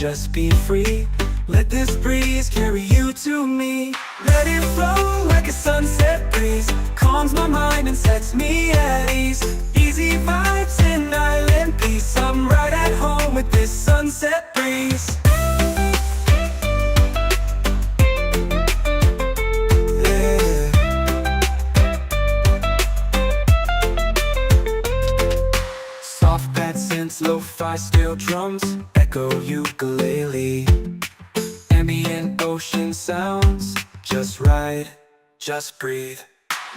just be free. Let this breeze carry you to me. Let it flow like a sunset breeze, calms my mind and sets me at ease. Easy vibes and island peace, I'm right at home with this sunset breeze. Soft pad synths, lo-fi steel drums, echo ukulele. Ambient ocean sounds, just ride, just breathe.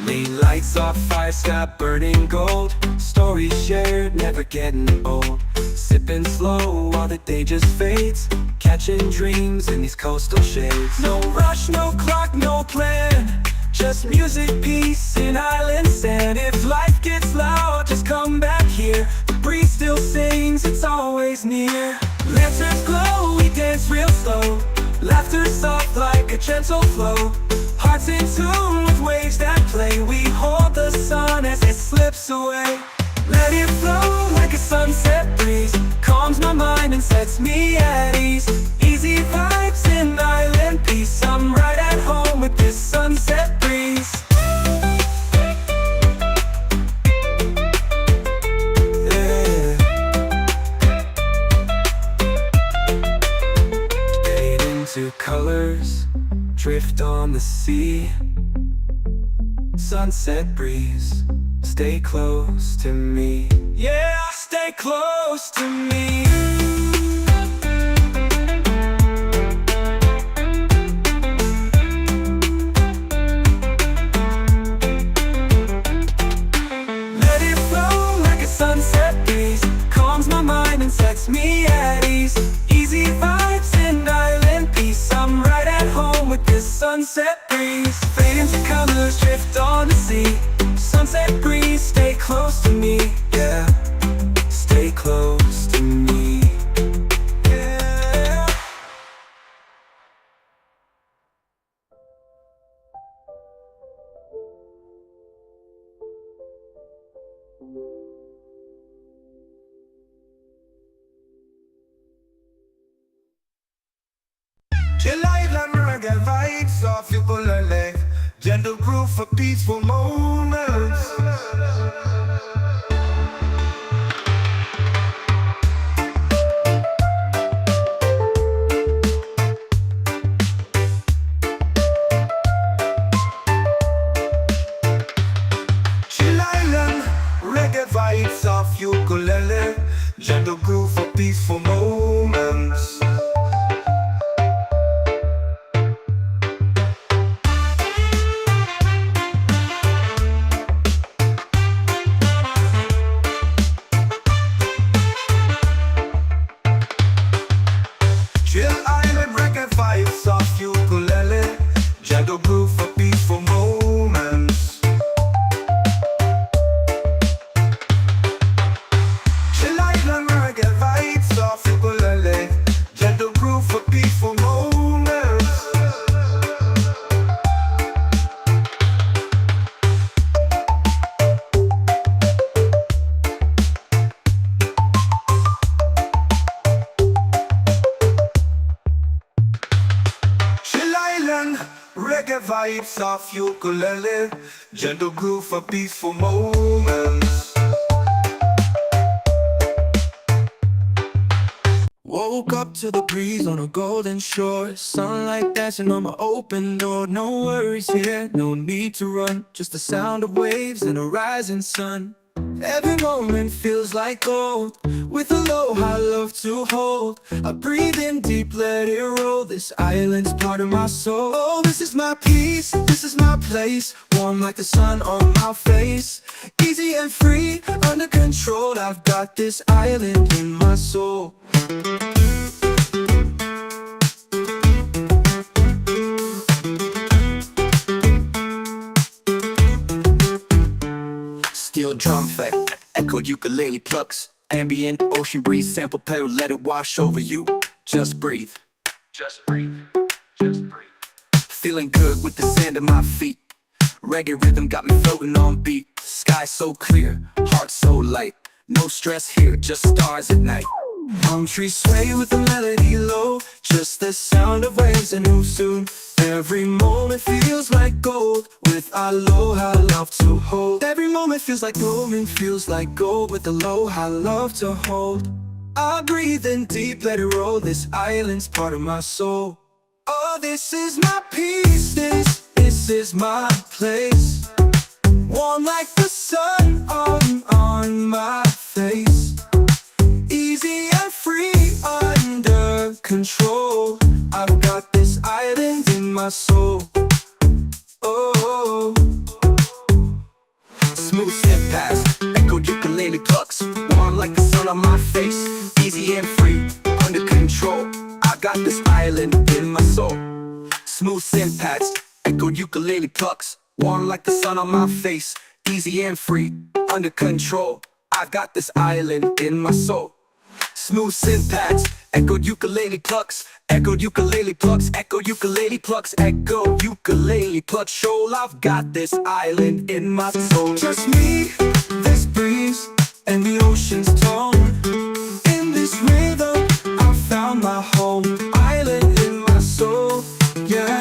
Lean lights off, fire sky burning gold. Stories shared, never getting old. Sipping slow while the day just fades, catching dreams in these coastal shades. No rush, no clock, no plan, just music, peace, and island sand. If life gets loud, just come back here. The breeze still sings, it's always near. Lanterns glow, we dance real slow. Laughter soft like a gentle flow. Hearts in tune with waves that play. We hold the sun as it slips away. Let it flow like a sunset breeze, calms my mind and sets me at ease. Easy vibes and island peace, I'm right at home with this sunset breeze. Yeah. Fade into colors, drift on the sea. Sunset breeze, stay close to me. Yeah, stay close to me. Let it flow like a sunset breeze, calms my mind and sets me at ease. Easy vibes and island peace, I'm right at home with this sunset breeze. Fade into colors, drift on the sea. Sunset breeze, stay close to me. Yeah, stay close to me. Yeah. Chill island reggae vibes off your ukulele, gentle groove for peaceful moments. Chill island reggae vibes off your ukulele, gentle groove for peaceful moments. Chill island reggae vibes off ukulele, gentle groove for peaceful moments. Chill island reggae vibes off ukulele, gentle groove for peaceful moments. Chill island reggae vibes off ukulele, gentle groove for peaceful moments. Woke up to the breeze on a golden shore, sunlight dancing on my open door. No worries here, no need to run, just the sound of waves and a rising sun. Every moment feels like gold, with a low I love to hold. I breathe in deep, let it roll, this island's part of my soul. Oh, this is my peace, this is my place, warm like the sun on my face. Easy and free, under control, I've got this island in my soul. Steel drum effect, echo ukulele plucks, ambient ocean breeze, sample pedal, let it wash over you. Just breathe, just breathe, just breathe. Feeling good with the sand at my feet. Reggae rhythm got me floating on beat. Sky so clear, heart so light. No stress here, just stars at night. Palm trees sway with the melody low. the sound of waves and who soon. Every moment feels like gold with aloha love to hold. Every moment feels like moment feels like gold with aloha love to hold. I breathe in deep, let it roll. This island's part of my soul. Oh, this is my peace. This is my place. Warm like the sun on my face. Easy and free, under control. I've got this island in my soul. Oh, smooth step past, echoed ukulele plucks. Warm like the sun on my face. Easy and free, under control. I got this island in my soul. Smooth synth pads, echoed ukulele plucks. Warm like the sun on my face. Easy and free, under control. I got this island in my soul. Smooth synth pads, echoed ukulele plucks. Echoed ukulele plucks, echoed ukulele plucks. Echo ukulele plucks. Shoal, I've got this island in my soul. Just me, this breeze, and the ocean's tone. In this rhythm, I found my home. Island in my soul, yeah.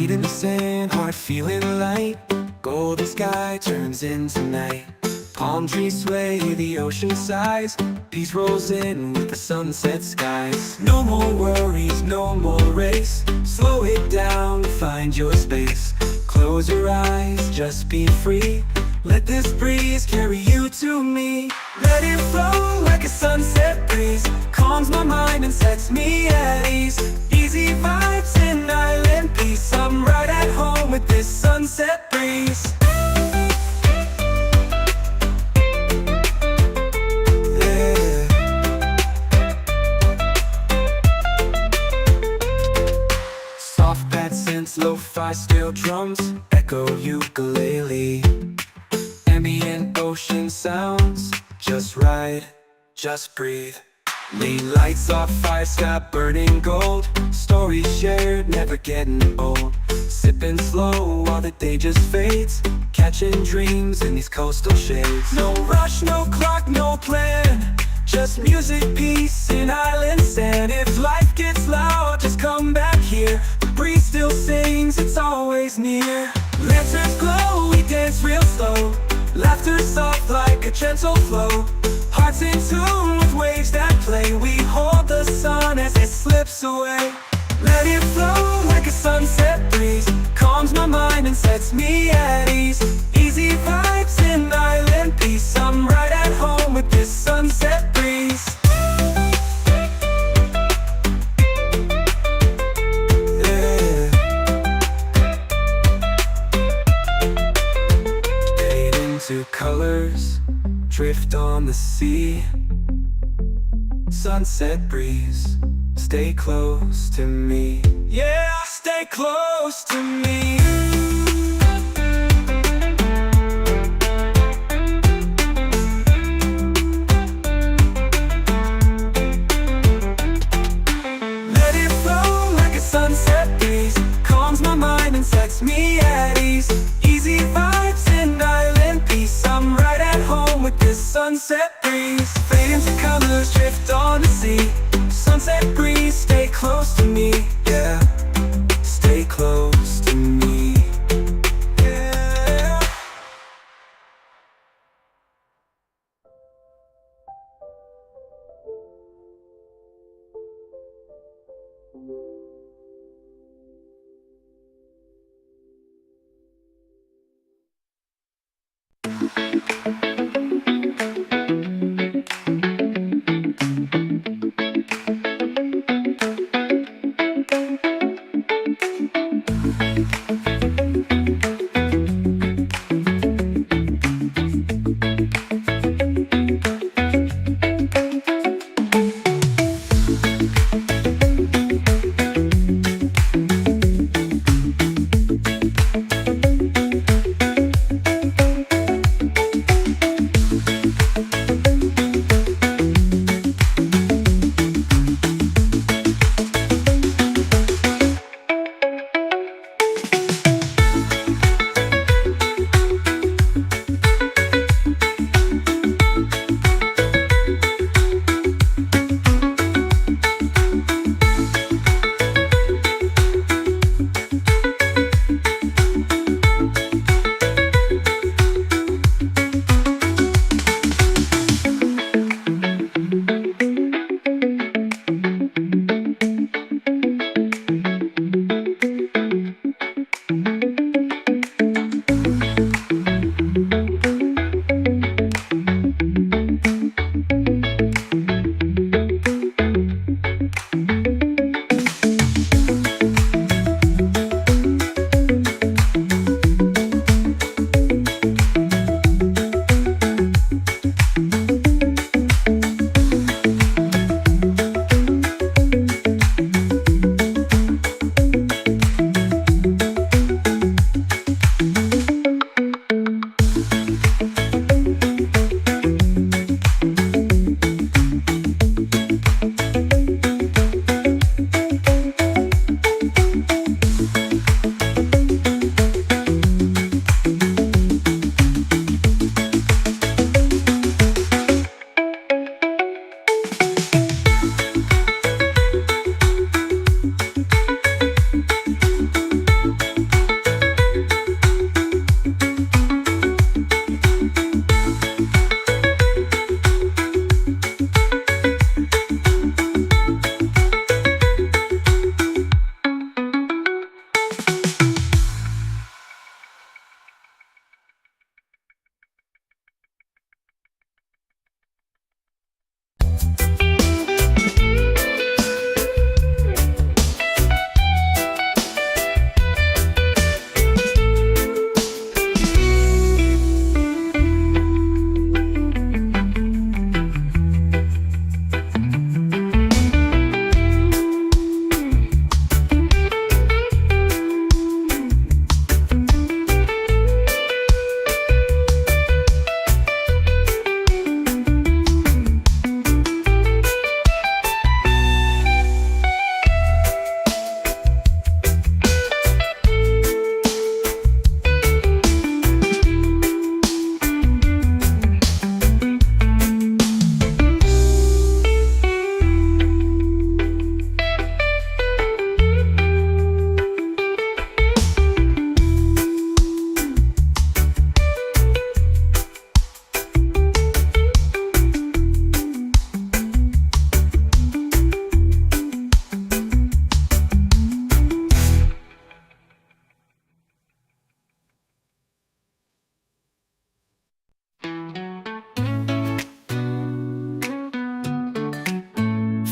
Feet in the sand, heart feeling light. Golden sky turns into night. Palm trees sway, the ocean sighs. Peace rolls in with the sunset skies. No more worries, no more race. Slow it down, find your space. Close your eyes, just be free. Let this breeze carry you to me. Let it flow like a sunset breeze. Calms my mind and sets me at ease. Easy vibes in island peace. I'm right at home with this sunset breeze. Soft pad synths, lo-fi steel drums, echo ukulele. Ambient ocean sounds, just right, just breathe. Lean lights off fire sky burning gold. Stories shared, never getting old. Sipping slow while the day just fades. Catching dreams in these coastal shades. No rush, no clock, no plan. Just music, peace, and island sand. If life gets loud, just come back here. The breeze still sings, it's always near. Lanterns glow, we dance real slow. Laughter soft like a gentle flow. Hearts in tune with waves that play. We hold the sun as it slips away. Let it flow like a sunset breeze. Calms my mind and sets me at ease. Easy vibes in island peace. I'm right at home with this sunset breeze. Yeah. Fade into colors, drift on the sea. Sunset breeze, stay close to me. Yeah, stay close to me. Let it flow like a sunset breeze. Calms my mind and sets me at ease. Easy vibes in island peace. I'm right at home with this sunset breeze. Fade into colors, drift on the sea. Sunset breeze, stay close to me. Yeah, stay close to me. Yeah.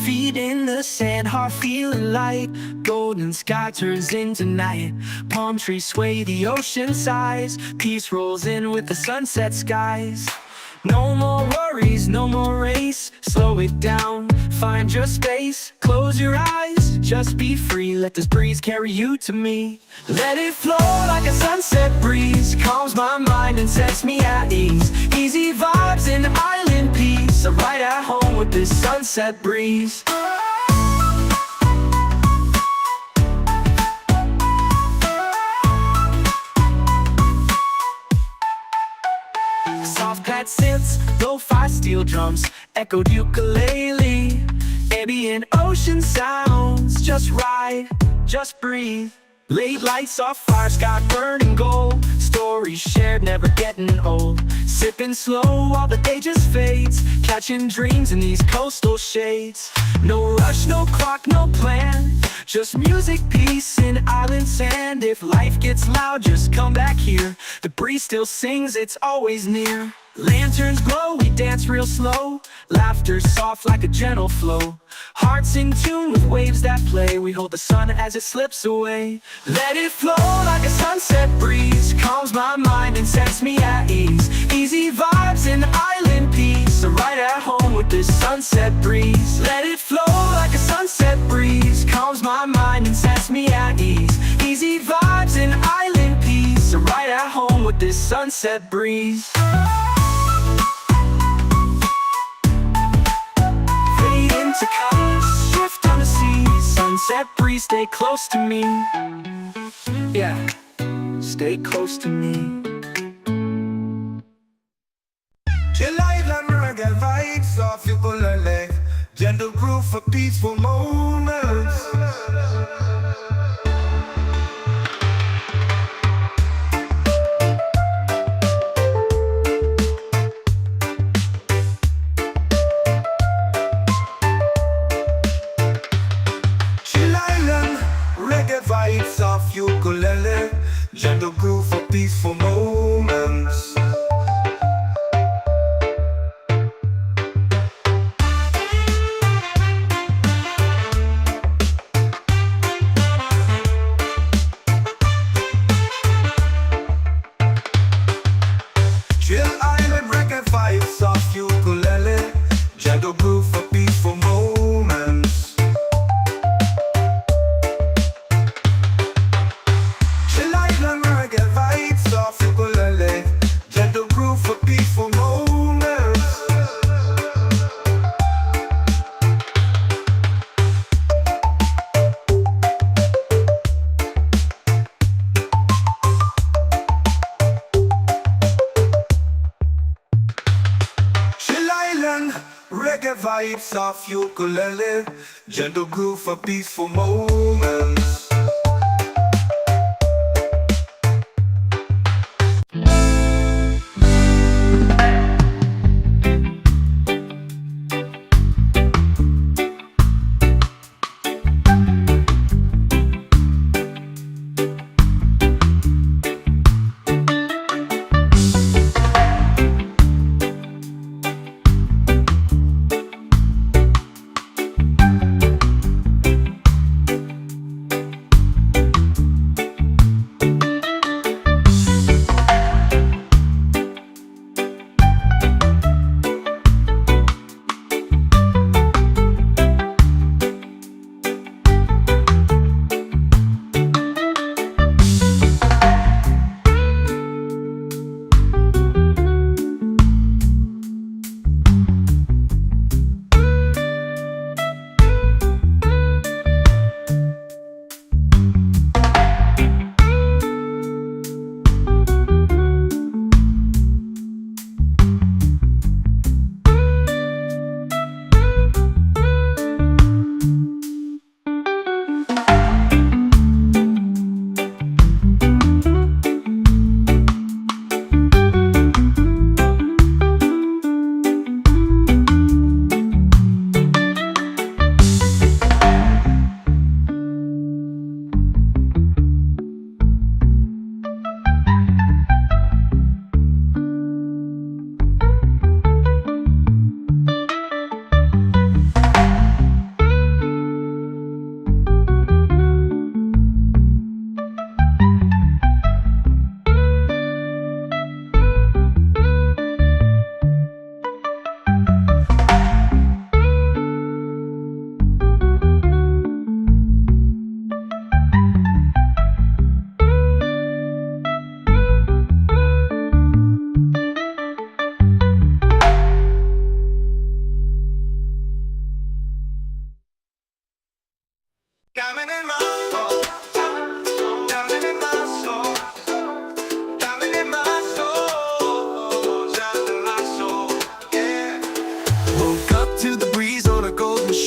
Feet in the sand, heart feeling light. Golden sky turns into night. Palm trees sway, the ocean sighs. Peace rolls in with the sunset skies. No more worries, no more race. Slow it down, find your space. Close your eyes, just be free. Let this breeze carry you to me. Let it flow like a sunset breeze. Calms my mind and sets me at ease. Easy vibes and island peace. I'm right at home with this sunset breeze. Soft pad synths, lo-fi steel drums, echoed ukulele. Ambient ocean sounds, just ride, just breathe. Late lights off fire, sky burning gold. Stories shared, never getting old. Sipping slow while the day just fades. Catching dreams in these coastal shades. No rush, no clock, no plan. Just music, peace, and island sand. If life gets loud, just come back here. The breeze still sings, it's always near. Lanterns glow, we dance real slow. Laughter soft like a gentle flow. Hearts in tune with waves that play. We hold the sun as it slips away. Let it flow like a sunset breeze. Calms my mind and sets me at ease. Easy vibes and island peace. I'm right at home with this sunset breeze. Let it flow like a sunset breeze. Calms my mind and sets me at ease. Easy vibes and island peace. I'm right at home with this sunset breeze. To colors, shift on the sea. Sunset breeze, stay close to me. Yeah, stay close to me. Chill island reggae vibes off ukulele. Gentle groove for peaceful moments. Vibes off ukulele, gentle groove for peaceful moments. Chill island reggae vibes off ukulele, gentle groove for peaceful moments. Reggae vibes off ukulele, gentle groove for peaceful moments.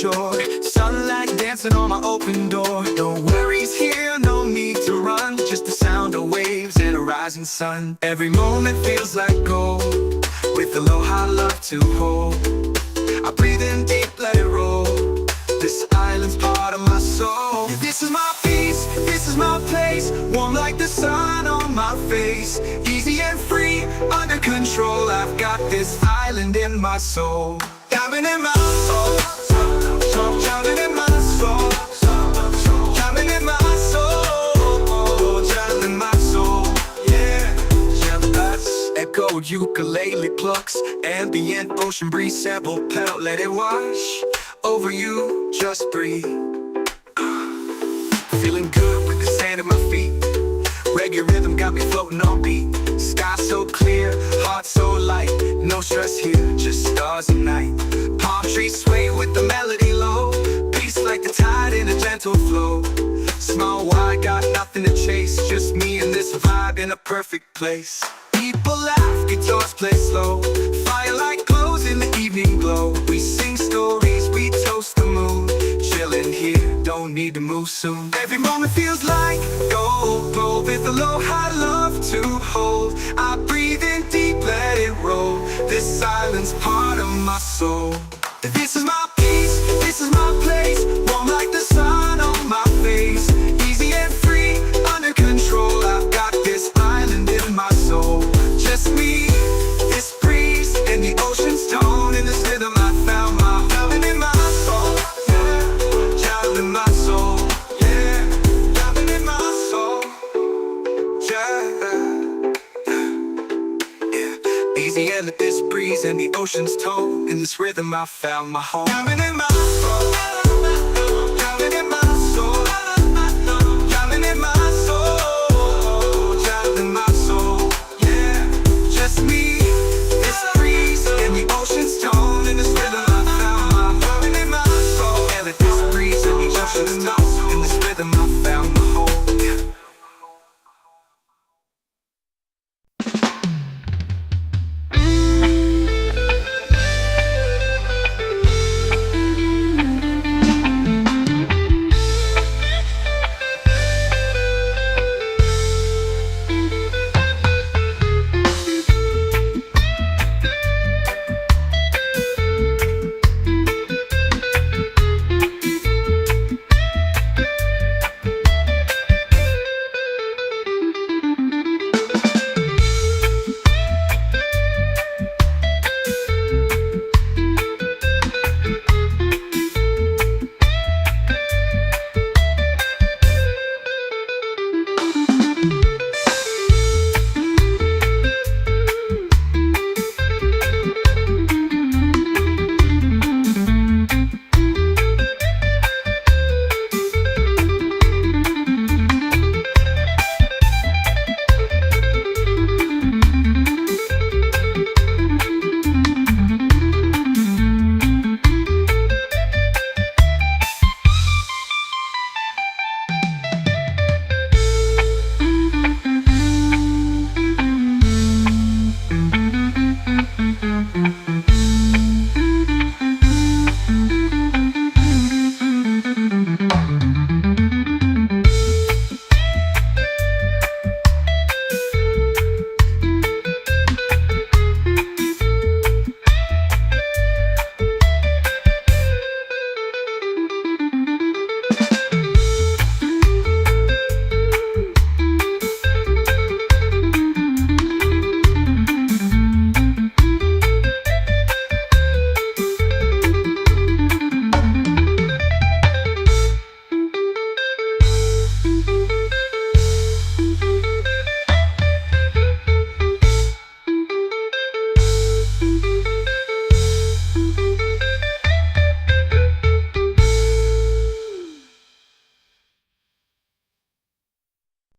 shore. Sunlight dancing on my open door. No worries here, no need to run. Just the sound of waves and a rising sun. Every moment feels like gold, with aloha love to hold. I breathe in deep, let it roll. This island's part of my soul. This is my peace, this is my place. Warm like the sun on my face. Easy and free, under control. I've got this island in my soul. Diamond in my soul, diamond in my soul, diamond in my soul, diamond in my soul. Yeah, echoed ukulele plucks, ambient ocean breeze, sample pedal, let it wash over you, just breathe. Feeling good with the sand at my feet. Reggae rhythm got me floating on beat. Sky so clear, heart so light. No stress here, just stars and night. Palm trees sway with the melody low. Peace like the tide in a gentle flow. Small wide, got nothing to chase. Just me and this vibe in a perfect place. People laugh, guitars play slow. Firelight glows in the evening glow. We sing stories, we toast the moon. Chillin' here, don't need to move soon. Every moment feels like gold, with aloha love to hold. I breathe in deep, let it roll. This silence part of my soul. This is my peace, this is my place. Warm like the sun on my face. Easy and free, under control. I've got this island in my soul. Just me, this breeze, and the ocean's tone. In this rhythm I found my diamond in my soul. Yeah, diamond in my soul. Yeah, diamond in my soul. Yeah. Easy and this breeze and the ocean's tone. In this rhythm I found my home. Diamond in my soul. Diamond in my soul. Diamond in my soul. Diamond in my soul. Yeah, just me, this breeze and the ocean's tone. In this rhythm I found my diamond in my soul. And this breeze and the ocean's tone. In this rhythm I found my home.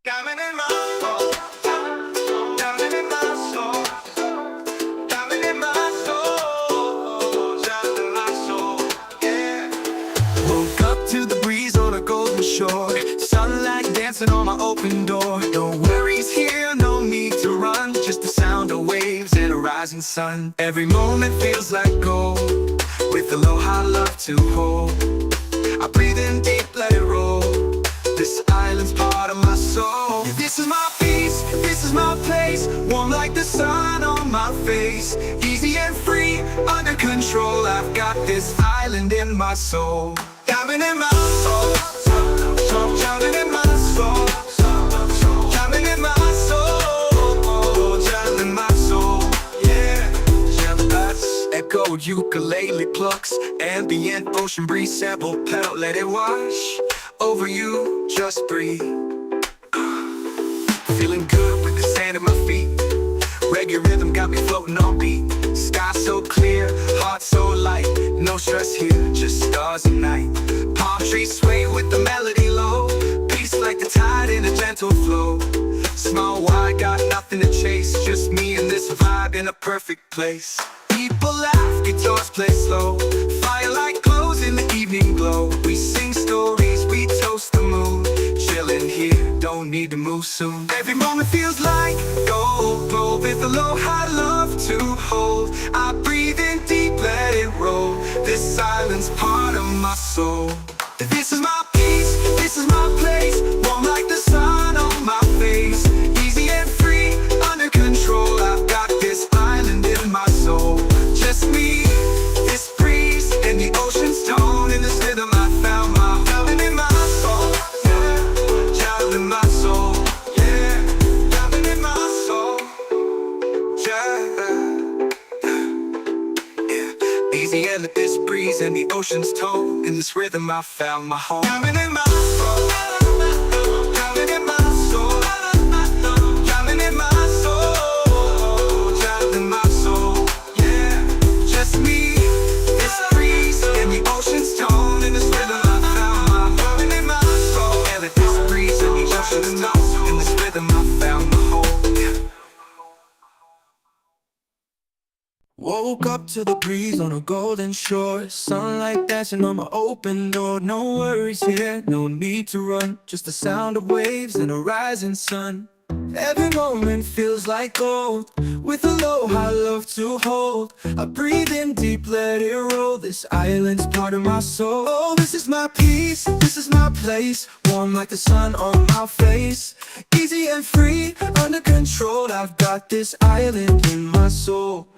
Diamond in my soul, diamond in my soul, diamond in my soul, diamond in my soul, yeah. Woke up to the breeze on a golden shore. Sunlight dancing on my open door. No worries here, no need to run. Just the sound of waves and a rising sun. Every moment feels like gold, with aloha love to hold. I breathe in deep, let it roll. This island's part of my soul. This is my peace, this is my place. Warm like the sun on my face. Easy and free, under control. I've got this island in my soul. Diamond in my soul, diamond in my soul, diamond in my soul, diamond in my soul. Yeah, that's echo ukulele plucks, ambient ocean breeze sample pedal. Let it wash over you, just breathe. Feeling good with the sand at my feet. Reggae rhythm got me floating on beat. Sky so clear, heart so light. No stress here, just stars and night. Palm trees sway with the melody low. Peace like the tide in a gentle flow. Small wide, got nothing to chase. Just me and this vibe in a perfect place. People laugh, guitars play slow. Firelight glows in the evening glow. We sing stories, we toast the moon. Chillin' here, don't need to move soon. Every moment feels like gold. Glow with aloha love to hold. I breathe in deep, let it roll. This island's part of my soul. This is my peace, this is my place. Warm like the sun on my face. Easy and free, under control. I've got this island in my soul. Just me, this breeze, and the ocean's tone. In this rhythm I found my diamond in my soul. Yeah, diamond in my soul. Yeah, diamond in my soul. Yeah. Easy and let this breeze and the ocean's tone. In this rhythm I found my home. Diamond in my soul. Diamond in my soul. Diamond in my soul. Diamond in my soul. Yeah, just me, this breeze and the ocean's tone. In this rhythm I found my diamond in my soul. And let this breeze and the ocean's tone. In this rhythm I found my home. Yeah. Woke up to the breeze on a golden shore. Sunlight dancing on my open door. No worries here, no need to run. Just the sound of waves and a rising sun. Every moment feels like gold. With aloha love to hold. I breathe in deep, let it roll. This island's part of my soul. Oh, this is my peace, this is my place. Warm like the sun on my face. Easy and free, under control. I've got this island in my soul.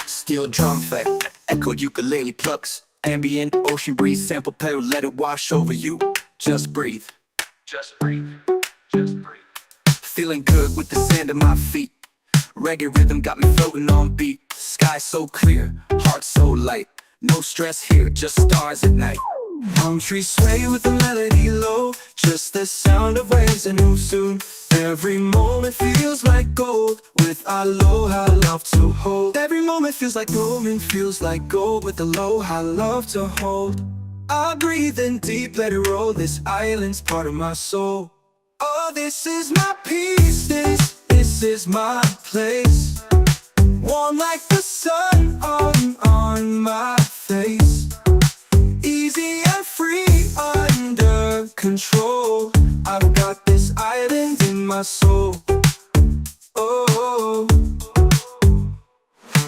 Steel drum effect, echoed ukulele plucks. Ambient ocean breeze sample pedal, let it wash over you. Just breathe. Just breathe. Just breathe. Feeling good with the sand at my feet. Reggae rhythm got me floating on beat. Sky so clear, heart so light. No stress here, just stars at night. Palm trees sway with the melody low. Just the sound of waves and move soon. Every moment feels like gold. With aloha love to hold. Every moment feels like gold and feels like gold. With aloha love to hold. I breathe in deep, let it roll. This island's part of my soul. Oh, this is my peace, this is my place. Warm like the sun on my face. Easy and free, under control. I've got this island in my soul. Oh,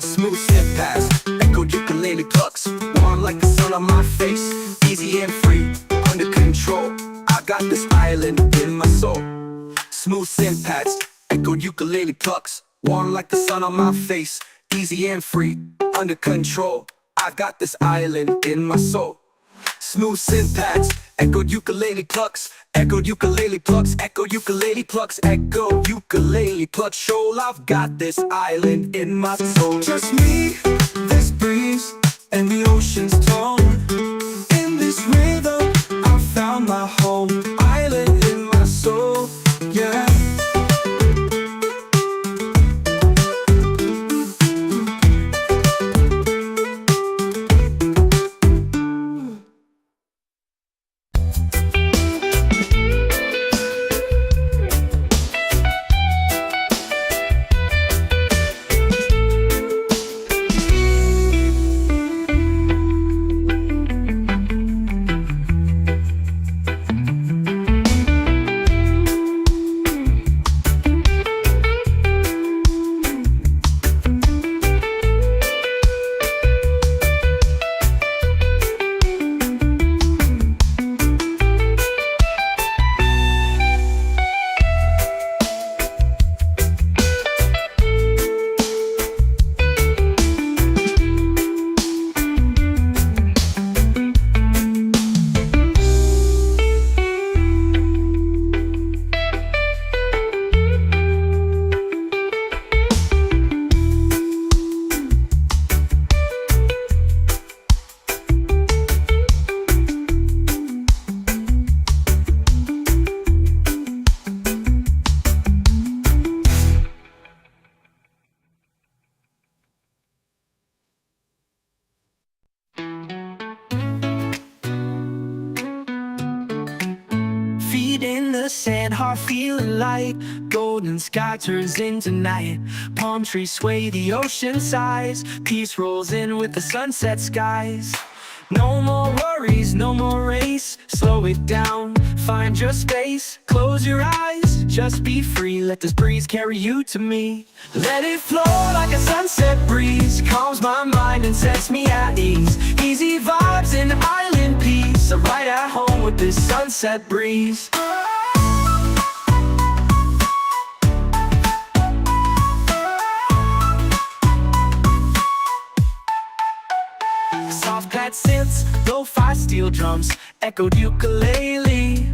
smooth step past, echoed ukulele plucks. Warm like the sun on my face. Easy and free, under control. I got this island in my soul. Smooth synth pads, echoed ukulele plucks. Warm like the sun on my face. Easy and free, under control. I've got this island in my soul. Smooth synth pads, echoed ukulele plucks. Echoed ukulele plucks, echo ukulele plucks, echo ukulele plucks. Shoal, I've got this island in my soul. Just me, this breeze, and the ocean's tone. In this rhythm, I found my home. Island in my soul, yeah. heart feeling light. Golden sky turns into night. Palm trees sway, the ocean sighs. Peace rolls in with the sunset skies. No more worries, no more race. Slow it down, find your space. Close your eyes, just be free. Let this breeze carry you to me. Let it flow like a sunset breeze. Calms my mind and sets me at ease. Easy vibes and island peace. I'm right at home with this sunset breeze. Soft pad synths, lo-fi steel drums, echoed ukulele.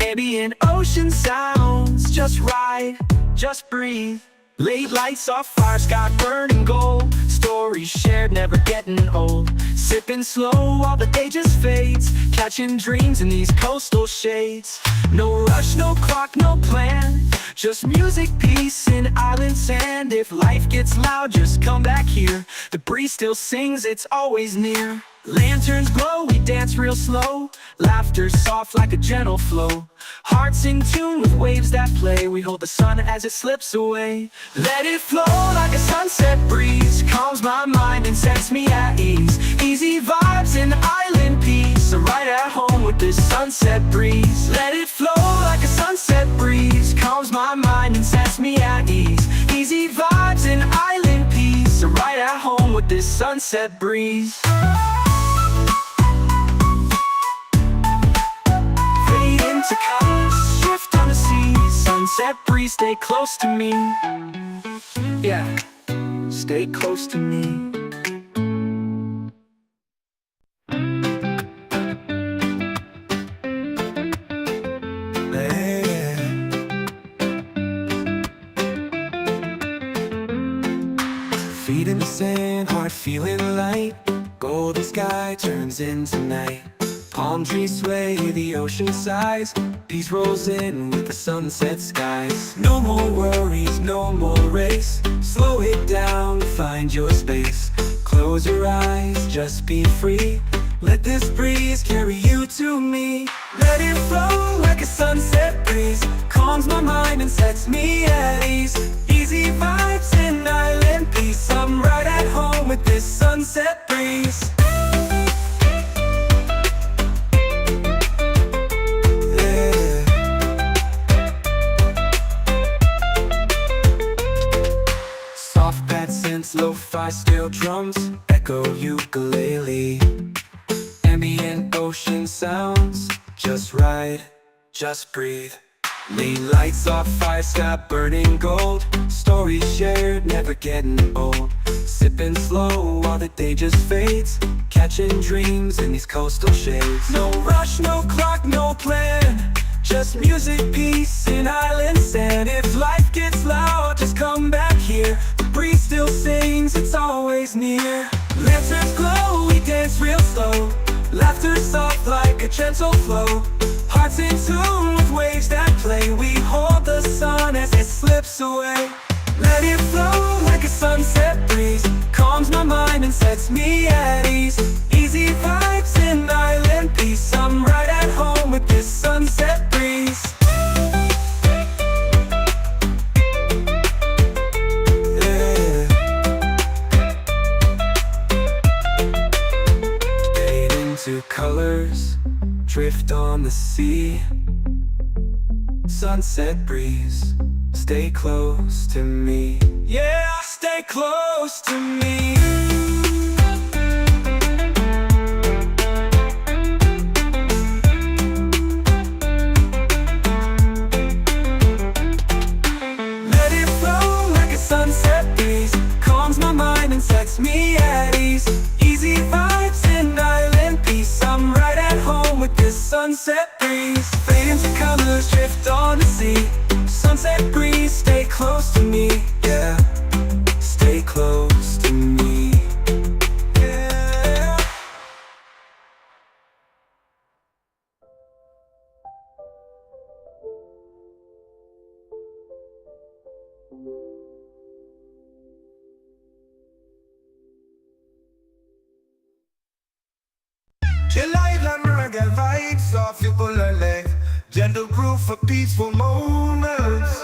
Ambient ocean sounds, just ride, just breathe. Late lights off fire, sky burning gold. Stories shared, never getting old. Sipping slow while the day just fades. Catching dreams in these coastal shades. No rush, no clock, no plan. Just music, peace, and island sand. If life gets loud, just come back here. The breeze still sings, it's always near. Lanterns glow, we dance real slow. Laughter soft like a gentle flow. Hearts in tune with waves that play. We hold the sun as it slips away. Let it flow like a sunset breeze. Calms my mind and sets me at ease. Easy vibes and island peace. I'm right at home with this sunset breeze. Let it flow like a sunset breeze. Calms my mind and sets me at ease. Easy vibes and island peace. I'm right at home with this sunset breeze. To colors, shift on the sea. Sunset breeze, stay close to me. Yeah, stay close to me. Feet in the sand, heart feeling light. Golden sky turns into night. Palm trees sway, the ocean sighs. Peace rolls in with the sunset skies. No more worries, no more race. Slow it down, find your space. Close your eyes, just be free. Let this breeze carry you to me. Let it flow like a sunset breeze. Calms my mind and sets me at ease. Easy vibes and island peace. I'm right at home with this sunset breeze. Lo-fi steel drums, echo ukulele. Ambient ocean sounds, just ride, just breathe. Lane lights off fire, sky burning gold. Stories shared, never getting old. Sipping slow while the day just fades. Catching dreams in these coastal shades. No rush, no clock, no plan. Just music, peace, and island sand. If life gets loud, just come back here. The breeze still sings, it's always near. Lanterns glow, we dance real slow. Laughter soft like a gentle flow. Hearts in tune with waves that play. We hold the sun as it slips away. Let it flow like a sunset breeze. Calms my mind and sets me at ease. Easy vibes and island peace. I'm right at home with this sunset breeze. Yeah. Fade into colors, drift on the sea. Sunset breeze, stay close to me. Yeah, stay close to me. Let it flow like a sunset breeze. Calms my mind and sets me at ease. Easy vibes and island peace. I'm right at home with this sunset breeze. Fade into colors, drift on the sea. Sunset breeze, stay close to me. Yeah, stay close to me. Yeah. Chill island reggae vibes off you pull a leg. gentle groove for peaceful moments.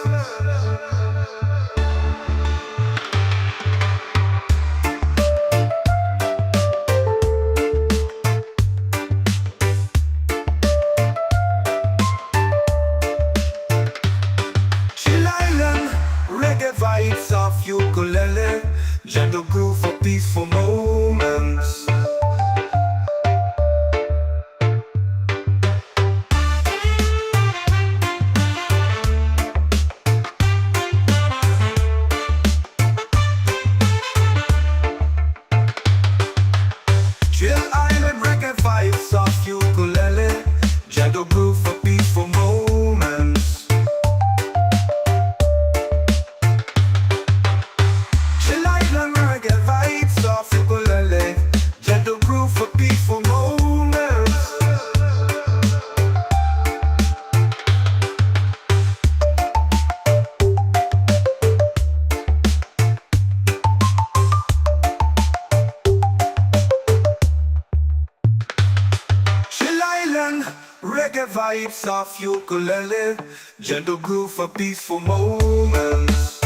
Chill Island, reggae vibes of ukulele, gentle groove for peaceful moments. Chill Island, reggae vibes of ukulele, gentle groove for peaceful moments. Chill Island, reggae vibes of ukulele, gentle groove for peaceful moments. Chill Island, reggae vibes of ukulele, gentle groove for peaceful moments.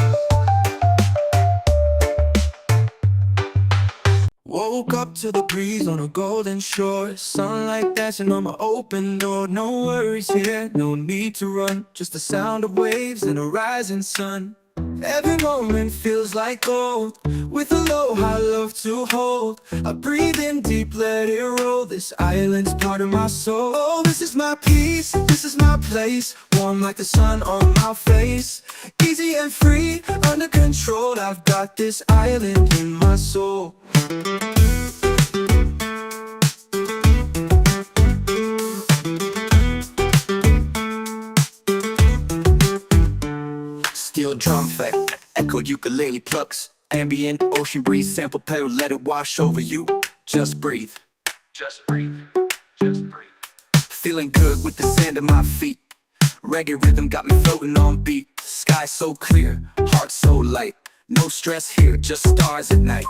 Woke up to the breeze on a golden shore, sunlight dancing on my open door. No worries here, no need to run, just the sound of waves and a rising sun. Every moment feels like gold, with aloha love to hold. I breathe in deep, let it roll, this island's part of my soul. Oh, this is my peace, this is my place, warm like the sun on my face. Easy and free, under control, I've got this island in my soul. Steel drum effect, echoed ukulele plucks, ambient ocean breeze, sample pedal, let it wash over you. Just breathe, just breathe, just breathe. Feeling good with the sand at my feet, reggae rhythm got me floating on beat. Sky so clear, heart so light, no stress here, just stars at night.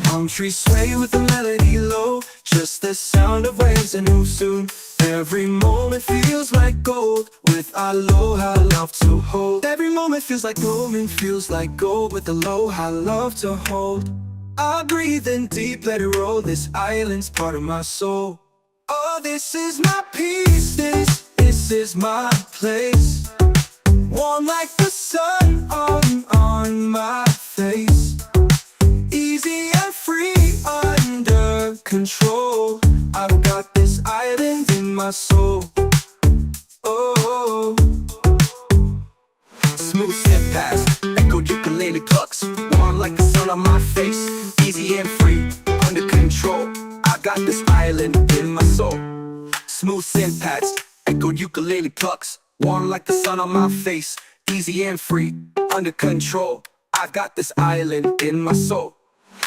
Palm trees sway with the melody low, just the sound of waves and who soon. Every moment feels like gold, with aloha love to hold. Every moment feels like gold, with aloha love to hold. I breathe in deep, let it roll, this island's part of my soul. Oh, this is my peace, this is my place, warm like the sun on my face. Easy and free, under control, I've got this island in my soul. Oh, smooth step past, echoed ukulele plucks, warm like the sun on my face. Easy and free, under control, I got this island in my soul. Smooth synth pads, echoed ukulele plucks, warm like the sun on my face. Easy and free, under control, I've got this island in my soul.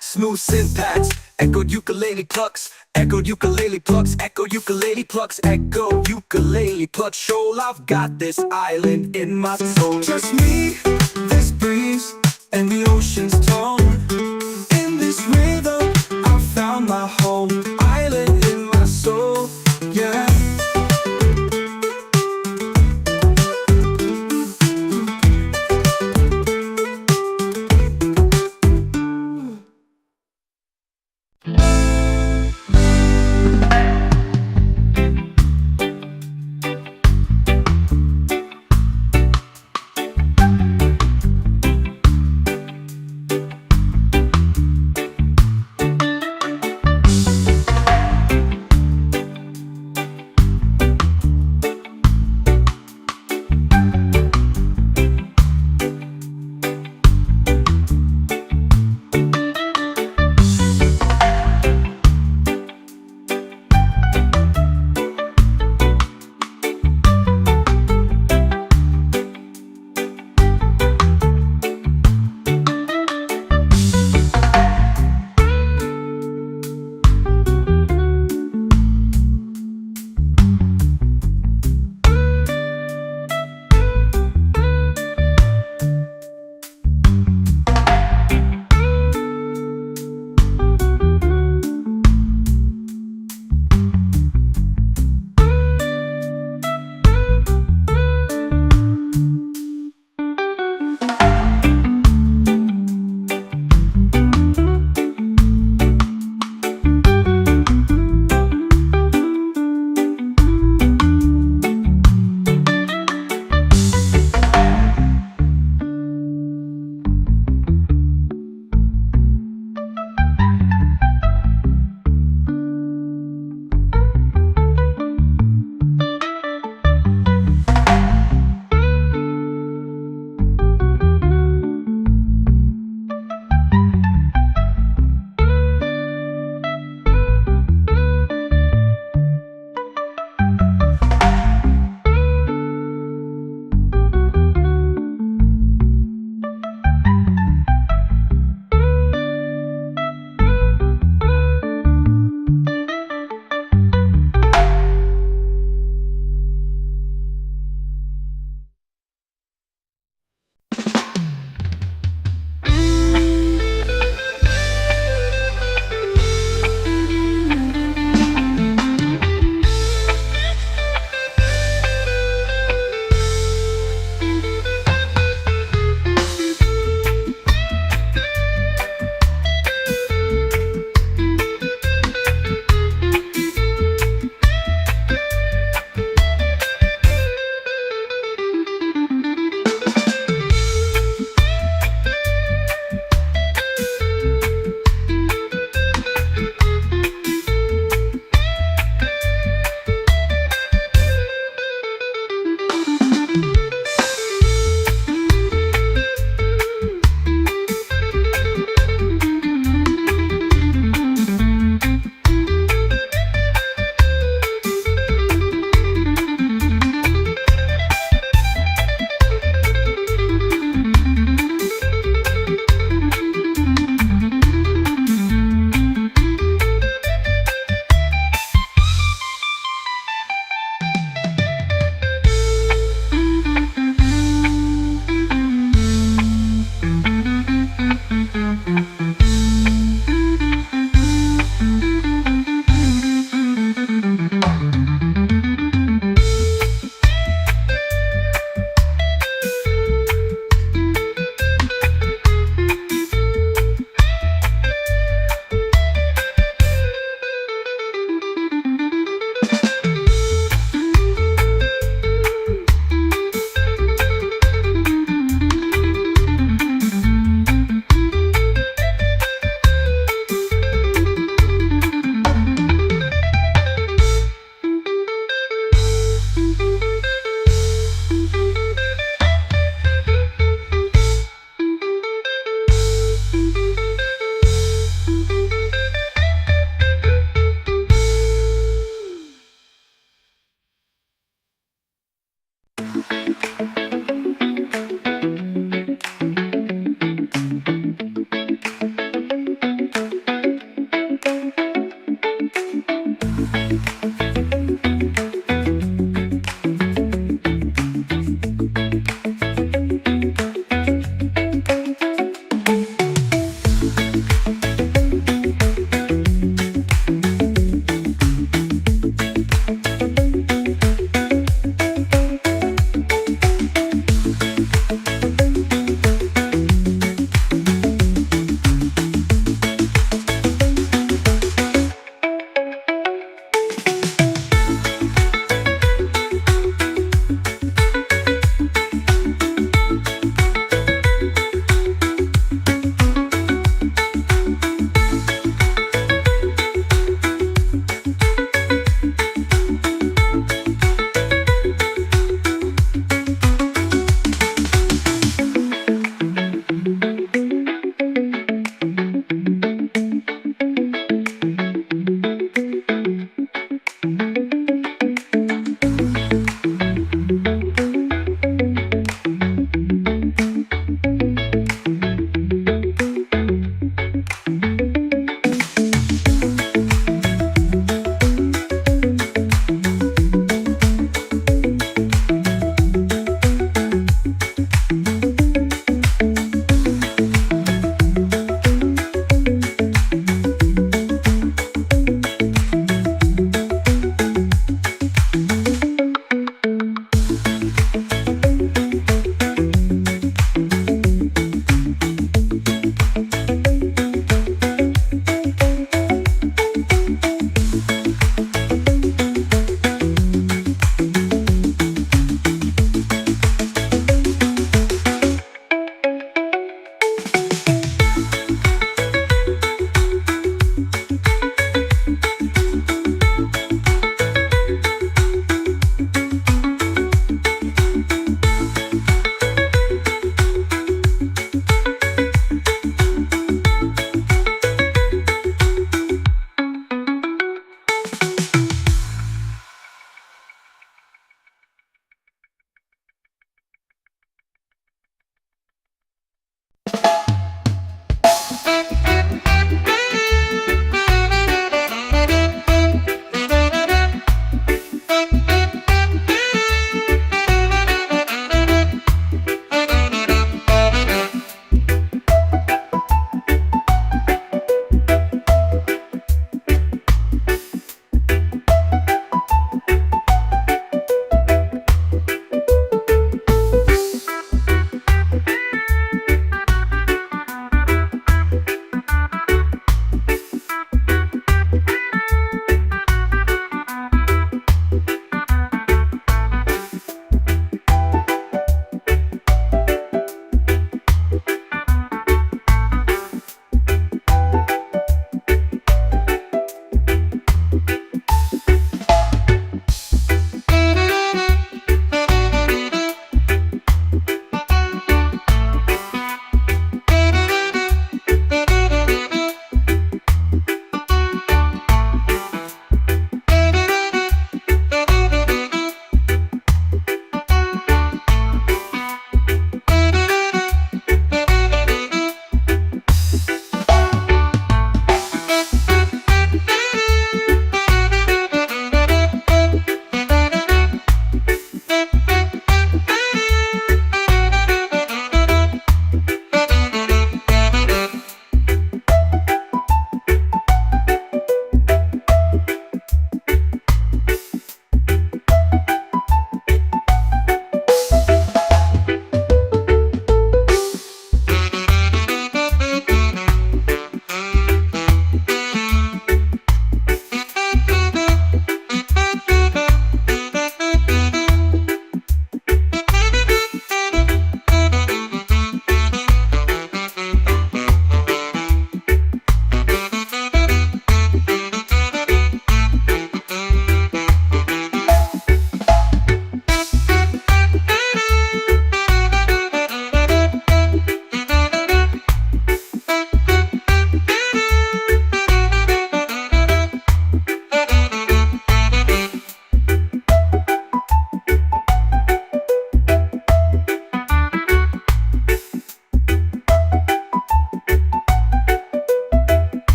Smooth synth pads, echoed ukulele plucks, echoed ukulele plucks, echoed ukulele plucks, echoed ukulele plucks. Shoal, I've got this island in my soul. Just me, this breeze, and the ocean's tone. In this rhythm, I found my home. Island in my soul, yeah.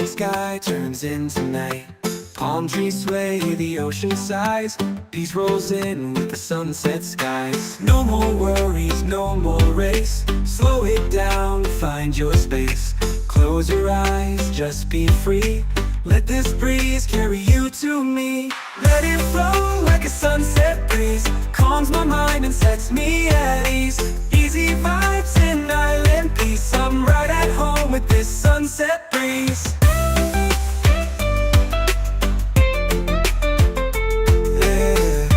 the sky turns into night. Palm trees sway, the ocean sighs. Peace rolls in with the sunset skies. No more worries, no more race. Slow it down, find your space. Close your eyes, just be free. Let this breeze carry you to me. Let it flow like a sunset breeze. Calms my mind and sets me at ease. Easy vibes and island peace. I'm right at home with this sunset breeze. Yeah.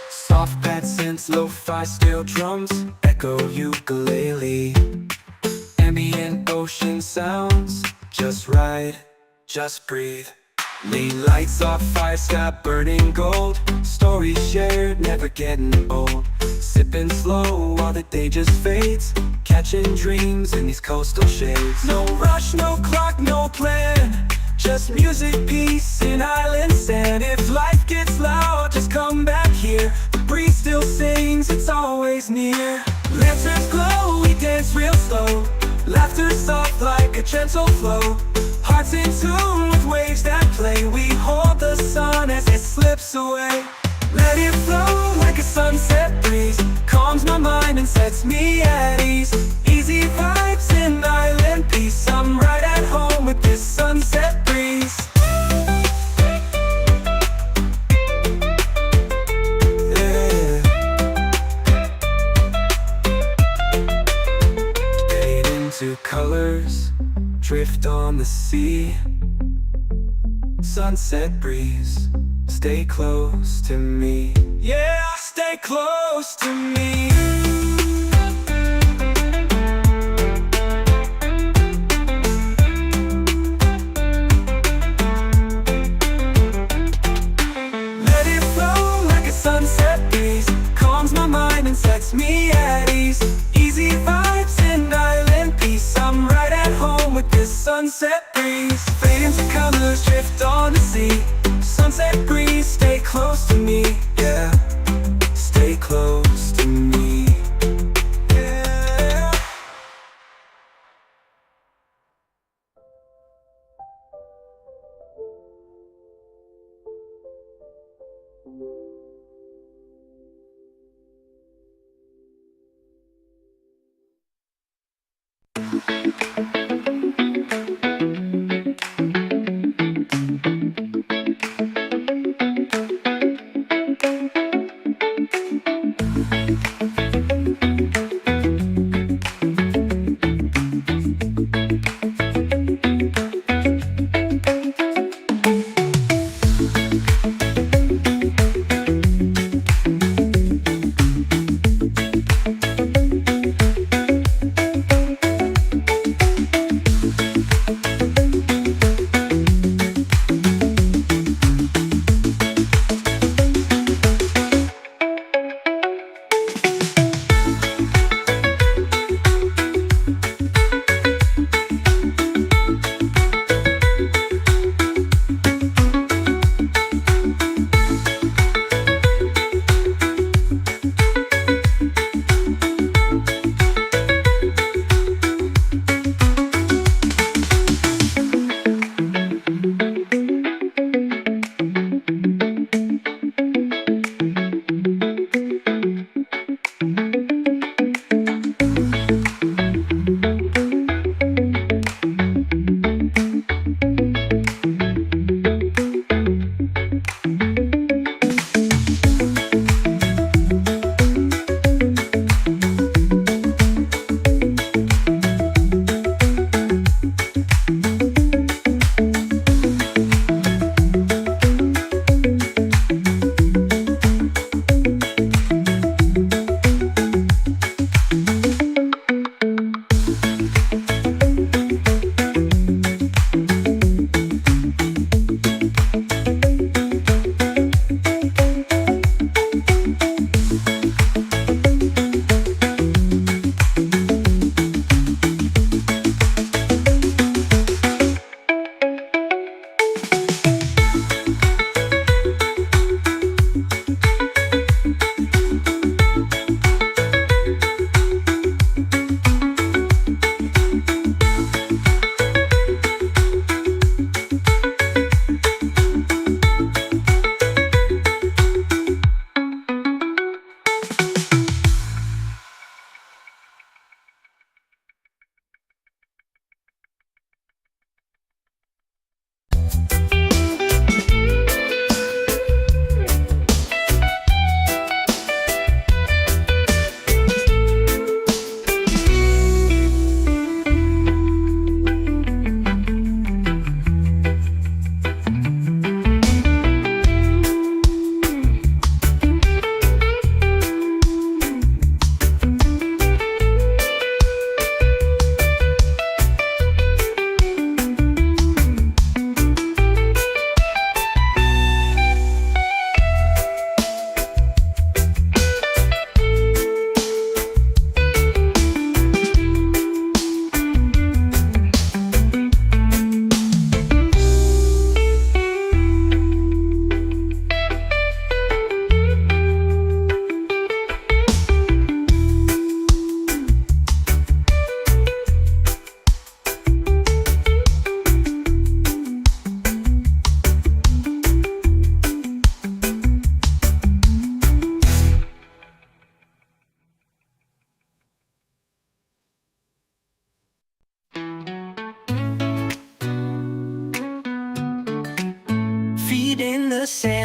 Soft pad synths, lo-fi steel drums, echo ukulele. Ambient ocean sounds, just ride, just breathe. Lean lights off, fire sky burning gold. Stories shared, never getting old. Sipping slow while the day just fades. Catching dreams in these coastal shades. No rush, no clock, no plan. Just music, peace, and island sand. If life gets loud, just come back here. The breeze still sings, it's always near. Lanterns glow, we dance real slow. Laughter soft like a gentle flow. Hearts in tune with waves that play. We hold the sun as it slips away. Let it flow like a sunset breeze. Calms my mind and sets me at ease. Easy vibes and island peace. I'm right at home with this sunset breeze. Colors drift on the sea. Sunset breeze, stay close to me. Yeah, stay close to me. Let it flow like a sunset breeze. Calms my mind and sets me at ease. Easy vibes and island peace. I'm right at home with this sunset breeze. Fade into colors, drift on the sea. Sunset breeze, stay close to me. Yeah, stay close to me. Yeah.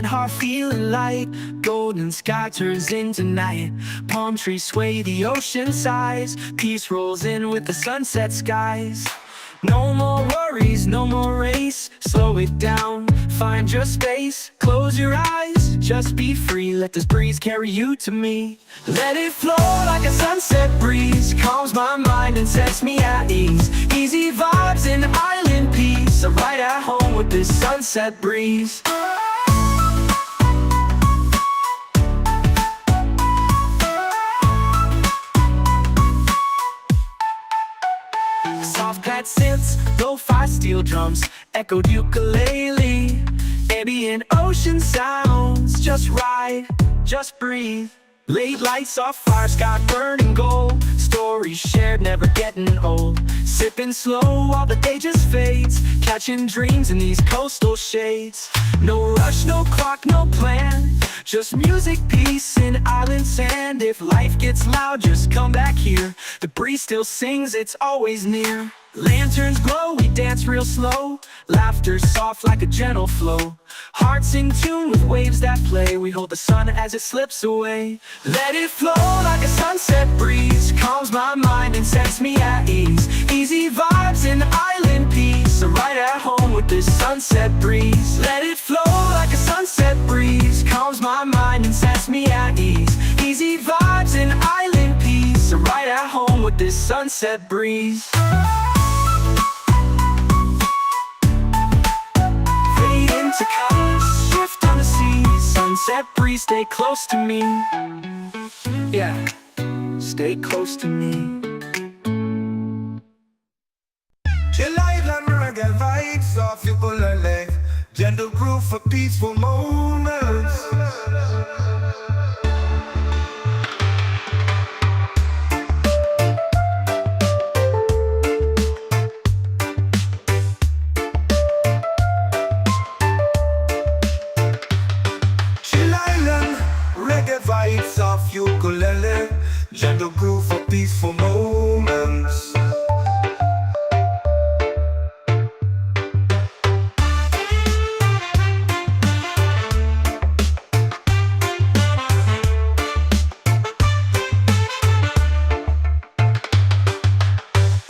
heart feeling light. Golden sky turns into night. Palm trees sway, the ocean sighs. Peace rolls in with the sunset skies. No more worries, no more race. Slow it down, find your space. Close your eyes, just be free. Let this breeze carry you to me. Let it flow like a sunset breeze. Calms my mind and sets me at ease. Easy vibes and island peace. I'm right at home with this sunset breeze. Soft pad synths, lo-fi steel drums, echoed ukulele. Ambient ocean sounds, just ride, just breathe. Late lights off fire, sky burning gold. Stories shared, never getting old. Sipping slow while the day just fades. Catching dreams in these coastal shades. No rush, no clock, no plan. Just music, peace, and island sand. If life gets loud, just come back here. The breeze still sings, it's always near. Lanterns glow, we dance real slow. Laughter soft like a gentle flow. Hearts in tune with waves that play. We hold the sun as it slips away. Let it flow like a sunset breeze. Calms my mind and sets me at ease. Easy vibes and island peace. I'm right at home with this sunset breeze. Let it flow like a sunset breeze. Calms my mind and sets me at ease. Easy vibes and island peace. I'm right at home with this sunset breeze. To colors, shift on the sea. Sunset breeze, stay close to me. Yeah, stay close to me. Chill island reggae vibes off your ukulele. Gentle groove for peaceful moments. Vibes off ukulele, gentle groove for peaceful moments.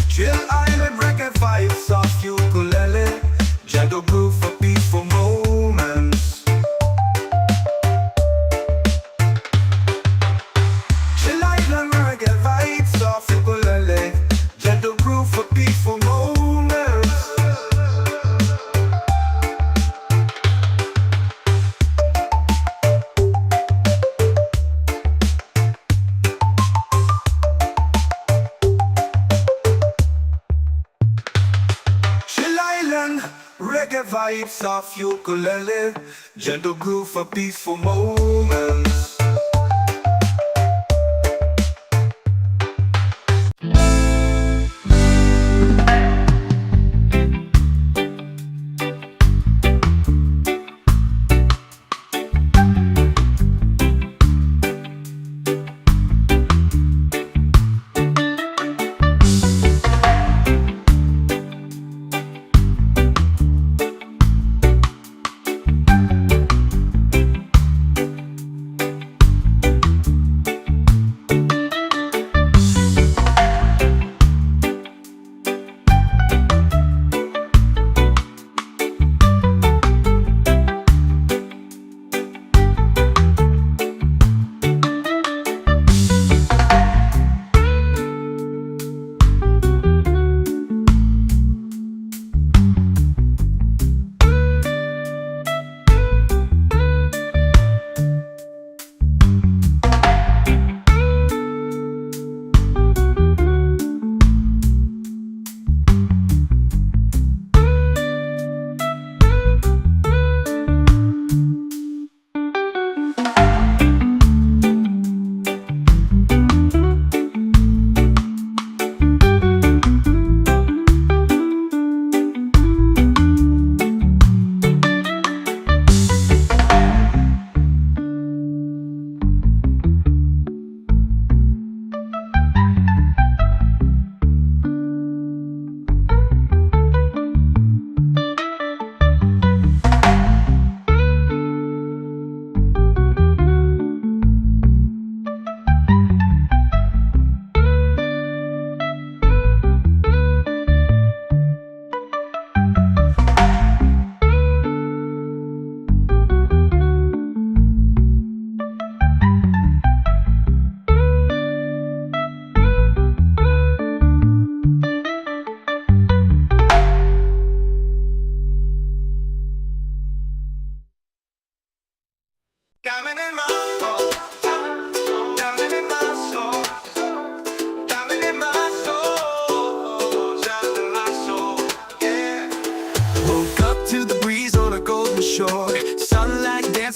Chill island reggae vibes off ukulele, gentle groove for peaceful moments. Reggae vibes off ukulele, gentle groove for peaceful moments.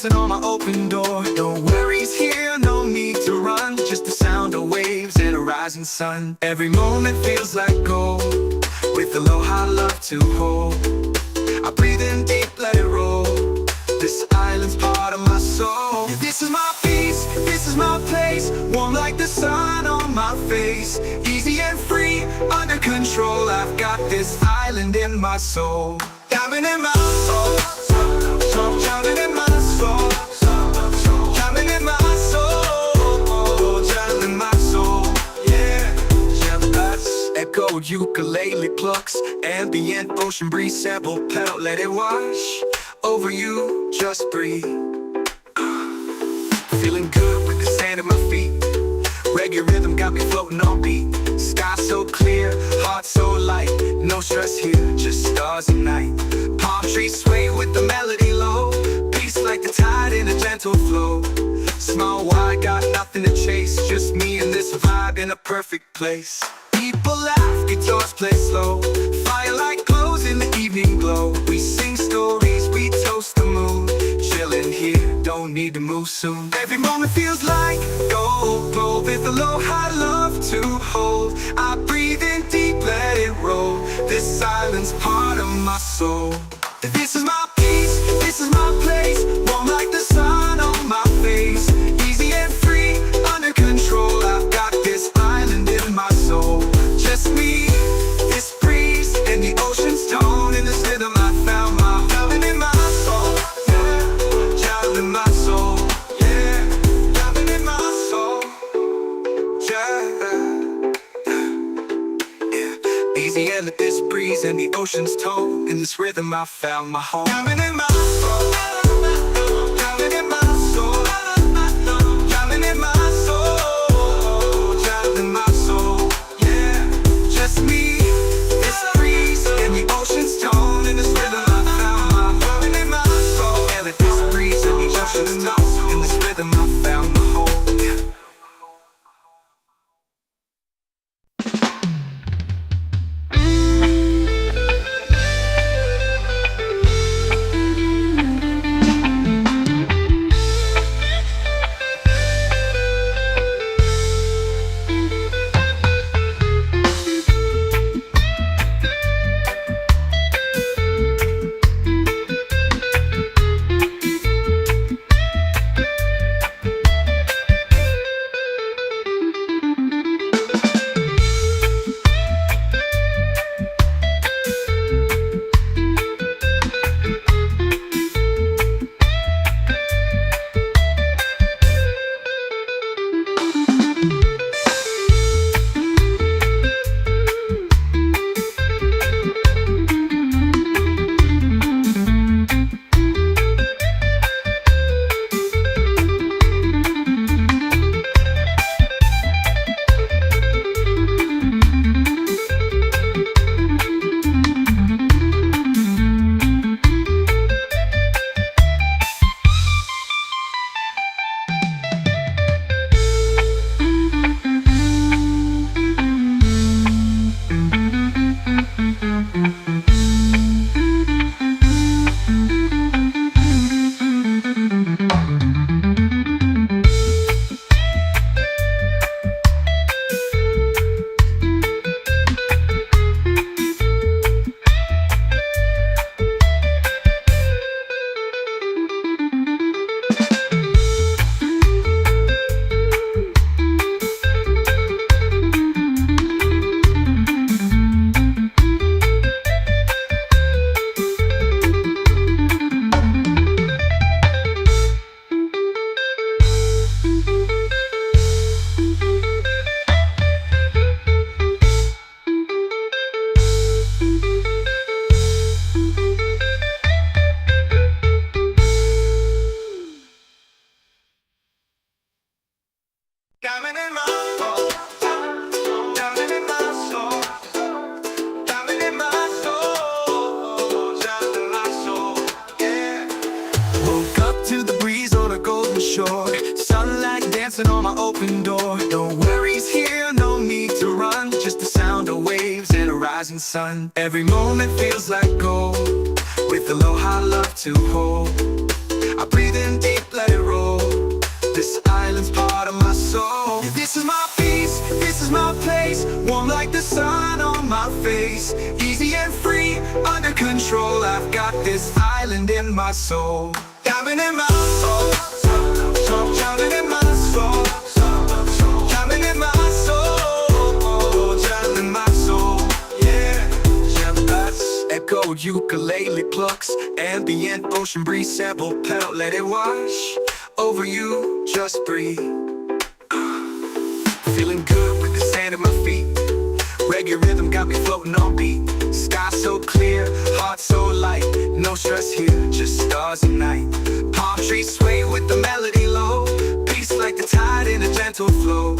dancing on my open door. No worries here, no need to run, just the sound of waves and a rising sun. Every moment feels like gold, with aloha love to hold. I breathe in deep, let it roll. This island's part of my soul. This is my peace, this is my place, warm like the sun on my face. Easy and free, under control, I've got this island in my soul. Diamond in my soul, diamond in my soul, diamond in my soul, diamond in my soul, yeah. Echoed ukulele plucks, ambient ocean breeze, sample pedal, let it wash over you, just breathe. Feeling good with the sand at my feet. Reggae rhythm got me floating on beat. Sky so clear, heart so light. No stress here, just stars and night. Palm trees sway with the melody low. Peace like the tide in a gentle flow. Small wide, got nothing to chase. Just me and this vibe in a perfect place. People laugh, guitars play slow. Firelight glows in the evening glow. We sing stories, we toast the moon. Chillin' here, don't need to move soon. Every moment feels like gold, gold with aloha love to hold. I breathe in deep, let it roll. This island's part of my soul. This is my peace, this is my place, warm like the sun on my face. Easy and free, under control, I've got this island in my soul. Just me, this breeze, and the ocean's tone. In this rhythm I found my diamond in my soul, yeah. Diamond in my soul, yeah. Diamond in my soul, yeah. Easy and this breeze and the ocean's tone. In this rhythm I found my home. Diamond in my soul, diamond in my soul, diamond in my soul, diamond in my soul, yeah. Just me, this breeze and the ocean's tone. In this rhythm I found my diamond in my soul. And this breeze and the ocean's tone. In this rhythm I found my home, yeah. Diamond in my soul, diamond in my soul, diamond in my soul, diamond in my soul, yeah. Woke up to the breeze on a golden shore, sunlight dancing on my open door. No worries here, no need to run, just the sound of waves and a rising sun. Every moment feels like gold, with aloha love to hold. I breathe in deep, let it roll. This island's part of my soul. Yeah, this is my peace, this is my place. Warm like the sun on my face. Easy and free, under control. I've got this island in my soul. Diving in my soul, drowning in my soul, drowning in my soul, drowning in my soul. Yeah, that's echo, ukulele plucks, ambient ocean breeze, sample pedal, let it wash over you, just breathe. Feeling good with the sand at my feet. Reggae rhythm got me floating on beat. Sky so clear, heart so light. No stress here, just stars and night. Palm trees sway with the melody low. Peace like the tide in a gentle flow.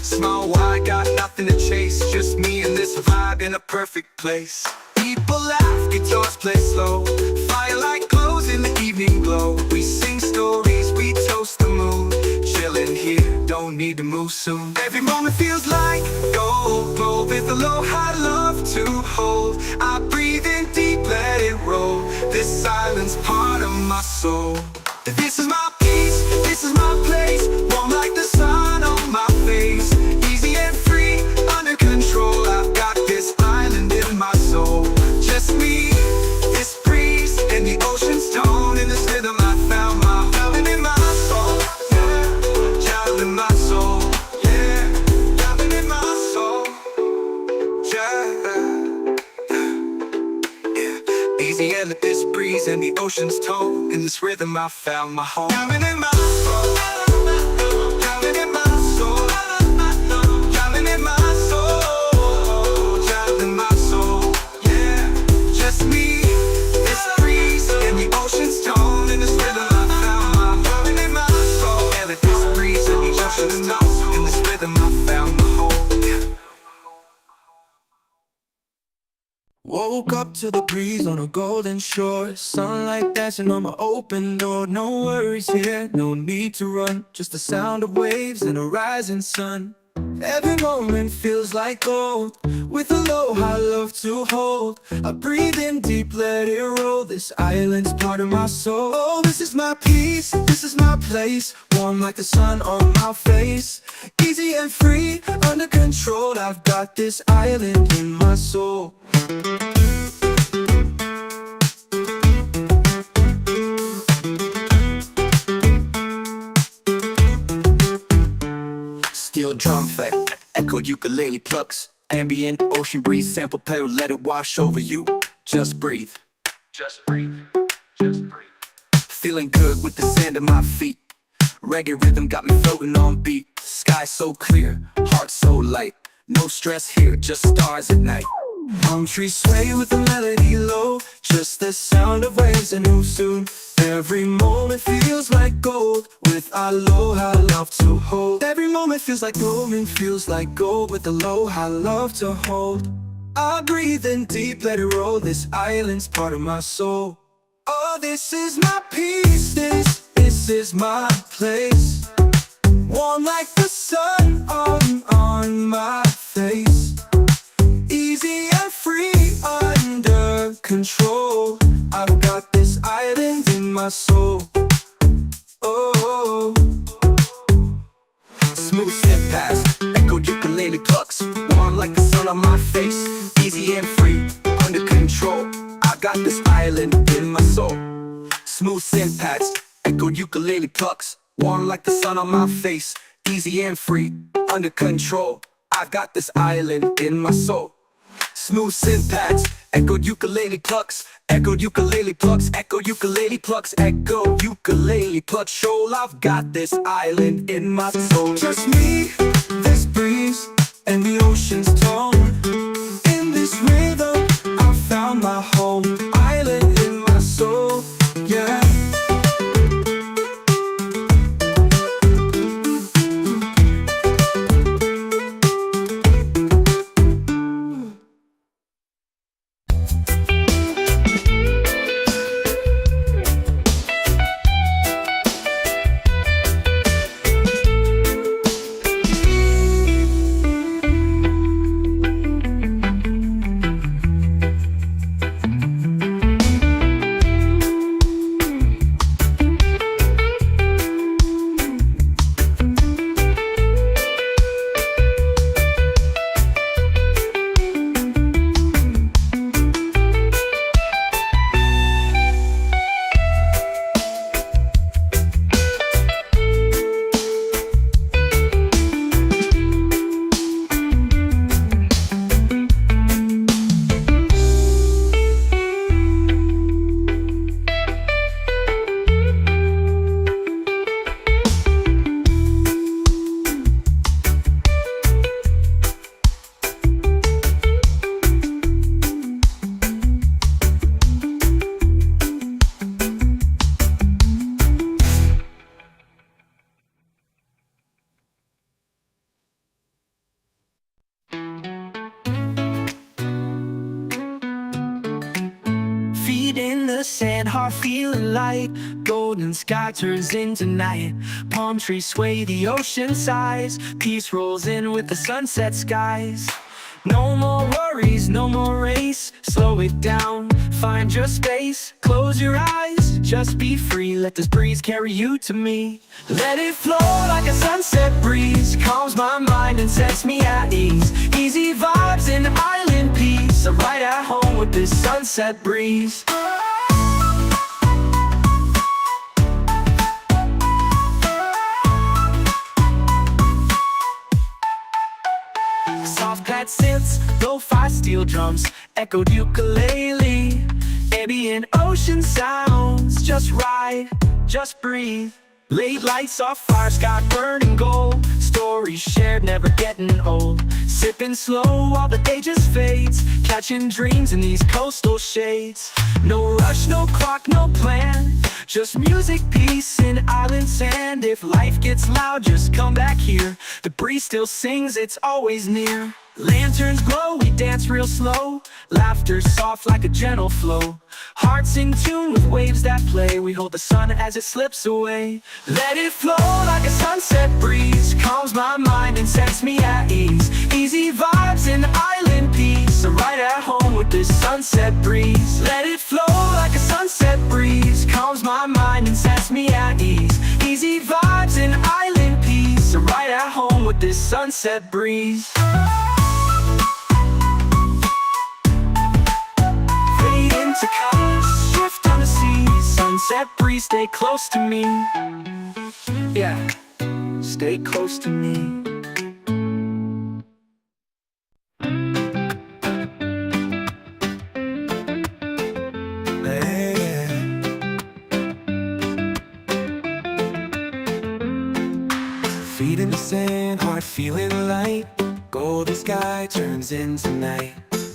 Small wide, got nothing to chase. Just me and this vibe in a perfect place. People laugh, guitars play slow. Firelight glows in the evening glow. We sing stories, we toast the moon. Chilling here, don't need to move soon. Every moment feels like gold, gold with a low high love to hold. I breathe in deep, let it roll. This island's part of my soul. This is my peace, this is my place. Warm like the sun on my face. Easy and free, under control. I've got this island in my soul. Just me, this breeze, and the ocean's tone. In this rhythm I found my island in my soul. Yeah, child in my soul. Yeah, island in my soul. Yeah. Easy and this breeze and the ocean's tone. In this rhythm I found my home. Island in my soul. Island in my soul. Island in my soul. Child in my soul. Yeah, just me, this breeze and the ocean's tone. In this rhythm I found my island in my soul. And this breeze and the ocean's tone. In this rhythm I found my home. Yeah. Woke up to the breeze on a golden shore. Sunlight dancing on my open door. No worries here, no need to run. Just the sound of waves and a rising sun. Every moment feels like gold, with a low high love to hold. I breathe in deep, let it roll. This island's part of my soul. Oh, this is my peace, this is my place. Warm like the sun on my face. Easy and free, under control. I've got this island in my soul. Steel drum effect, echo ukulele plucks, ambient ocean breeze, sample pedal, let it wash over you. Just breathe. Just breathe. Just breathe. Feeling good with the sand at my feet. Reggae rhythm got me floating on beat. Sky so clear, heart so light. No stress here, just stars at night. Palm trees sway with the melody low. Just the sound of waves and who soon. Every moment feels like gold, with aloha love to hold. Every moment feels like gold and feels like gold, with aloha love to hold. I breathe in deep, let it roll. This island's part of my soul. Oh, this is my peace, this is my place. Warm like the sun on my face. Easy and free, under control. I've got this island in my soul. Oh, smooth step past, echo ukulele plucks. Warm like the sun on my face. Easy and free, under control. I got this island in my soul. Smooth synth pads, echo ukulele plucks. Warm like the sun on my face. Easy and free, under control. I got this island in my soul. Smooth synth pads, echo ukulele plucks. Echo ukulele plucks, echo ukulele plucks, echo ukulele plucks. Shoal, I've got this island in my soul. Just me, this breeze, and the ocean's tone. In this rhythm, I found my home. Island in my soul, yeah. Feet in the sand, heart feeling light. Golden sky turns into night. Palm trees sway, the ocean sighs. Peace rolls in with the sunset skies. No more worries, no more race. Slow it down, find your space. Close your eyes, just be free. Let this breeze carry you to me. Let it flow like a sunset breeze. Calms my mind and sets me at ease. Easy vibes and island peace. I'm right at home with this sunset breeze. Soft pad synths, lo-fi steel drums, echoed ukulele. Ambient ocean sounds, just ride, just breathe. Late lights off fire, sky burning gold. Stories shared, never getting old. Sipping slow while the day just fades. Catching dreams in these coastal shades. No rush, no clock, no plan. Just music, peace, and island sand. If life gets loud, just come back here. The breeze still sings, it's always near. Lanterns glow, we dance real slow. Laughter soft like a gentle flow. Hearts in tune with waves that play. We hold the sun as it slips away. Let it flow like a sunset breeze. Calms my mind and sets me at ease. Easy vibes and island peace. I'm right at home with this sunset breeze. Let it flow like a sunset breeze. Calms my mind and sets me at ease. Easy vibes and island peace. I'm right at home with this sunset breeze. To colors, shift on the sea. Sunset breeze, stay close to me. Yeah, stay close to me. Feet in the sand, heart feeling light. Golden sky turns into night.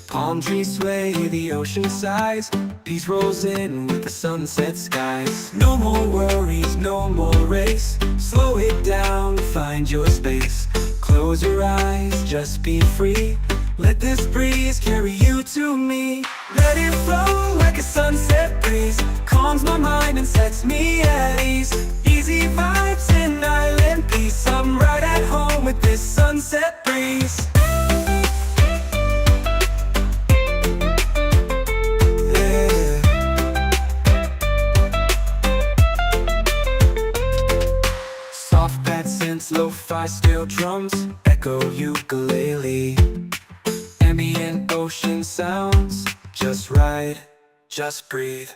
Palm trees sway, the ocean sighs. Peace rolls in with the sunset skies. No more worries, no more race. Slow it down, find your space. Close your eyes, just be free. Let this breeze carry you to me. Let it flow like a sunset breeze. Calms my mind and sets me at ease. Easy vibes and island peace. I'm right at home with this sunset breeze. Lo-fi steel drums, echo ukulele. Ambient ocean sounds, just ride, just breathe.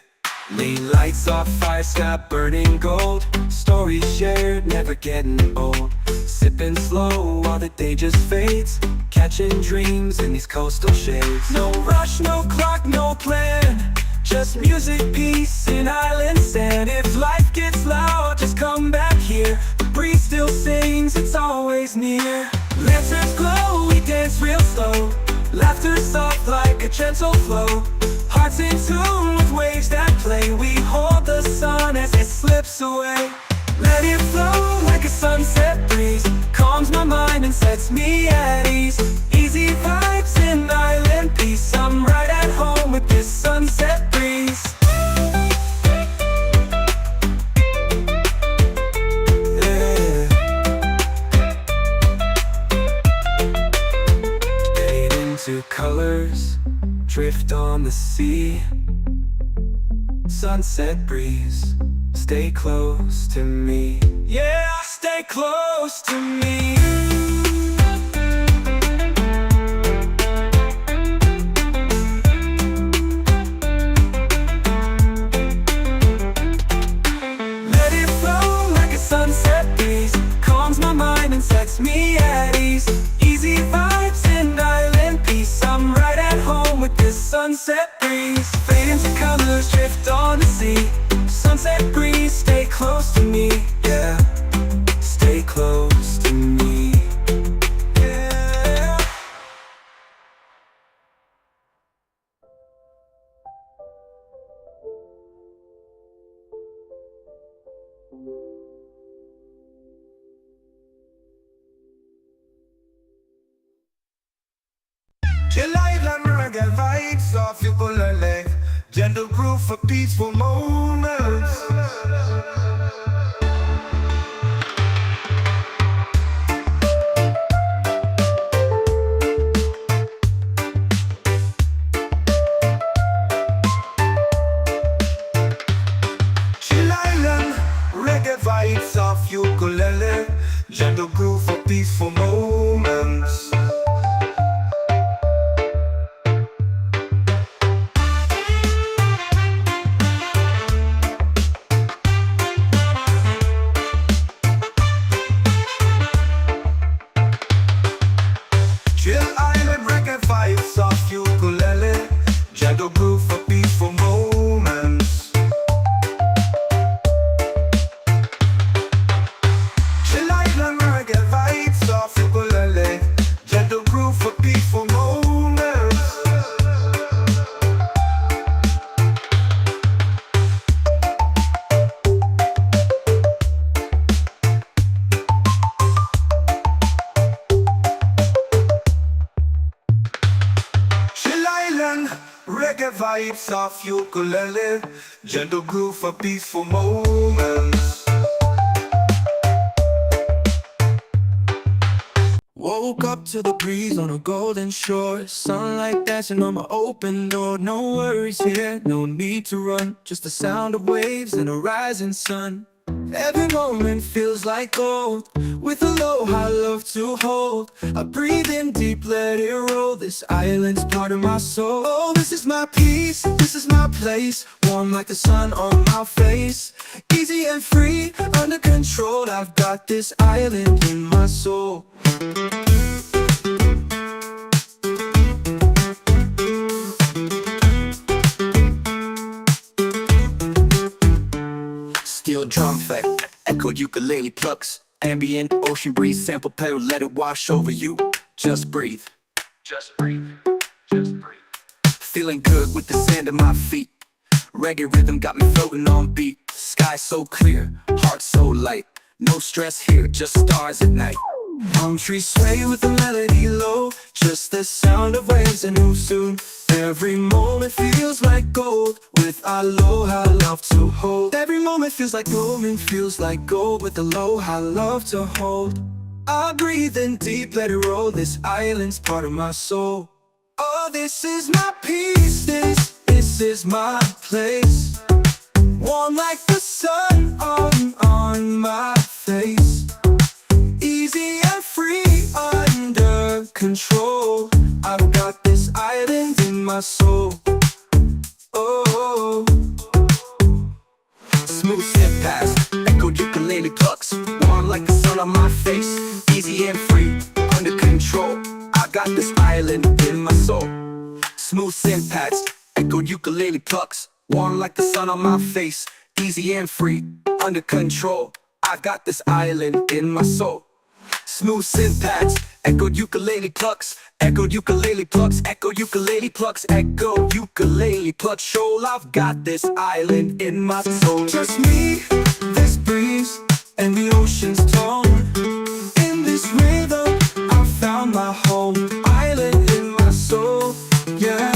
Lean lights off fire, sky burning gold. Stories shared, never getting old. Sipping slow while the day just fades. Catching dreams in these coastal shades. No rush, no clock, no plan. Just music, peace, and island sand. If life gets loud, just come back here. The breeze still sings, it's always near. Lanterns glow, we dance real slow. Laughter soft like a gentle flow. Hearts in tune with waves that play. We hold the sun as it slips away. Let it flow like a sunset breeze. Calms my mind and sets me at ease. Easy vibes and island peace. I'm right at home with this sunset breeze. Yeah. Fade into colors, drift on the sea. Sunset breeze, stay close to me. Yeah, stay close to me. Let it flow like a sunset breeze. Calms my mind and sets me at ease. Easy vibes and island peace. I'm right at home with this sunset breeze. Fade into colors, drift on the sea. Sunset breeze, stay close to me. Yeah, stay close to me. Yeah. Chill island reggae vibes off you pull a leg. gentle groove for peaceful moments. Chill Island, reggae vibes of ukulele, gentle groove for peaceful moments. Chill Island, reggae vibes of ukulele, gentle groove for peaceful moments. Chill Island, reggae vibes of ukulele, gentle groove for peaceful moments. Chill Island, reggae vibes of ukulele, gentle groove for peaceful moments. Woke up to the breeze on a golden shore, sunlight dancing on my open door. No worries here, no need to run, just the sound of waves and a rising sun. Every moment feels like gold, with aloha love to hold. I breathe in deep, let it roll, this island's part of my soul. Oh, this is my peace, this is my place, warm like the sun on my face. Easy and free, under control, I've got this island in my soul. Steel drum effect, echoed ukulele plucks, ambient ocean breeze, sample pedal, let it wash over you. Just breathe, just breathe, just breathe. Feeling good with the sand at my feet, reggae rhythm got me floating on beat. Sky so clear, heart so light, no stress here, just stars at night. Palm trees sway with the melody low, just the sound of waves and who soon. Every moment feels like gold, with aloha love to hold. Every moment feels like gold, with aloha love to hold. I breathe in deep, let it roll, this island's part of my soul. Oh, this is my peace, this is my place, warm like the sun on my face. Easy and free, under control, I've got this island in my soul. Oh, smooth step past, echoed ukulele plucks, warm like the sun on my face. Easy and free, under control, I got this island in my soul. Smooth synth pads, echoed ukulele plucks, warm like the sun on my face. Easy and free, under control, I got this island in my soul. Smooth synth pads, echoed ukulele plucks, echoed ukulele plucks, echoed ukulele plucks, echoed ukulele plucks. Shoal, I've got this island in my soul. Just me, this breeze, and the ocean's tone. In this rhythm, I found my home, island in my soul, yeah.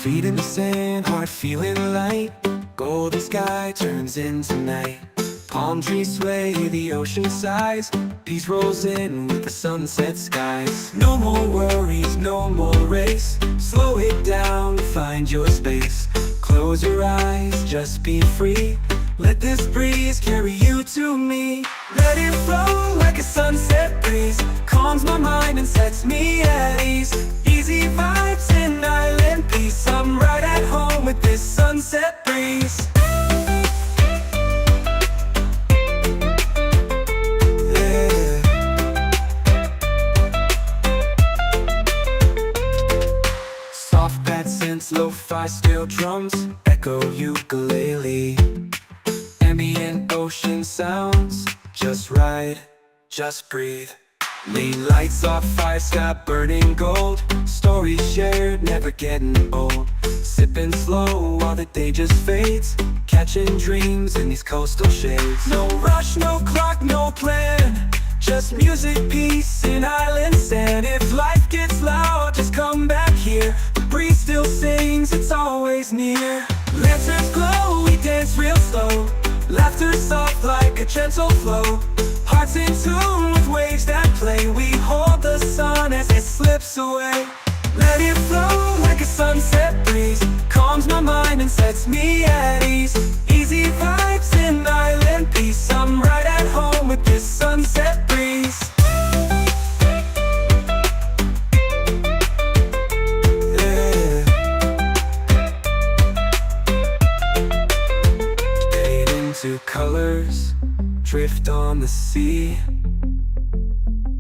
Feet in the sand, heart feeling light. Golden sky turns into night. Palm trees sway, the ocean sighs. Peace rolls in with the sunset skies. No more worries, no more race. Slow it down, find your space. Close your eyes, just be free. Let this breeze carry you to me. Let it flow like a sunset breeze. Calms my mind and sets me at ease. Easy vibes and island peace. I'm right at home with this sunset breeze. Yeah. Soft bad synths, lo-fi steel drums, echo ukulele. Ambient ocean sounds, just ride, just breathe. Lean lights off, fire sky burning gold. Stories shared, never getting old. Sipping slow while the day just fades. Catching dreams in these coastal shades. No rush, no clock, no plan. Just music, peace, and island sand. If life gets loud, just come back here. The breeze still sings, it's always near. Lanterns glow, we dance real slow. Laughter soft like a gentle flow. Hearts in tune with waves that play. We hold the sun as it slips away. Let it flow like a sunset breeze. Calms my mind and sets me at ease. Easy vibes and island peace. I'm right at home with this sunset breeze. Yeah. Fade into colors, drift on the sea.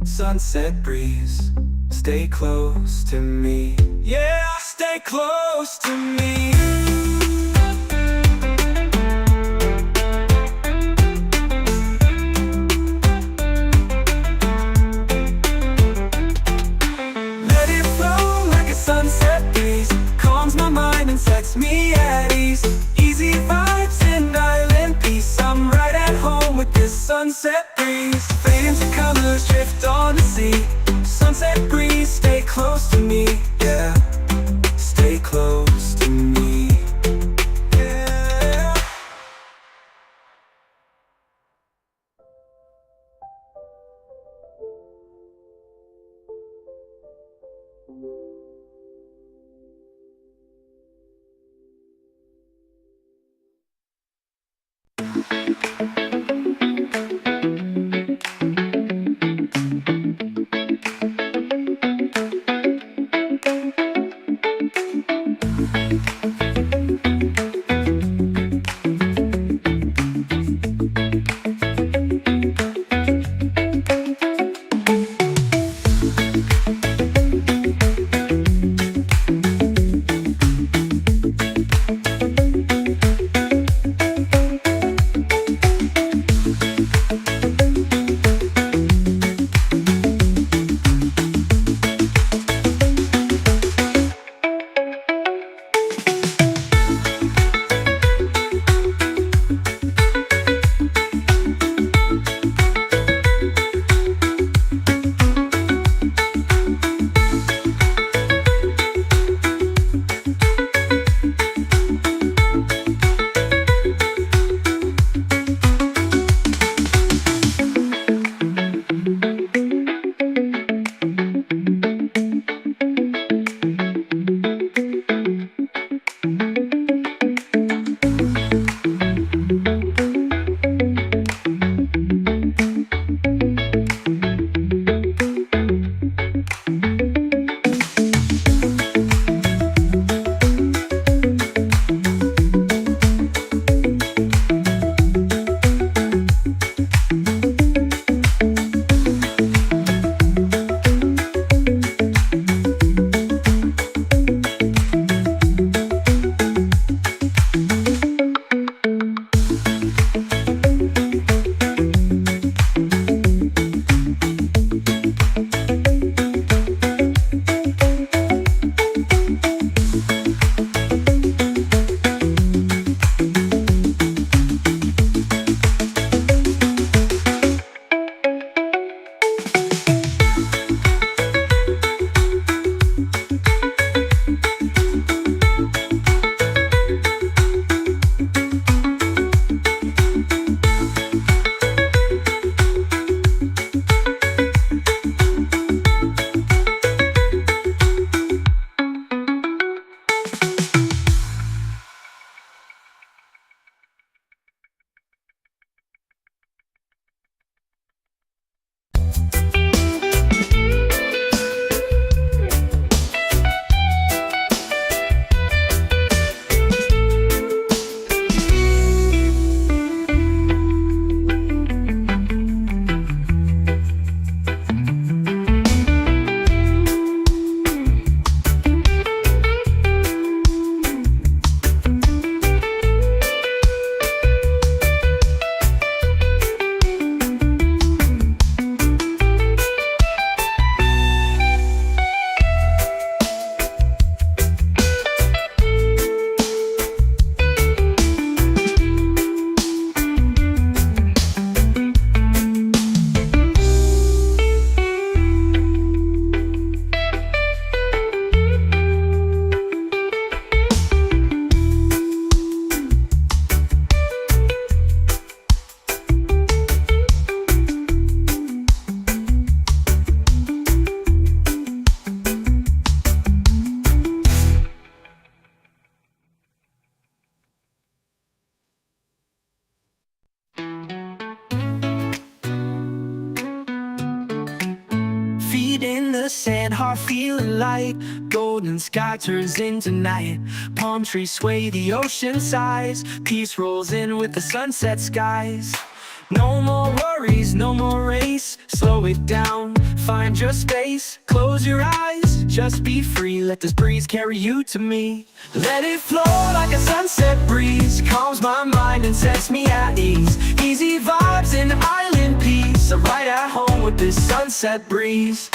Sunset breeze, stay close to me. Yeah, stay close to me. Let it flow like a sunset breeze. Calms my mind and sets me at ease. Easy vibes and island peace. I'm right at home with this sunset breeze. Fade into colors, drift on the sea. Sunset breeze, stay close to me. Yeah, stay close to me. Yeah. and heart feeling light. Golden sky turns into night. Palm trees sway, the ocean sighs. Peace rolls in with the sunset skies. No more worries, no more race. Slow it down, find your space. Close your eyes, just be free. Let this breeze carry you to me. Let it flow like a sunset breeze. Calms my mind and sets me at ease. Easy vibes and island peace. I'm right at home with this sunset breeze.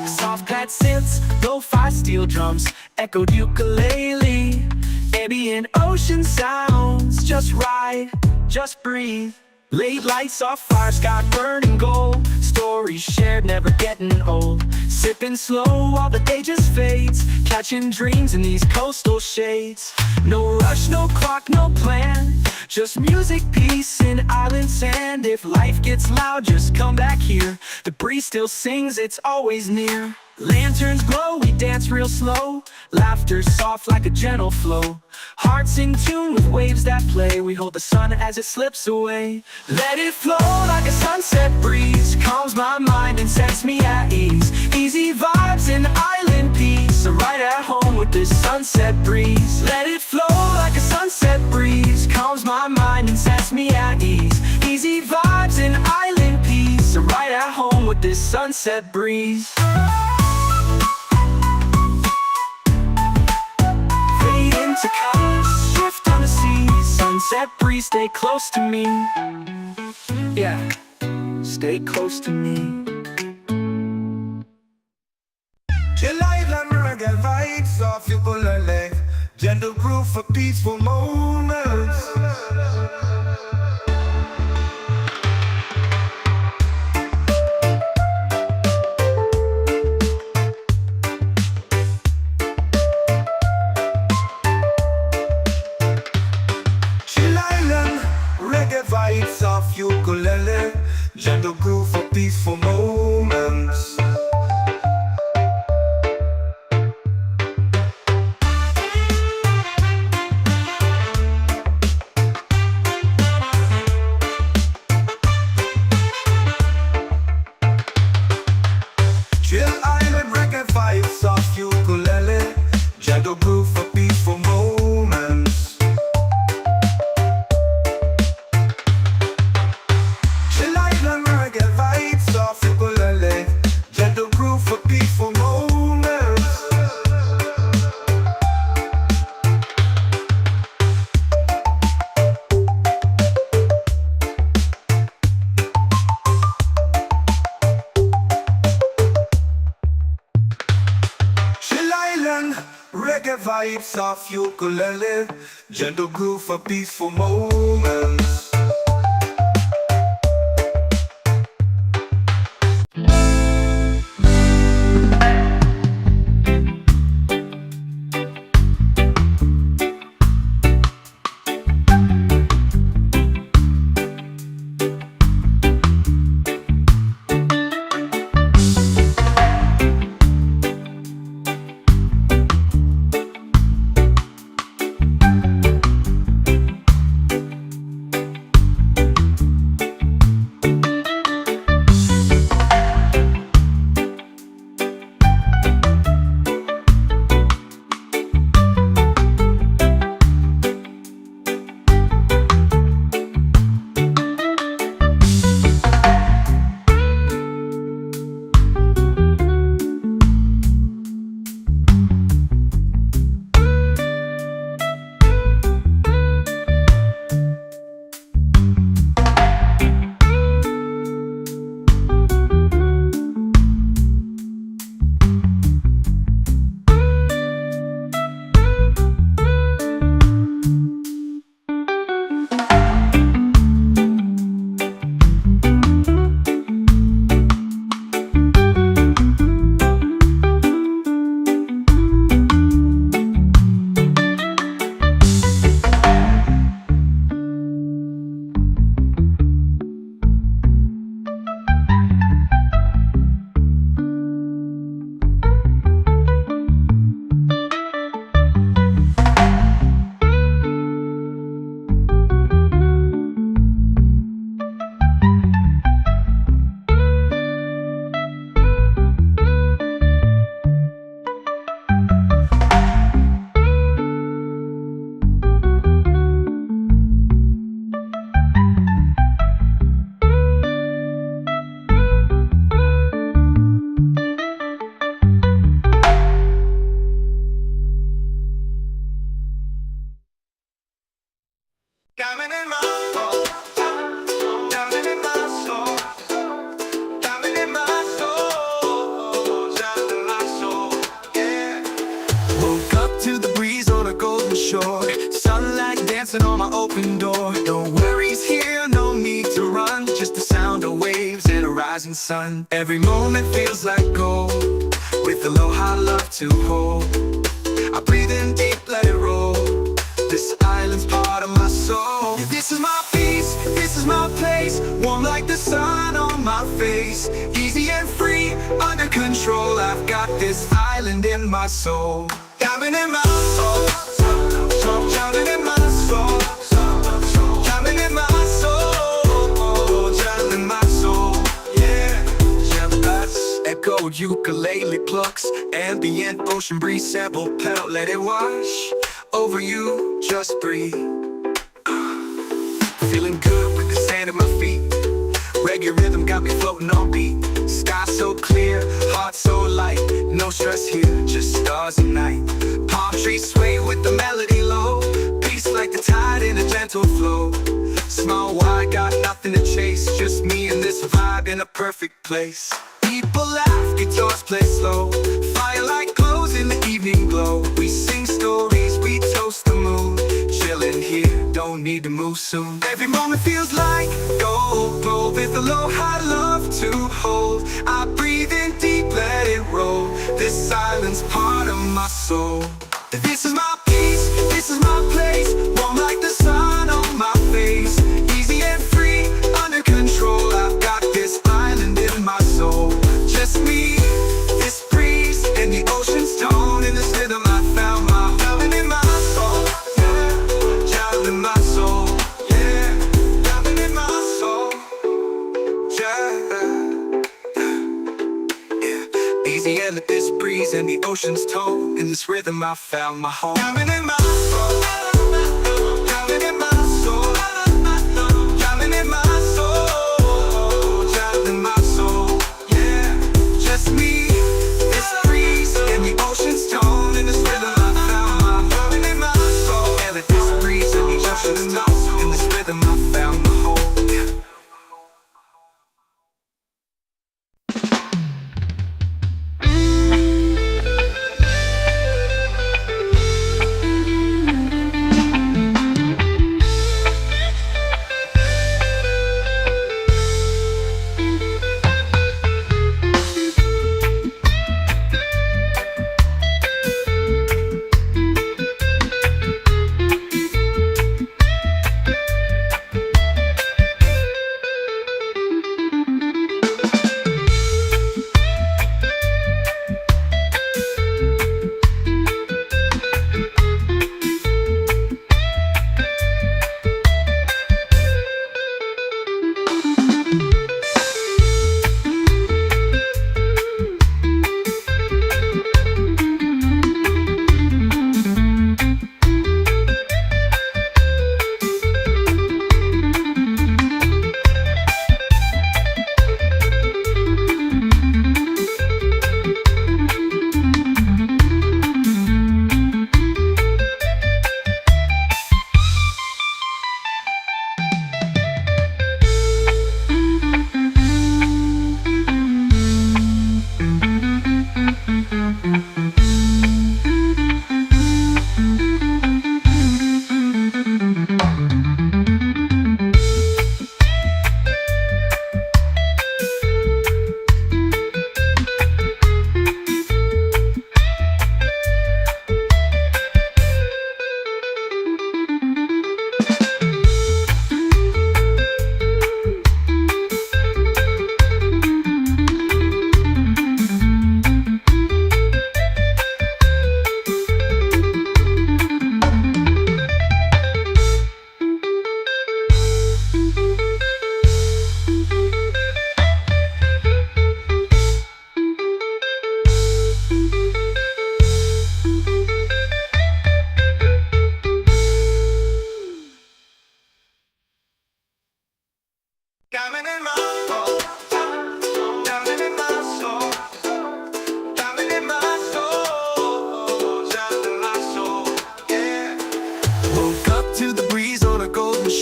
Soft pad synths, lo-fi steel drums, echoed ukulele. Ambient ocean sounds, just ride, just breathe. Late lights off fire, sky burning gold. Stories shared, never getting old. Sipping slow while the day just fades. Catching dreams in these coastal shades. No rush, no clock, no plan. Just music, peace, and island sand. If life gets loud, just come back here. The breeze still sings, it's always near. Lanterns glow, we dance real slow. Laughter soft like a gentle flow. Hearts in tune with waves that play. We hold the sun as it slips away. Let it flow like a sunset breeze. Calms my mind and sets me at ease. Easy vibes and island peace. I'm right at home with this sunset breeze. Let it flow like a sunset breeze. Calms my mind and sets me at ease. Easy vibes and island peace. I'm right at home with this sunset breeze. To colors, shift on the sea. Sunset breeze, stay close to me. Yeah, stay close to me. Chill island reggae vibes off ukulele. Gentle groove for peaceful moments. Vibes off ukulele, gentle groove for peaceful moments. Chill island reggae vibes off ukulele, gentle groove for peaceful moments. Gentle groove for peaceful moments. Chill island reggae vibes off ukulele. Gentle groove for peaceful moments. Diamond in my soul, diamond in my soul, diamond in my soul, diamond in my soul, yeah. Woke up to the breeze on a golden shore, sunlight dancing on my open door. No worries here, no need to run, just the sound of waves and a rising sun. Every moment feels like gold, with aloha love to hold. I breathe in deep, let it roll. This island's part of my soul. Yeah, this is my peace, this is my place. Warm like the sun on my face. Easy and free, under control. I've got this island in my soul. Diamond in my soul, diamond in my soul, diamond in my soul, diamond in my soul, yeah. Echo ukulele plucks, ambient ocean breeze, sample pedal, let it wash over you, just breathe. Feeling good with the sand at my feet. Reggae rhythm got me floating on beat. Sky so clear, heart so light. No stress here, just stars and night. Palm trees sway with the melody low. Peace like the tide in a gentle flow. Small wide, got nothing to chase. Just me and this vibe in a perfect place. People laugh, guitars play slow. Firelight glows in the evening glow. We sing stories, we toast the moon. Chillin' here, don't need to move soon. Every moment feels like gold, with aloha love to hold. I breathe in deep, let it roll. This island's part of my soul. This is my peace, this is my place. Warm like the sun on my face. Easy and free, under control. I've got this island in my soul. Just me, this breeze, and the ocean's tone. In this rhythm I found my diamond in my soul, yeah. Diamond in my soul, yeah. Diamond in my soul, yeah. Easy and let this breeze and the ocean's tone. In this rhythm I found my home. Diamond in my soul, diamond in my soul, diamond in my soul, diamond in my soul, yeah. Just me, this breeze, and the ocean's tone. In this rhythm I found my diamond in my soul. And let this breeze and the ocean's tone. In this rhythm I found my home, yeah.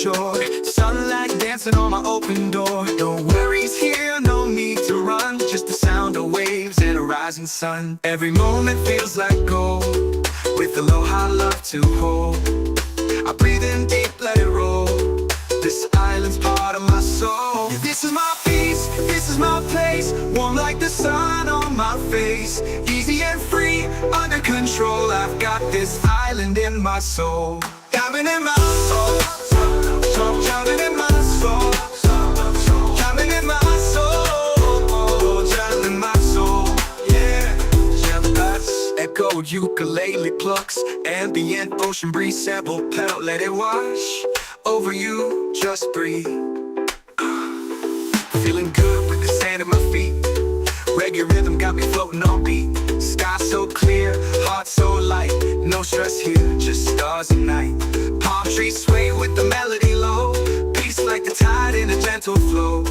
shore. Sunlight dancing on my open door. No worries here, no need to run. Just the sound of waves and a rising sun. Every moment feels like gold, with aloha love to hold. I breathe in deep, let it roll. This island's part of my soul. Yeah, this is my peace, this is my place. Warm like the sun on my face. Easy and free, under control. I've got this island in my soul. Diamond in my soul, diamond in my soul, diamond in my soul, diamond in my soul. Yeah, echo ukulele plucks, ambient ocean breeze, sample pedal, let it wash over you, just breathe. Feeling good with the sand at my feet. Reggae rhythm got me floating on beat. Sky so clear, heart so light. No stress here, just stars and night. Palm trees sway with the melody low. Peace like the tide in a gentle flow.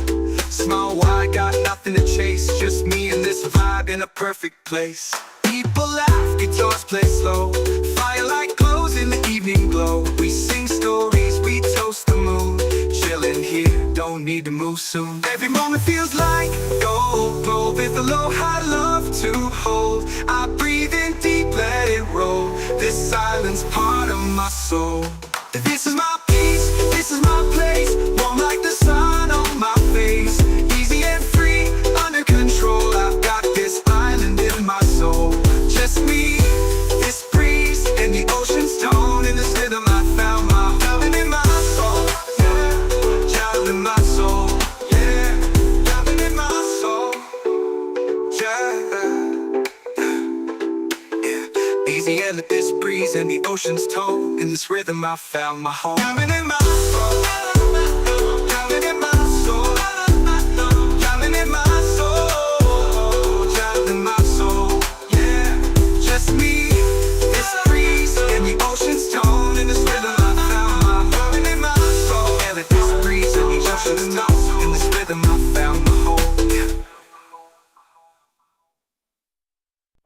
Small wide, got nothing to chase. Just me and this vibe in a perfect place. People laugh, guitars play slow. Firelight glows in the evening glow. We sing stories, we toast the moon. Chilling here, don't need to move soon. Every moment feels like gold, gold with aloha love to hold. I breathe in deep, let it roll. This island's part of my soul. This is my peace, this is my place. Warm like the sun on my face. Easy and free, under control. I've got this island in my soul. Just me, this breeze, and the ocean's tone. In this rhythm I found my diamond in my soul. Yeah, diamond in my soul. Yeah, diamond in my soul. Yeah. Easy and this breeze and the ocean's tone. In this rhythm I found my home. Diamond in my soul. Diamond in my soul. Diamond in my soul. Diamond in my soul. Yeah, just me, this breeze and the ocean's tone. In this rhythm I found my diamond in my soul. Yeah, this breeze and the ocean's tone. In this rhythm I found my home. Yeah.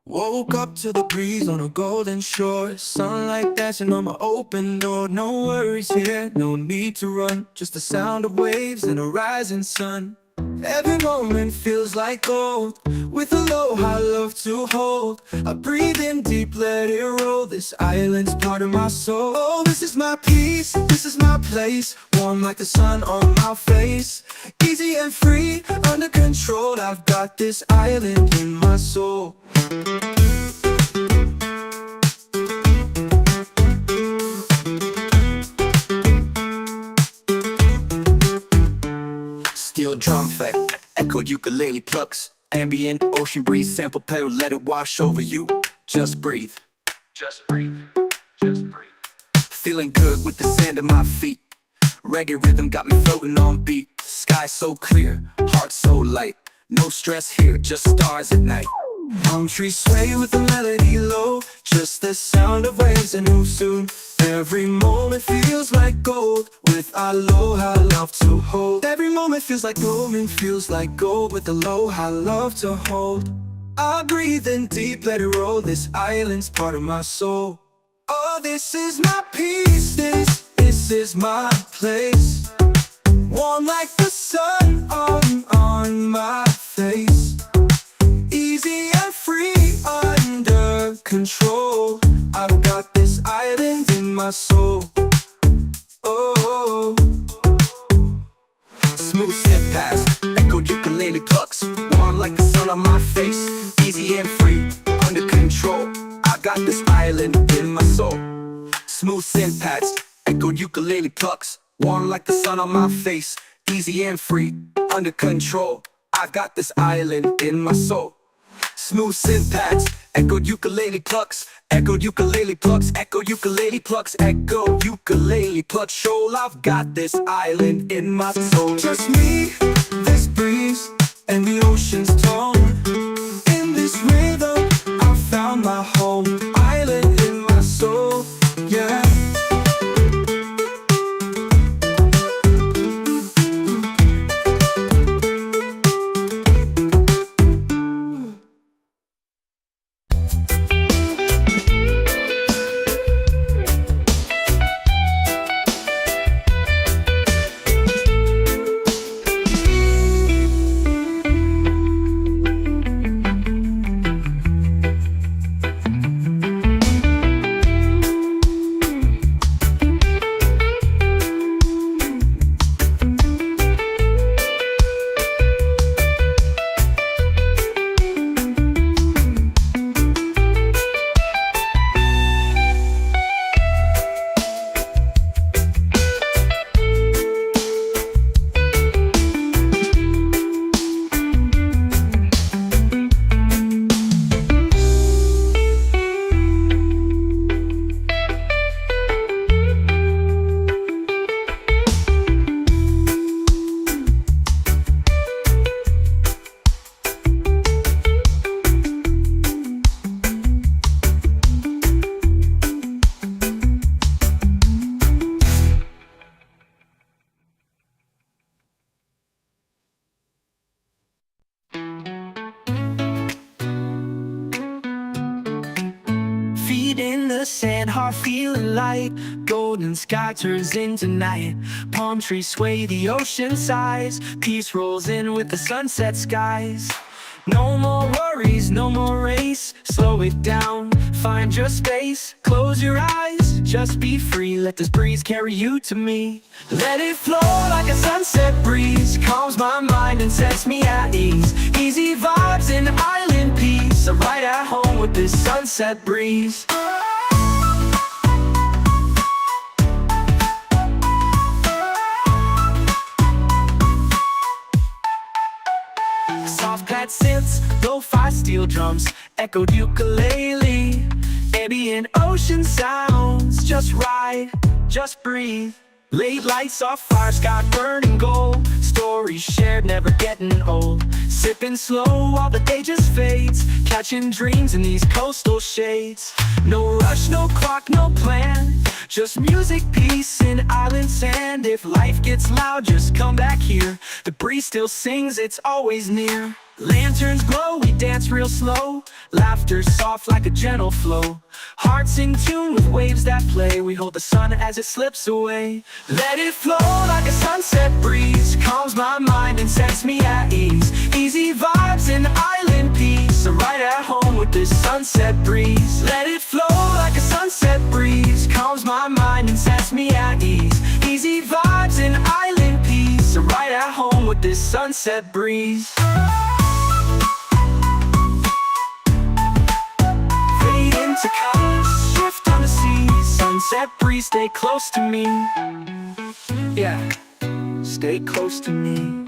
Woke up to the breeze on a golden shore. Sunlight dancing on my open door. No worries here, no need to run. Just the sound of waves and a rising sun. Every moment feels like gold, with aloha love to hold. I breathe in deep, let it roll. This island's part of my soul. Oh, this is my peace, this is my place. Warm like the sun on my face. Easy and free, under control. I've got this island in my soul. Steel drum effect, echoed ukulele plucks. Ambient ocean breeze, sample pedal, let it wash over you. Just breathe, just breathe, just breathe. Feeling good with the sand at my feet. Reggae rhythm got me floating on beat. Sky so clear, heart so light. No stress here, just stars at night. Palm trees sway with the melody low. Just the sound of waves and who soon. Every moment feels like gold, with aloha love to hold. Every moment feels like gold, feels like gold, with aloha love to hold. I breathe in deep, let it roll. This island's part of my soul. Oh, this is my peace, this is my place. Warm like the sun on my face. Easy and free, under control. I've got this island in my soul. Oh, smooth step past, echoed ukulele plucks. Warm like the sun on my face. Easy and free, under control. I got this island in my soul. Smooth synth pads, echoed ukulele plucks. Warm like the sun on my face. Easy and free, under control. I got this island in my soul. Smooth synth pads, echoed ukulele plucks. Echoed ukulele plucks, echo ukulele plucks, echo ukulele plucks. Shoal, I've got this island in my soul. Just me, this breeze, and the ocean's tone. In this rhythm, I found my home. Island in my soul, yeah. heart feeling light. Golden sky turns into night. Palm trees sway, the ocean sighs. Peace rolls in with the sunset skies. No more worries, no more race. Slow it down, find your space. Close your eyes, just be free. Let this breeze carry you to me. Let it flow like a sunset breeze. Calms my mind and sets me at ease. Easy vibes and island peace. I'm right at home with this sunset breeze. Soft pad synths, lo-fi steel drums, echoed ukulele. Ambient ocean sounds, just ride, just breathe. Late lights off fire, sky burning gold. Stories shared, never getting old. Sipping slow while the day just fades. Catching dreams in these coastal shades. No rush, no clock, no plan. Just music, peace, and island sand. If life gets loud, just come back here. The breeze still sings, it's always near. Lanterns glow, we dance real slow. Laughter soft like a gentle flow. Hearts in tune with waves that play. We hold the sun as it slips away. Let it flow like a sunset breeze. Calms my mind and sets me at ease. Easy vibes and island peace. I'm right at home with this sunset breeze. Let it flow like a sunset breeze. Calms my mind and sets me at ease. Easy vibes and island peace. I'm right at home with this sunset breeze. To colors, shift on the sea. Sunset breeze, stay close to me. Yeah, stay close to me.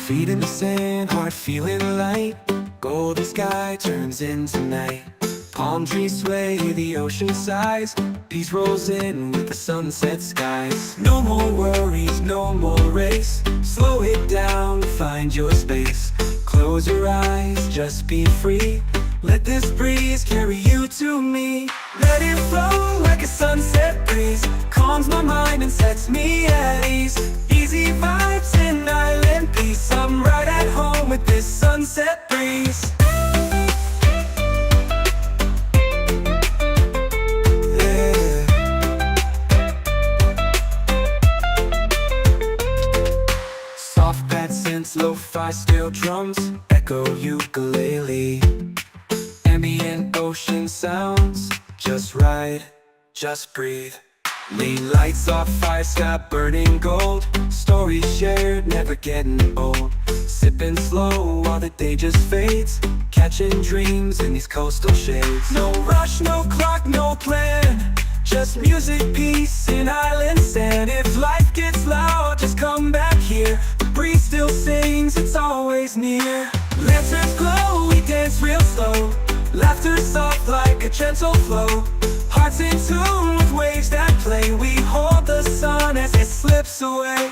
Feet in the sand, heart feeling light. Golden sky turns into night. Palm trees sway, the ocean sighs. Peace rolls in with the sunset skies. No more worries, no more race. Slow it down, find your space. Close your eyes, just be free. Let this breeze carry you to me. Let it flow like a sunset breeze. Calms my mind and sets me at ease. Easy vibes and island peace. I'm right at home with this sunset breeze. Lo-fi steel drums, echo ukulele. Ambient ocean sounds, just ride, just breathe. Lean lights off fire, sky burning gold. Stories shared, never getting old. Sipping slow while the day just fades. Catching dreams in these coastal shades. No rush, no clock, no plan. Just music, peace, and island sand. If life gets loud, just come back here. The breeze still sings, it's always near. Lanterns glow, we dance real slow. Laughter soft like a gentle flow. Hearts in tune with waves that play. We hold the sun as it slips away.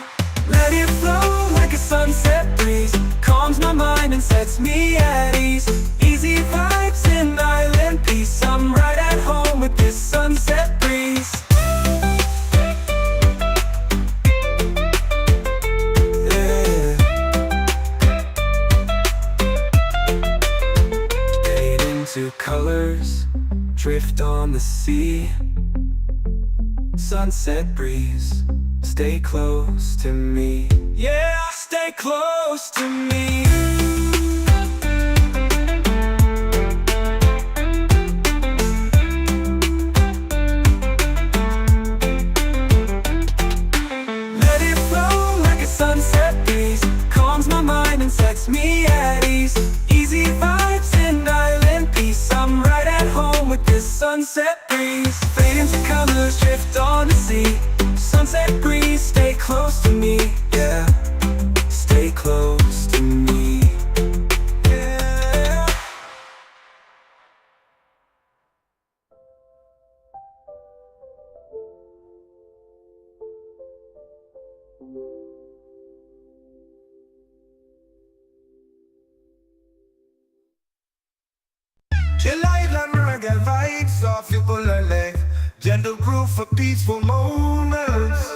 Let it flow like a sunset breeze. Calms my mind and sets me at ease. Easy vibes and island peace. I'm right at home with this sunset breeze. Yeah. Fade into colors, drift on the sea. Sunset breeze, stay close to me. Yeah, stay close to me. Let it flow like a sunset breeze. Calms my mind and sets me at ease. Easy vibes and island peace. I'm right at home with this sunset breeze. Fade into colors, drift on the sea. Sunset breeze, stay close to me. Yeah, stay close to me. Yeah. Chill island reggae vibes, soft people are life. Gentle groove for peaceful moments.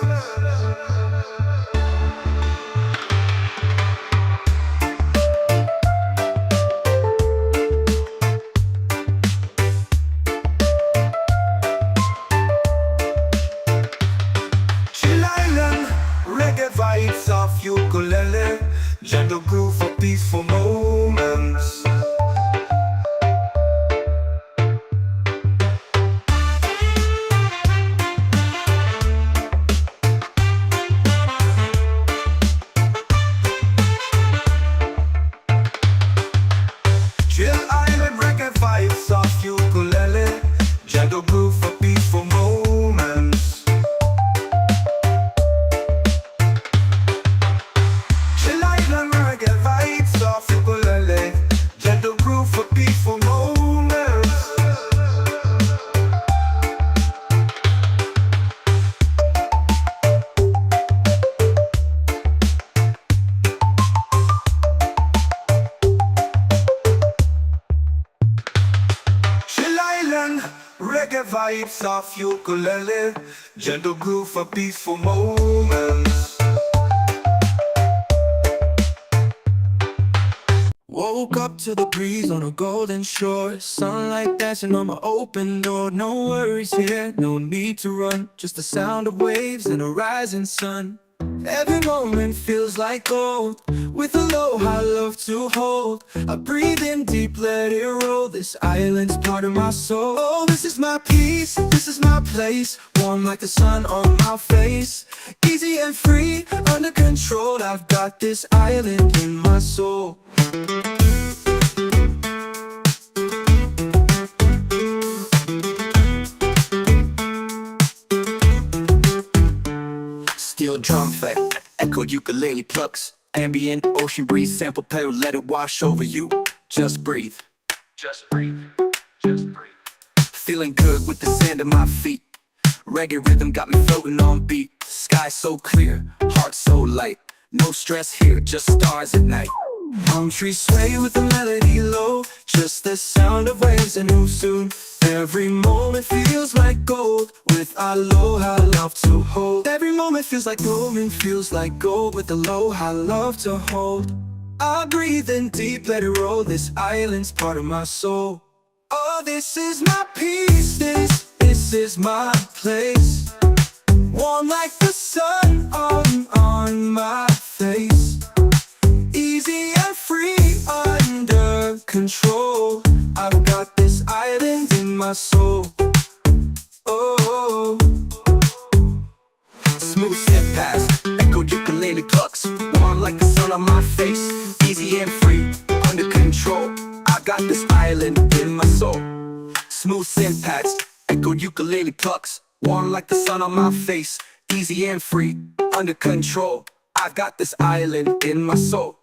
Chill Island, reggae vibes of ukulele. Gentle groove for peaceful moments. Chill Island, reggae vibes of ukulele. Gentle groove for peaceful moments. Chill Island, reggae vibes of ukulele. Gentle groove for peaceful moments. Chill Island, reggae vibes of ukulele. Gentle groove for peaceful moments. Woke up to the breeze on a golden shore. Sunlight dancing on my open door. No worries here, no need to run. Just the sound of waves and a rising sun. Every moment feels like gold, with a low high love to hold. I breathe in deep, let it roll. This island's part of my soul. Oh, this is my peace, this is my place. Warm like the sun on my face. Easy and free, under control. I've got this island in my soul. Steel drum effect, echoed ukulele plucks. Ambient ocean breeze, sample pedal, let it wash over you. Just breathe, just breathe, just breathe. Feeling good with the sand at my feet. Reggae rhythm got me floating on beat. Sky so clear, heart so light. No stress here, just stars at night. Palm trees sway with the melody low. Just the sound of waves and who soon. Every moment feels like gold, with aloha love to hold. Every moment feels like gold and feels like gold, with aloha love to hold. I breathe in deep, let it roll. This island's part of my soul. Oh, this is my peace, this is my place. Warm like the sun on my face. Easy and free, under control. I've got this island in my soul. Oh, smooth step past, echoed ukulele plucks. Warm like the sun on my face. Easy and free, under control. I got this island in my soul. Smooth syntax, echoed ukulele plucks. Warm like the sun on my face. Easy and free, under control. I've got this island in my soul.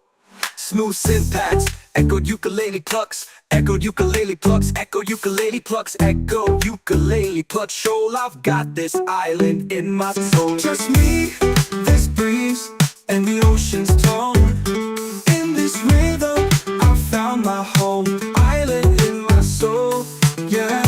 Smooth syntax, echoed ukulele plucks. Echoed ukulele plucks, echoed ukulele plucks, echoed ukulele plucks. Shoal, I've got this island in my soul. Just me, this breeze, and the ocean's tone. In this rhythm, I found my home. Island in my soul, yeah.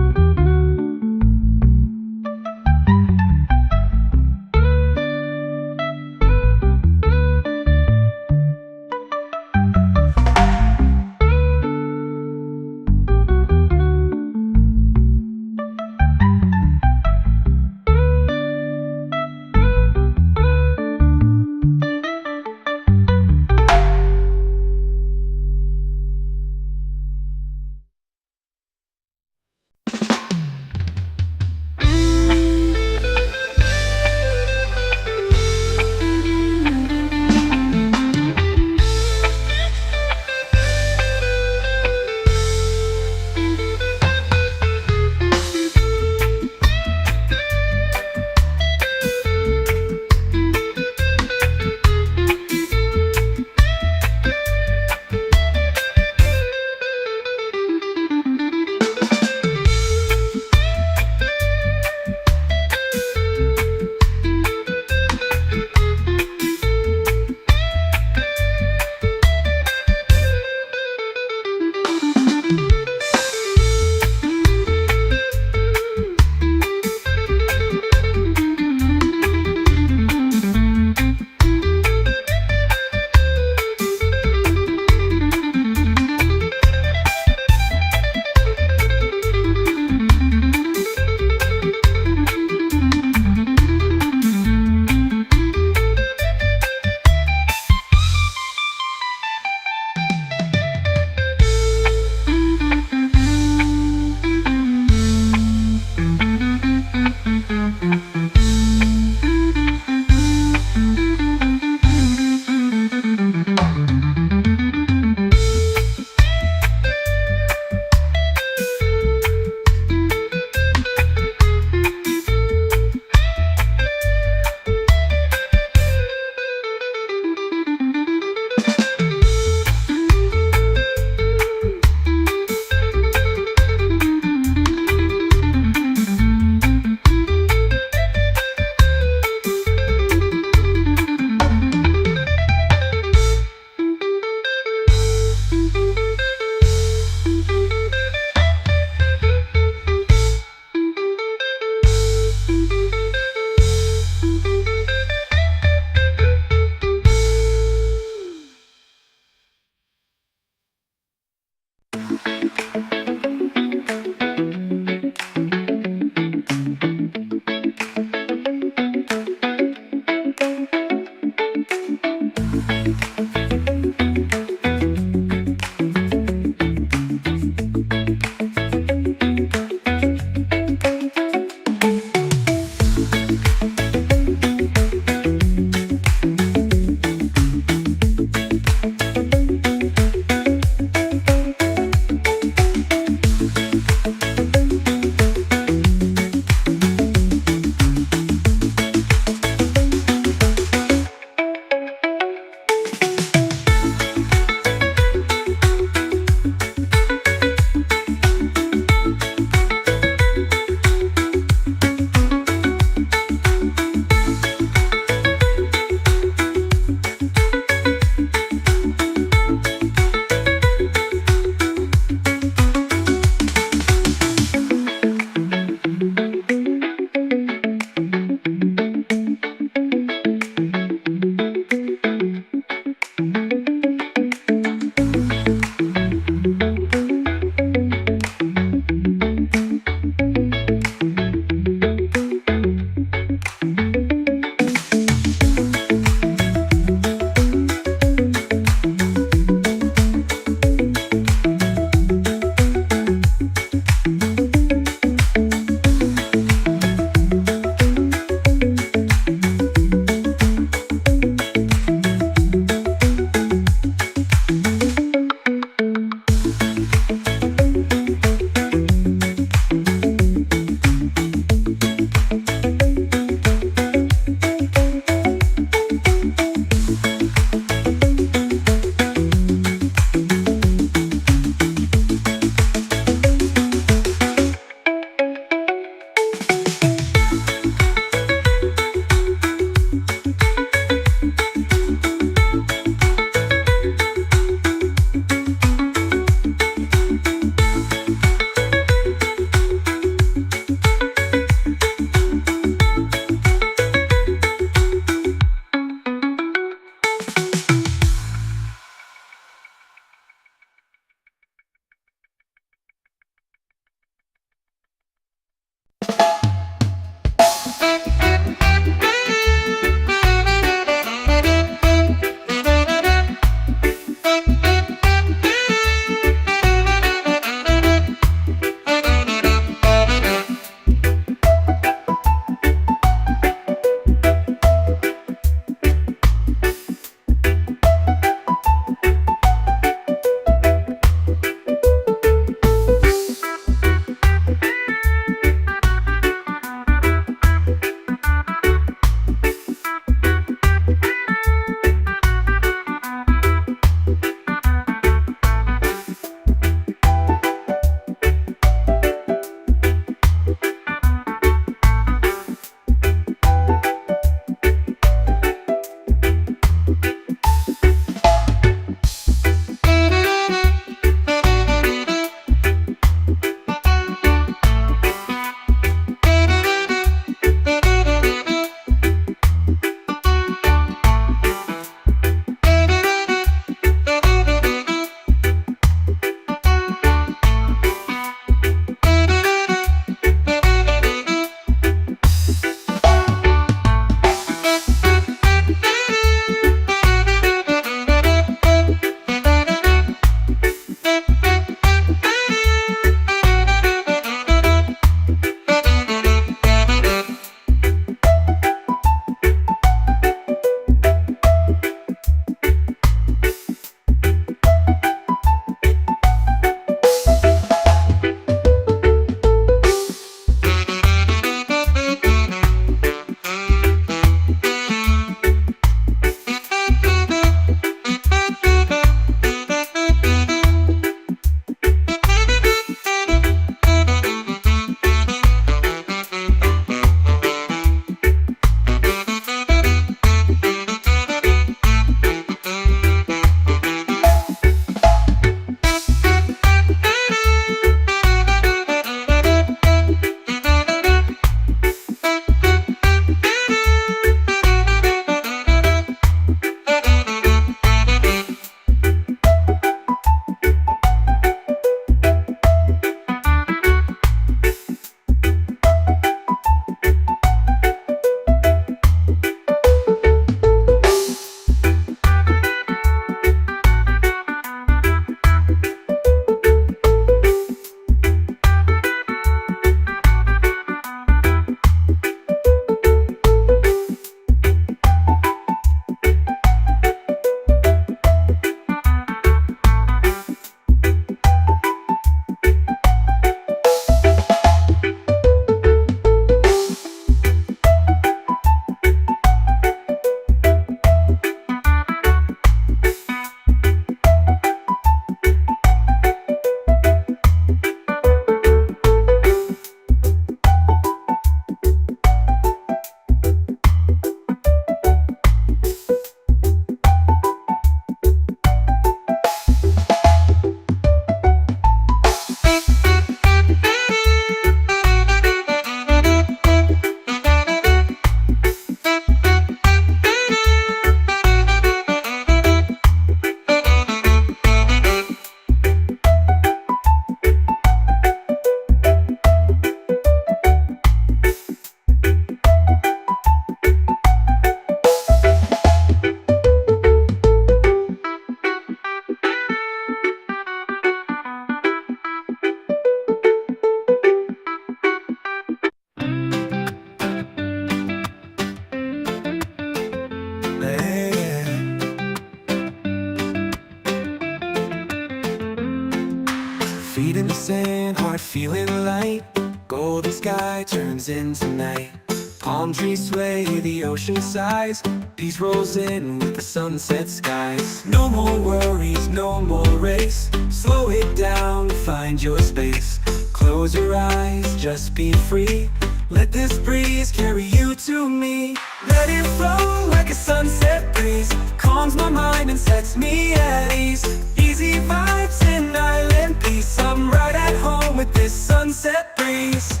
feeling light. Golden sky turns into night. Palm trees sway, the ocean sighs. Peace rolls in with the sunset skies. No more worries, no more race. Slow it down, find your space. Close your eyes, just be free. Let this breeze carry you to me. Let it flow like a sunset breeze. Calms my mind and sets me at ease. Easy vibes in island peace. I'm right at home with this sunset breeze.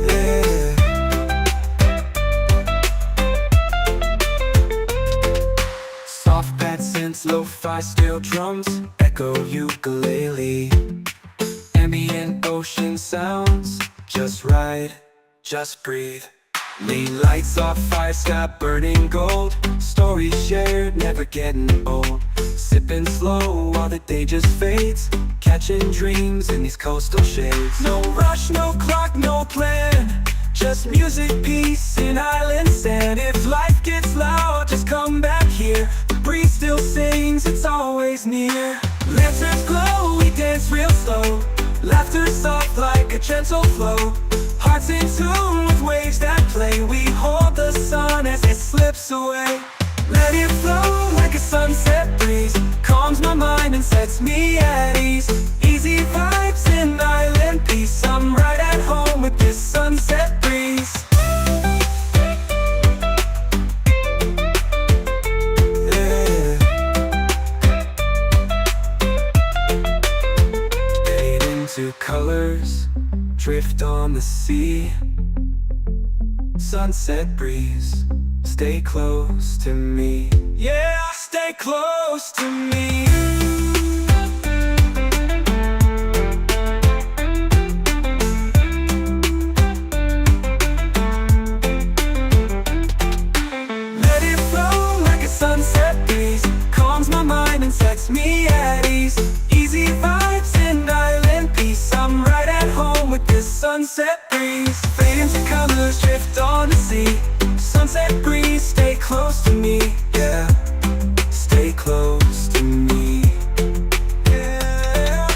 Yeah. Soft bad synths, lo-fi steel drums, echo ukulele. Ambient ocean sounds, just ride, just breathe. Lean lights off fire, sky burning gold. Stories shared, never getting old. Sipping slow while the day just fades. Catching dreams in these coastal shades. No rush, no clock, no plan. Just music, peace, in island sand. If life gets loud, just come back here. The breeze still sings, it's always near. Lanterns glow, we dance real slow. Laughter soft like a gentle flow. Hearts in tune with waves that play. We hold the sun as it slips away. Let it flow like a sunset breeze. Calms my mind and sets me at ease. Easy vibes in island peace. I'm right at home with this sunset breeze. Yeah. Fade into colors, drift on the sea. Sunset breeze, stay close to me. Yeah, stay close to me. Let it flow like a sunset breeze. Calms my mind and sets me at ease. Easy vibes in island peace. I'm right at home with this sunset breeze. Fade into colors, drift on the sea. Sunset breeze, stay close to me. Yeah, stay close to me. Yeah.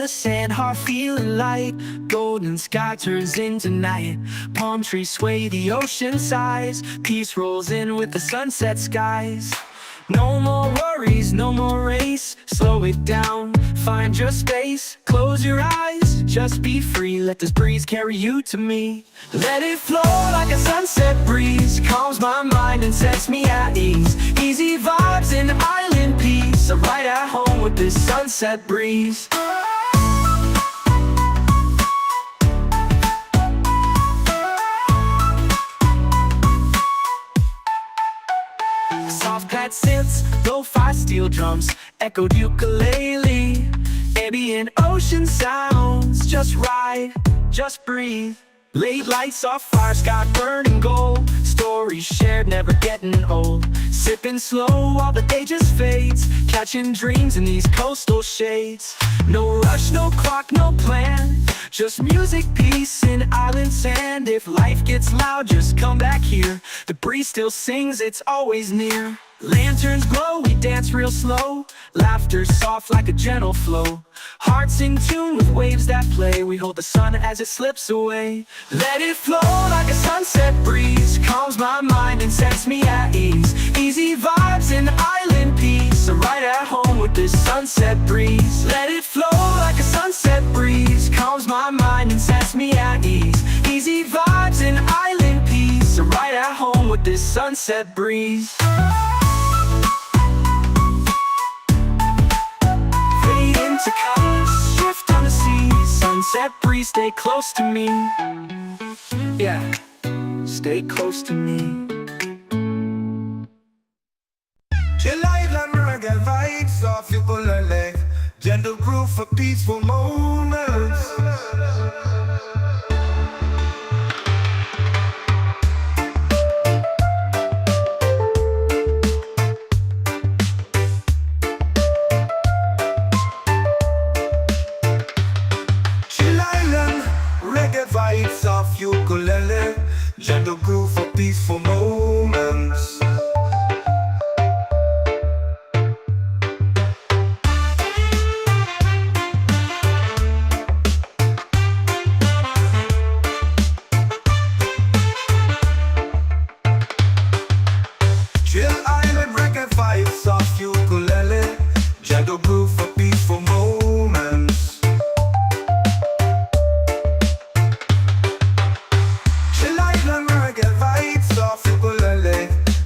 sand, heart feeling light. Golden sky turns into night. Palm trees sway, the ocean sighs. Peace rolls in with the sunset skies. No more worries, no more race. Slow it down, find your space. Close your eyes, just be free. Let this breeze carry you to me. Let it flow like a sunset breeze. Calms my mind and sets me at ease. Easy vibes and island peace. I'm right at home with this sunset breeze. Soft pad synths, lo-fi steel drums, echoed ukulele. Ambient ocean sounds, just ride, just breathe. Late lights off fire, sky burning gold. Stories shared, never getting old. Sipping slow while the day just fades. Catching dreams in these coastal shades. No rush, no clock, no plan. Just music, peace, and island sand. If life gets loud, just come back here. The breeze still sings, it's always near. Lanterns glow, we dance real slow. Laughter soft like a gentle flow. Hearts in tune with waves that play. We hold the sun as it slips away. Let it flow like a sunset breeze. Calms my mind and sets me at ease. Easy vibes and island peace. I'm right at home with this sunset breeze. Let it flow like a sunset breeze. Calms my mind and sets me at ease. Easy vibes and island peace. I'm right at home with this sunset breeze. To colors, shift on the sea. Sunset breeze, stay close to me. Yeah, stay close to me. Chill island reggae vibes off ukulele. Gentle groove for peaceful moments. Vibes of ukulele, gentle groove for peaceful moments. Chill island reggae vibes of ukulele, gentle groove for peaceful moments.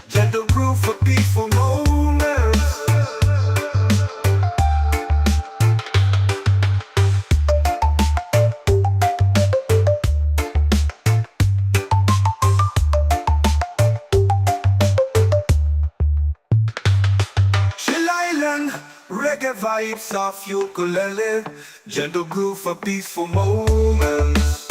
Gentle groove for peaceful moments. Chill island reggae vibes of ukulele. Gentle groove for peaceful moments.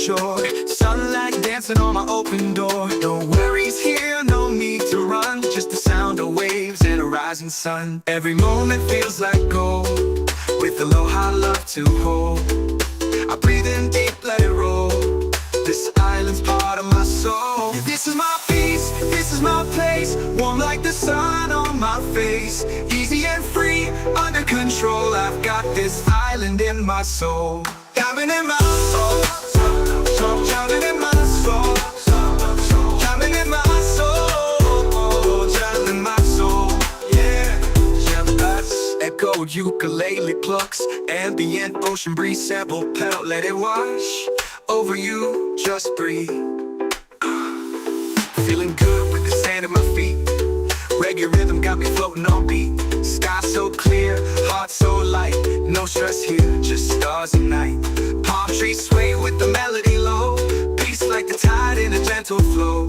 shore. Sunlight dancing on my open door. No worries here, no need to run. Just the sound of waves and a rising sun. Every moment feels like gold, with aloha love to hold. I breathe in deep, let it roll. This island's part of my soul. This is my peace, this is my place. Warm like the sun on my face. Easy and free, under control. I've got this island in my soul. Diving in my soul, drowning in my soul, drowning in my soul, drowning in my soul. Yeah, echo ukulele plucks, ambient ocean breeze sample pedal, let it wash over you, just breathe. Feeling good with the sand at my feet. Reggae rhythm got me floating on beat. Sky so clear, heart so light. No stress here, just stars and night. Palm trees sway with the melody low. Peace like the tide in a gentle flow.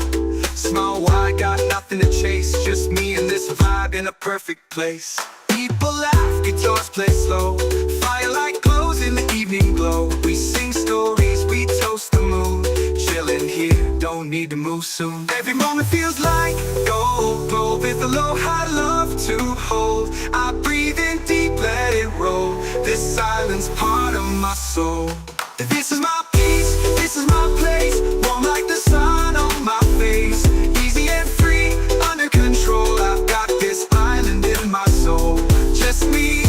Small wide, got nothing to chase. Just me and this vibe in a perfect place. People laugh, guitars play slow. Firelight glows in the evening glow. We sing stories, we toast the moon. Chilling here, don't need to move soon. Every moment feels like gold, gold with aloha love to hold. I breathe in deep, let it roll. This silence part of my soul. This is my peace, this is my place. Warm like the sun on my face. Easy and free, under control. I've got this island in my soul. Just me,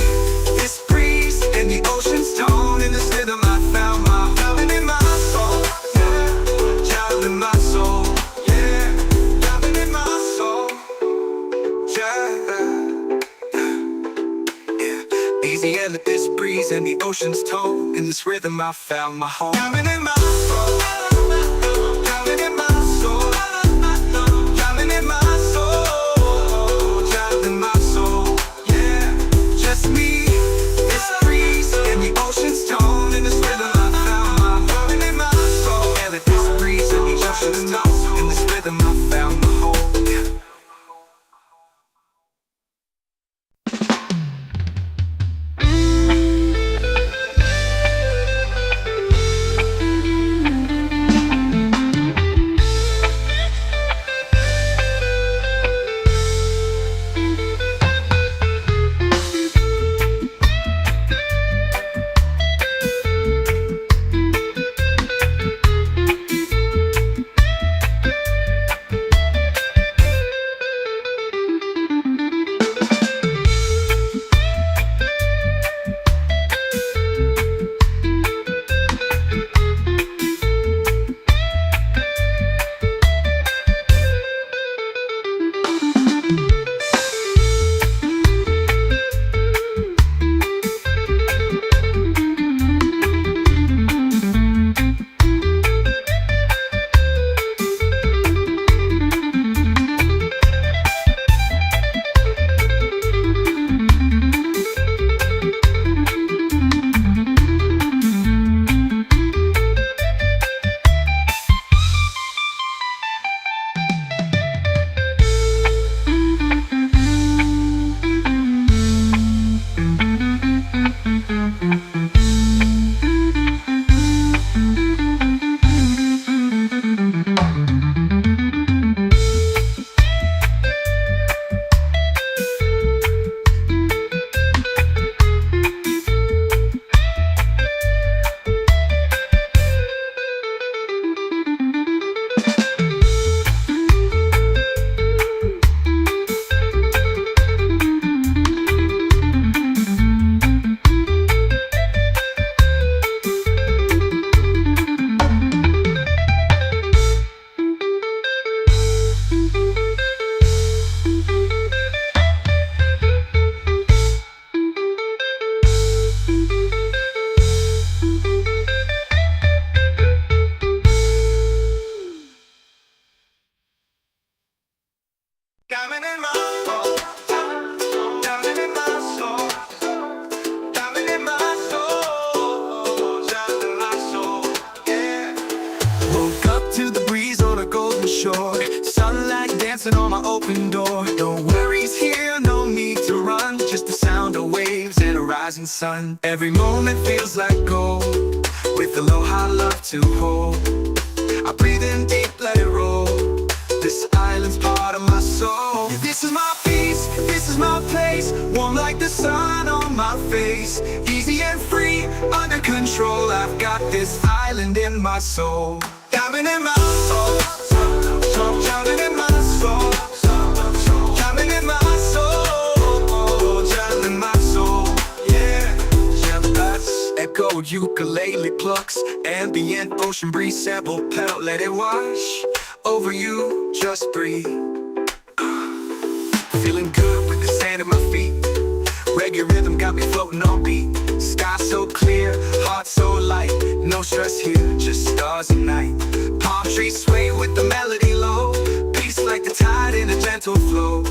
this breeze, and the ocean's tone. In this rhythm I found my island in my soul. Yeah, child in my soul. Yeah, island in my soul. Yeah. Easy and let this breeze and the ocean's tone. In this rhythm I found my home. Island in my soul. Island in my soul. Island in my soul. Child in my soul. Just me, this breeze, and the ocean's tone. In this rhythm I found my home. In my soul. And let this breeze and the ocean's tone. In this rhythm I found my home. Diamond in my soul, diamond in my soul, diamond in my soul, diamond in my soul, yeah. Woke up to the breeze on a golden shore, sunlight dancing on my open door. No worries here, no need to run, just the sound of waves and a rising sun. Every moment feels like gold, with aloha love to hold. I breathe in deep, let it roll. This island's part of my soul. This is my peace, this is my place. Warm like the sun on my face. Easy and free, under control. I've got this island in my soul. Diving in my soul, drowning in my soul, drowning in my soul, drowning in my soul. Yeah, that's echo, ukulele plucks, ambient ocean breeze, sample pedal, let it wash over you. Just breathe. Feeling good with the sand at my feet. Reggae rhythm got me floating on beat. Sky so clear, heart so light. No stress here, just stars and night. Palm trees sway with the melody low. Peace like the tide in a gentle flow.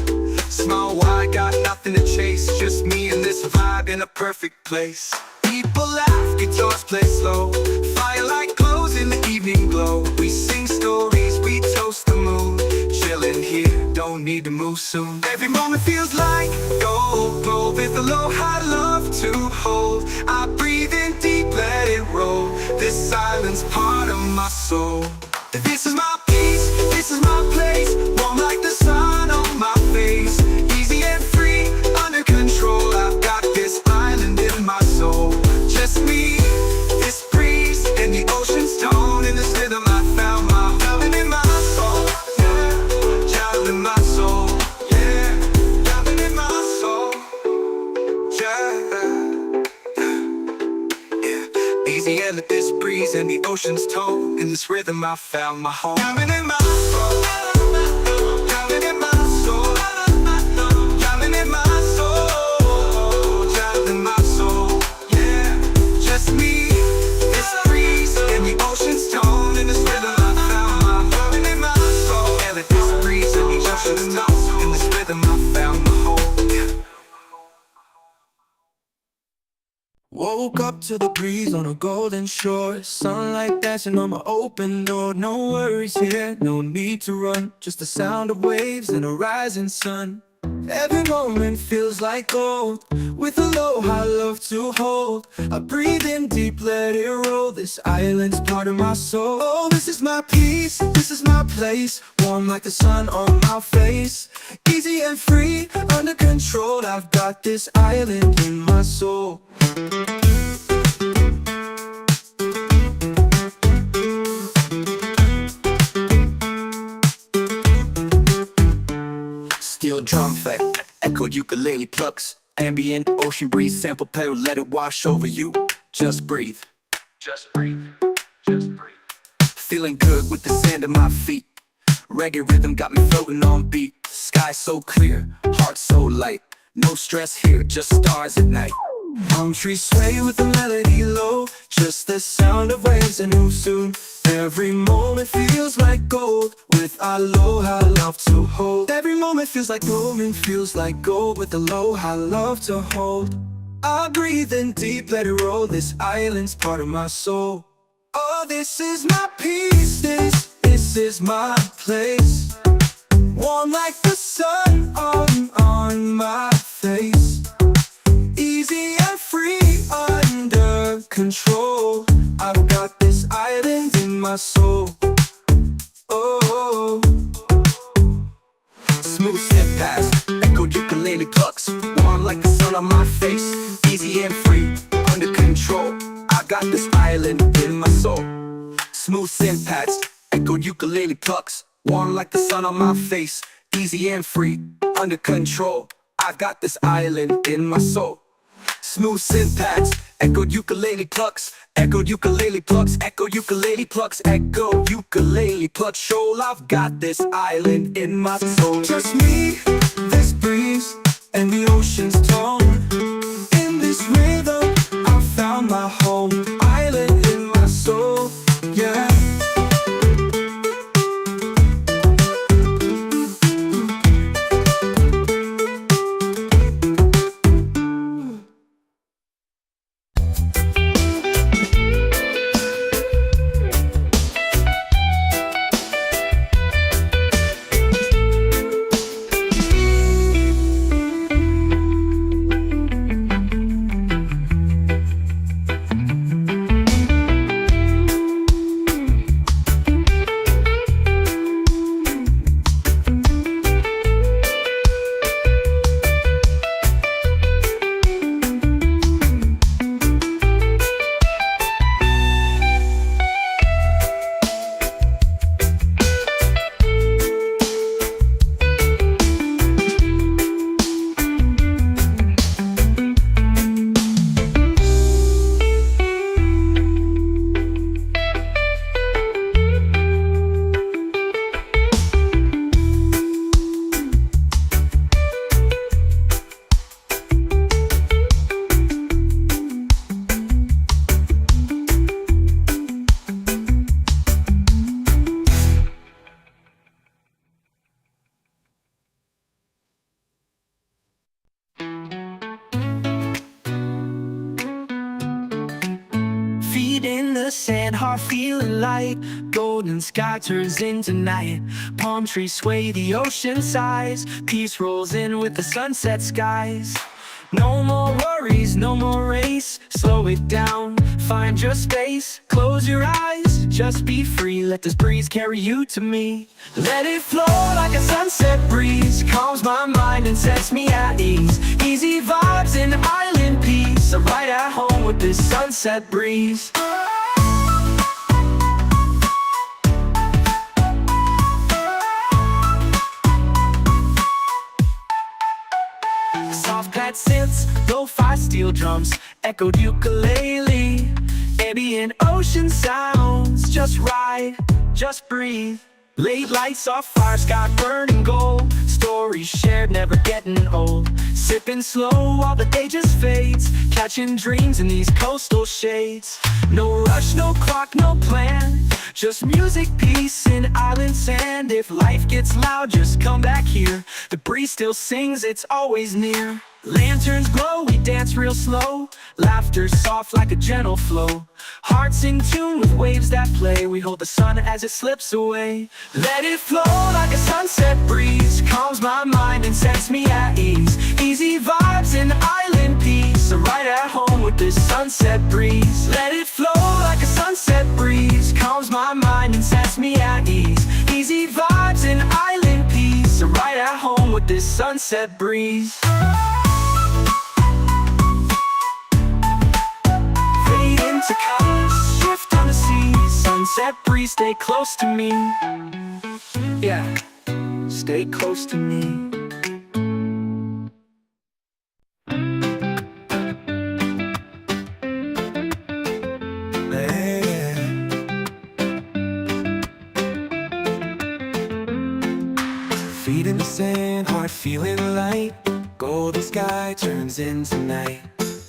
Small wide, got nothing to chase. Just me and this vibe in a perfect place. People laugh, guitars play slow. Firelight glows in the evening glow. We sing stories, we toast the moon. Chillin' here, don't need to move soon. Every moment feels like gold. Glow with a low high love to hold. I breathe in deep, let it roll. This island's part of my soul. This is my peace, this is my place. Warm like the sun on my face. Easy and free, under control. I've got this island in my soul. Just me, this breeze, and the ocean's tone. In this rhythm I found my home in my soul. Yeah, child in my soul. Yeah, diving in my soul. Yeah, easy and this breeze and the ocean's tone. In this rhythm I found my home. Diving in my soul. Diving in my soul. Diving in my soul. Diving in my soul. Yeah, just me, this breeze and the ocean's tone. In this rhythm I found my home in my soul. And this breeze and the ocean's tone. In this rhythm I found my home. Woke up to the breeze on a golden shore. Sunlight dancing on my open door. No worries here, no need to run. Just the sound of waves and a rising sun. Every moment feels like gold. With a low high love to hold. I breathe in deep, let it roll. This island's part of my soul. Oh, this is my peace, this is my place. Warm like the sun on my face. Easy and free, under control. I've got this island in my soul. Steel drum effect, echo ukulele plucks, ambient ocean breeze, sample pedal, let it wash over you. Just breathe. Just breathe. Just breathe. Feeling good with the sand at my feet. Reggae rhythm got me floating on beat. Sky so clear, heart so light. No stress here, just stars at night. Palm trees sway with the melody low. Just the sound of waves and move soon. Every moment feels like gold. With aloha love to hold. Every moment feels like gold. With aloha love to hold. I breathe in deep, let it roll. This island's part of my soul. Oh, this is my peace. This is my place. Warm like the sun on my face. Easy and free, under control. I've got this island in my soul. Oh, smooth step past, echo ukulele plucks. Warm like the sun on my face. Easy and free, under control. I got this island in my soul. Smooth synth pads, echo ukulele plucks. Warm like the sun on my face. Easy and free, under control. I've got this island in my soul. Smooth synth pads, echo ukulele plucks. Echo ukulele plucks, echo ukulele plucks, echo ukulele plucks. Shoal, I've got this island in my soul. Just me, this breeze, and the ocean's tone. In this rhythm, I found my home. Island in my soul, yeah. Feet in the sand, heart feeling light. Golden sky turns into night. Palm trees sway, the ocean sighs. Peace rolls in with the sunset skies. No more worries, no more race. Slow it down, find your space. Close your eyes, just be free. Let this breeze carry you to me. Let it flow like a sunset breeze. Calms my mind and sets me at ease. Easy vibes and island peace. I'm right at home with this sunset breeze. Soft pad synths, lo-fi steel drums, echoed ukulele. Ambient ocean sounds, just ride, just breathe. Late lights off fire, sky burning gold. Stories shared, never getting old. Sipping slow while the day just fades. Catching dreams in these coastal shades. No rush, no clock, no plan. Just music, peace, and island sand. If life gets loud, just come back here. The breeze still sings, it's always near. Lanterns glow, we dance real slow. Laughter soft like a gentle flow. Hearts in tune with waves that play. We hold the sun as it slips away. Let it flow like a sunset breeze. Calms my mind and sets me at ease. Easy vibes and island peace. I'm right at home with this sunset breeze. Let it flow like a sunset breeze. Calms my mind and sets me at ease. Easy vibes and island peace. I'm right at home with this sunset breeze. To colors, shift on the sea. Sunset breeze, stay close to me. Yeah, stay close to me. Feet in the sand, heart feeling light. Golden sky turns into night.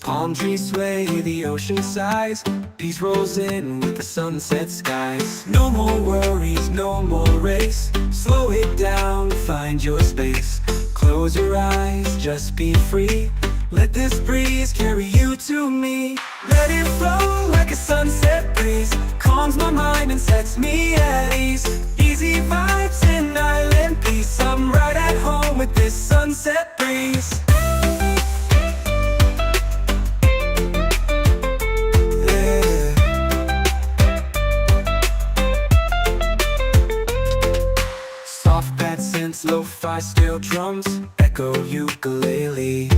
Palm trees sway, the ocean sighs. Peace rolls in with the sunset skies. No more worries, no more race. Slow it down, find your space. Close your eyes, just be free. Let this breeze carry you to me. Let it flow like a sunset breeze. Calms my mind and sets me at ease. Easy vibes and island peace. I'm right at home with this sunset breeze. Lo-fi steel drums, echo ukulele.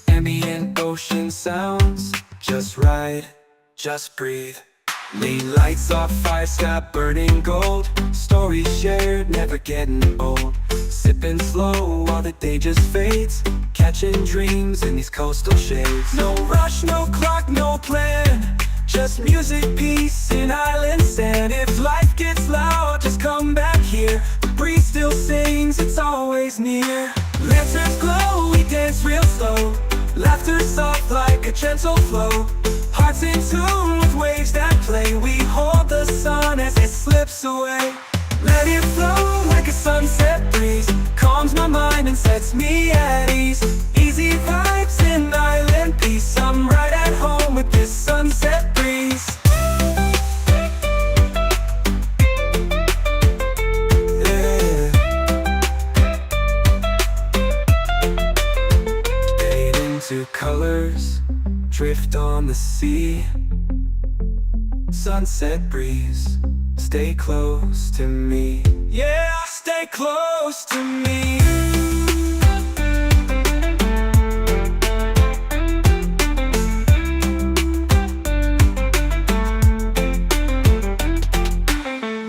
Ambient ocean sounds, just ride, just breathe. Late lights off fire, sky burning gold. Stories shared, never getting old. Sipping slow while the day just fades. Catching dreams in these coastal shades. No rush, no clock, no plan. Just music, peace, and island sand. If life gets loud, just come back here. The breeze still sings, it's always near. Lanterns glow, we dance real slow. Laughter soft like a gentle flow. Hearts in tune with waves that play. We hold the sun as it slips away. Let it flow like a sunset breeze. Calms my mind and sets me at ease. Easy vibes and island peace. I'm right at home with this sunset breeze. Yeah. Fade into colors, drift on the sea. Sunset breeze, stay close to me. Yeah, stay close to me.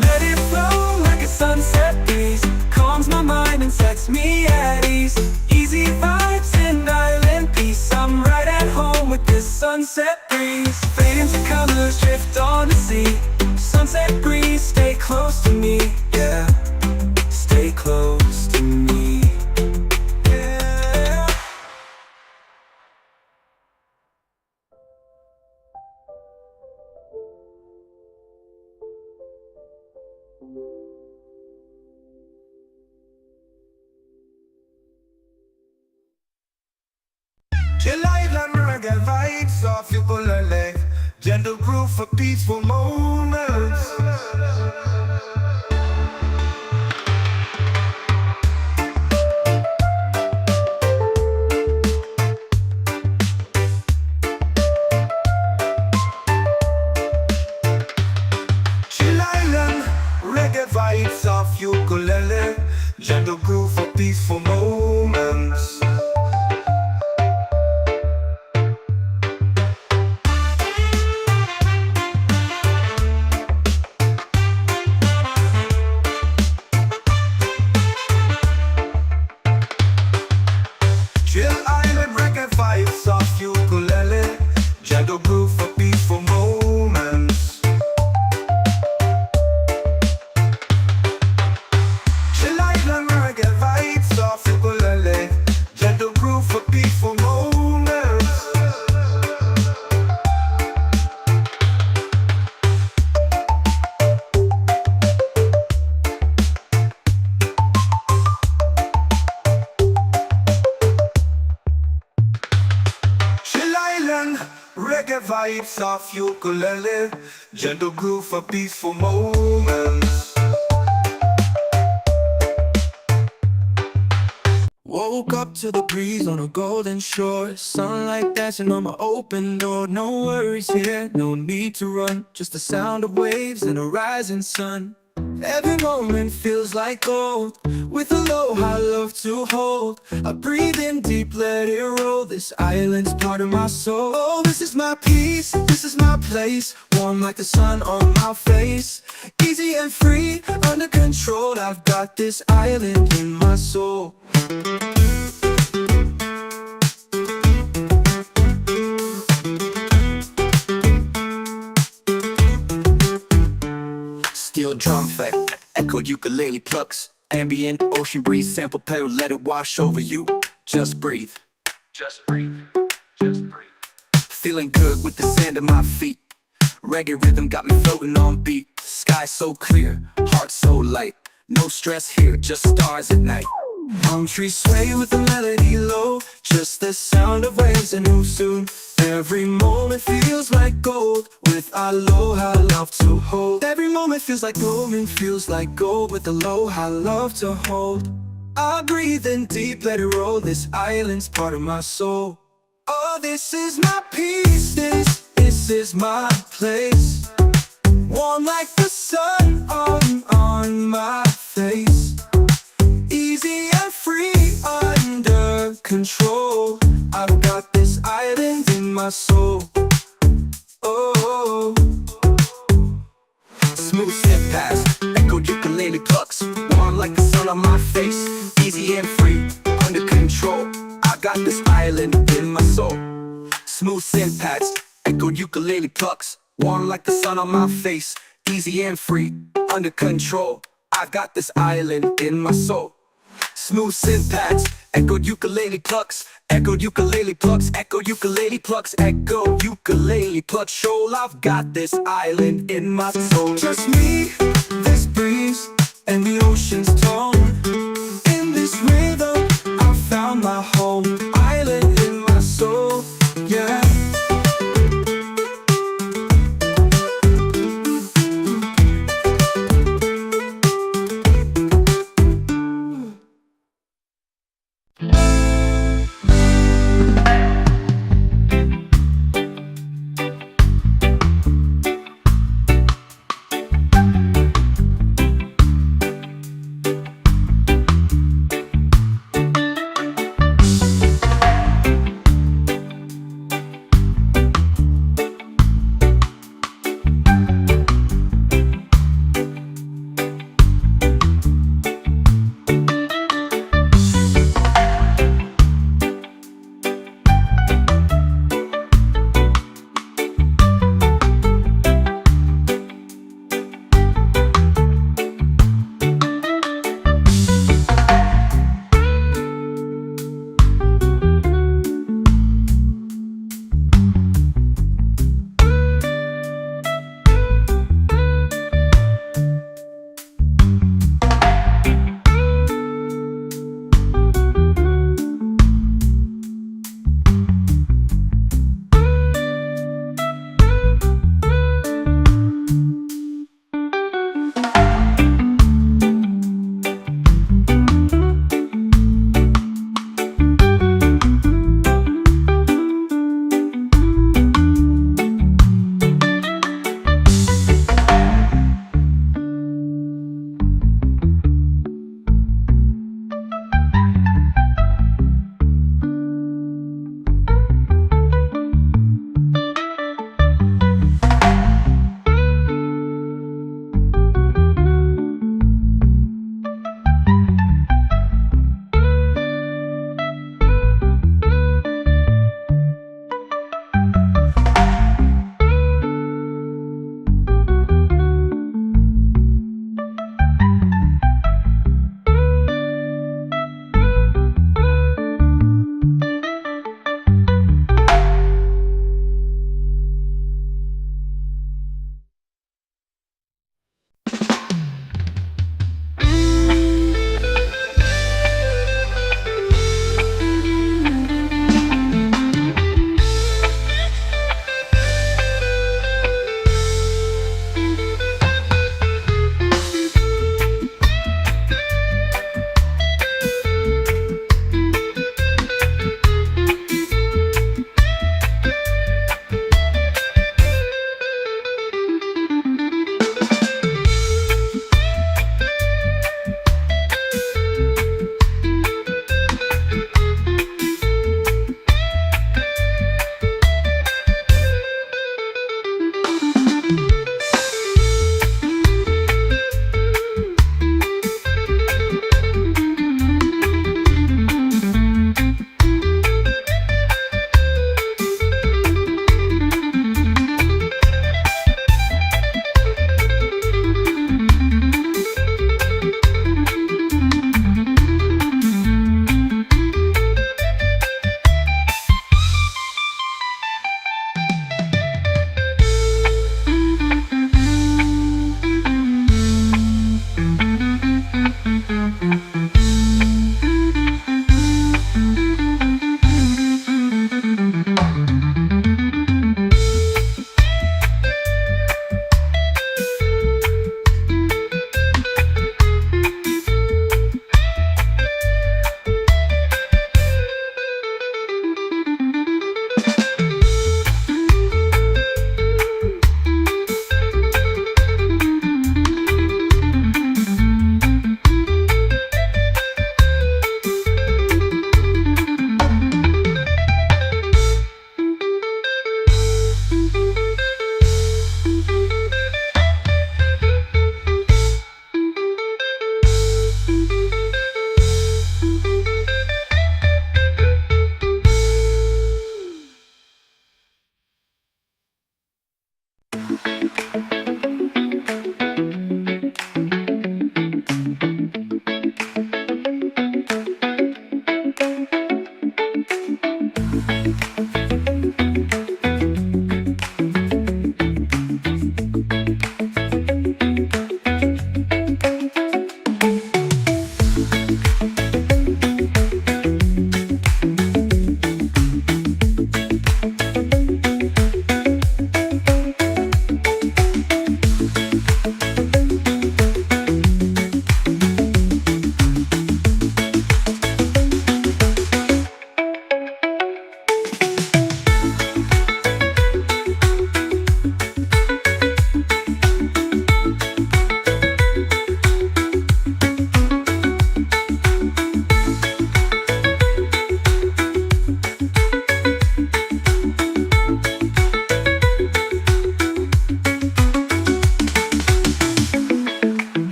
Let it flow like a sunset breeze. Calms my mind and sets me at ease. Easy vibes and island peace. I'm right at home with this sunset breeze. Fade into colors, drift on the sea. Sunset breeze, stay close to me. Yeah, stay close to me. Yeah. Chill island reggae vibes off ukulele. gentle groove for peaceful moments. Chill Island, reggae vibes of ukulele, gentle groove for peaceful moments. Chill Island, reggae vibes of ukulele, gentle groove for peaceful moments. Chill Island, reggae vibes of ukulele, gentle groove for peaceful moments. Chill Island, reggae vibes of ukulele, gentle groove for peaceful moments. Woke up to the breeze on a golden shore, sunlight dancing on my open door. No worries here, no need to run, just the sound of waves and a rising sun. Every moment feels like gold, with a low I love to hold. I breathe in deep, let it roll. This island's part of my soul. Oh, this is my peace, this is my place, warm like the sun on my face. Easy and free, under control, I've got this island in my soul. Steel drum effect, echoed ukulele plucks, ambient ocean breeze, sample pedal, let it wash over you. Just breathe, just breathe, just breathe. Feeling good with the sand at my feet. Reggae rhythm got me floating on beat. Sky so clear, heart so light. No stress here, just stars at night. Palm trees sway with the melody low, just the sound of waves and who soon. Every moment feels like gold, with aloha love to hold. Every moment feels like moment feels like gold, with aloha love to hold. I breathe in deep, let it roll, this island's part of my soul. Oh, this is my peace, this is my place, warm like the sun on my face. Easy and free, under control, I've got this island in my soul. Oh, smooth step past, echoed ukulele plucks, warm like the sun on my face. Easy and free, under control, I got this island in my soul. Smooth synth pads, echoed ukulele plucks, warm like the sun on my face. Easy and free, under control, I got this island in my soul. Smooth synth pads, echoed ukulele plucks, echoed ukulele plucks, echoed ukulele plucks, echo ukulele plucks. Shoal, I've got this island in my soul. Just me, this breeze, and the ocean's tone. In this rhythm, I found my home. Island in my soul, yeah.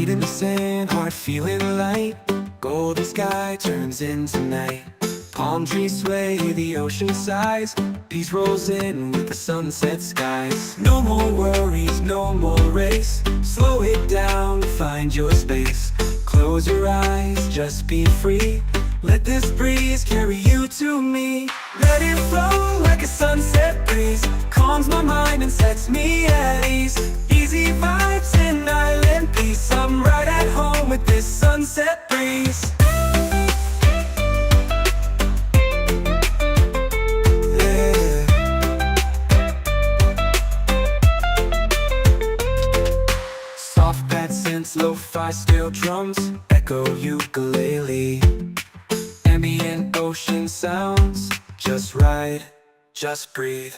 Feet in the sand, heart feeling light. Golden sky turns into night. Palm trees sway, the ocean sighs. Peace rolls in with the sunset skies. No more worries, no more race. Slow it down, find your space. Close your eyes, just be free. Let this breeze carry you to me. Let it flow like a sunset breeze. Calms my mind and sets me at ease. Easy vibes and island peace. I'm right at home with this sunset breeze. Soft pad synths, lo-fi steel drums, echo ukulele. Ambient ocean sounds, just right, just breathe.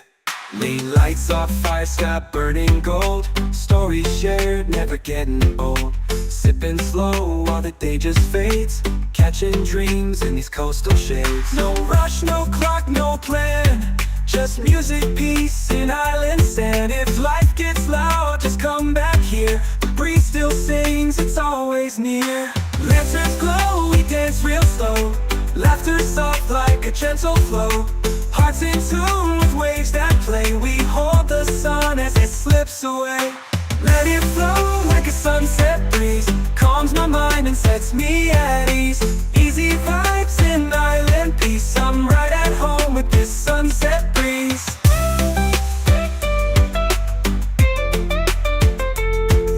Lean lights off fire sky burning gold. Stories shared, never getting old. Sipping slow while the day just fades. Catching dreams in these coastal shades. No rush, no clock, no plan. Just music, peace, and island sand. If life gets loud, just come back here. The breeze still sings, it's always near. Lanterns glow, we dance real slow. Laughter soft like a gentle flow. Hearts in tune with waves that play. We hold the sun as it slips away. Let it flow like a sunset breeze. Calms my mind and sets me at ease. Easy vibes and island peace. I'm right at home with this sunset breeze.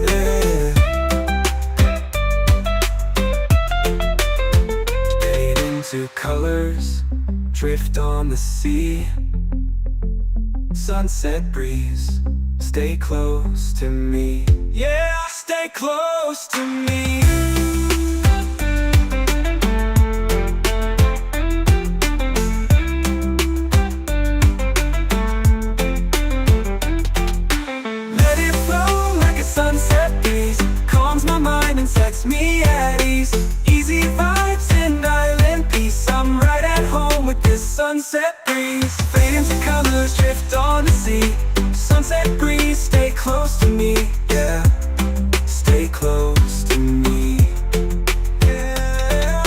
Yeah. Fade into colors, drift on the sea. Sunset breeze, stay close to me. Yeah, stay close to me. Let it flow like a sunset breeze. Calms my mind and sets me at ease. Easy vibes and island peace. I'm right at home with this sunset breeze. Fade into colors, drift on the sea. Sunset breeze, stay close to me. Yeah, stay close to me. Yeah.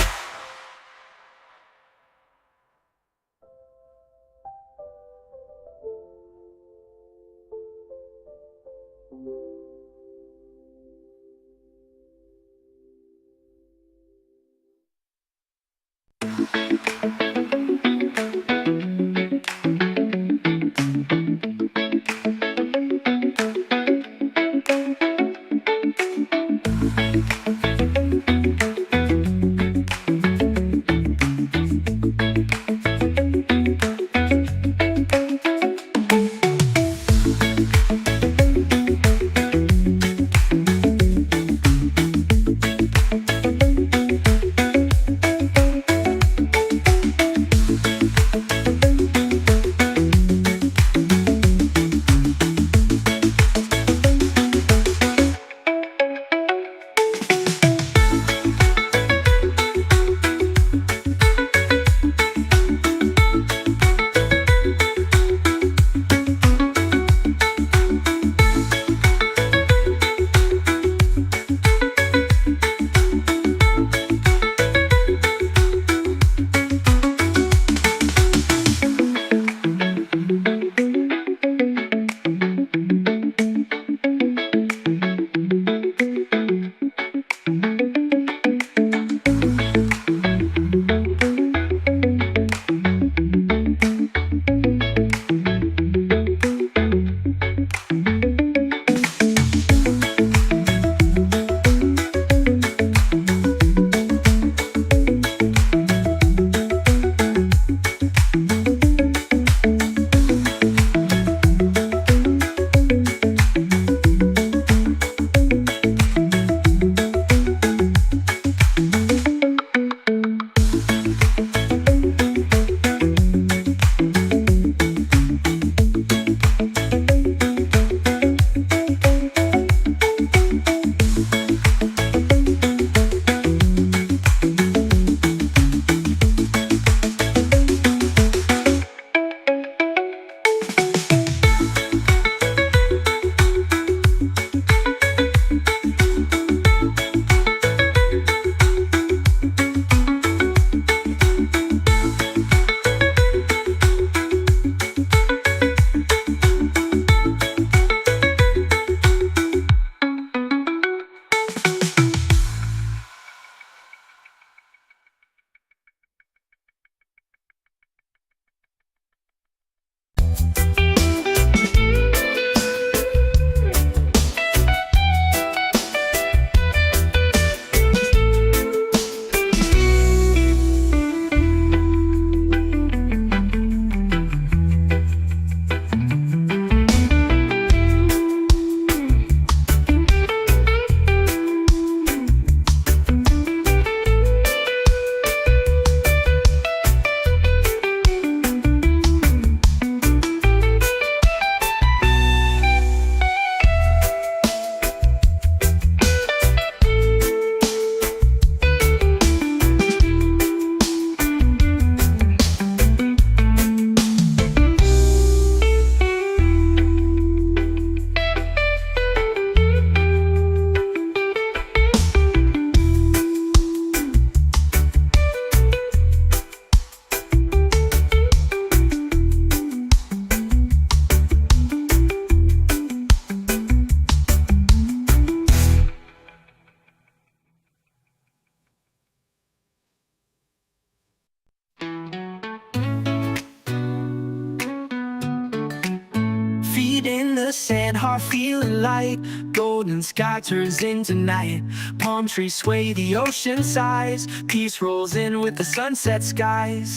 sand, heart feeling light. Golden sky turns into night. Palm trees sway, the ocean sighs. Peace rolls in with the sunset skies.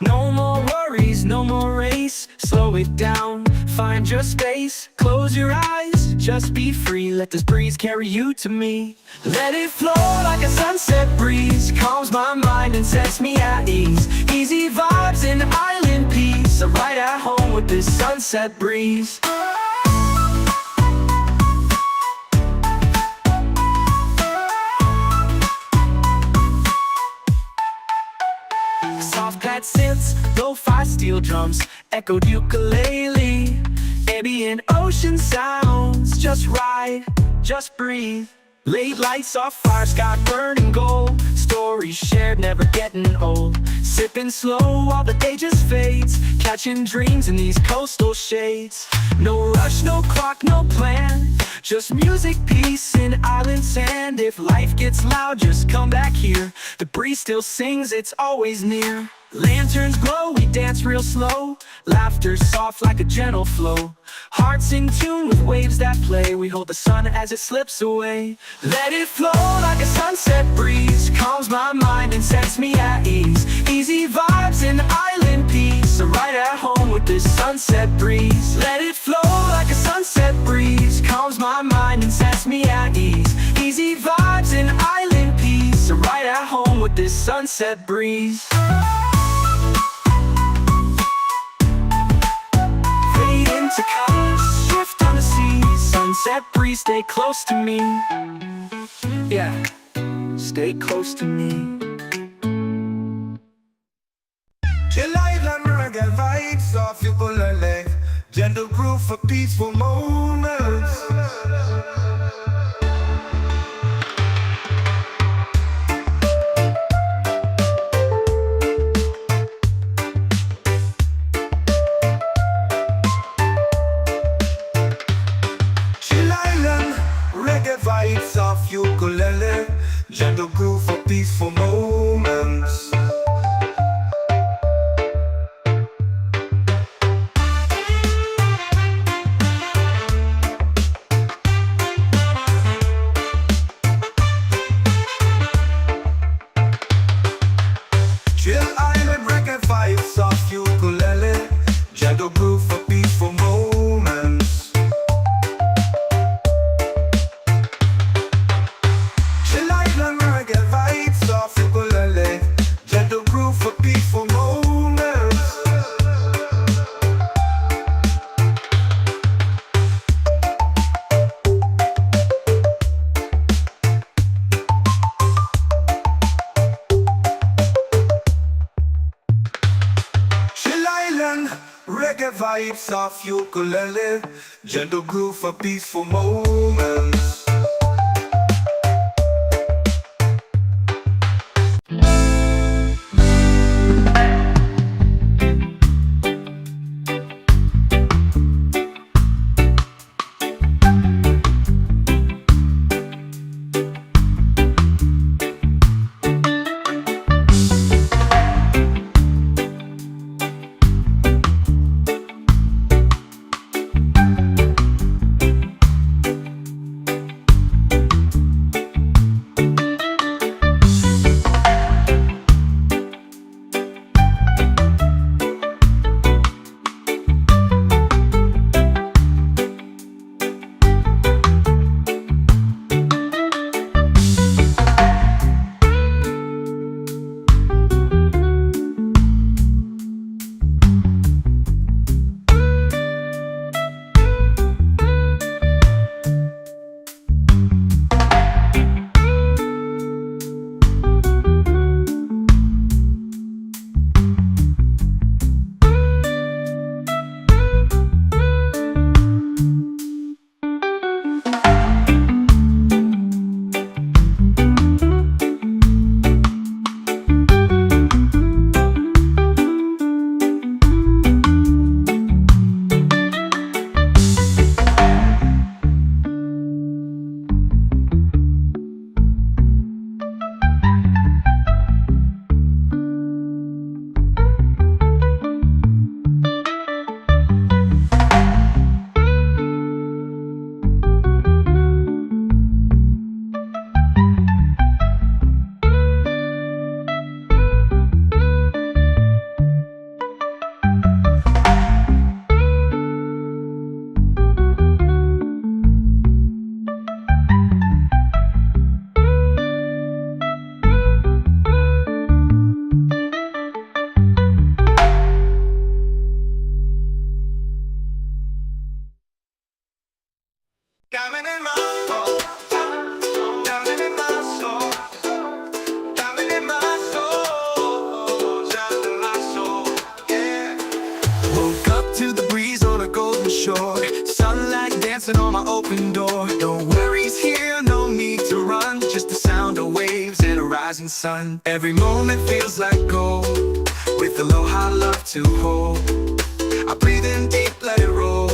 No more worries, no more race. Slow it down, find your space. Close your eyes, just be free. Let this breeze carry you to me. Let it flow like a sunset breeze. Calms my mind and sets me at ease. Easy vibes and island peace. I'm right at home with this sunset breeze. Soft pad synths, lo-fi steel drums, echoed ukulele. Ambient ocean sounds, just ride, just breathe. Late lights off fire, sky burning gold. Stories shared, never getting old. Sipping slow while the day just fades. Catching dreams in these coastal shades. No rush, no clock, no plan. Just music, peace, and island sand. If life gets loud, just come back here. The breeze still sings, it's always near. Lanterns glow, we dance real slow. Laughter soft like a gentle flow. Hearts in tune with waves that play. We hold the sun as it slips away. Let it flow like a sunset breeze. Calms my mind and sets me at ease. Easy vibes and island peace. I'm right at home with this sunset breeze. Let it flow like a sunset breeze. Calms my mind and sets me at ease. Easy vibes and island peace. I'm right at home with this sunset breeze. To colors, shift on the sea. Sunset breeze, stay close to me. Yeah, stay close to me. Chill island reggae vibes, soft ukulele. Gentle groove for peaceful moments. Vibes of ukulele, gentle groove for peaceful moments. Chill island reggae vibes of ukulele, gentle groove for peaceful moments. Gentle groove for peaceful moments. Chill island, reggae vibes of ukulele. Gentle groove for peaceful moments. rising sun. Every moment feels like gold, with aloha love to hold. I breathe in deep, let it roll.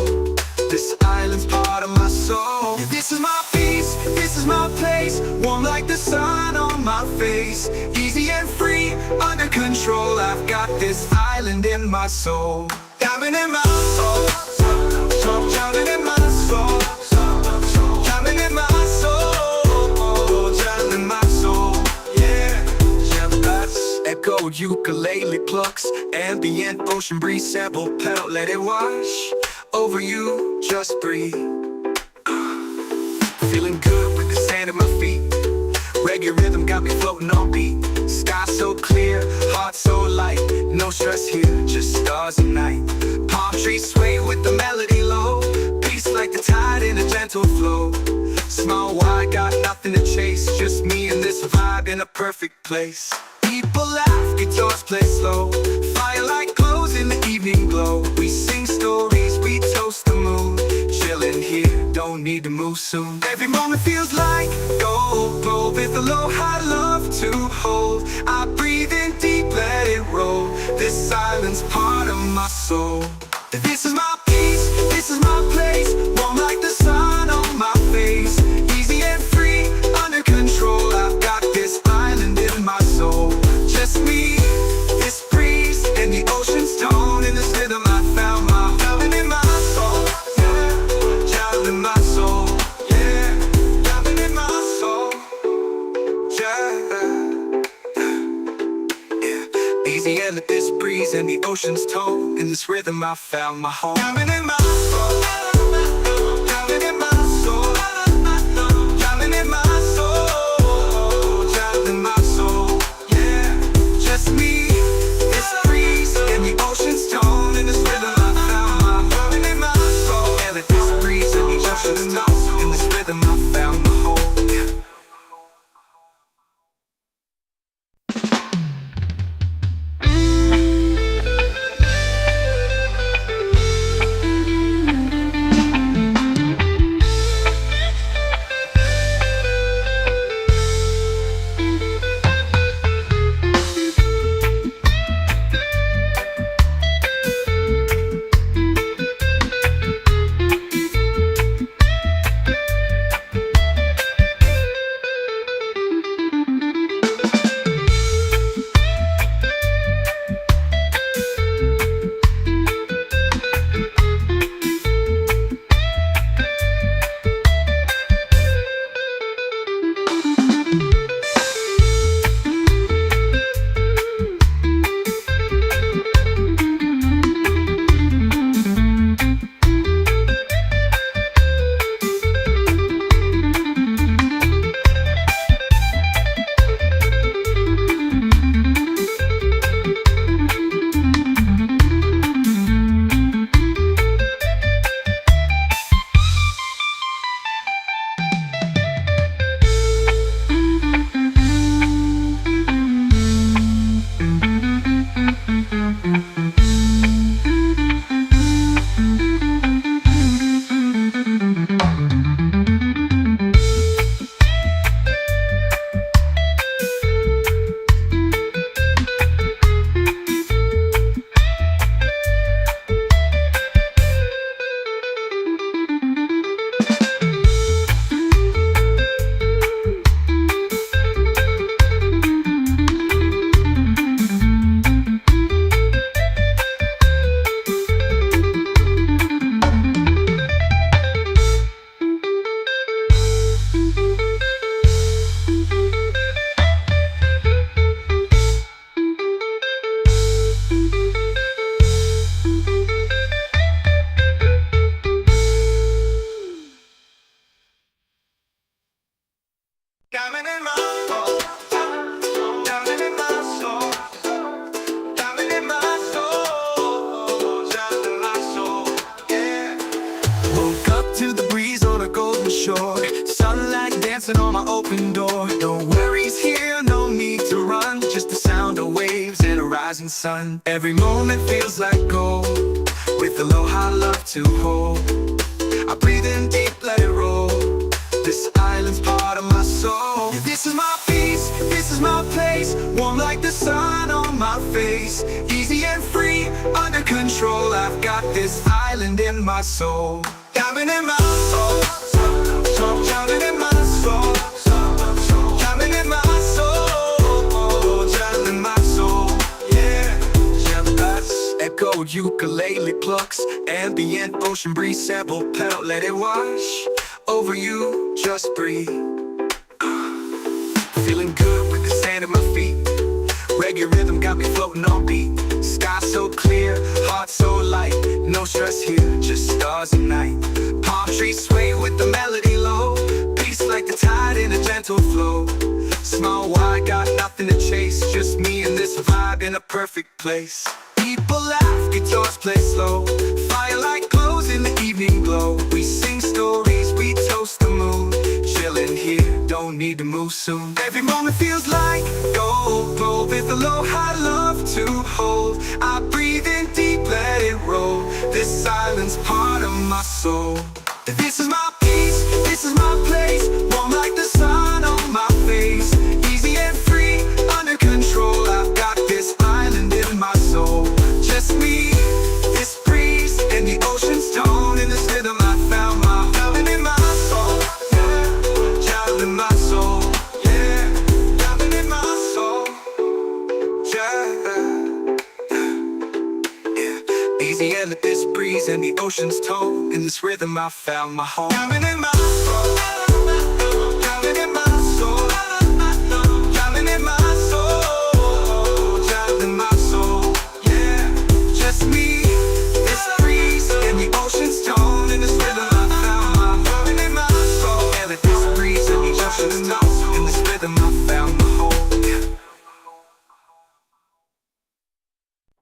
This island's part of my soul. This is my peace, this is my place. Warm like the sun on my face. Easy and free, under control. I've got this island in my soul. Diamond in my soul, diamond in my soul, diamond in my soul, diamond in my soul. Yeah, that's echoed ukulele plucks, ambient ocean breeze, sample pedal, let it wash over you, just breathe. Feeling good with the sand at my feet. Reggae rhythm got me floating on beat. Sky so clear, heart so light. No stress here, just stars and night. Palm trees sway with the melody low. Peace like the tide in a gentle flow. Small wide, got nothing to chase. Just me and this vibe in a perfect place. People laugh, guitars play slow. Firelight glows in the evening glow. We sing stories, we toast the moon. Chillin' here, don't need to move soon. Every moment feels like gold, glow with aloha love to hold. I breathe in deep, let it roll. This island's part of my soul. This is my peace, this is my place. Warm like the sun on my face. Easy and free, under control. I've got this island in my soul. Just me, this breeze, and the ocean's tone. In this rhythm I found my diamond in my soul. Yeah, diamond in my soul. Yeah, diamond in my soul. Yeah. Easy and this breeze and the ocean's tone. In this rhythm I found my home. Diamond in my soul. Diamond in my soul. Diamond in my soul. Diamond in my soul. Yeah, just me, this breeze and the ocean's tone. In this rhythm I found my diamond in my soul. Yeah, this breeze and the ocean's tone. In this rhythm I found my home. Diamond in my soul, diamond in my soul, diamond in my soul, diamond in my soul, yeah. Woke up to the breeze on a golden shore, sunlight dancing on my open door. No worries here, no need to run, just the sound of waves and a rising sun. Every moment feels like gold, with aloha love to hold. I breathe in deep, let it roll. This island's part of my soul. This is my peace, this is is my place, warm like the sun on my face. Easy and free, under control. I've got this island in my soul. Diamond in my soul, diamond in my soul, diamond in my soul, diamond in my soul. Yeah, jealous. Echo ukulele plucks, ambient ocean breeze sample pedal. Let it wash over you, just breathe. Feeling good with the sand at my feet. Reggae rhythm got me floating on beat. Sky so clear, heart so light. No stress here, just stars at night. Palm trees sway with the melody low. Peace like the tide in a gentle flow. Small wide, got nothing to chase. Just me and this vibe in a perfect place. People laugh, guitars play slow. Firelight glows in the evening glow. We sing stories, we toast the moon. Chilling here, don't need to move soon. Every moment feels like gold. Glow with a low high love to hold. I breathe in deep, let it roll. This silence part of my soul. This is my peace, this is my place. Warm like the sun on my face. Easy and free, under control. I've got this island in my soul. Just me, this breeze, and the ocean's tone. In this rhythm I found my diamond in my soul. Yeah, diamond in my soul. Yeah, diamond in my soul. Yeah. Easy and let this breeze and the ocean's tone. In this rhythm I found my home. Diamond in my soul. Diamond in my soul. Diamond in my soul. Diamond in my soul. Yeah, just me, this breeze and the ocean's tone. In this rhythm I found my diamond in my soul. And let this breeze and the ocean's tone. In this rhythm I found my home. Yeah.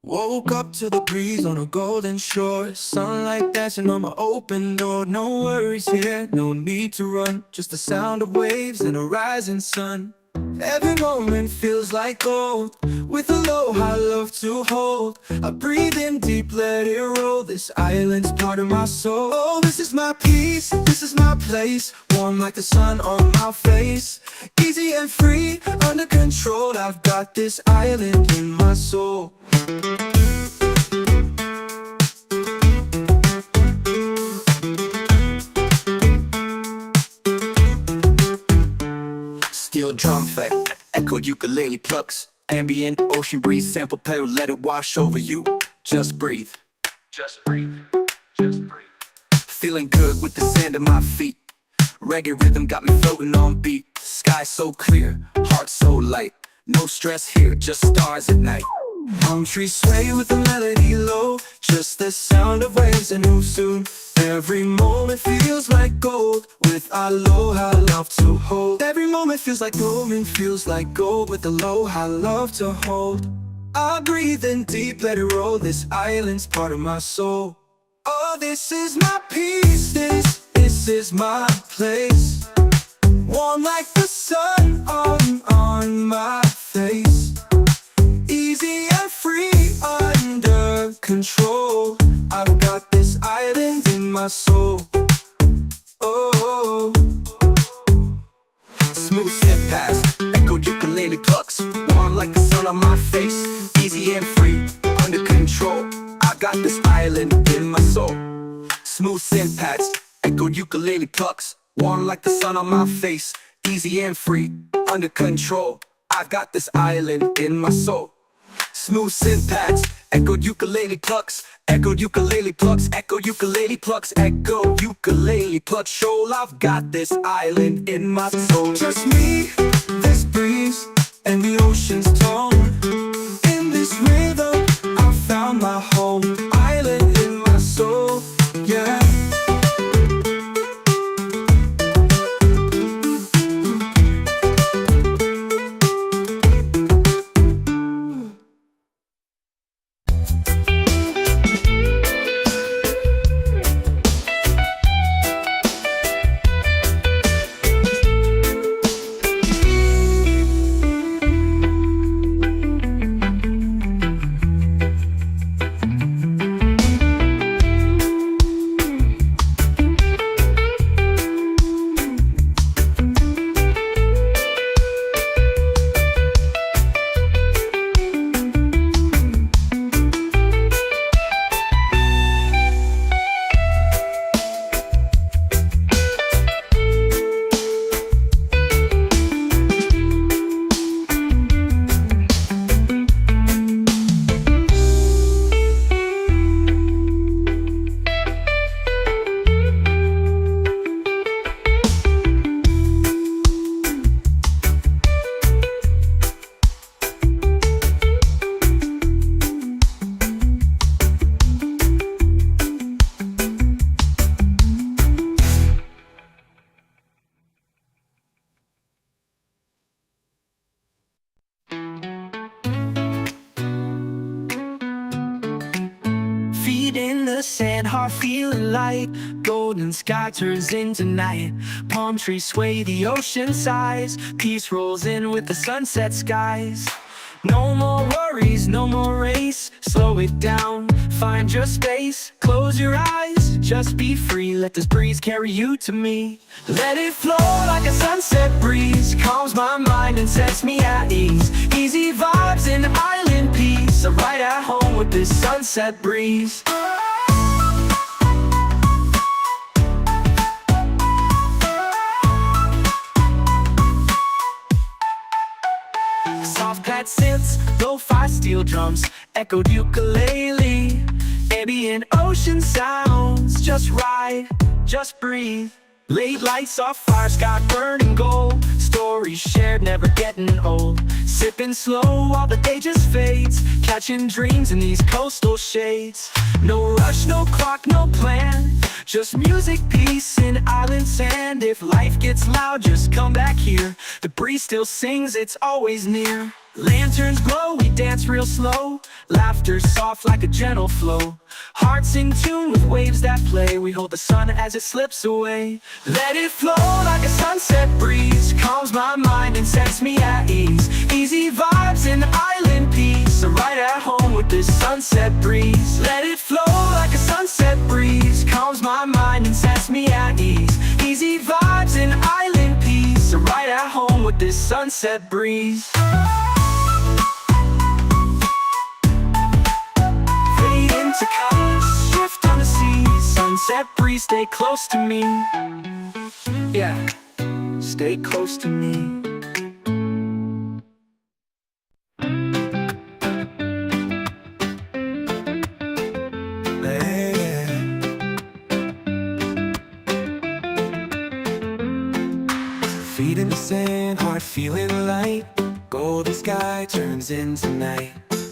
Woke up to the breeze on a golden shore. Sunlight dancing on my open door. No worries here, no need to run. Just the sound of waves and a rising sun. Every moment feels like gold. With a low high love to hold. I breathe in deep, let it roll. This island's part of my soul. Oh, this is my peace, this is my place. Warm like the sun on my face. Easy and free, under control. I've got this island in my soul. Steel drum effect, echoed ukulele plucks. Ambient ocean breeze sample pedal, let it wash over you. Just breathe. Just breathe. Just breathe. Feeling good with the sand at my feet. Reggae rhythm got me floating on beat. Sky so clear, heart so light. No stress here, just stars at night. Palm trees sway with the melody low. Just the sound of waves and move soon. Every moment feels like gold. With aloha love to hold. Every moment feels like moment feels like gold. With aloha love to hold. I breathe in deep, let it roll. This island's part of my soul. Oh, this is my peace. This is my place. Warm like the sun on my face. Easy and free, under control. I've got this island in my soul. Oh, Smooth step past, echoed ukulele plucks. Warm like the sun on my face. Easy and free, under control. I got this island in my soul. Smooth synth pads, echoed ukulele plucks. Warm like the sun on my face. Easy and free, under control. I've got this island in my soul. Smooth synth pads, echoed ukulele plucks. Echoed ukulele plucks, echoed ukulele plucks, echoed ukulele plucks. Shoal, I've got this island in my soul. just me, this breeze, and the ocean's tone. In this rhythm, I found my home. Island in my soul, yeah. sand, heart feeling light. Golden sky turns into night. Palm trees sway, the ocean sighs. Peace rolls in with the sunset skies. No more worries, no more race. Slow it down, find your space. Close your eyes, just be free. Let this breeze carry you to me. Let it flow like a sunset breeze. Calms my mind and sets me at ease. Easy vibes and island peace. I'm right at home with this sunset breeze. Soft pad synths, lo-fi steel drums, echoed ukulele. Ambient ocean sounds, just right, just breathe. Late lights off fire, sky burning gold. Stories shared, never getting old. Sipping slow while the day just fades. Catching dreams in these coastal shades. No rush, no clock, no plan. Just music, peace, and island sand. If life gets loud, just come back here. The breeze still sings, it's always near. Lanterns glow, we dance real slow. Laughter soft like a gentle flow. Hearts in tune with waves that play. We hold the sun as it slips away. Let it flow like a sunset breeze. Calms my mind and sets me at ease. Easy vibes and island peace. I'm right at home with this sunset breeze. Let it flow like a sunset breeze. Calms my mind and sets me at ease. Easy vibes and island peace. I'm right at home with this sunset breeze. To colors, shift on the sea. Sunset breeze, stay close to me. Yeah, stay close to me. Feet in the sand, heart feeling light. Golden sky turns into night.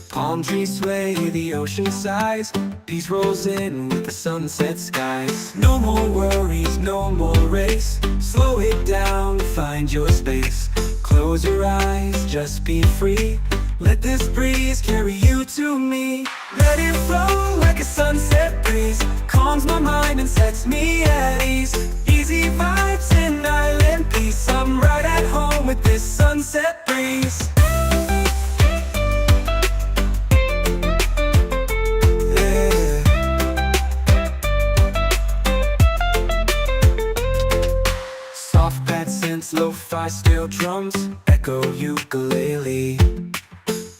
Palm trees sway, the ocean sighs. Peace rolls in with the sunset skies. No more worries, no more race. Slow it down, find your space. Close your eyes, just be free. Let this breeze carry you to me. Let it flow like a sunset breeze. Calms my mind and sets me at ease. Easy vibes and island peace. I'm right at home with this sunset breeze. Lo-fi steel drums, echo ukulele.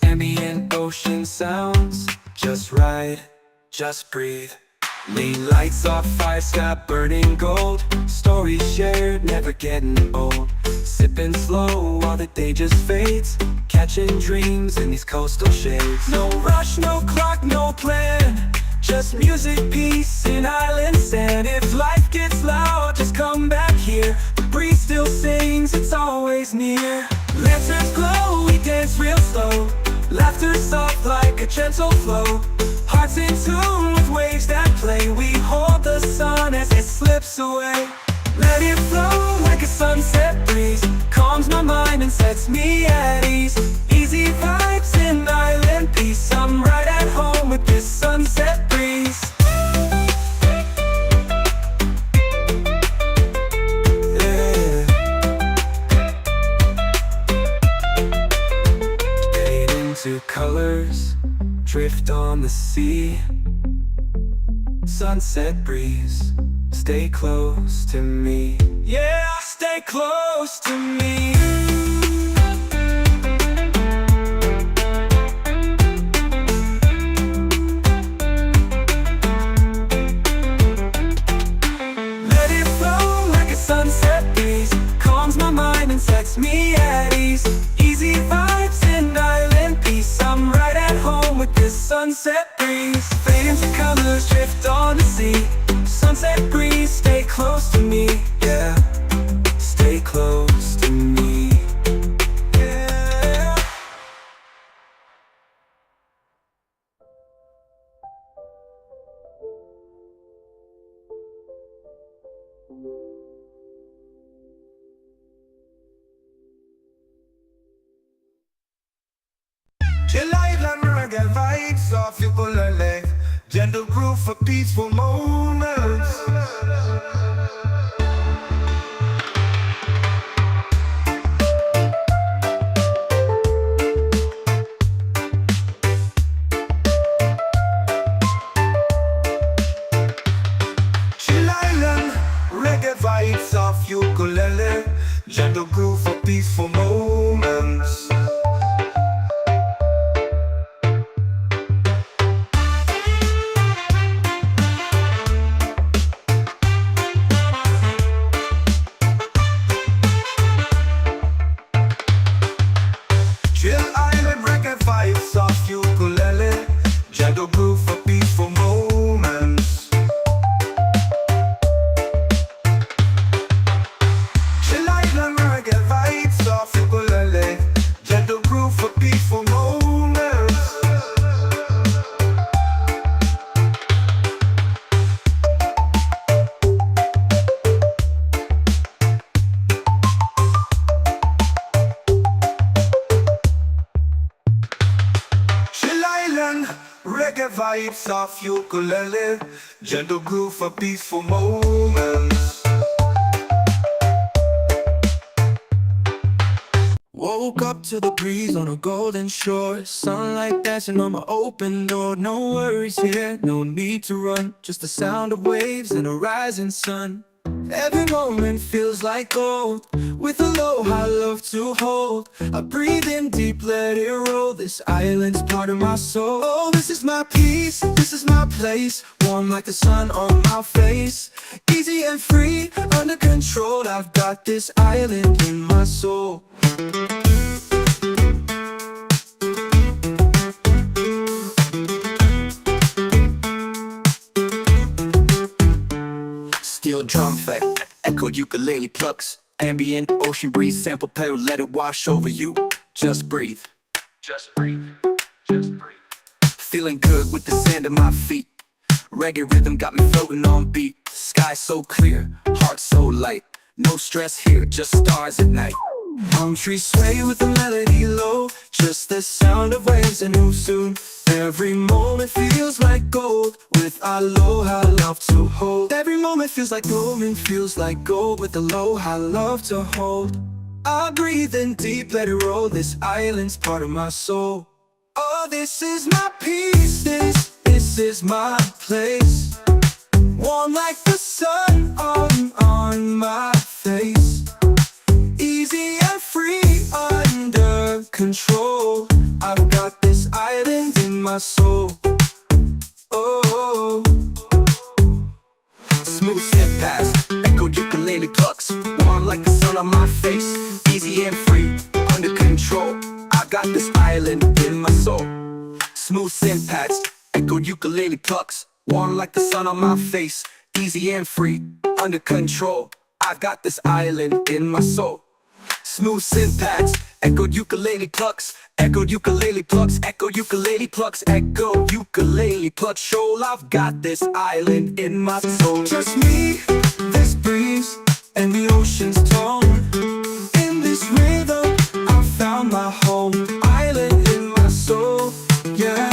Ambient ocean sounds, just right, just breathe. Lean lights off fire, sky burning gold. Stories shared, never getting old. Sipping slow while the day just fades. Catching dreams in these coastal shades. No rush, no clock, no plan. Just music, peace, and island sand. If life gets loud, just come back here. The breeze still sings, it's always near. Lanterns glow, we dance real slow. Laughter soft like a gentle flow. Hearts in tune with waves that play. We hold the sun as it slips away. Let it flow like a sunset breeze. Calms my mind and sets me at ease. Easy vibes and island peace. I'm right at home with this sunset breeze. Yeah. Fade into colors, drift on the sea. Sunset breeze, stay close to me. Yeah, stay close to me. Let it flow like a sunset breeze. Calms my mind and sets me at ease. Easy vibes and island peace. I'm right at home with this sunset breeze. Fade into colors, drift on the sea. Sunset breeze, stay close to me. Yeah, stay close to me. Yeah. Chill island reggae vibes off your bullet leg. gentle groove for peaceful moments. Chill Island, reggae vibes of ukulele, gentle groove for peaceful moments. Chill Island, reggae vibes of ukulele, gentle groove for peaceful moments. Chill Island, reggae vibes of ukulele, gentle groove for peaceful moments. Chill Island, reggae vibes of ukulele, gentle groove for peaceful moments. Woke up to the breeze on a golden shore, sunlight dancing on my open door. No worries here, no need to run, just the sound of waves and a rising sun. Every moment feels like gold, with aloha I love to hold. I breathe in deep, let it roll, this island's part of my soul. Oh, this is my peace, this is my place, warm like the sun on my face. Easy and free, under control, I've got this island in my soul. Steel drum effect, echoed ukulele plucks, ambient ocean breeze, sample pedal, let it wash over you. Just breathe, Just breathe, just breathe. feeling good with the sand at my feet. Reggae rhythm got me floating on beat. Sky so clear, heart so light, no stress here, just stars at night. Palm trees sway with the melody low, just the sound of waves and who soon. Every moment feels like gold, with aloha love to hold. Every moment feels like gold, with aloha love to hold. I breathe in deep, let it roll, this island's part of my soul. Oh, this is my peace, this is my place, warm like the sun on my face. Easy and free, under control, I've got this island in my soul. Oh, smooth step past, echoed ukulele plucks, warm like the sun on my face. Easy and free, under control, I've got this island in my soul. Smooth synth pads, echoed ukulele plucks, warm like the sun on my face. Easy and free, under control, I've got this island in my soul. Smooth synth pads, echoed ukulele plucks, echoed ukulele plucks, echoed ukulele plucks, echoed ukulele plucks. Shoal, I've got this island in my soul. Just me, this breeze, and the ocean's tone. In this rhythm, I found my home. Island in my soul, yeah.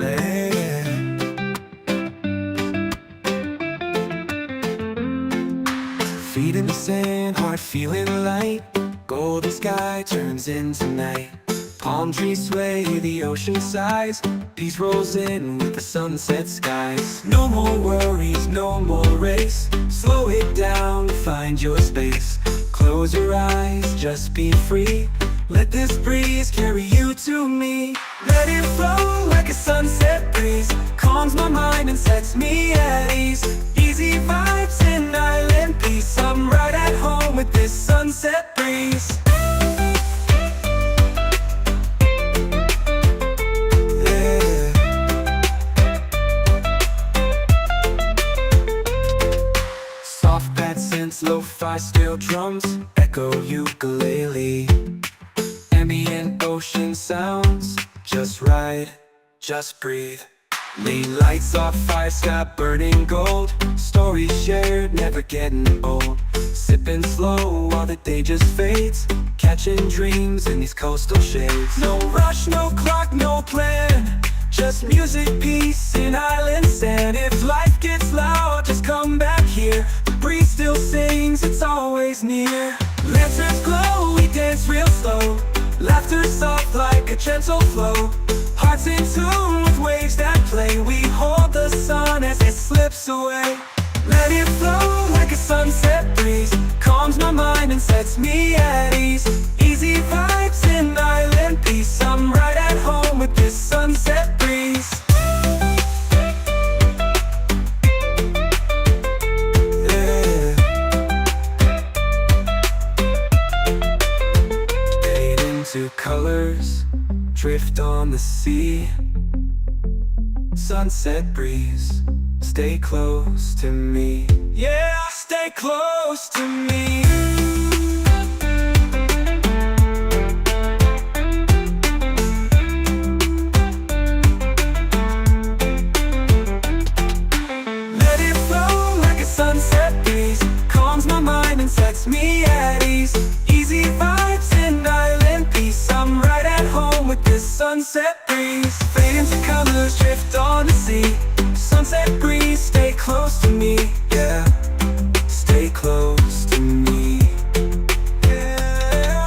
Yeah. Feet in the sand, heart feeling light. Golden sky turns into night. Palm trees sway, the ocean sighs. Peace rolls in with the sunset skies. No more worries, no more race. Slow it down, find your space. Close your eyes, just be free. Let this breeze carry you to me. Let it flow like a sunset breeze. Calms my mind and sets me at ease. Easy vibes and island peace. I'm right at home with this sunset breeze. Yeah. Soft pad synths, lo-fi steel drums, echo ukulele. Ambient ocean sounds, just ride, just breathe. Late lights off, fire sky burning gold. Stories shared, never getting old. Sipping slow while the day just fades. Catching dreams in these coastal shades. No rush, no clock, no plan. Just music, peace, and island sand. If life gets loud, just come back here. The breeze still sings, it's always near. Lanterns glow, we dance real slow. Laughter soft like a gentle flow. Hearts in tune with waves that play. We hold the sun as it slips away. Let it flow like a sunset breeze. Calms my mind and sets me at ease. Easy vibes and island peace. I'm right at home with this sunset breeze. Colors drift on the sea. Sunset breeze, stay close to me. Yeah, stay close to me. Let it flow like a sunset breeze. Calms my mind and sets me at ease. Easy vibes and island peace. I'm right at home with this sunset breeze. Fade into colors, drift on the sea. Sunset breeze, stay close to me. Yeah, stay close to me. Yeah.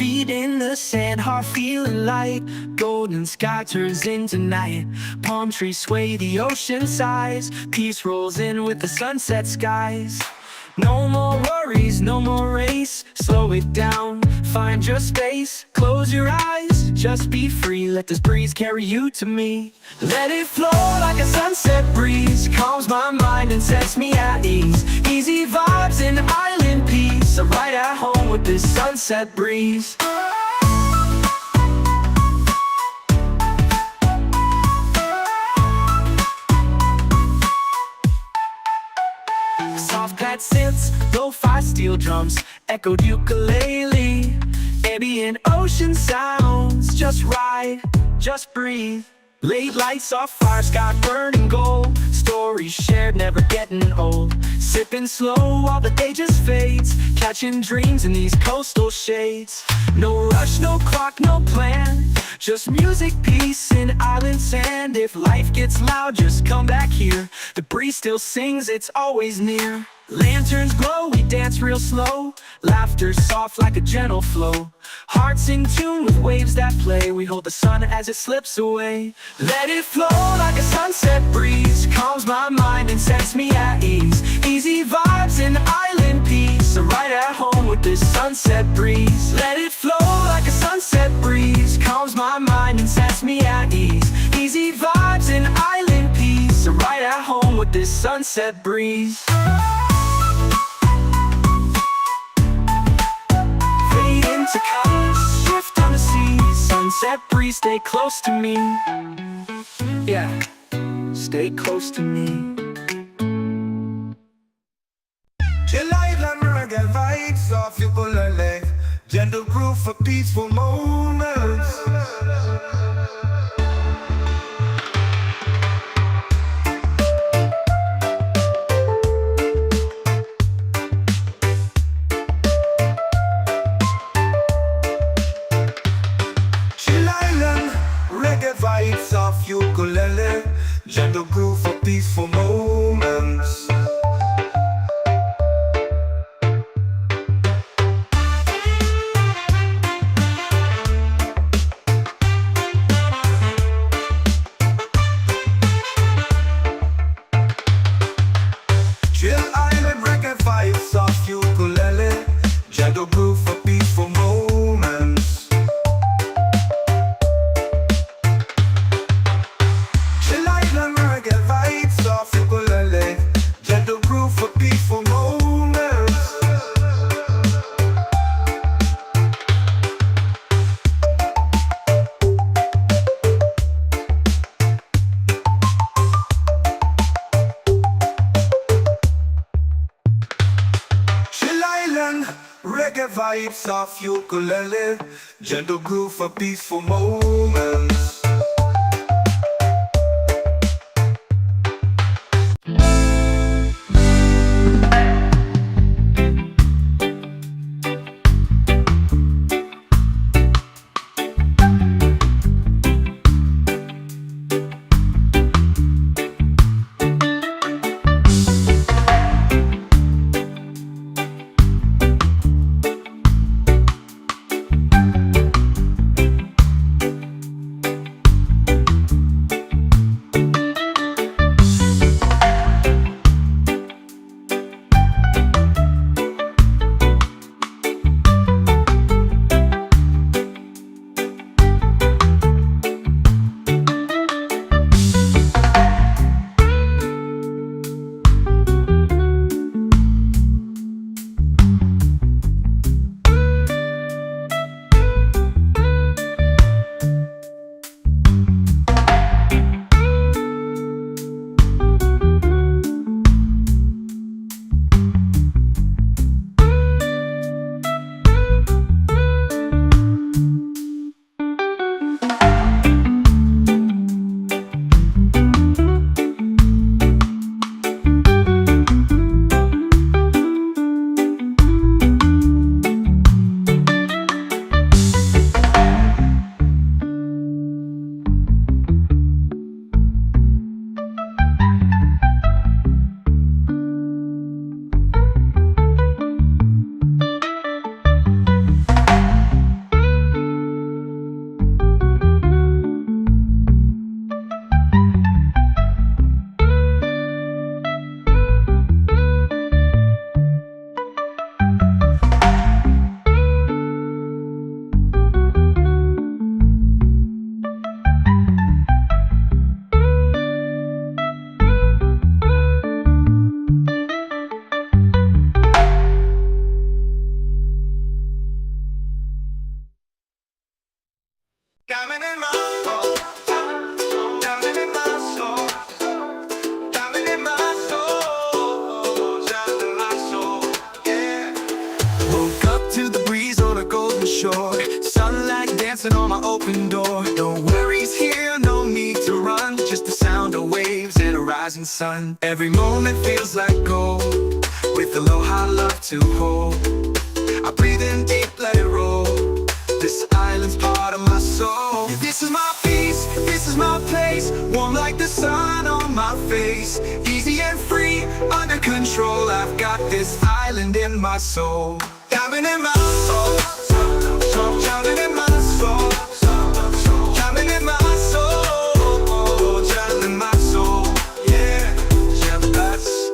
feet in the sand, heart feeling light. Golden sky turns into night. Palm trees sway, the ocean sighs. Peace rolls in with the sunset skies. No more worries, no more race. Slow it down, find your space. Close your eyes, just be free. Let this breeze carry you to me. Let it flow like a sunset breeze. Calms my mind and sets me at ease. Easy vibes and island peace. I'm right at home with this sunset breeze. Soft pad synths, lo-fi steel drums, echoed ukulele. Ambient ocean sounds, just ride, just breathe. Late lights, soft fire, sky burning gold. Stories shared, never getting old. Sipping slow while the day just fades. Catching dreams in these coastal shades. No rush, no clock, no plan. Just music, peace, and island sand. If life gets loud, just come back here. The breeze still sings, it's always near. Lanterns glow, we dance real slow. Laughter soft like a gentle flow. Hearts in tune with waves that play. We hold the sun as it slips away. Let it flow like a sunset breeze. Calms my mind and sets me at ease. Easy vibes and island peace. I'm right at home with this sunset breeze. Let it flow like a sunset breeze. Calms my mind and sets me at ease. Easy vibes and island peace. I'm right at home with this sunset breeze. To colors, shift on the sea. Sunset breeze, stay close to me. Yeah, stay close to me. Chill island reggae vibes off your ukulele. Gentle groove for peaceful moments. Vibes off ukulele, gentle groove for peaceful moments. Chill island reggae vibes off ukulele, gentle groove for peaceful moments. Gentle groove for peaceful moments. Chill island, reggae vibes off ukulele. Gentle groove for peaceful moments. Diamond in my soul, diamond in my soul, diamond in my soul, diamond in my soul, yeah. Woke up to the breeze on a golden shore, sunlight dancing on my open door. No worries here, no need to run, just the sound of waves and a rising sun. Every moment feels like gold, with aloha love to hold. I breathe in deep, let it roll. This island's part of my soul. Yeah, this is my peace, this is my place. Warm like the sun on my face. Easy and free, under control. I've got this island in my soul. Diamond in my soul, diamond in my soul, diamond in my soul, diamond in my soul, yeah.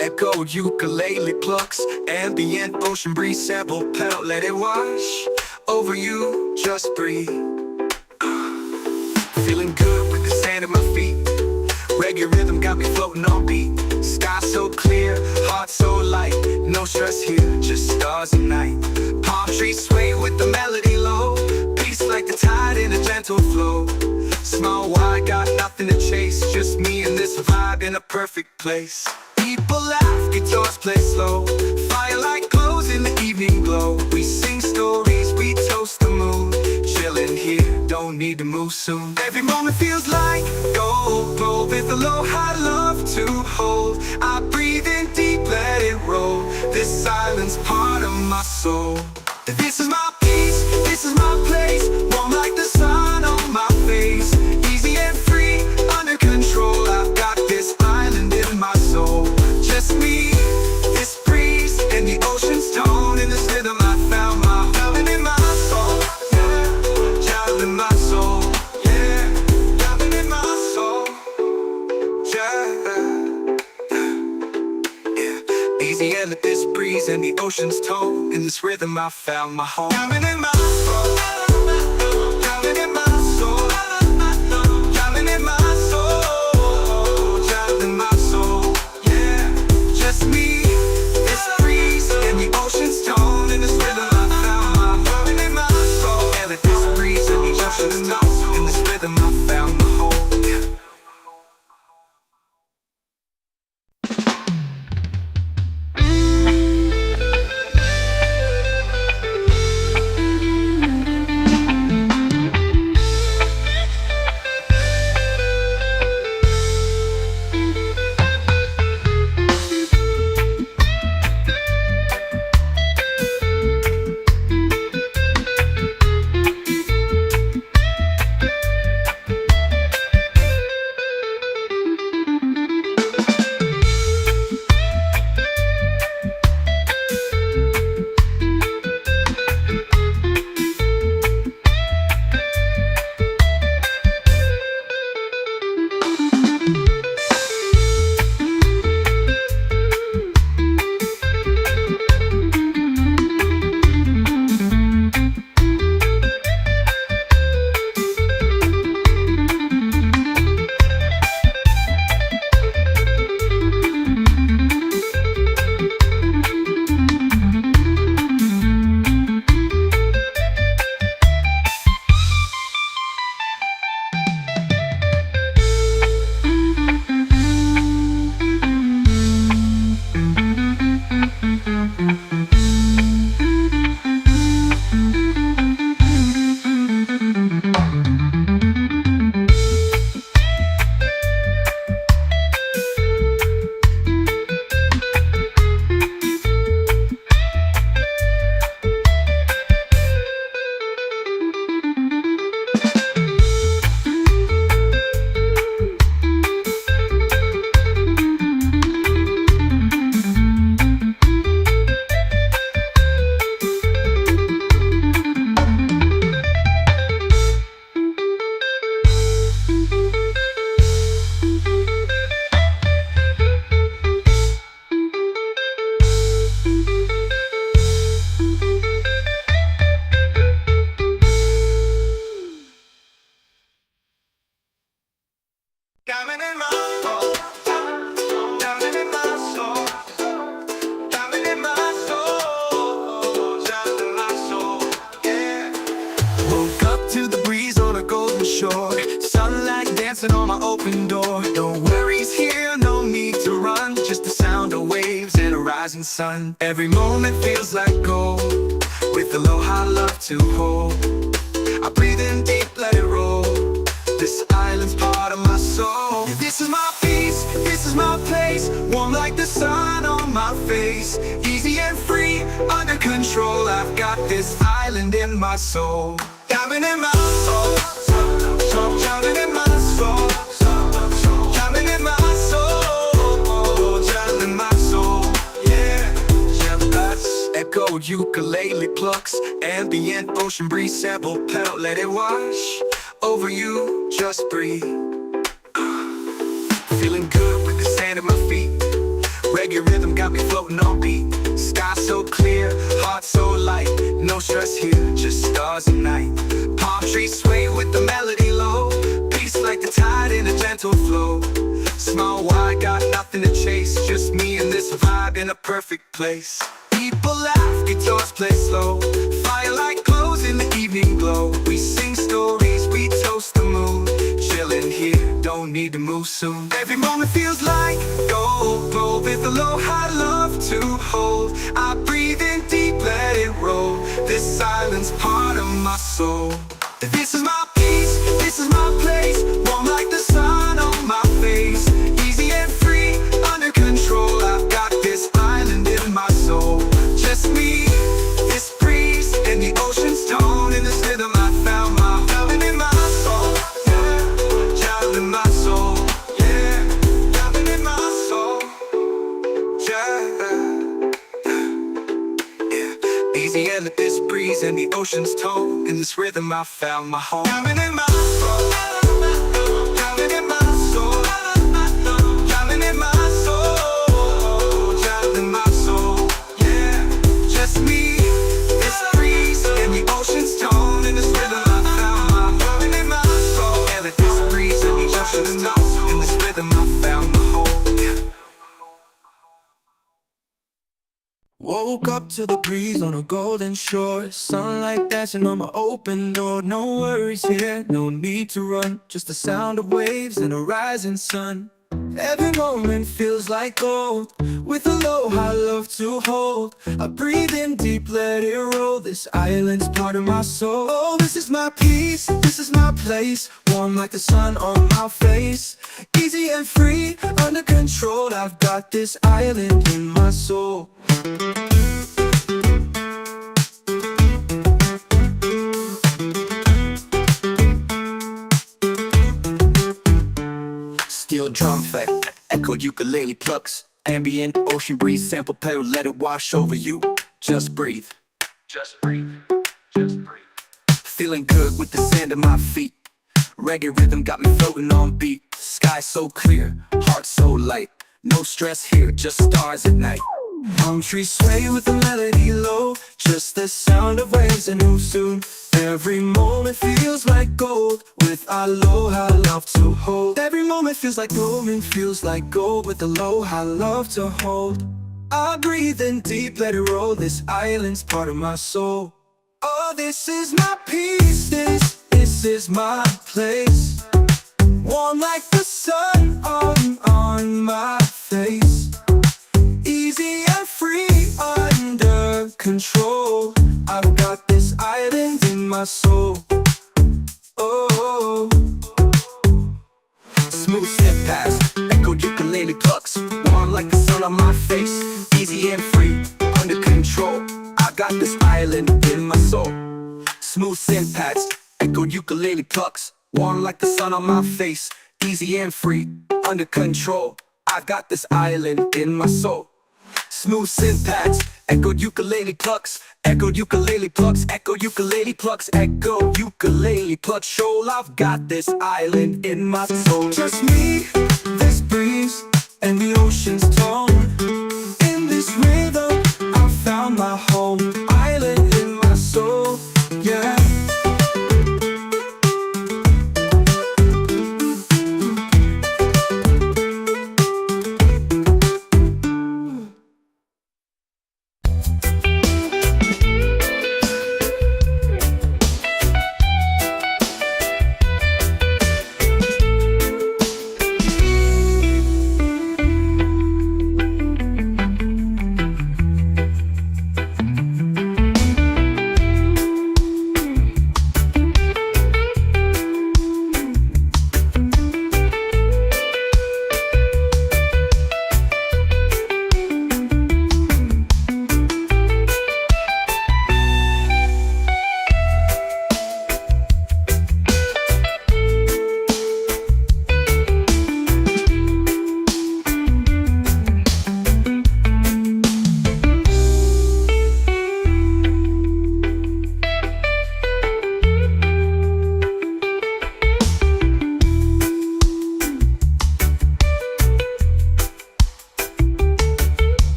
Echo ukulele plucks, ambient ocean breeze, sample pedal, let it wash over you, just breathe. Feeling good with the sand at my feet. Reggae rhythm got me floating on beat. Sky so clear, heart so light. No stress here, just stars and night. Palm trees sway with the melody low. Peace like the tide in a gentle flow. Small wide, got nothing to chase. Just me and this vibe in a perfect place. People laugh, guitars play slow. Firelight glows in the evening glow. We sing stories, we toast the moon. Chillin' here, don't need to move soon. Every moment feels like gold, gold with aloha love to hold. I breathe in deep, let it roll. This silence part of my soul. This is my peace, this is my place. Warm like the sun on my face. Easy and free, under control. I've got this island in my soul. Just me, this breeze, and the ocean's tone. In this rhythm I found my diamond in my soul, yeah. Diamond in my soul, yeah. Diamond in my soul, yeah. Easy and this breeze and the ocean's tone. In this rhythm I found my home. Diamond in my soul, diamond in my soul, diamond in my soul, diamond in my soul, yeah. Just me, this breeze, and the ocean's tone. In this rhythm I found my diamond in my soul. And this breeze and the ocean's tone. In this rhythm I found my home, yeah. shore. Sunlight dancing on my open door. No worries here, no need to run. Just the sound of waves and a rising sun. Every moment feels like gold, with aloha love to hold. I breathe in deep, let it roll. This island's part of my soul. This is my peace, this is my place. Warm like the sun on my face. Easy and free, under control. I've got this island in my soul. Diving in my soul, drowning in my soul, drowning in my soul, drowning in my soul. Yeah, echo ukulele plucks, ambient ocean breeze sample pedal, let it wash over you, just breathe. Feeling good with the sand at my feet. Reggae rhythm got me floating on beat. Sky so clear, heart so light. No stress here, just stars and night. Palm trees sway with the melody low. Peace like the tide in a gentle flow. Smile wide, got nothing to chase. Just me and this vibe in a perfect place. People laugh, guitars play slow. Firelight glows in the evening glow. We sing stories, we toast the moon. Chilling here, don't need to move soon. Every moment feels like gold, gold with aloha love to hold. I breathe in deep, let it roll. This island's part of my soul. This is my peace, this is my place. Warm like the sun on my face. Easy and free, under control. I've got this island in my soul. Just me, this breeze, and the ocean's tone. In this rhythm I found my home in my soul. Yeah, child in my soul. Yeah, drowning in my soul. Yeah. Easy and this breeze and the ocean's tone. In this rhythm I found my home. Drowning in my soul. Drowning in my soul. Drowning in my soul. Drowning in my soul. Yeah, just me, this breeze and the ocean's tone. In this rhythm I found my home in my soul. And this breeze and the ocean's tone. In this rhythm I found my home. Yeah. Woke up to the breeze on a golden shore. Sunlight dancing on my open door. No worries here, no need to run. Just the sound of waves and a rising sun. Every moment feels like gold, with aloha love to hold. I breathe in deep, let it roll. This island's part of my soul. Oh, this is my peace, this is my place. Warm like the sun on my face. Easy and free, under control. I've got this island in my soul. Steel drum effect, echoed ukulele plucks. Ambient ocean breeze sample pedal, let it wash over you. Just breathe. Just breathe. Just breathe. Feeling good with the sand at my feet. Reggae rhythm got me floating on beat. Sky so clear, heart so light. No stress here, just stars at night. Palm trees sway with the melody low. Just the sound of waves and move soon. Every moment feels like gold, with aloha love to hold. Every moment feels like gold, feels like gold, with aloha love to hold. I breathe in deep, let it roll. This island's part of my soul. Oh, this is my peace, this is my place. Warm like the sun on my face. Easy and free, under control. I've got this island in my soul. Oh, Smooth step past, echoed ukulele plucks. Warm like the sun on my face. Easy and free, under control. I got this island in my soul. Smooth syntax, echoed ukulele plucks. Warm like the sun on my face. Easy and free, under control. I got this island in my soul. Smooth syntax, echoed ukulele plucks. Echoed ukulele plucks, echo ukulele plucks, echo ukulele plucks. Shoal, I've got this island in my soul. just me, this breeze, and the ocean's tone. In this rhythm, I found my home. Island in my soul, yeah.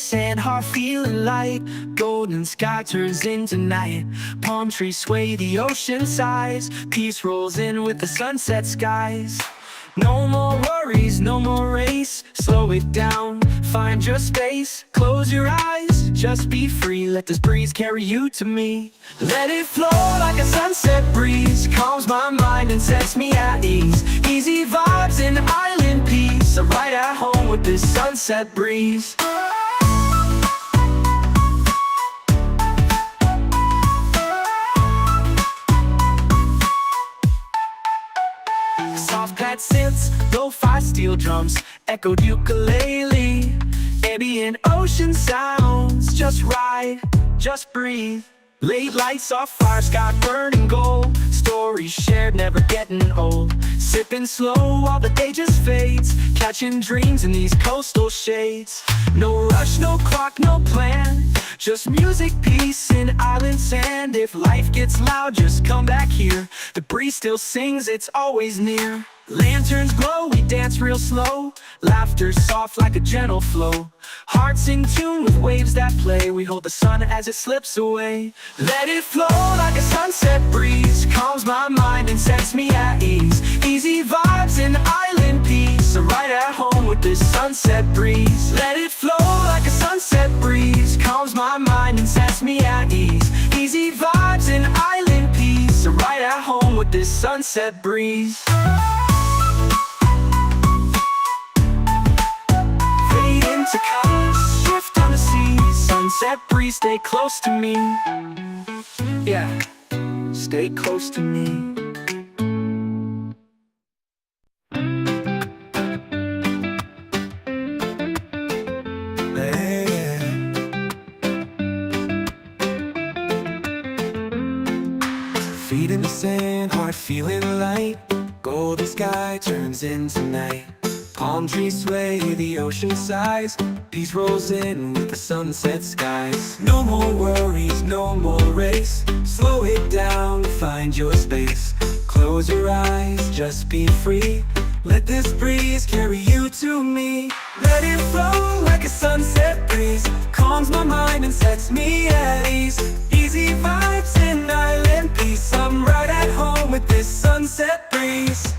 sand, heart feeling light. Golden sky turns into night. Palm trees sway, the ocean sighs. Peace rolls in with the sunset skies. No more worries, no more race. Slow it down, find your space. Close your eyes, just be free. Let this breeze carry you to me. Let it flow like a sunset breeze. Calms my mind and sets me at ease. Easy vibes and island peace. I'm right at home with this sunset breeze. Soft pad synths, lo-fi steel drums, echoed ukulele. Ambient ocean sounds, just ride, just breathe. Late lights off fire, sky burning gold. Stories shared, never getting old. Sipping slow while the day just fades. Catching dreams in these coastal shades. No rush, no clock, no plan. Just music, peace, and island sand. If life gets loud, just come back here. The breeze still sings, it's always near. Lanterns glow, we dance real slow. Laughter soft like a gentle flow. Hearts in tune with waves that play. We hold the sun as it slips away. Let it flow like a sunset breeze. Calms my mind and sets me at ease. Easy vibes and island peace. I'm right at home with this sunset breeze. Let it flow like a sunset breeze. Calms my mind and sets me at ease. Easy vibes and island peace. I'm right at home with this sunset breeze. To colors, shift on the sea. Sunset breeze, stay close to me. Yeah, stay close to me. Feet in the sand, heart feeling light. Golden sky turns into night. Palm trees sway, the ocean sighs. Peace rolls in with the sunset skies. No more worries, no more race. Slow it down, find your space. Close your eyes, just be free. Let this breeze carry you to me. Let it flow like a sunset breeze. Calms my mind and sets me at ease. Easy vibes and island peace. I'm right at home with this sunset breeze.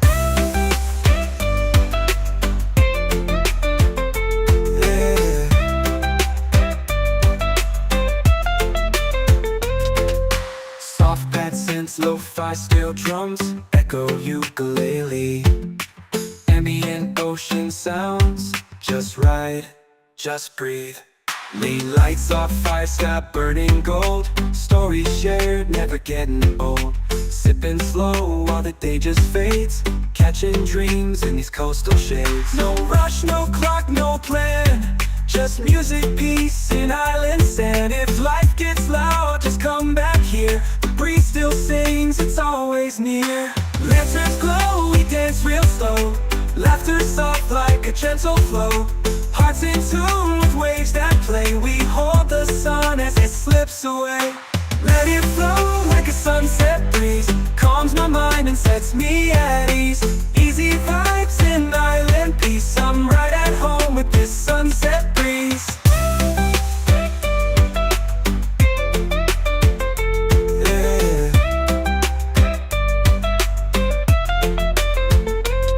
Lo-fi steel drums, echo ukulele. Ambient ocean sounds, just ride, just breathe. Late lights off fire, sky burning gold. Stories shared, never getting old. Sipping slow while the day just fades. Catching dreams in these coastal shades. No rush, no clock, no plan. Just music, peace, and island sand. If life gets loud, just come back here. The breeze still sings, it's always near. Lanterns glow, we dance real slow. Laughter soft like a gentle flow. Hearts in tune with waves that play. We hold the sun as it slips away. Let it flow like a sunset breeze. Calms my mind and sets me at ease. Easy vibes and island peace. I'm right at home with this sunset breeze. Yeah.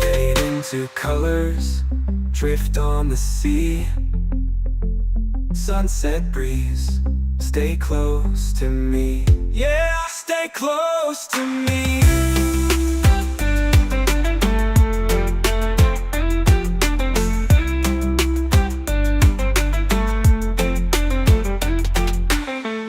Fade into colors, drift on the sea. Sunset breeze, stay close to me. Yeah, stay close to me.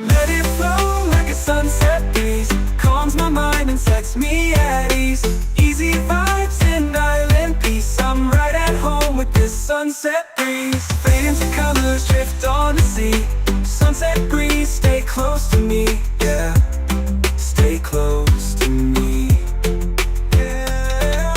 Let it flow like a sunset breeze. Calms my mind and sets me at ease. Easy vibes and island peace. I'm right at home with this sunset breeze. Fade into colors, drift on the sea. Sunset breeze, stay close to me. Yeah, stay close to me. Yeah.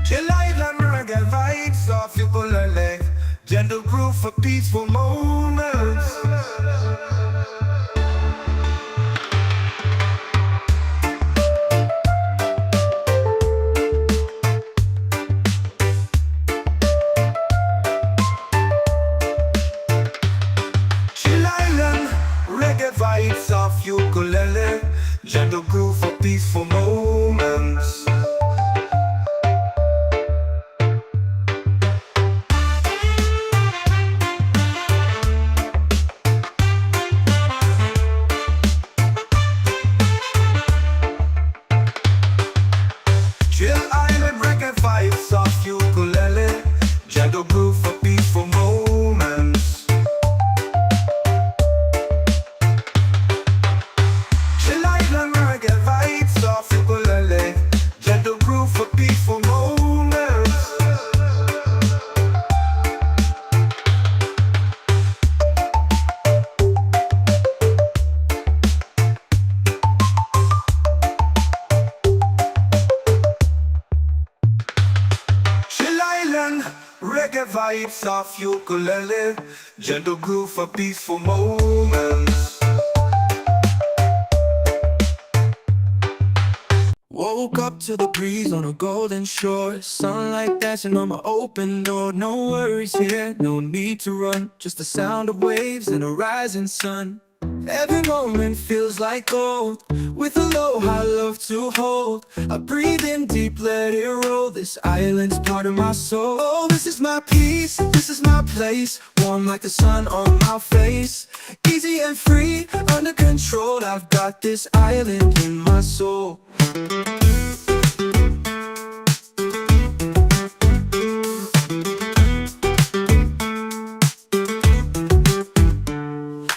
Chill island reggae vibes off you pull a leg. gentle groove for peaceful moments. Chill Island, reggae vibes of ukulele, gentle groove for peaceful moments. Chill Island, reggae vibes of ukulele, gentle groove for peaceful moments. Chill Island, reggae vibes of ukulele, gentle groove for peaceful moments. Chill Island, reggae vibes of ukulele, gentle groove for peaceful moments. Woke up to the breeze on a golden shore, sunlight dancing on my open door. No worries here, no need to run, just the sound of waves and a rising sun. Every moment feels like gold, with aloha love to hold. I breathe in deep, let it roll, this island's part of my soul. Oh, this is my peace, this is my place, warm like the sun on my face. Easy and free, under control, I've got this island in my soul.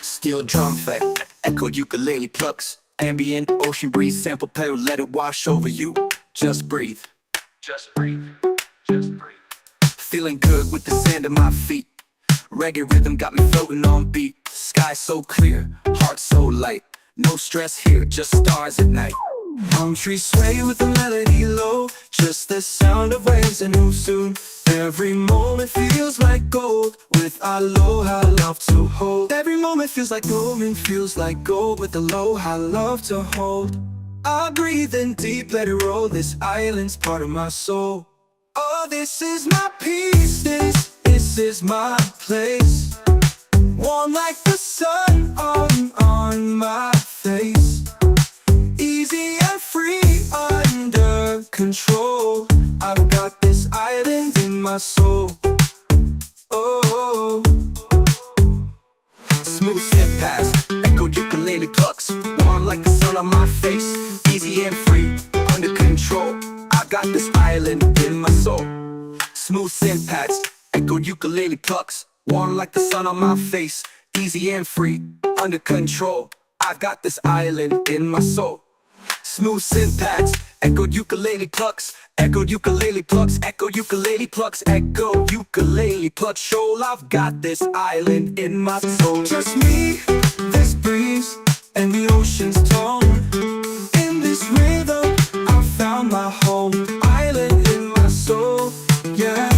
Steel drum effect, echoed ukulele plucks, ambient ocean breeze, sample pedal, let it wash over you. Just breathe, just breathe, just breathe. Feeling good with the sand at my feet. Reggae rhythm got me floating on beat. Sky so clear, heart so light. No stress here, just stars at night. Palm trees sway with the melody low, just the sound of waves and who soon. Every moment feels like gold, with aloha love to hold. Every moment feels like gold and feels like gold, with aloha love to hold. I breathe in deep, let it roll, this island's part of my soul. Oh, this is my peace, this is my place, warm like the sun on my face. Easy and free, under control, I've got this island in my soul. Oh, Smooth step past, echoed ukulele plucks, warm like the sun on my face. Easy and free, under control, I got this island in my soul. Smooth synth pads, echoed ukulele plucks, warm like the sun on my face. Easy and free, under control, I've got this island in my soul. Smooth synth pads, echoed ukulele plucks, echoed ukulele plucks, echoed ukulele plucks, echoed ukulele plucks. Shoal, I've got this island in my soul. just me, this breeze, and the ocean's tone. In this rhythm, I found my home, island in my soul, yeah.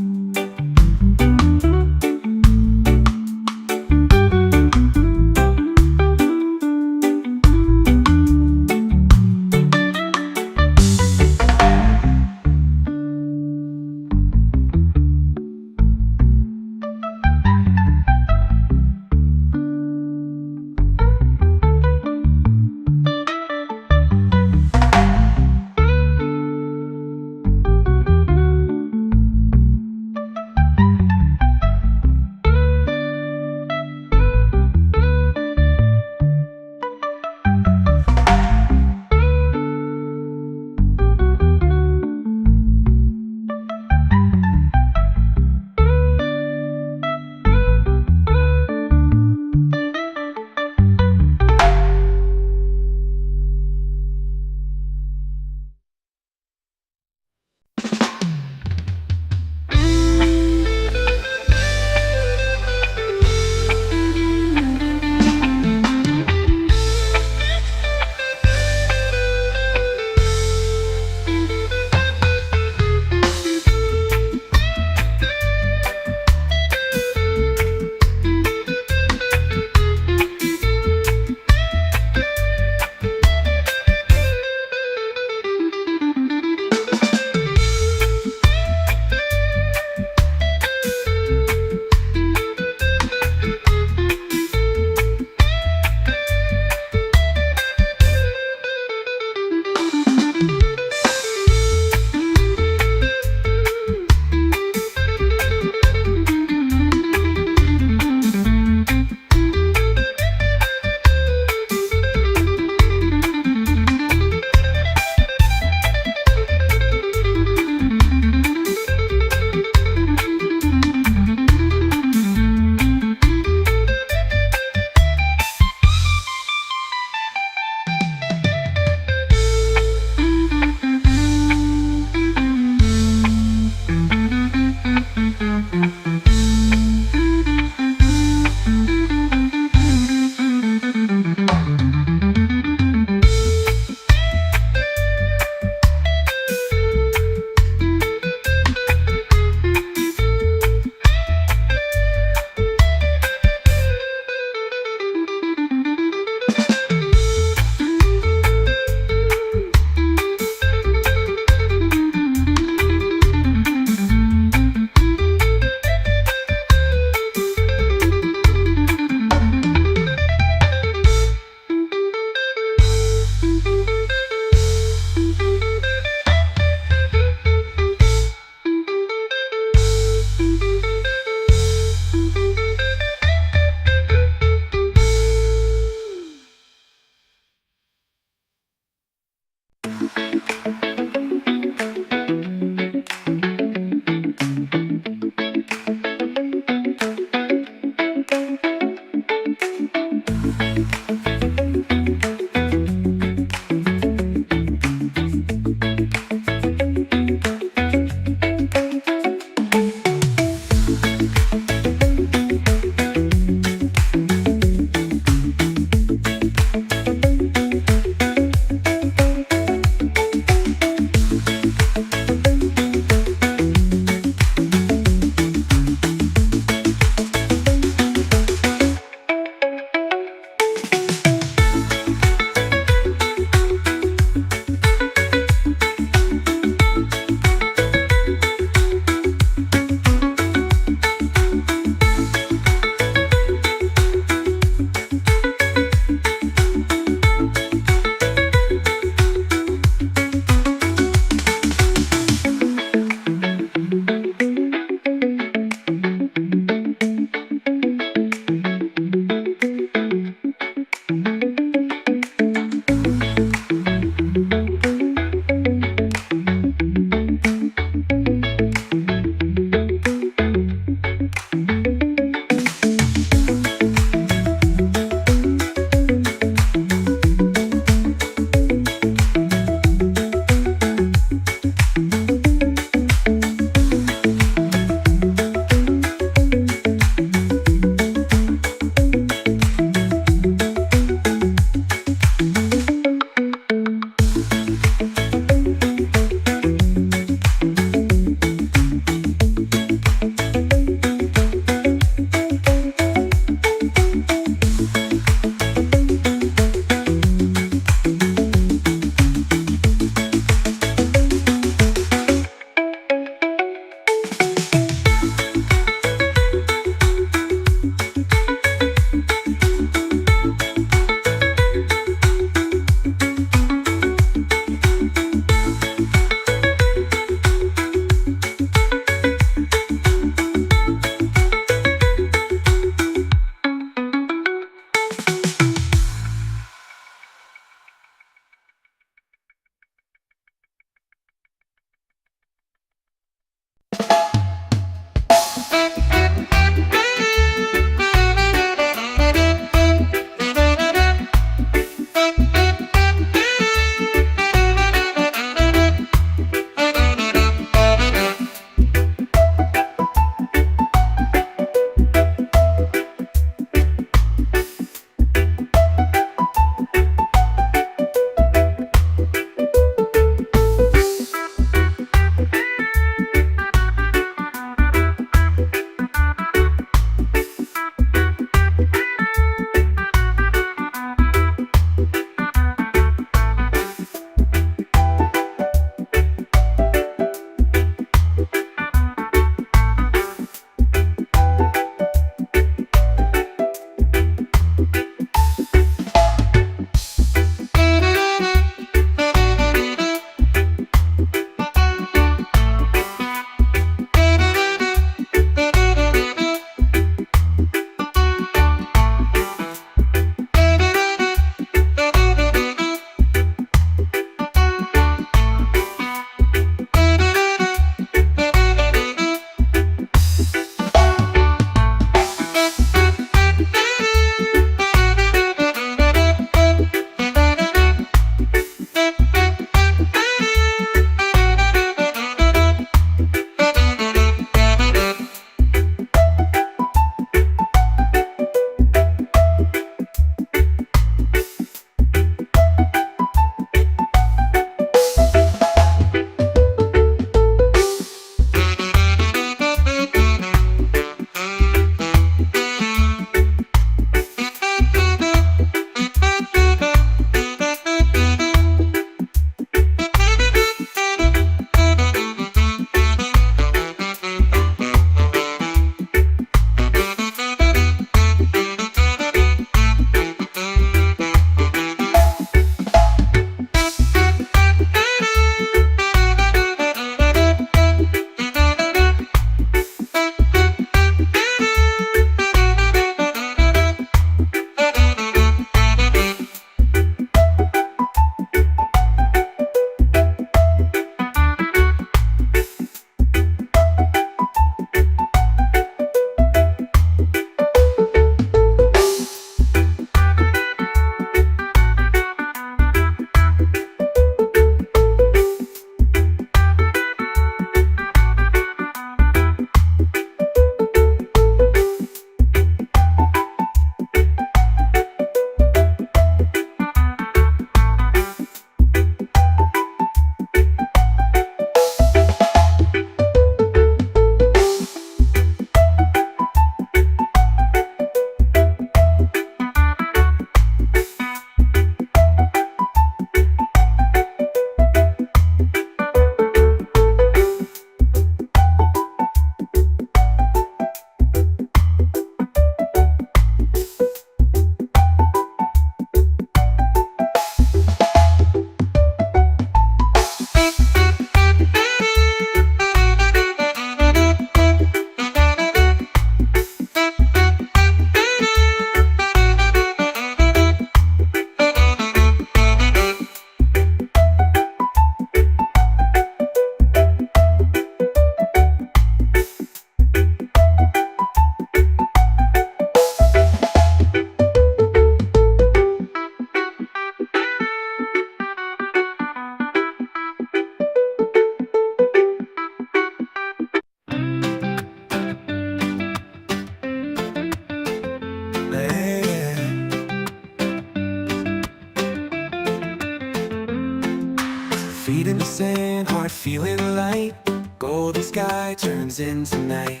the sky turns into night.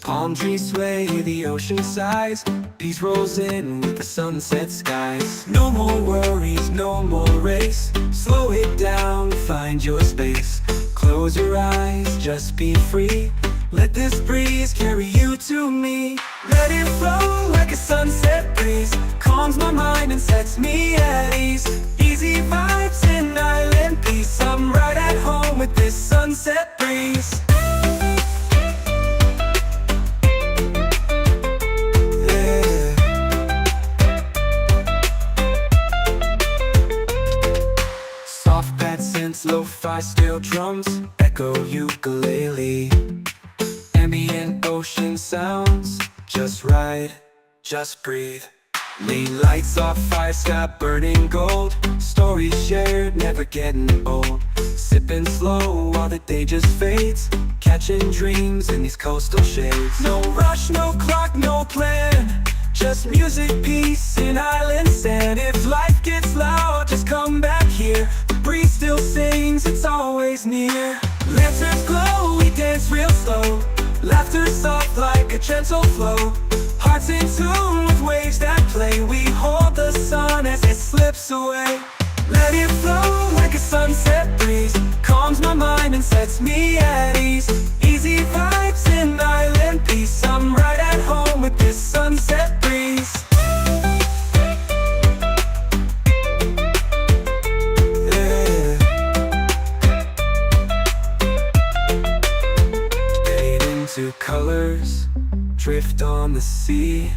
Palm trees sway, the ocean sighs. Peace rolls in with the sunset skies. No more worries, no more race. Slow it down, find your space. Close your eyes, just be free. Let this breeze carry you to me. Let it flow like a sunset breeze. Calms my mind and sets me at ease. Easy vibes and island peace. I'm right at home with this sunset breeze. Soft bad synths, lo-fi steel drums, echo ukulele. Ambient ocean sounds, just right, just breathe. Lane lights off, fire sky burning gold. Stories shared, never getting old. Sipping slow while the day just fades. Catching dreams in these coastal shades. No rush, no clock, no plan. Just music, peace, and island sand. If life gets loud, just come back here. The breeze still sings, it's always near. Lanterns glow, we dance real slow. Laughter soft like a gentle flow. Hearts in tune with waves that play. We hold the sun as it slips away. Let it flow like a sunset breeze. Calms my mind and sets me at ease. Easy vibes and island peace. I'm right at home with this sunset breeze. Yeah. Fade into colors, drift on the sea.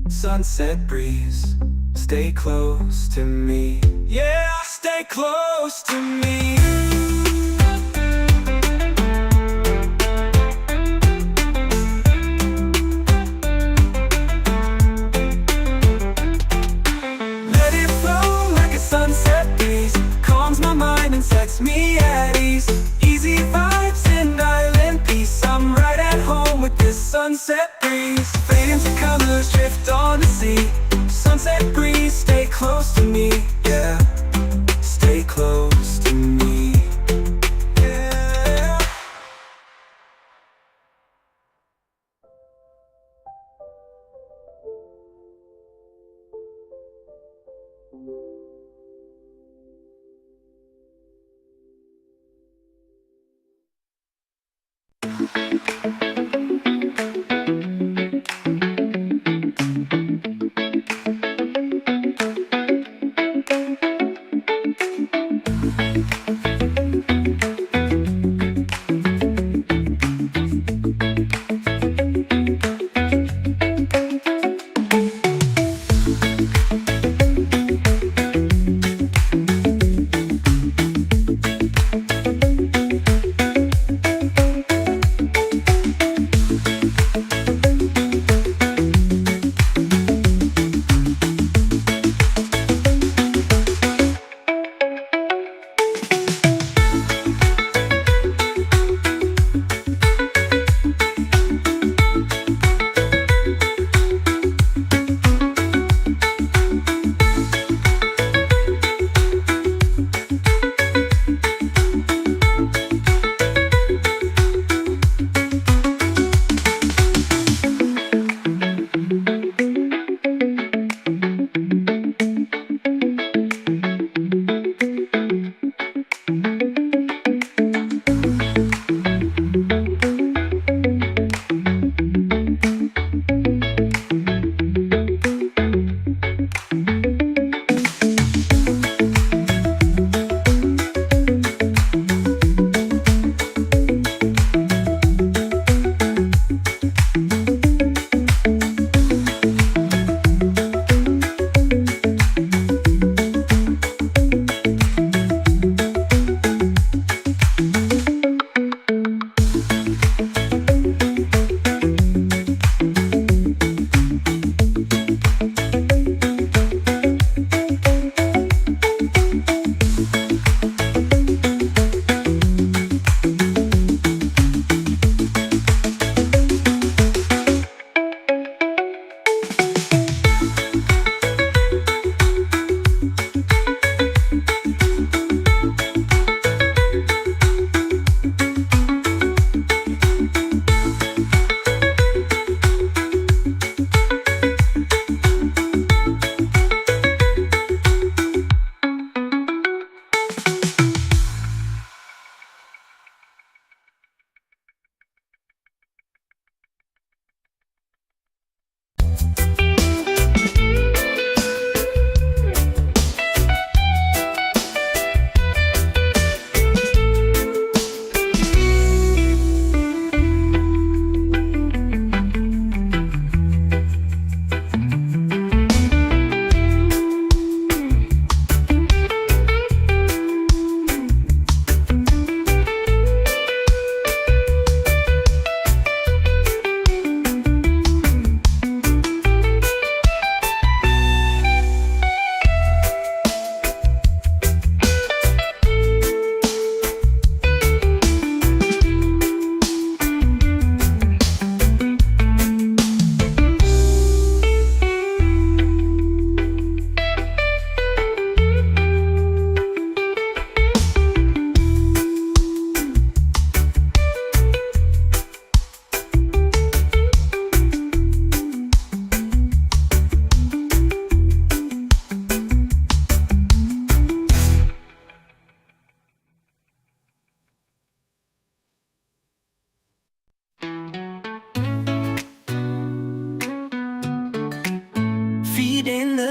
Sunset breeze, stay close to me. Yeah, stay close to me. Let it flow like a sunset breeze. Calms my mind and sets me at ease. Easy vibes and island peace. I'm right at home with this sunset breeze. Fade into colors, drift on the sea. Sunset breeze, stay close to me. Yeah, stay close to me. Yeah.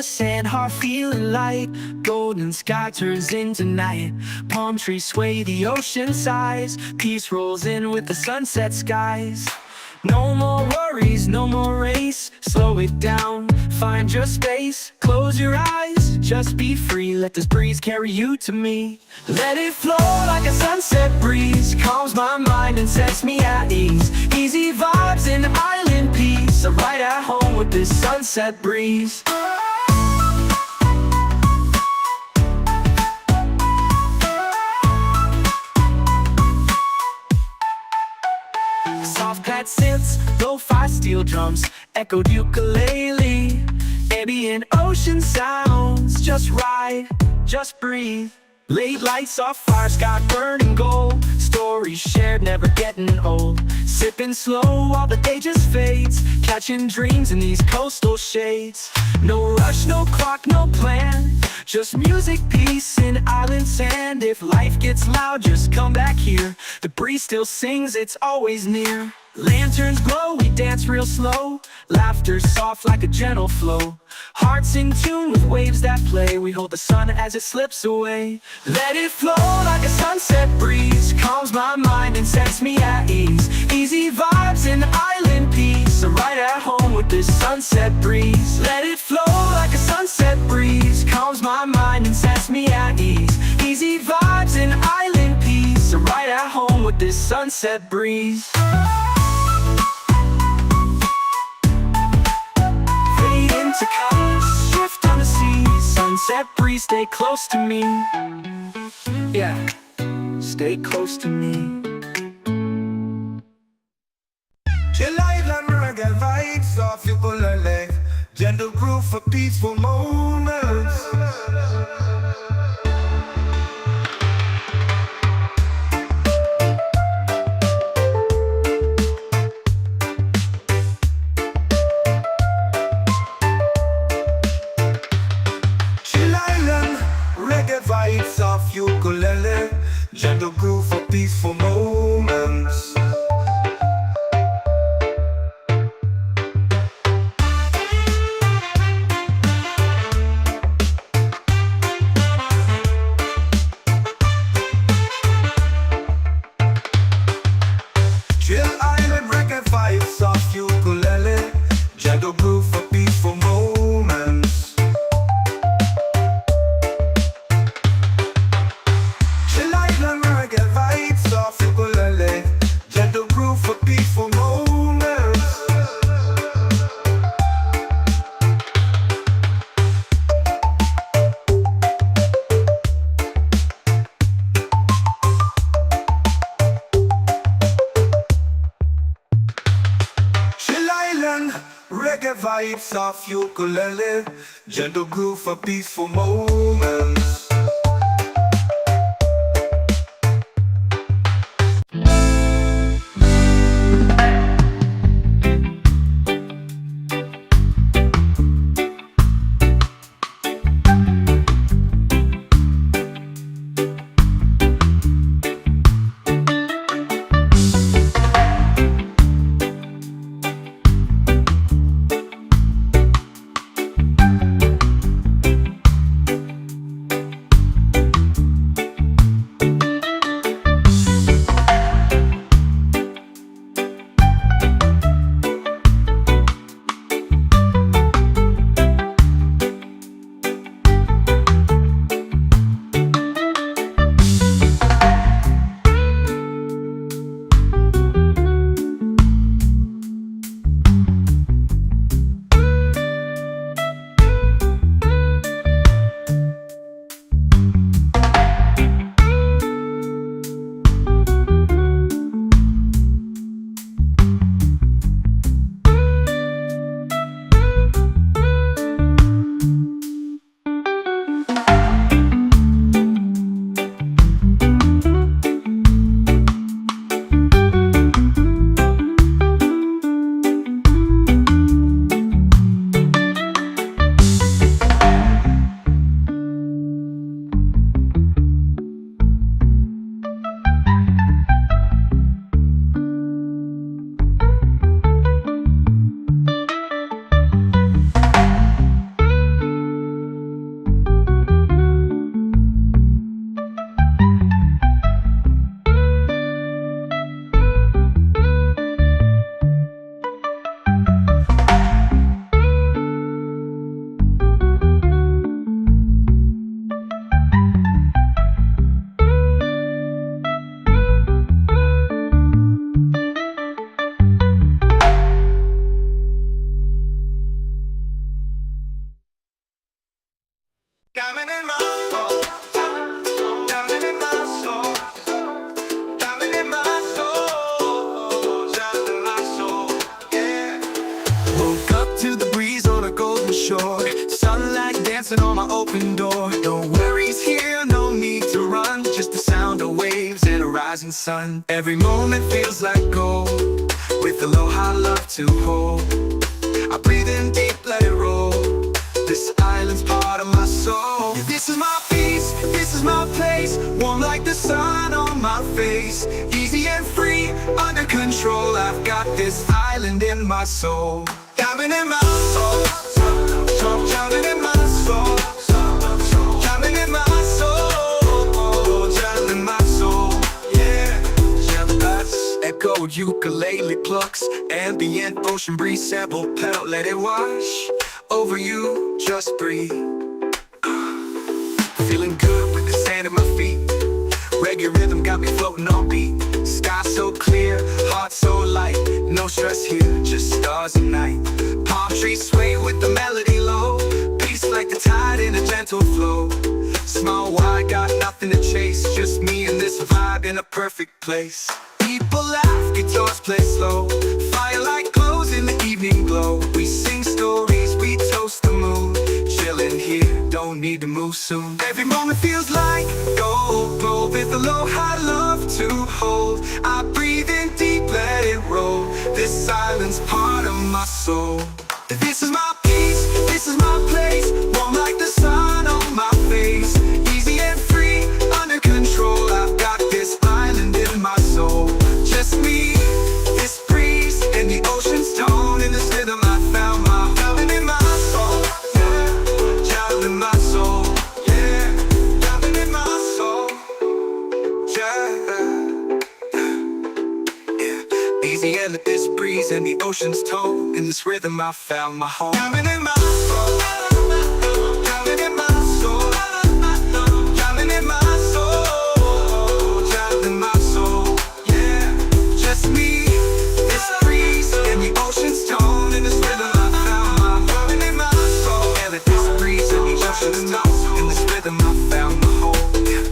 the sand, heart feeling light. Golden sky turns into night. Palm trees sway, the ocean sighs. Peace rolls in with the sunset skies. No more worries, no more race. Slow it down, find your space. Close your eyes, just be free. Let this breeze carry you to me. Let it flow like a sunset breeze. Calms my mind and sets me at ease. Easy vibes and island peace. I'm right at home with this sunset breeze. Soft pad synths, lo-fi steel drums, echoed ukulele, ambient ocean sounds. Just ride, just breathe. Late lights off fire, sky burning gold. Stories shared, never getting old. Sipping slow while the day just fades. Catching dreams in these coastal shades. No rush, no clock, no plan. Just music, peace, and island sand. If life gets loud, just come back here. The breeze still sings, it's always near. Lanterns glow, we dance real slow. Laughter soft like a gentle flow. Hearts in tune with waves that play. We hold the sun as it slips away. Let it flow like a sunset breeze. Calms my mind and sets me at ease. Easy vibes and island peace. I'm right at home with this sunset breeze. Let it flow like a sunset breeze. Calms my mind and sets me at ease. Easy vibes and island peace. I'm right at home with this sunset breeze. To colors, shift on the sea. Sunset breeze, stay close to me. Yeah, stay close to me. Chill island reggae vibes off ukulele. Gentle groove for peaceful moments. Vibes off ukulele, gentle groove for peaceful moments. Chill island reggae vibes off ukulele, gentle groove for peaceful moments. Gentle groove for peaceful moments. Chill island reggae vibes off ukulele. Gentle groove for peaceful moments. my open door. No worries here, no need to run, just the sound of waves and a rising sun. Every moment feels like gold, with aloha love to hold. I breathe in deep, let it roll. This island's part of my soul. This is my peace, this is my place, warm like the sun on my face. Easy and free, under control. I've got this island in my soul. Diamond in my soul, diamond in my soul, diamond in my soul, diamond in my soul. Yeah, jealous. Echoed ukulele plucks, ambient ocean breeze, sample pedal, let it wash over you, just breathe. Feeling good with the sand at my feet. Reggae rhythm got me floating on beat. Sky so clear, heart so light. No stress here, just stars and night. Palm trees sway with the melody low. Peace like the tide in a gentle flow. Small wide, got nothing to chase. Just me and this vibe in a perfect place. People laugh, guitars play slow. Firelight glows in the evening glow. We sing stories, we toast the moon. Chillin' here, don't need to move soon. Every moment feels like gold, with aloha love to hold. I breathe in deep, let it roll. This island's part of my soul. This is my peace, this is my place, warm like the sun on my face. Easy and free, under control. I've got this island in my soul. Just me, this breeze, and the ocean's tone. In this rhythm I found my diamond in my soul. Yeah, diamond in my soul. Yeah, diamond in my soul. Yeah. Easy and let this breeze and the ocean's tone. In this rhythm I found my home. Diamond in my soul. Diamond in my soul. Diamond in my soul. Diamond in my soul. Yeah, just me, this breeze and the ocean's tone. In this rhythm I found my diamond in my soul. Yeah, let this breeze and the ocean's tone. In this rhythm I found my home. Yeah.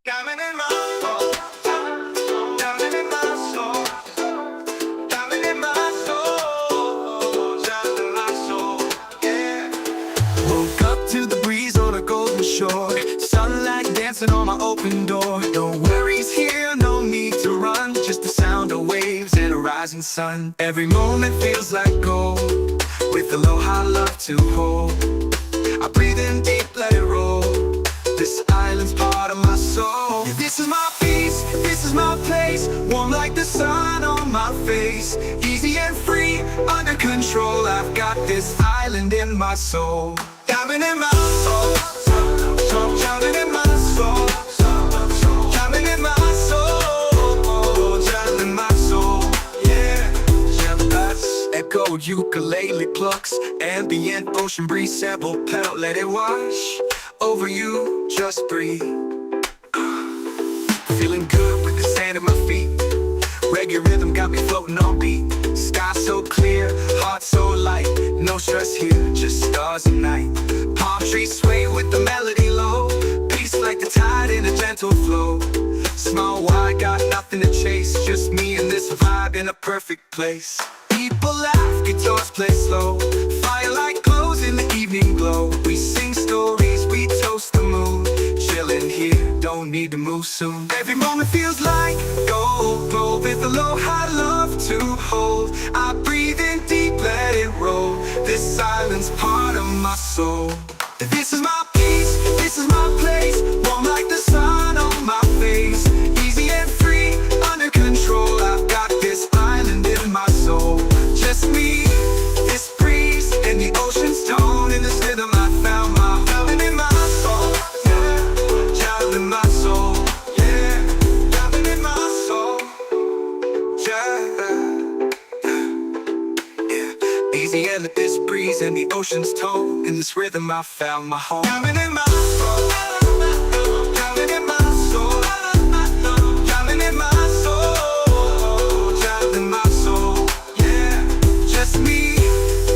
Diamond in my soul, diamond in my soul, diamond in my soul, diamond in my soul, yeah. Woke up to the breeze on a golden shore, sunlight dancing on my open door. No worries here, no need to run, just the sound of waves and a rising sun. Every moment feels like gold, with aloha love to hold. I breathe in deep, let it the sun on my face. Easy and free, under control. I've got this island in my soul. Diamond in my soul, diamond in my soul, diamond in my soul, diamond in my soul. Yeah, echo ukulele plucks, ambient ocean breeze sample pedal, let it wash over you. Just breathe. Feeling good with the sand at my feet. Reggae rhythm got me floating on beat. Sky so clear, heart so light. No stress here, just stars and night. Palm trees sway with the melody low. Peace like the tide in a gentle flow. Small wide, got nothing to chase. Just me and this vibe in a perfect place. People laugh, guitars play slow. Firelight glows in the evening glow. We sing stories, we toast the moon. Chillin' here, don't need to move soon. Every moment feels like gold. Roll with the low, high love to hold. I breathe in deep, let it roll. This silence part of my soul. This is my peace, this is my place. Warm like the sun on my face. Easy and free, under control. I've got this island in my soul. Just me, this breeze, and the ocean's tone. In this rhythm I found my diamond in my soul. Yeah, diamond in my soul. Yeah, diamond in my soul. Yeah. Easy and this breeze and the ocean's tone. In this rhythm I found my home. Diamond in my soul. Diamond in my soul. Diamond in my soul. Diamond in my soul. Yeah, just me,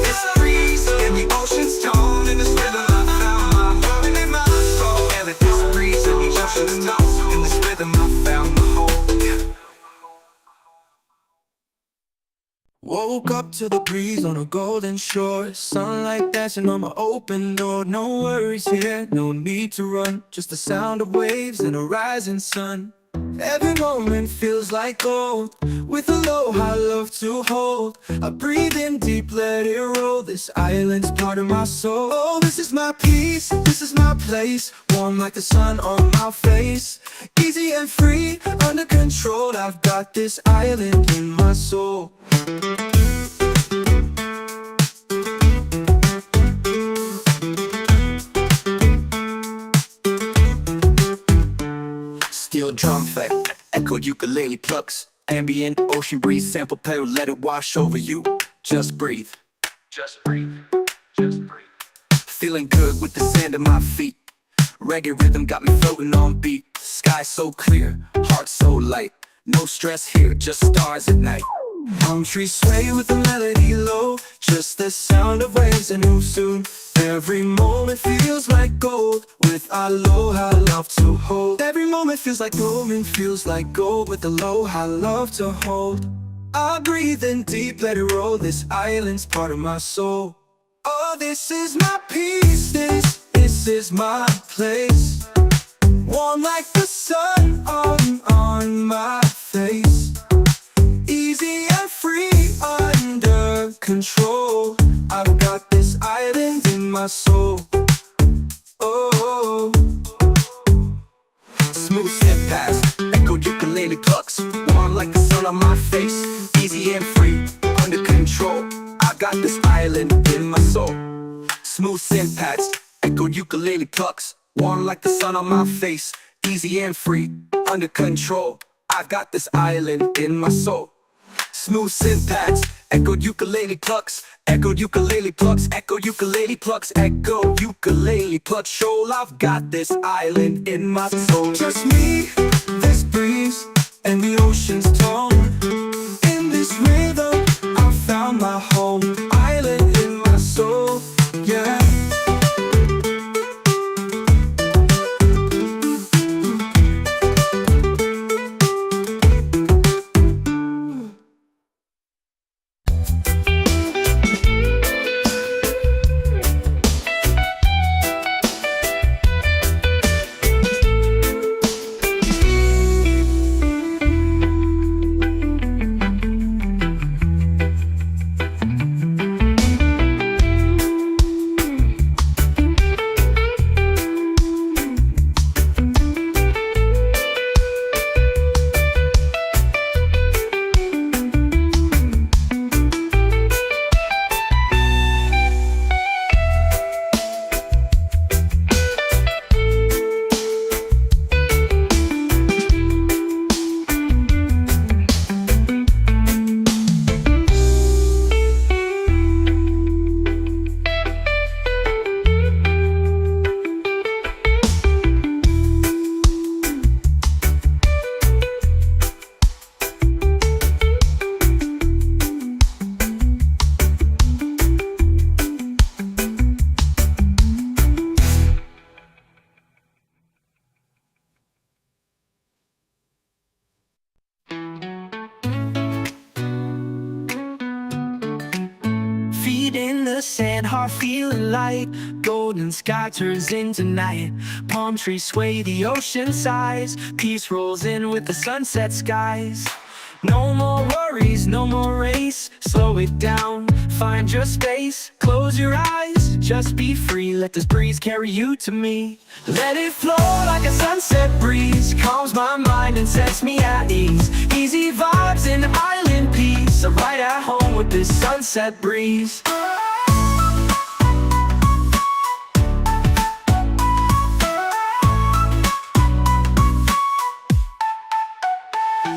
this breeze and the ocean's tone. In this rhythm I found my diamond in my soul. And this breeze and the ocean's tone. In this rhythm I found my home. Yeah. Woke up to the breeze on a golden shore. Sunlight dancing on my open door. No worries here, no need to run. Just the sound of waves and a rising sun. Every moment feels like gold. With a low, high love to hold. I breathe in deep, let it roll. This island's part of my soul. Oh, this is my peace, this is my place. Warm like the sun on my face. Easy and free, under control. I've got this island in my soul. Steel drum flat, echoed ukulele plucks. Ambient ocean breeze sample pedal, let it wash over you. Just breathe. Just breathe. Just breathe. Feeling good with the sand at my feet. Reggae rhythm got me floating on beat. Sky so clear, heart so light. No stress here, just stars at night. Palm trees sway with the melody low. Just the sound of waves and who soon. Every moment feels like gold. With aloha love to hold. Every moment feels like gold, feels like gold. With aloha love to hold. I breathe in deep, let it roll. This island's part of my soul. Oh, this is my peace, this is my place. Warm like the sun on my face. Easy and free, under control. I've got this island in my soul. Oh, Smooth step past, echoed ukulele plucks. Warm like the sun on my face. Easy and free, under control. I got this island in my soul. Smooth synth pads, echoed ukulele plucks. Warm like the sun on my face. Easy and free, under control. I got this island in my soul. Smooth synth pads, echoed ukulele plucks. Echoed ukulele plucks, echoed ukulele plucks. Echoed ukulele plucks. Shoal, I've got this island in my soul. just me, this breeze, and the ocean's tone. In this rhythm, I found my home. Island in my soul, yeah. heart feeling light. Golden sky turns into night. Palm trees sway, the ocean sighs. Peace rolls in with the sunset skies. No more worries, no more race. Slow it down, find your space. Close your eyes, just be free. Let this breeze carry you to me. Let it flow like a sunset breeze. Calms my mind and sets me at ease. Easy vibes and island peace. I'm right at home with this sunset breeze.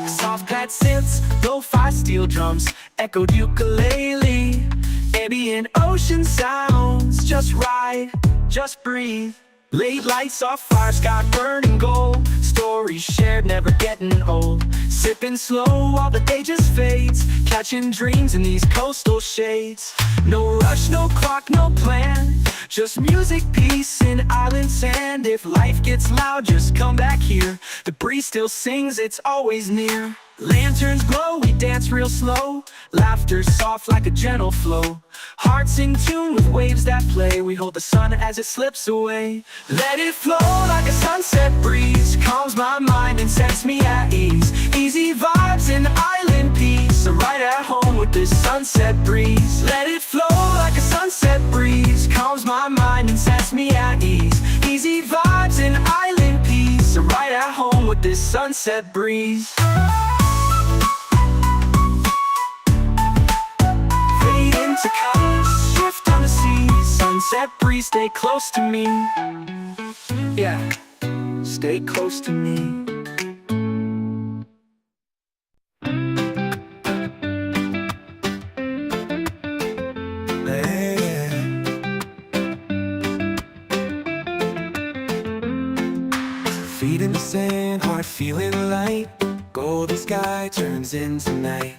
Soft pad synths, lo-fi steel drums, echoed ukulele, ambient ocean sounds. Just ride, just breathe. Late lights off fire, sky burning gold. Stories shared, never getting old. Sipping slow while the day just fades. Catching dreams in these coastal shades. No rush, no clock, no plan. Just music, peace, and island sand. If life gets loud, just come back here. The breeze still sings, it's always near. Lanterns glow, we dance real slow. Laughter soft like a gentle flow. Hearts in tune with waves that play. We hold the sun as it slips away. Let it flow like a sunset breeze. Calms my mind and sets me at ease. Easy vibes and island peace. I'm right at home with this sunset breeze. Let it flow like a sunset breeze. Calms my mind and sets me at ease. Easy vibes and island peace. I'm right at home with this sunset breeze. To colors, shift on the sea. Sunset breeze, stay close to me. Yeah, stay close to me. Feet in the sand, heart feeling light. Golden sky turns into night.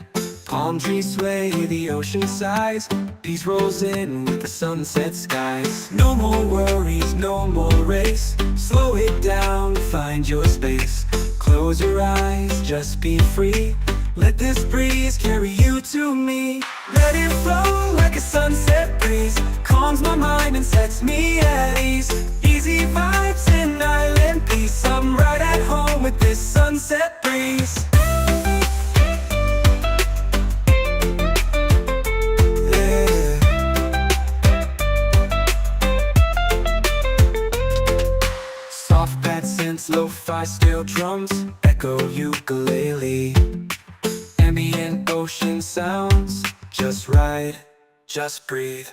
Palm trees sway, the ocean sighs. Peace rolls in with the sunset skies. No more worries, no more race. Slow it down, find your space. Close your eyes, just be free. Let this breeze carry you to me. Let it flow like a sunset breeze. Calms my mind and sets me at ease. Easy vibes and island peace. I'm right at home with this sunset breeze. Lo-fi steel drums, echo ukulele, ambient ocean sounds. Just ride, just breathe.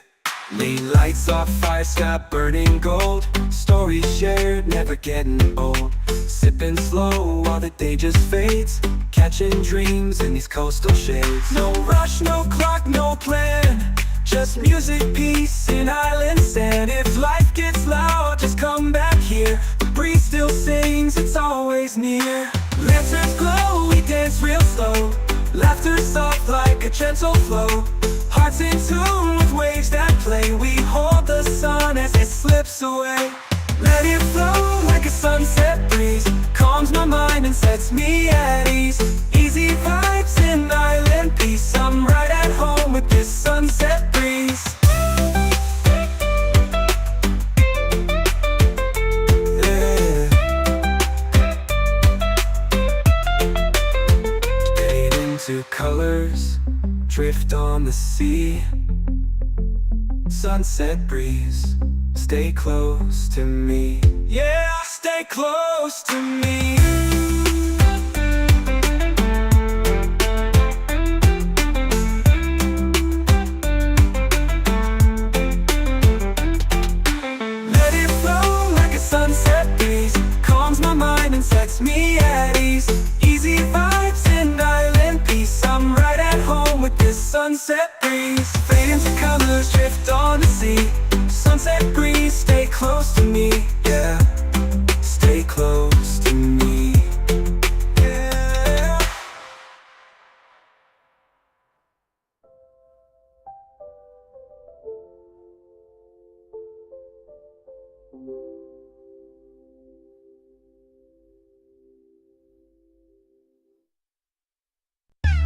Late lights off fire, sky burning gold. Stories shared, never getting old. Sipping slow while the day just fades. Catching dreams in these coastal shades. No rush, no clock, no plan. Just music, peace, and island sand. If life gets loud, just come back here. The breeze still sings, it's always near. Lanterns glow, we dance real slow. Laughter soft like a gentle flow. Hearts in tune with waves that play. We hold the sun as it slips away. Let it flow like a sunset breeze. Calms my mind and sets me at ease. Easy vibes and island peace. I'm right at home with this sunset breeze. Yeah. Fade into colors, drift on the sea. Sunset breeze, stay close to me. Yeah, stay close to me. Let it flow like a sunset breeze. Calms my mind and sets me at ease. Easy vibes and island peace. I'm right at home with this sunset breeze. Fade into colors, drift on the sea. Sunset breeze, stay close to me. Yeah, stay close to me. Yeah.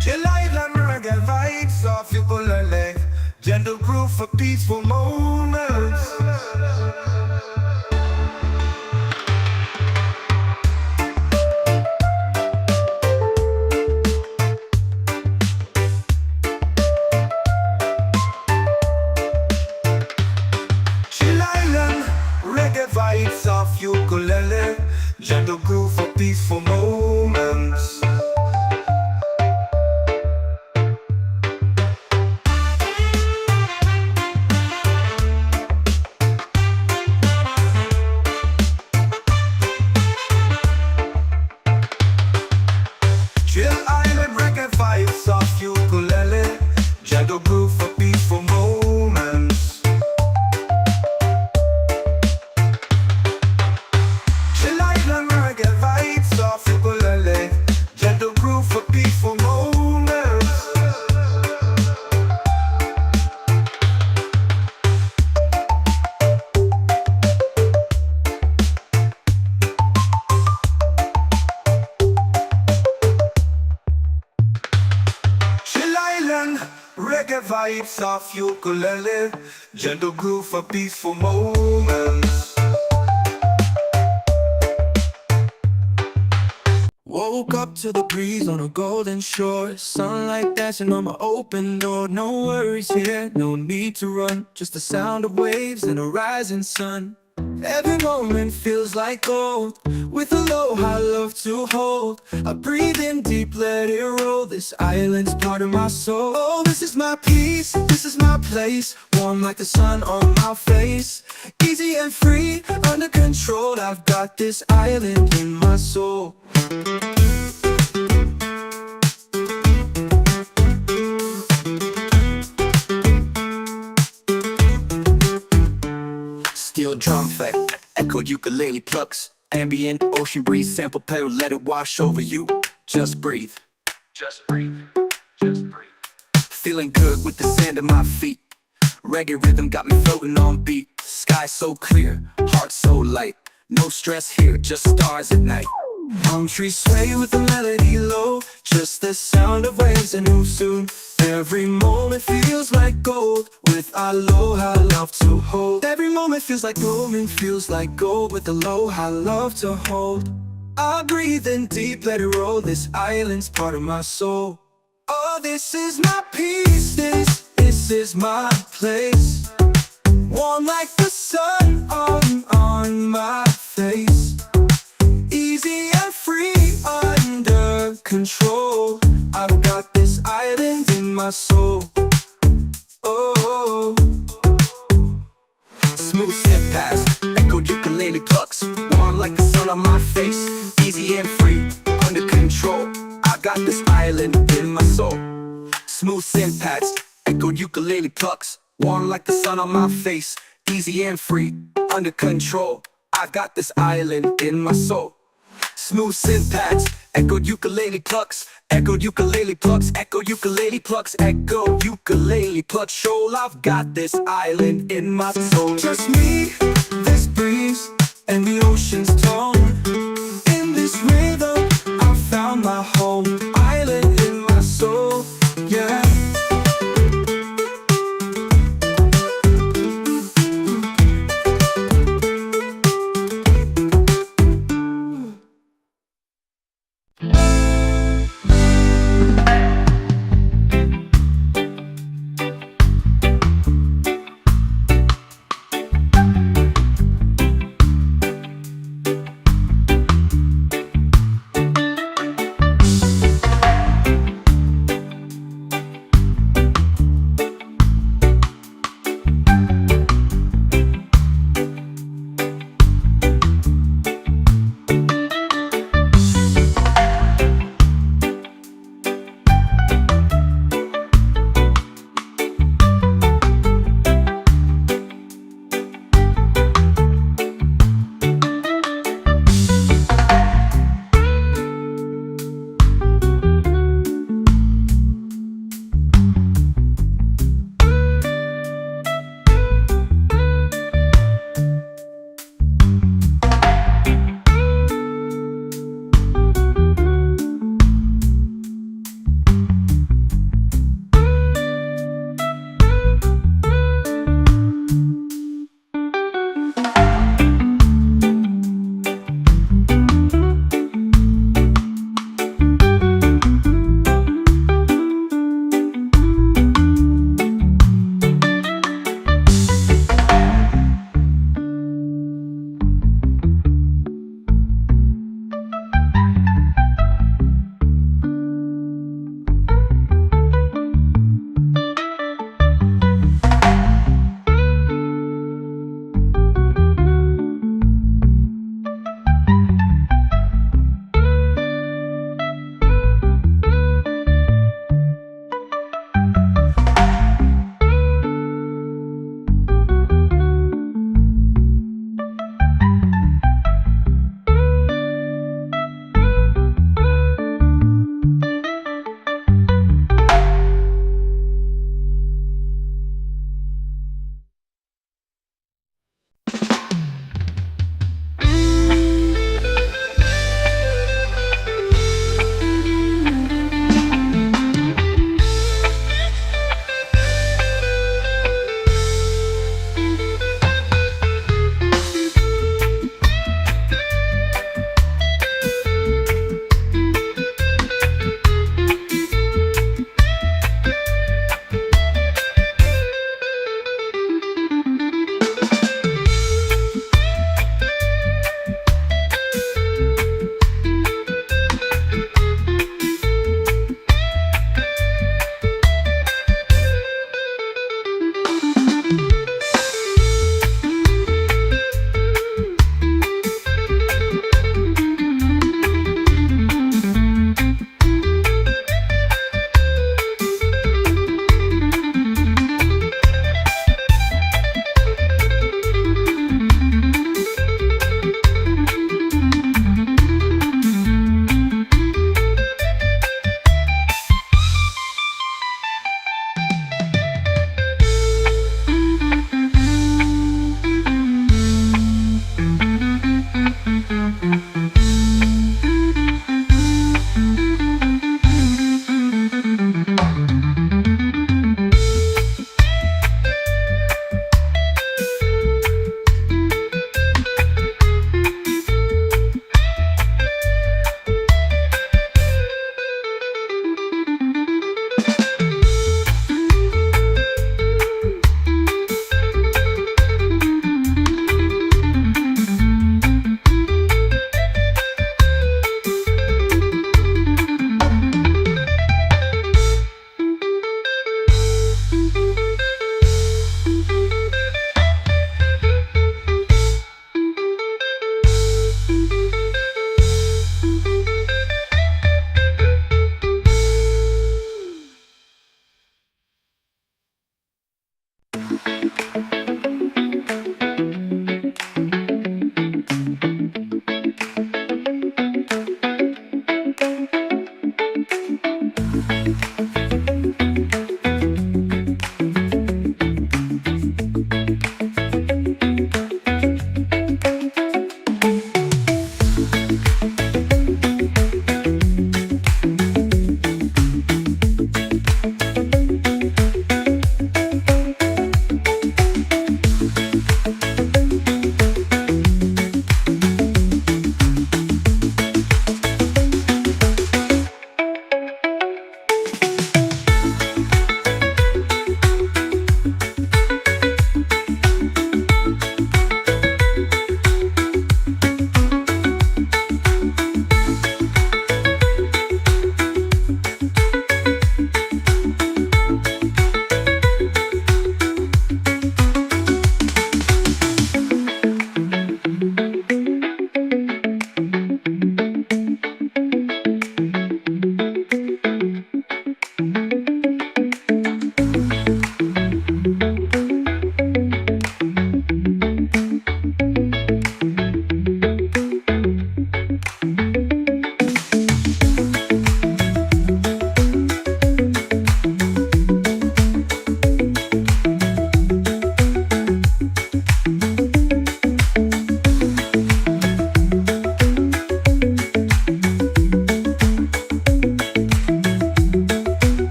Chill island reggae vibes, soft people are life. Gentle groove. groove for peaceful moments. Chill Island, reggae vibes off ukulele, gentle groove for peaceful moments. Chill Island, reggae vibes off ukulele, gentle groove for peaceful moments. Chill Island, reggae vibes off ukulele, gentle groove for peaceful moments. Chill Island, reggae vibes off ukulele, gentle groove for peaceful moments. Woke up to the breeze on a golden shore, sunlight dancing on my open door. No worries here, no need to run, just the sound of waves and a rising sun. Every moment feels like gold, with a low high love to hold. I breathe in deep, let it roll, this island's part of my soul. Oh, this is my peace, this is my place, warm like the sun on my face. Easy and free, under control, I've got this island in my soul. Steel drum effect, echoed ukulele plucks, ambient ocean breeze, sample pedal, let it wash over you. Just breathe, just breathe, just breathe. Feeling good with the sand at my feet. Reggae rhythm got me floating on beat. Sky so clear, heart so light. No stress here, just stars at night. Palm trees sway with the melody low, just the sound of waves and who soon. Every moment feels like gold, with aloha love to hold. Every moment feels like moment feels like gold, with aloha love to hold. I breathe in deep, let it roll, this island's part of my soul. Oh, this is my peace, this is my place, warm like the sun on my face. Easy and free, under control, I've got this island in my soul. Oh, Smooth step past, echoed ukulele plucks, warm like the sun on my face. Easy and free, under control, I got this island in my soul. Smooth syntax, echoed ukulele plucks, warm like the sun on my face. Easy and free, under control, I got this island in my soul. Smooth syntax, echoed ukulele plucks, echoed ukulele plucks, echoed ukulele plucks, echoed ukulele plucks. Shoal, I've got this island in my soul. just me, this breeze, and the ocean's tone. In this rhythm, I found my home, island in my soul, yeah.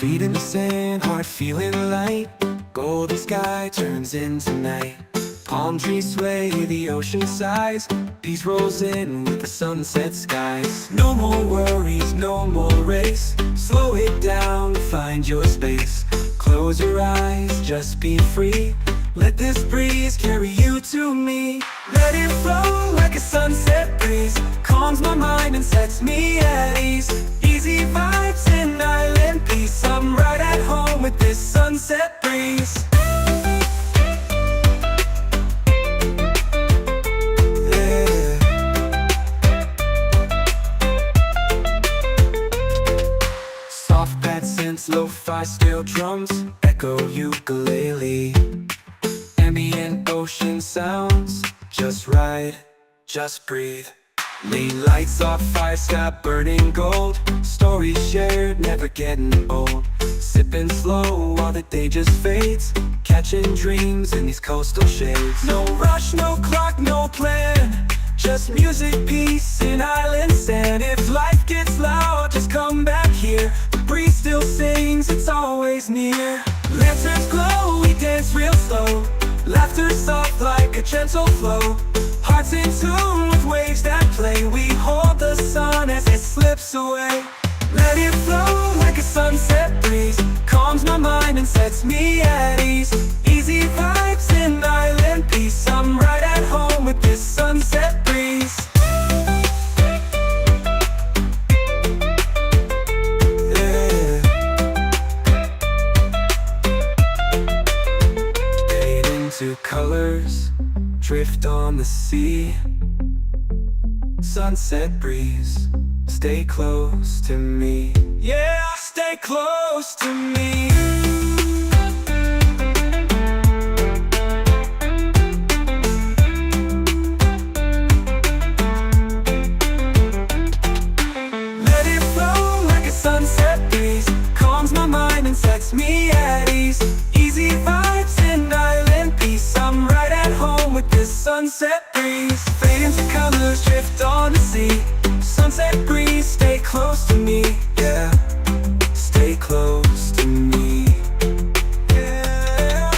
Feet in the sand, heart feeling light. Golden sky turns into night. Palm trees sway, the ocean sighs. Peace rolls in with the sunset skies. No more worries, no more race. Slow it down, find your space. Close your eyes, just be free. Let this breeze carry you to me. Let it flow like a sunset breeze. Calms my mind and sets me at ease. Easy vibes and island peace. I'm right at home with this sunset breeze. Yeah. Soft bad synths, lo-fi steel drums, echo ukulele. Ambient ocean sounds, just ride, just breathe. Lean lights off fire sky burning gold. Stories shared, never getting old. Sipping slow while the day just fades. Catching dreams in these coastal shades. No rush, no clock, no plan. Just music, peace, and island sand. If life gets loud, just come back here. The breeze still sings, it's always near. Lanterns glow, we dance real slow. Laughter soft like a gentle flow. Hearts in tune with waves that play. We hold the sun as it slips away. Let it flow like a sunset breeze. Calms my mind and sets me at ease. Easy vibes and island peace. I'm right at home with this sunset breeze. Yeah. Fade into colors, drift on the sea. Sunset breeze, stay close to me. Yeah, stay close to me. Let it flow like a sunset breeze. Calms my mind and sets me at ease. Easy vibes and island peace. I'm right at home with this sunset breeze. Fade into colors, drift on the sea. Sunset breeze, stay close to me. Yeah, stay close to me. Yeah.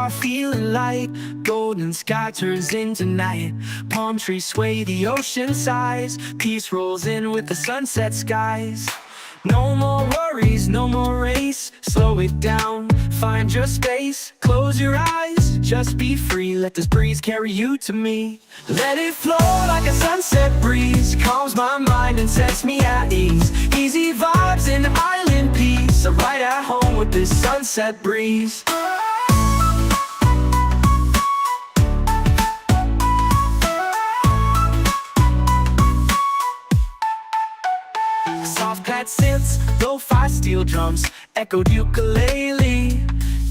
are feeling light. Golden sky turns into night. Palm trees sway, the ocean sighs. Peace rolls in with the sunset skies. No more worries, no more race. Slow it down, find your space. Close your eyes, just be free. Let this breeze carry you to me. Let it flow like a sunset breeze. Calms my mind and sets me at ease. Easy vibes and island peace. I'm right at home with this sunset breeze. Soft pad synths, lo-fi steel drums, echoed ukulele.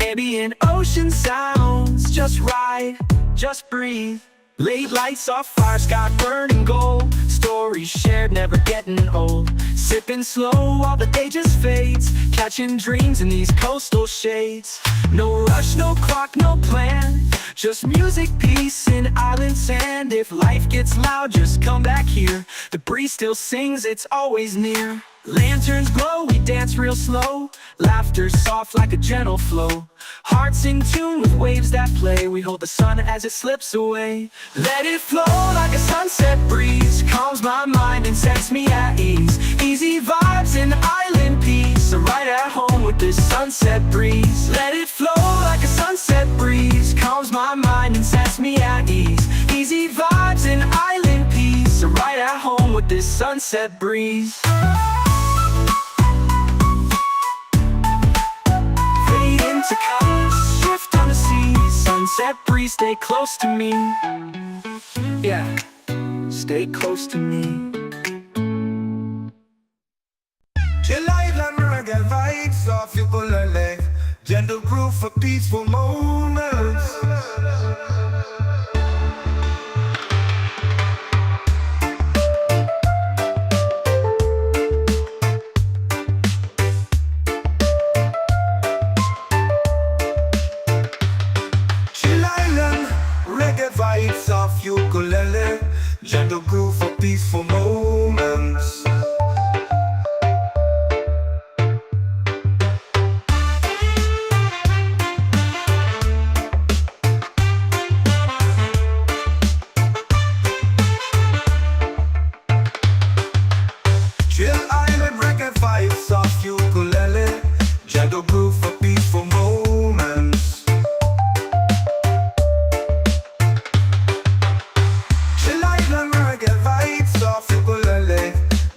Ambient ocean sounds, just ride, just breathe. Late lights, soft fire, sky burning gold. Stories shared, never getting old. Sipping slow while the day just fades. Catching dreams in these coastal shades. No rush, no clock, no plan. Just music, peace, and island sand. If life gets loud, just come back here. The breeze still sings, it's always near. Lanterns glow, we dance real slow. Laughter soft like a gentle flow. Hearts in tune with waves that play. We hold the sun as it slips away. Let it flow like a sunset breeze. Calms my mind and sets me at ease. Easy vibes and island peace. I'm right at home with this sunset breeze. Let it flow like a sunset breeze. Calms my mind and sets me at ease. Easy vibes and island peace. I'm right at home with this sunset breeze. To colors, shift on the sea. Sunset breeze, stay close to me. Yeah, stay close to me. Chill island reggae vibes off ukulele. Gentle groove for peaceful moments. Vibes of ukulele, gentle groove for peaceful moments. Chill island reggae vibes of ukulele, gentle groove for peaceful moments.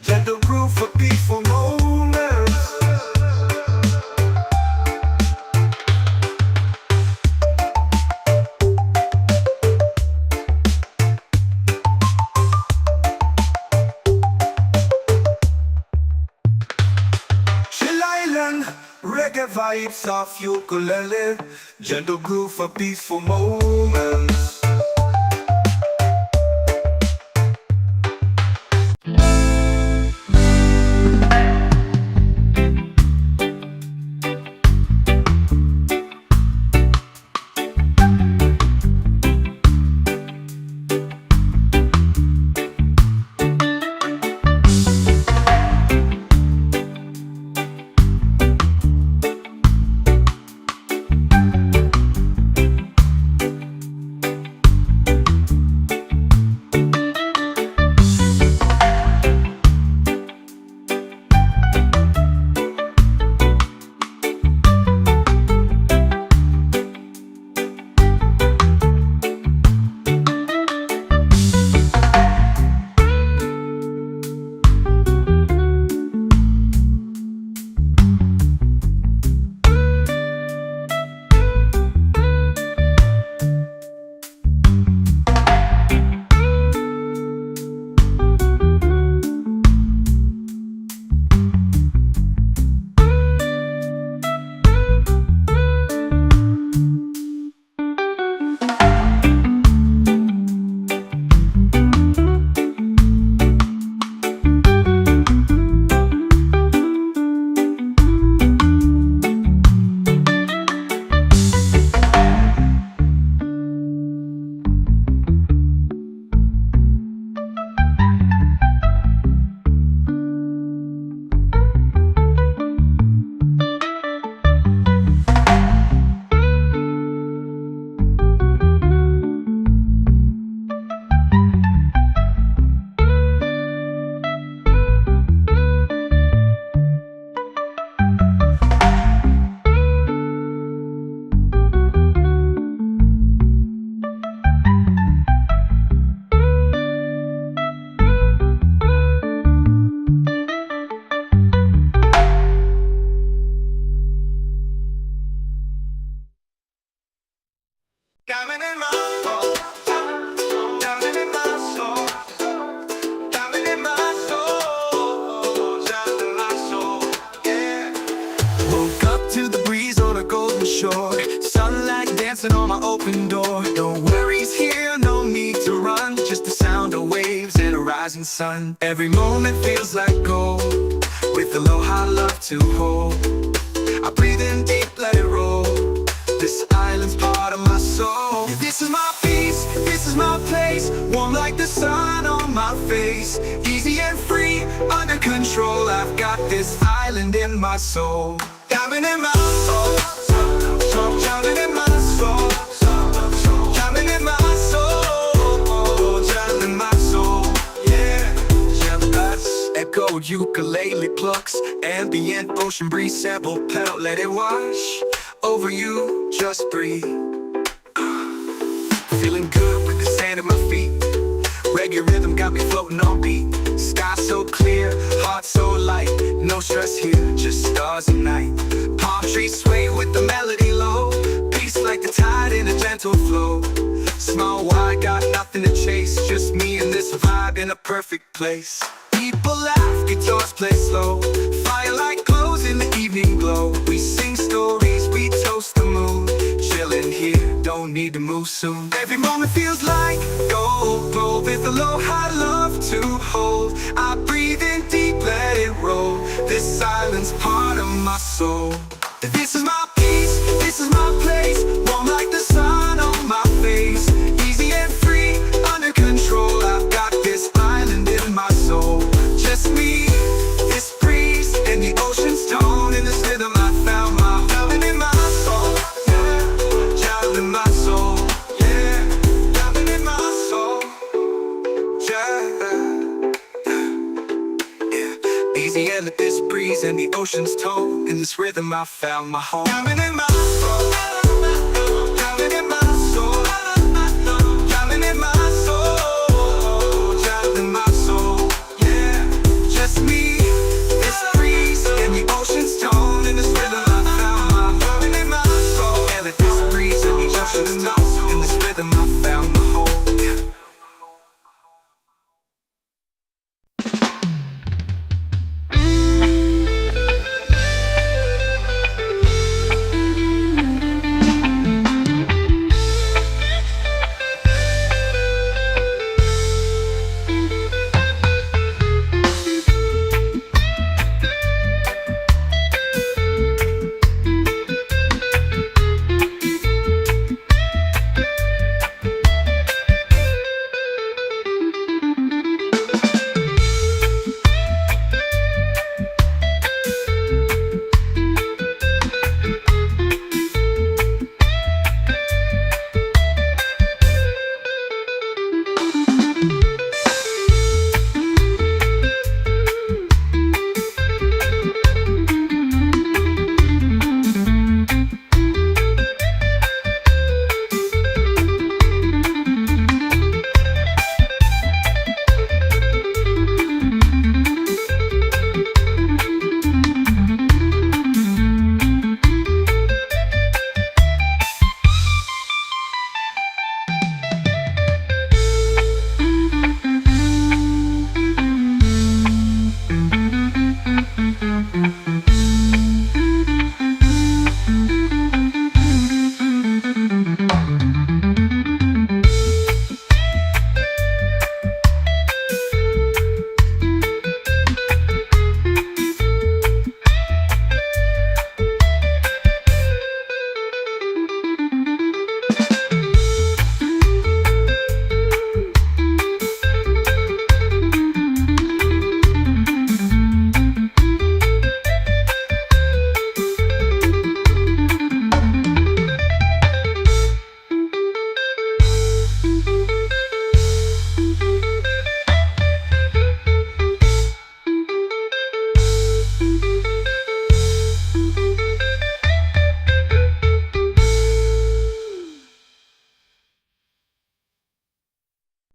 Gentle groove for peaceful moments. Chill island reggae vibes of ukulele. Gentle groove for peaceful moments. Diamond in my soul, diamond in my soul, diamond in my soul, diamond in my soul, yeah. Woke up to the breeze on a golden shore, sunlight dancing on my open door. No worries here, no need to run, just the sound of waves and a rising sun. Every moment feels like gold, with aloha love to hold. I breathe in deep, let it roll. This island's part of my soul. This is my peace, this is my place. Warm like the sun on my face. Easy and free, under control. I've got this island in my soul. Diamond in my soul, diamond in my soul, diamond in my soul, diamond in my soul, yeah. Echo ukulele plucks, ambient ocean breeze sample pedal, let it wash over you, just breathe. Feeling good with the sand at my feet. Reggae rhythm got me floating on beat. Sky so clear, heart so light. No stress here, just stars and night. Palm trees sway with the melody low. Peace like the tide in a gentle flow. Small wide, got nothing to chase. Just me and this vibe in a perfect place. People laugh, guitars play slow. Firelight glows in the evening glow. We sing stories, we toast the moon. Chillin' here, don't need to move soon. Every moment feels like gold, gold with aloha love to hold. I breathe in deep, let it roll. This island's part of my soul. This is my peace, this is my place. Warm like the sun on my face. Easy and free, under control. I've got this island in my soul. Just me, this breeze, and the ocean's tone. In this rhythm I found my diamond in my soul, yeah. Diamond in my soul, yeah. Diamond in my soul, yeah. Easy and let this breeze and the ocean's tone. In this rhythm I found my home. Diamond in my soul, diamond in my soul, diamond in my soul, diamond in my soul, yeah. Just me, this breeze, and the ocean's tone. In this rhythm I found my diamond in my soul. And let this breeze and the ocean's tone. In this rhythm I found my home, yeah.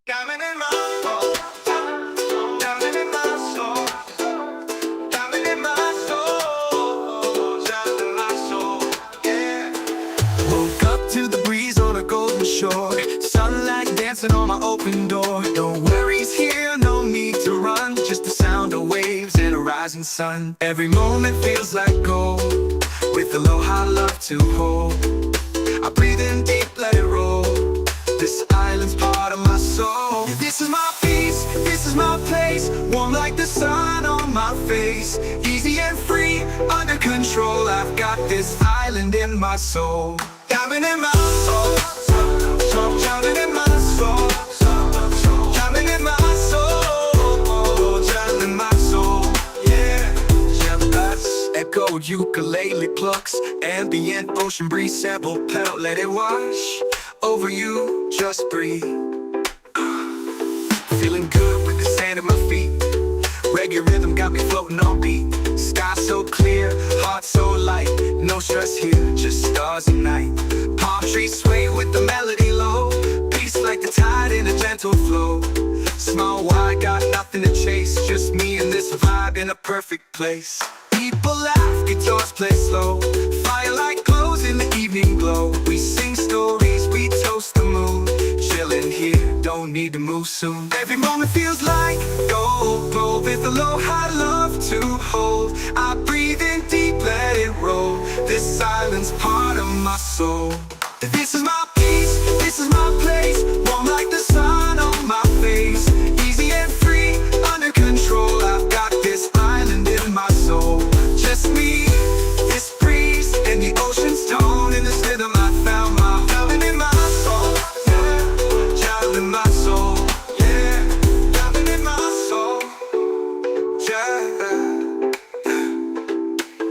Diamond in my soul, diamond in my soul, diamond in my soul, diamond in my soul, yeah. Woke up to the breeze on a golden golden shore. Sunlight dancing on my open door. No worries here, no need to run. Just the sound of waves and a rising sun. Every moment feels like gold, with aloha love to hold. I breathe in deep, let it roll. This island's part of my soul. This is my peace, this is my place. Warm like the sun on my face. Easy and free, under control. I've got this island in my soul. Diving in my soul, drowning in my soul, drowning in my soul, drowning in my soul. Yeah, echoed ukulele plucks, ambient ocean breeze, sample pedal, let it wash over you, just breathe. Feeling good with the sand at my feet. Reggae rhythm got me floating on beat. Sky so clear, heart so light. No stress here, just stars and night. Palm trees sway with the melody low. Peace like the tide in a gentle flow. Small wide, got nothing to chase. Just me and this vibe in a perfect place. People laugh, guitars play slow. Firelight glows in the evening glow. We sing stories, we toast the moon. Chillin' here, don't need to move soon. Every moment feels like gold, gold with aloha love to hold. I breathe in deep, let it roll. This island's part of my soul. This is my peace, this is my place. Warm like the sun on my face. Easy and free, under control. I've got this island in my soul. Just me, this breeze, and the ocean's tone. In this rhythm I found my home in my soul. Yeah, child in my soul. Yeah, loving in my soul.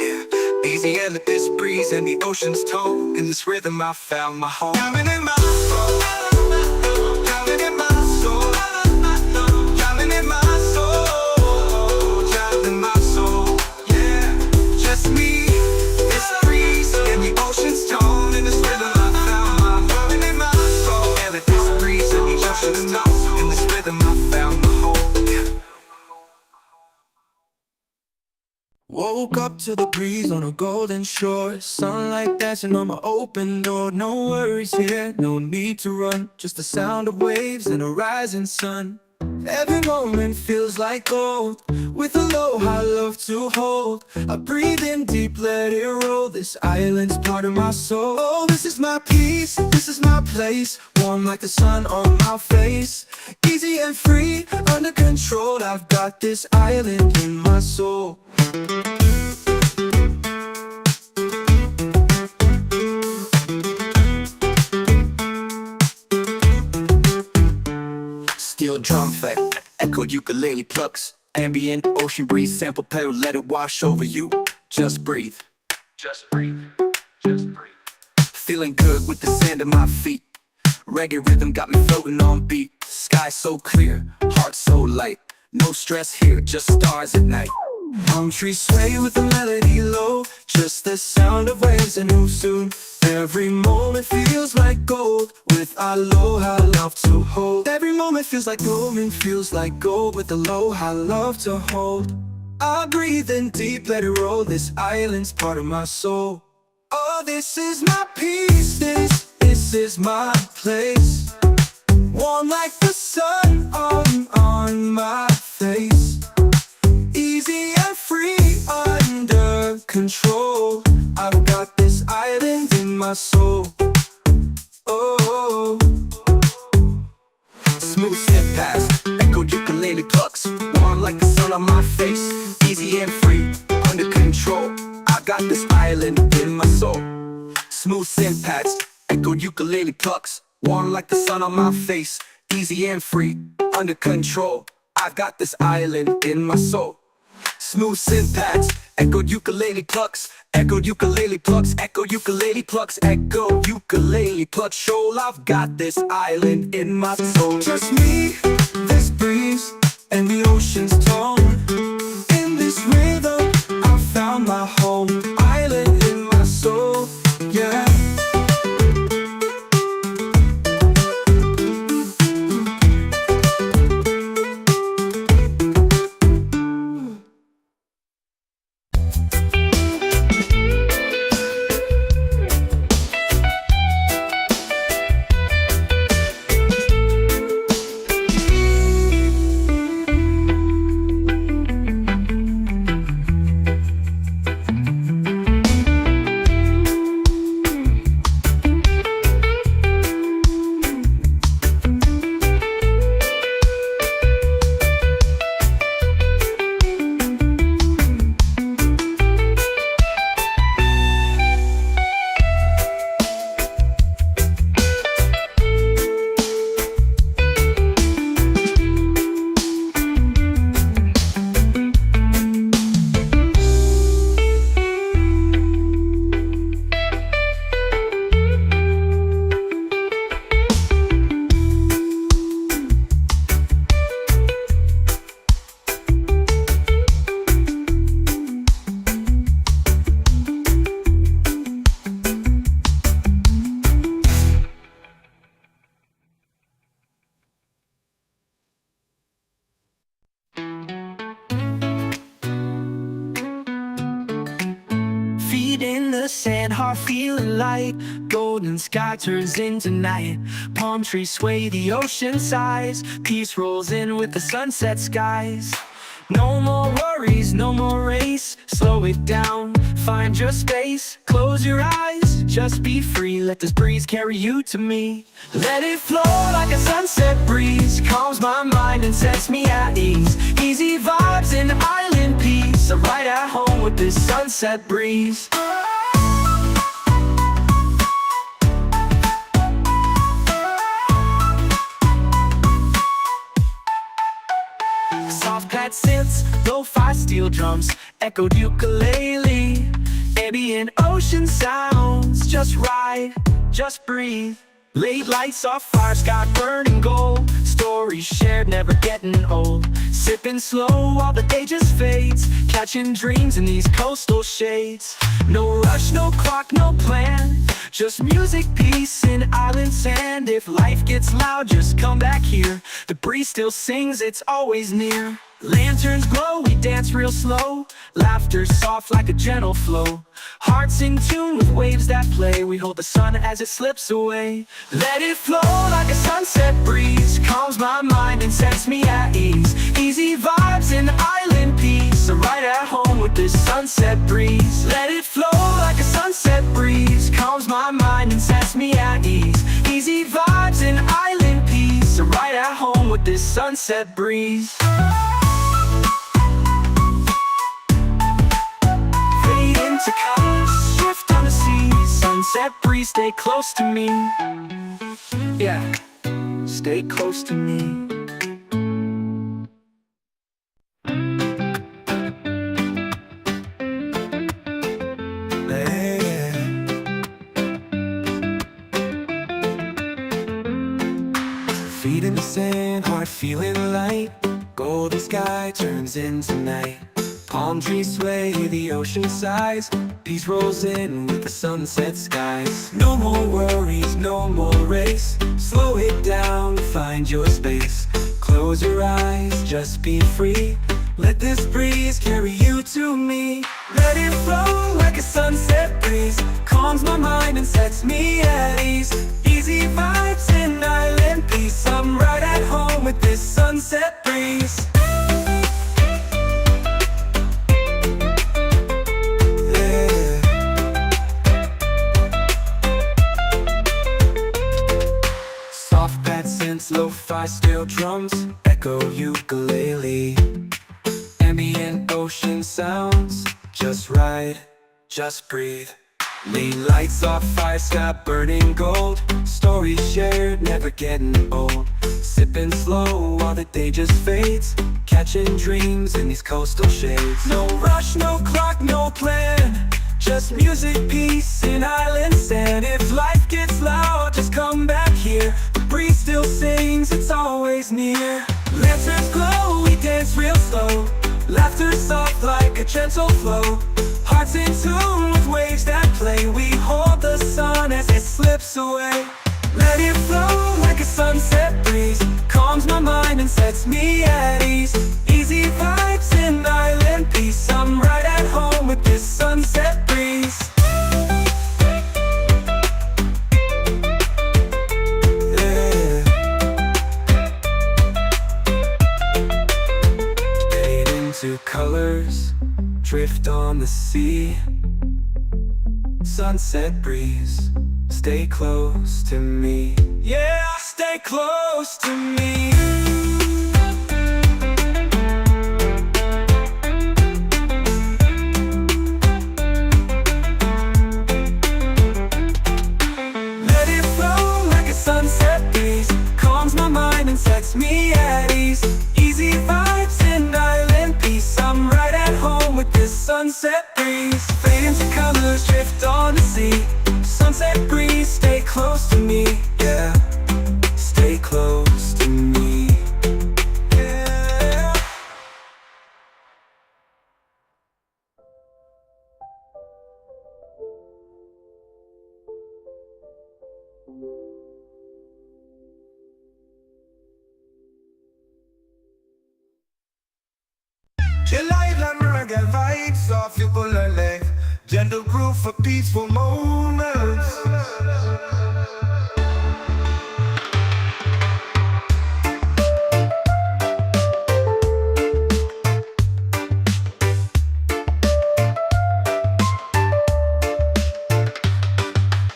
Yeah, easy and this breeze and the ocean's tone. In this rhythm I found my home. Loving in my soul. Loving in my soul. Loving in my soul. Child in my soul. Yeah, just me, this breeze and the ocean's tone. In this rhythm I found my home in my soul. And this breeze and the ocean's tone. In this rhythm I found my home. Woke up to the breeze on a golden shore. Sunlight dancing on my open door. No worries here, no need to run. Just the sound of waves and a rising sun. Every moment feels like gold, with aloha love to hold. I breathe in deep, let it roll. This island's part of my soul. Oh, this is my peace, this is my place. Warm like the sun on my face. Easy and free, under control. I've got this island in my soul. Steel drum effect, echoed ukulele plucks. Ambient ocean breeze, sample pedal, let it wash over you. Just breathe. Just breathe. Just breathe. Feeling good with the sand at my feet. Reggae rhythm got me floating on beat. Sky so clear, heart so light. No stress here, just stars at night. Palm trees sway with the melody low. Just the sound of waves and move soon. Every moment feels like gold, with aloha love to hold. Every moment feels like gold, feels like gold, with aloha love to hold. I breathe in deep, let it roll. This island's part of my soul. Oh, this is my peace, this is my place. Warm like the sun on my face. Easy and free, under control. I've got this island in my soul. Oh, Smooth step past, echoed ukulele plucks. Warm like the sun on my face. Easy and free, under control. I got this island in my soul. Smooth synth pads, echoed ukulele plucks. Warm like the sun on my face. Easy and free, under control. I've got this island in my soul. Smooth synth pads, echoed ukulele plucks. Echoed ukulele plucks, echoed ukulele plucks, echoed ukulele plucks. Shoal, I've got this island in my soul. just me, this breeze, and the ocean's tone. In this rhythm, I found my home. Island in my soul, yeah. Feet in the sand, heart feeling light. Golden sky turns into night. Palm trees sway, the ocean sighs. Peace rolls in with the sunset skies. No more worries, no more race. Slow it down, find your space. Close your eyes, just be free. Let this breeze carry you to me. Let it flow like a sunset breeze. Calms my mind and sets me at ease. Easy vibes and island peace. I'm right at home with this sunset breeze. Soft pad synths, lo-fi steel drums, echoed ukulele. Ambient ocean sounds, just ride, just breathe. Late lights off fire, sky burning gold. Stories shared, never getting old. Sipping slow while the day just fades. Catching dreams in these coastal shades. No rush, no clock, no plan. Just music, peace, and island sand. If life gets loud, just come back here. The breeze still sings, it's always near. Lanterns glow, we dance real slow. Laughter soft like a gentle flow. Hearts in tune with waves that play. We hold the sun as it slips away. Let it flow like a sunset breeze. Calms my mind and sets me at ease. Easy vibes and island peace. I'm right at home with this sunset breeze. Let it flow like a sunset breeze. Calms my mind and sets me at ease. Easy vibes and island peace. I'm right at home with this sunset breeze. To colors, shift on the sea. Sunset breeze, stay close to me. Yeah, stay close to me. Feet in the sand, heart feeling light. Golden sky turns into night. Palm trees sway, the ocean sighs. Peace rolls in with the sunset skies. No more worries, no more race. Slow it down, find your space. Close your eyes, just be free. Let this breeze carry you to me. Let it flow like a sunset breeze. Calms my mind and sets me at ease. Easy vibes and island peace. I'm right at home with this sunset breeze. Lo-fi steel drums, echo ukulele. Ambient ocean sounds, just ride, just breathe. Late lights off fire, sky burning gold. Stories shared, never getting old. Sipping slow while the day just fades. Catching dreams in these coastal shades. No rush, no clock, no plan. Just music, peace, and island sand. If life gets loud, just come back here. The breeze still sings, it's always near. Lanterns glow, we dance real slow. Laughter soft like a gentle flow. Hearts in tune with waves that play. We hold the sun as it slips away. Let it flow like a sunset breeze. Calms my mind and sets me at ease. Easy vibes and island peace. I'm right at home with this sunset breeze. Yeah. Fade into colors, drift on the sea. Sunset breeze, stay close to me. Yeah, stay close to me. Let it flow like a sunset breeze. Calms my mind and sets me at ease. Easy vibes and island peace. I'm right at home with this sunset breeze. Fade into colors, drift on the sea. Sunset breeze, stay close to me. Yeah, stay close to me. Yeah. Chill island reggae vibes off you pull a leg. gentle groove for peaceful moments.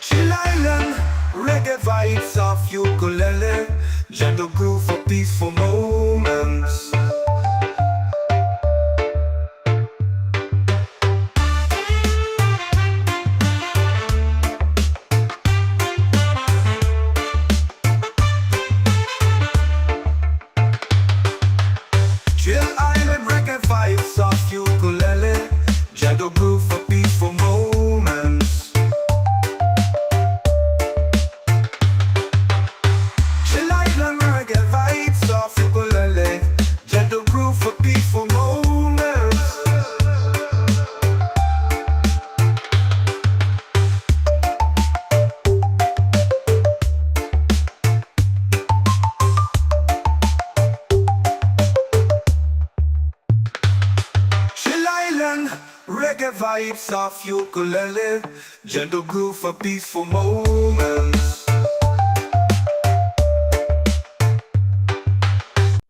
Chill Island, reggae vibes of ukulele, gentle groove for peaceful moments. Chill Island, reggae vibes of ukulele, gentle groove for peaceful moments. Chill Island, reggae vibes of ukulele, gentle groove for peaceful moments. Chill Island, reggae vibes of ukulele, gentle groove for peaceful moments.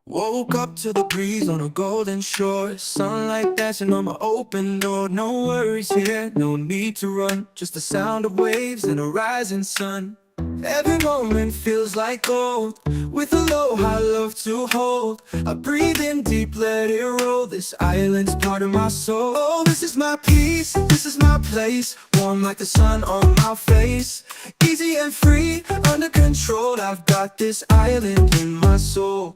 Woke up to the breeze on a golden shore, sunlight dancing on my open door. No worries here, no need to run, just the sound of waves and a rising sun. Every moment feels like gold, with a low high love to hold. I breathe in deep, let it roll, this island's part of my soul. Oh, this is my peace, this is my place, warm like the sun on my face. Easy and free, under control, I've got this island in my soul.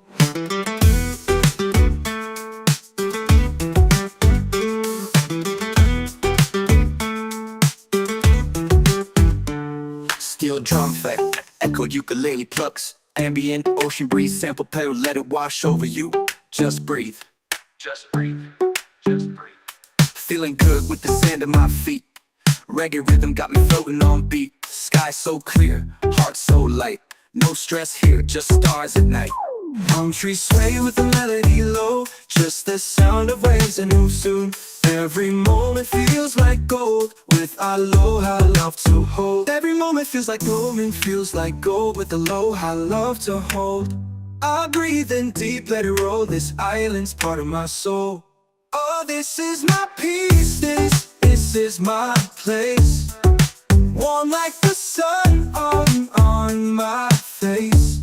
Steel drum effect, echoed ukulele plucks, ambient ocean breeze, sample pedal, let it wash over you. Just breathe, just breathe, just breathe. Feeling good with the sand at my feet. Reggae rhythm got me floating on beat. Sky so clear, heart so light. No stress here, just stars at night. Palm trees sway with the melody low, just the sound of waves and who soon. Every moment feels like gold, with aloha love to hold. Every moment feels like gold, with aloha love to hold. I breathe in deep, let it roll, this island's part of my soul. Oh, this is my peace, this is my place, warm like the sun on my face.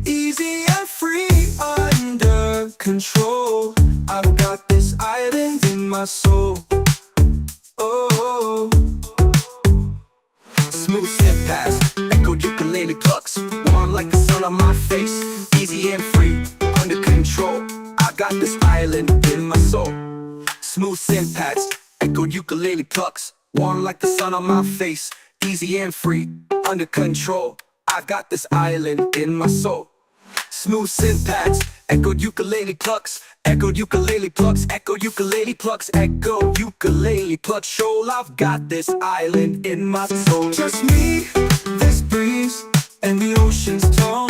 Easy and free, under control, I've got this island in my soul. Oh, smooth step past, echoed ukulele plucks, warm like the sun on my face. Easy and free, under control, I got this island in my soul. Smooth syntax, echoed ukulele plucks, warm like the sun on my face. Easy and free, under control, I got this island in my soul. Smooth syntax, echoed ukulele plucks, echoed ukulele plucks, echoed ukulele plucks, echoed ukulele plucks. Shoal, I've got this island in my soul. Just me, this breeze, and the ocean's tone.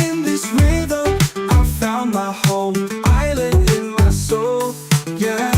In this rhythm, I found my home. Island in my soul, yeah.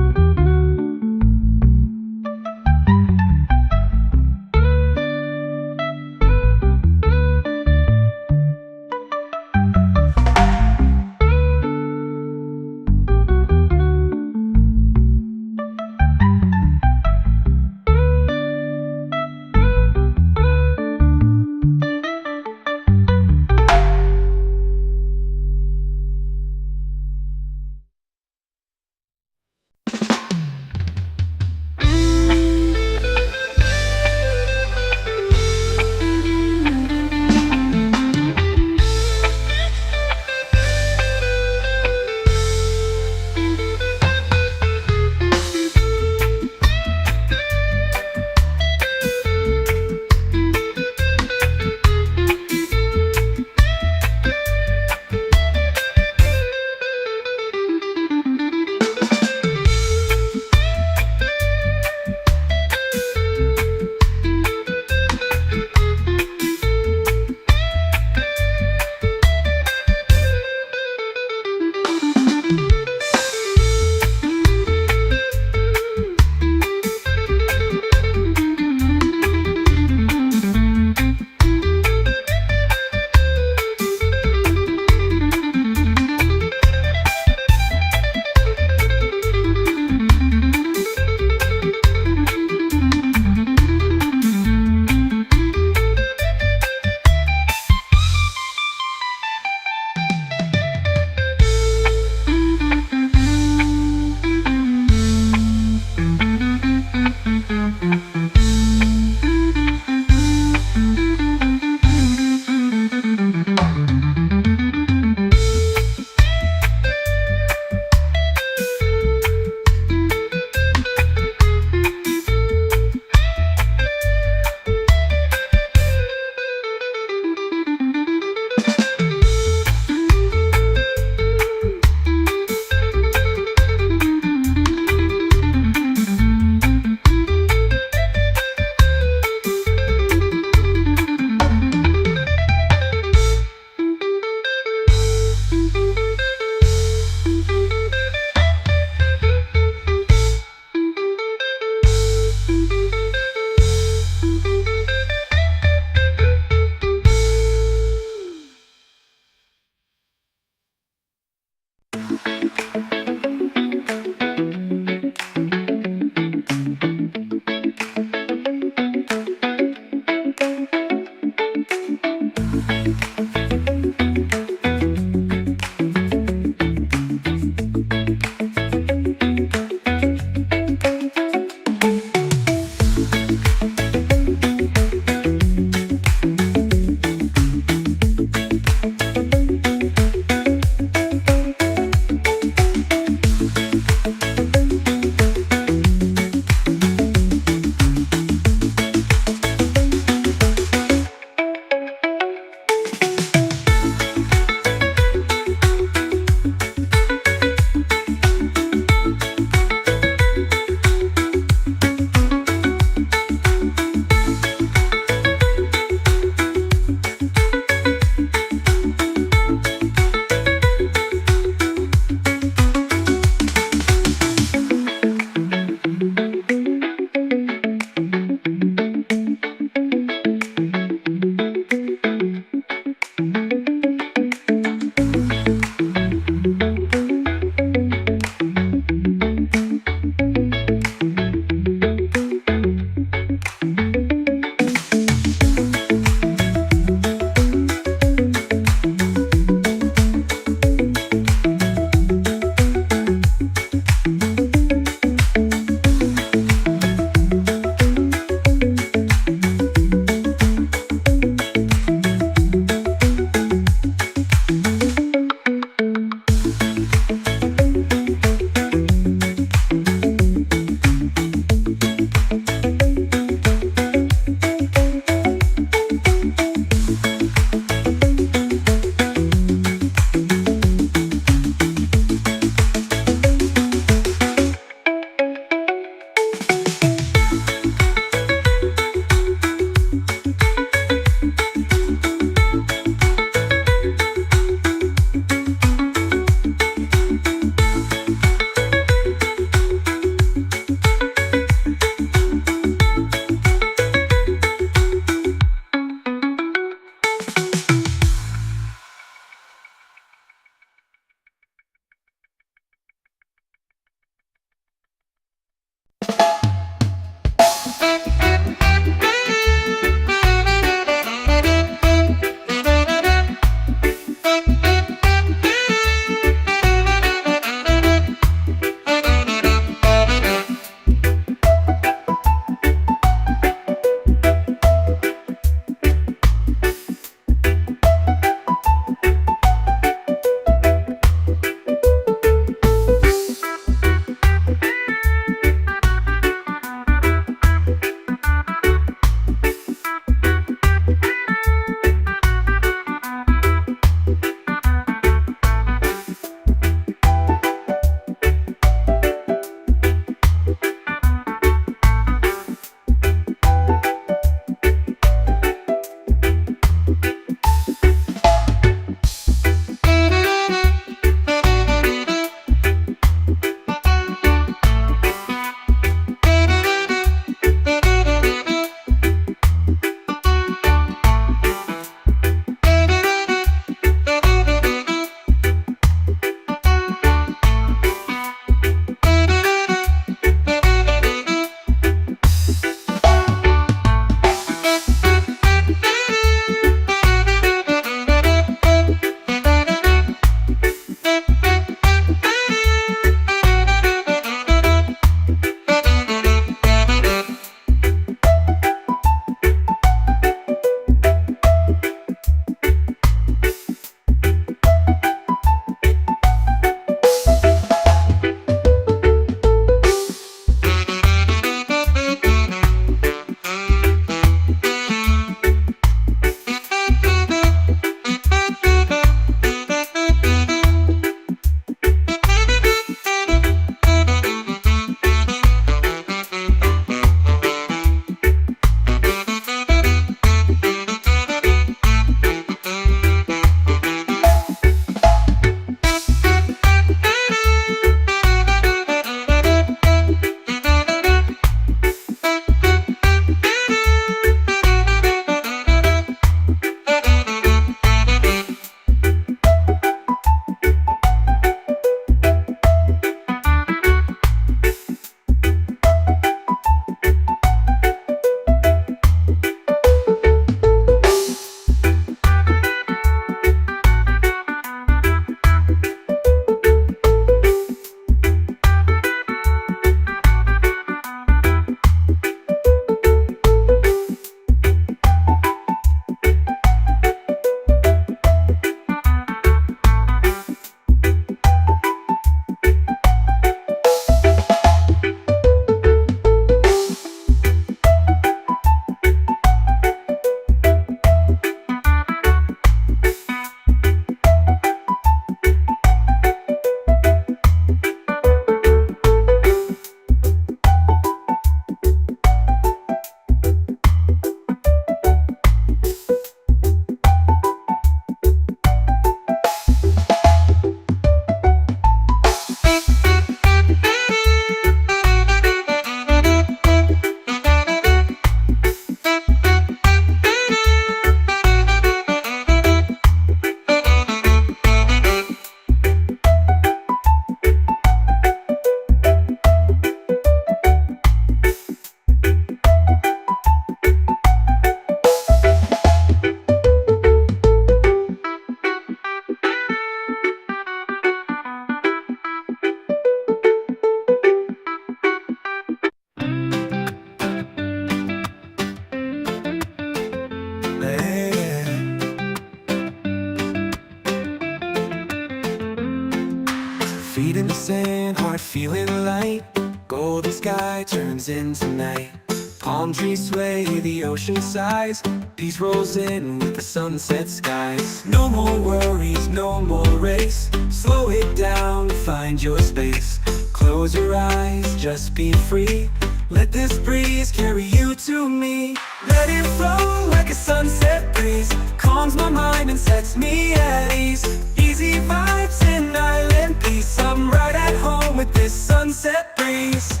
Feet in the sand, heart feeling light. Golden sky turns into night. Palm trees sway, the ocean sighs. Peace rolls in with the sunset skies. No more worries, no more race. Slow it down, find your space. Close your eyes, just be free. Let this breeze carry you to me. Let it flow like a sunset breeze. Calms my mind and sets me at ease. Easy vibes and island peace. I'm right at home with this sunset breeze.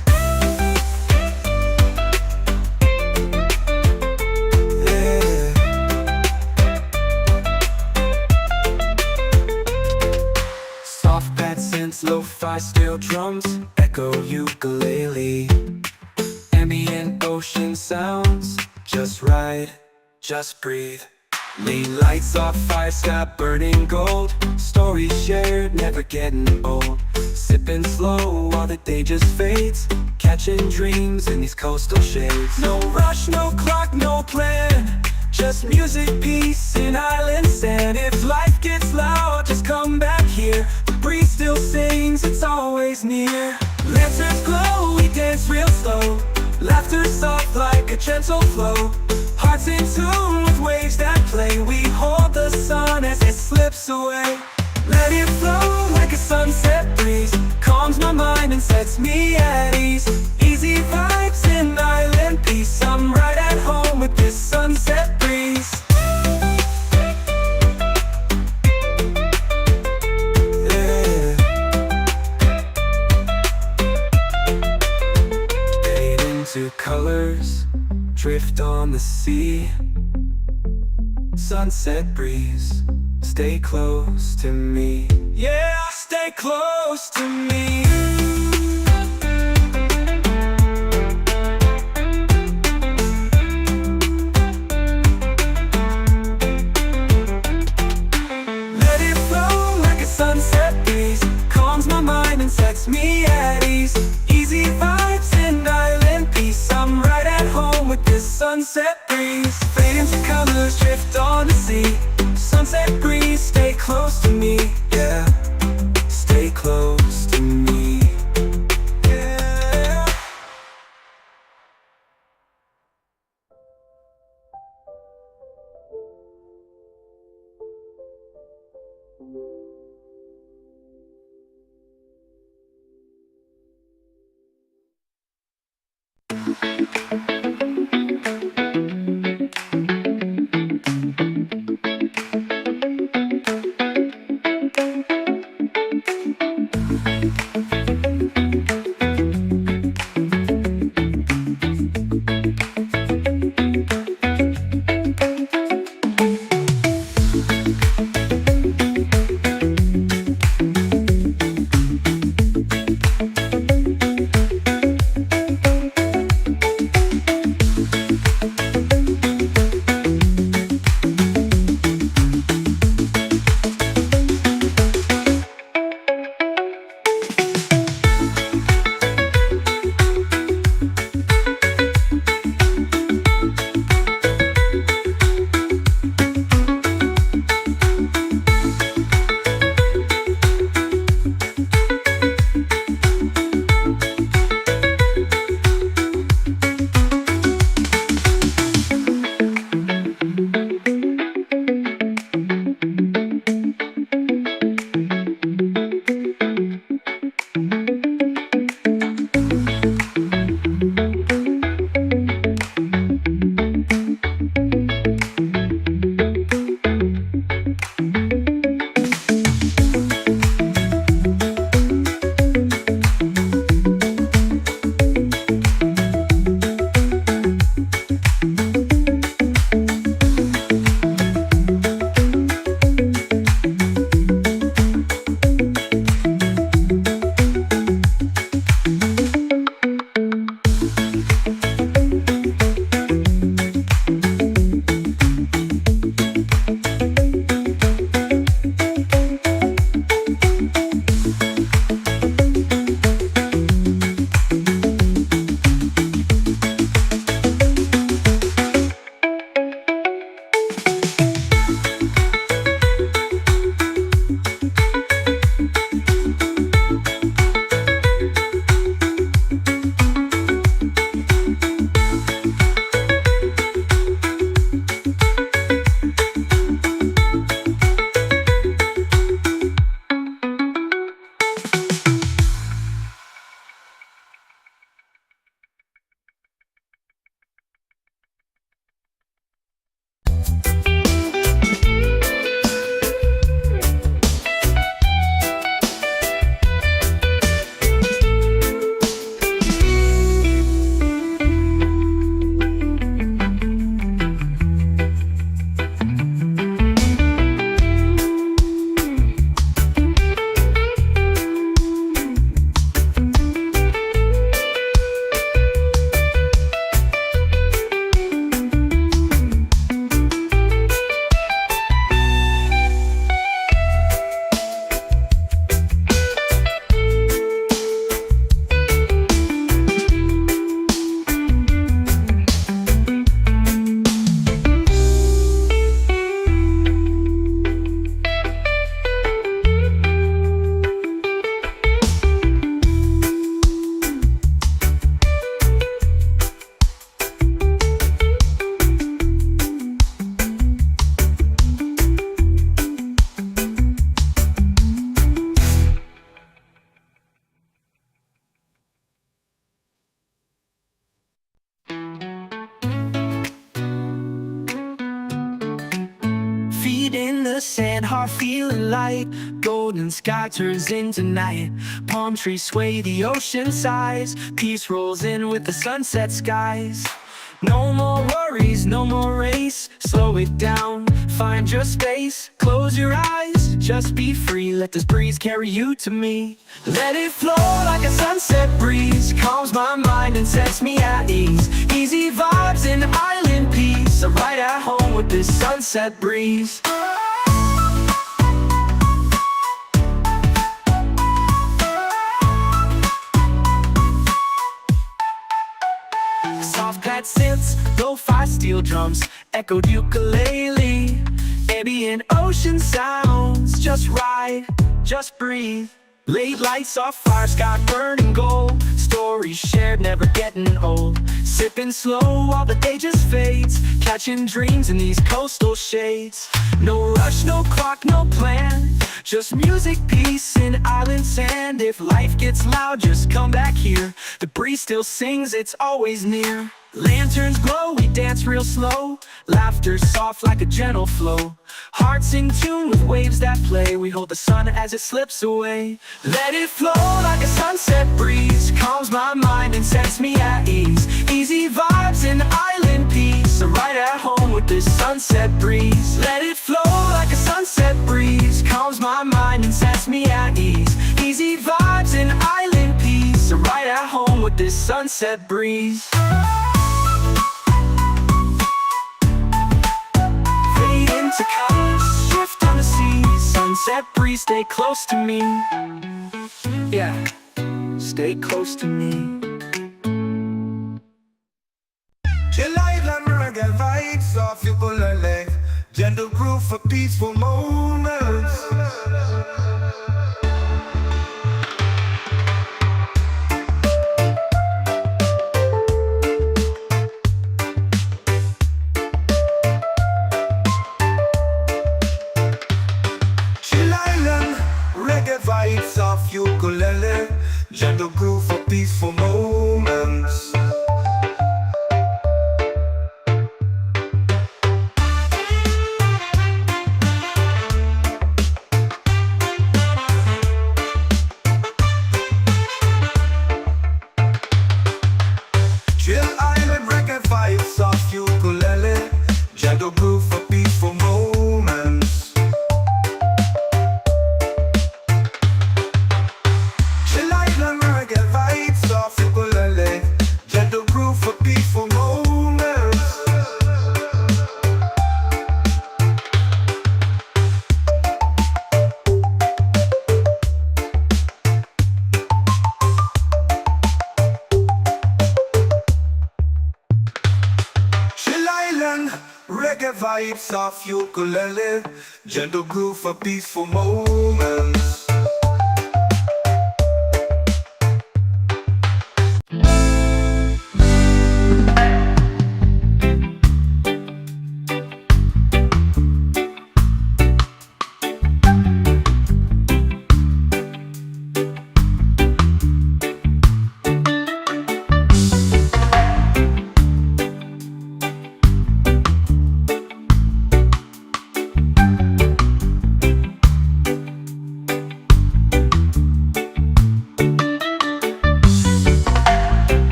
Yeah. Soft pad synths, lo-fi steel drums, echo ukulele. Ambient ocean ocean sounds, just ride, just breathe. Late lights off, fire sky burning gold, stories shared, never getting old. Sipping slow while the day just fades, catching dreams in these coastal shades. No rush, no clock, no plan, just music, peace, and island sand. If life gets loud, just come back here. The breeze still sings, it's always near. Lanterns glow, we dance real slow, laughter soft like a gentle flow. Hearts in tune with waves that play, we hold the sun as it slips away. Let it flow like a sunset breeze, calms my mind and sets me at ease. Easy vibes in island peace, I'm right at home with this sunset breeze. Yeah. Fade into colors, drift on the sea. Sunset breeze, stay close to me. Yeah, stay close to me. Let it flow like a sunset breeze, calms my mind and sets me at ease. Easy vibes and island peace, I'm right at home with this sunset breeze. Fade into colors, drift on the sea. Sunset breeze, stay close to me. Yeah, stay close to me. Yeah. the sand, heart feeling light. Golden sky turns into night. Palm trees sway, the ocean sighs. Peace rolls in with the sunset skies. No more worries, no more race. Slow it down, find your space. Close your eyes, just be free. Let this breeze carry you to me. Let it flow like a sunset breeze. Calms my mind and sets me at ease. Easy vibes and island peace. I'm right at home with this sunset breeze. Soft pad synths, lo-fi steel drums, echoed ukulele. Ambient ocean sounds, just ride, just breathe. Late lights off fire, sky burning gold. Stories shared, never getting old. Sipping slow while the day just fades. Catching dreams in these coastal shades. No rush, no clock, no plan. Just music, peace, and island sand. If life gets loud, just come back here. The breeze still sings, it's always near. Lanterns glow, we dance real slow. Laughter soft like a gentle flow. Hearts in tune with waves that play. We hold the sun as it slips away. Let it flow like a sunset breeze. Calms my mind and sets me at ease. Easy vibes and island peace. I'm right at home with this sunset breeze. Let it flow like a sunset breeze. Calms my mind and sets me at ease. Easy vibes and island peace. I'm right at home with this sunset breeze. To colors, shift on the sea. Sunset breeze, stay close to me. Yeah, stay close to me. Chill island reggae vibes, soft ukulele. Gentle groove for peaceful moments. Vibes of ukulele, gentle groove for peaceful moments. Chill island reggae vibes of ukulele, gentle groove for peaceful moments. Gentle groove for peaceful moments. Chill island, reggae vibes of ukulele. Gentle groove for peaceful moments.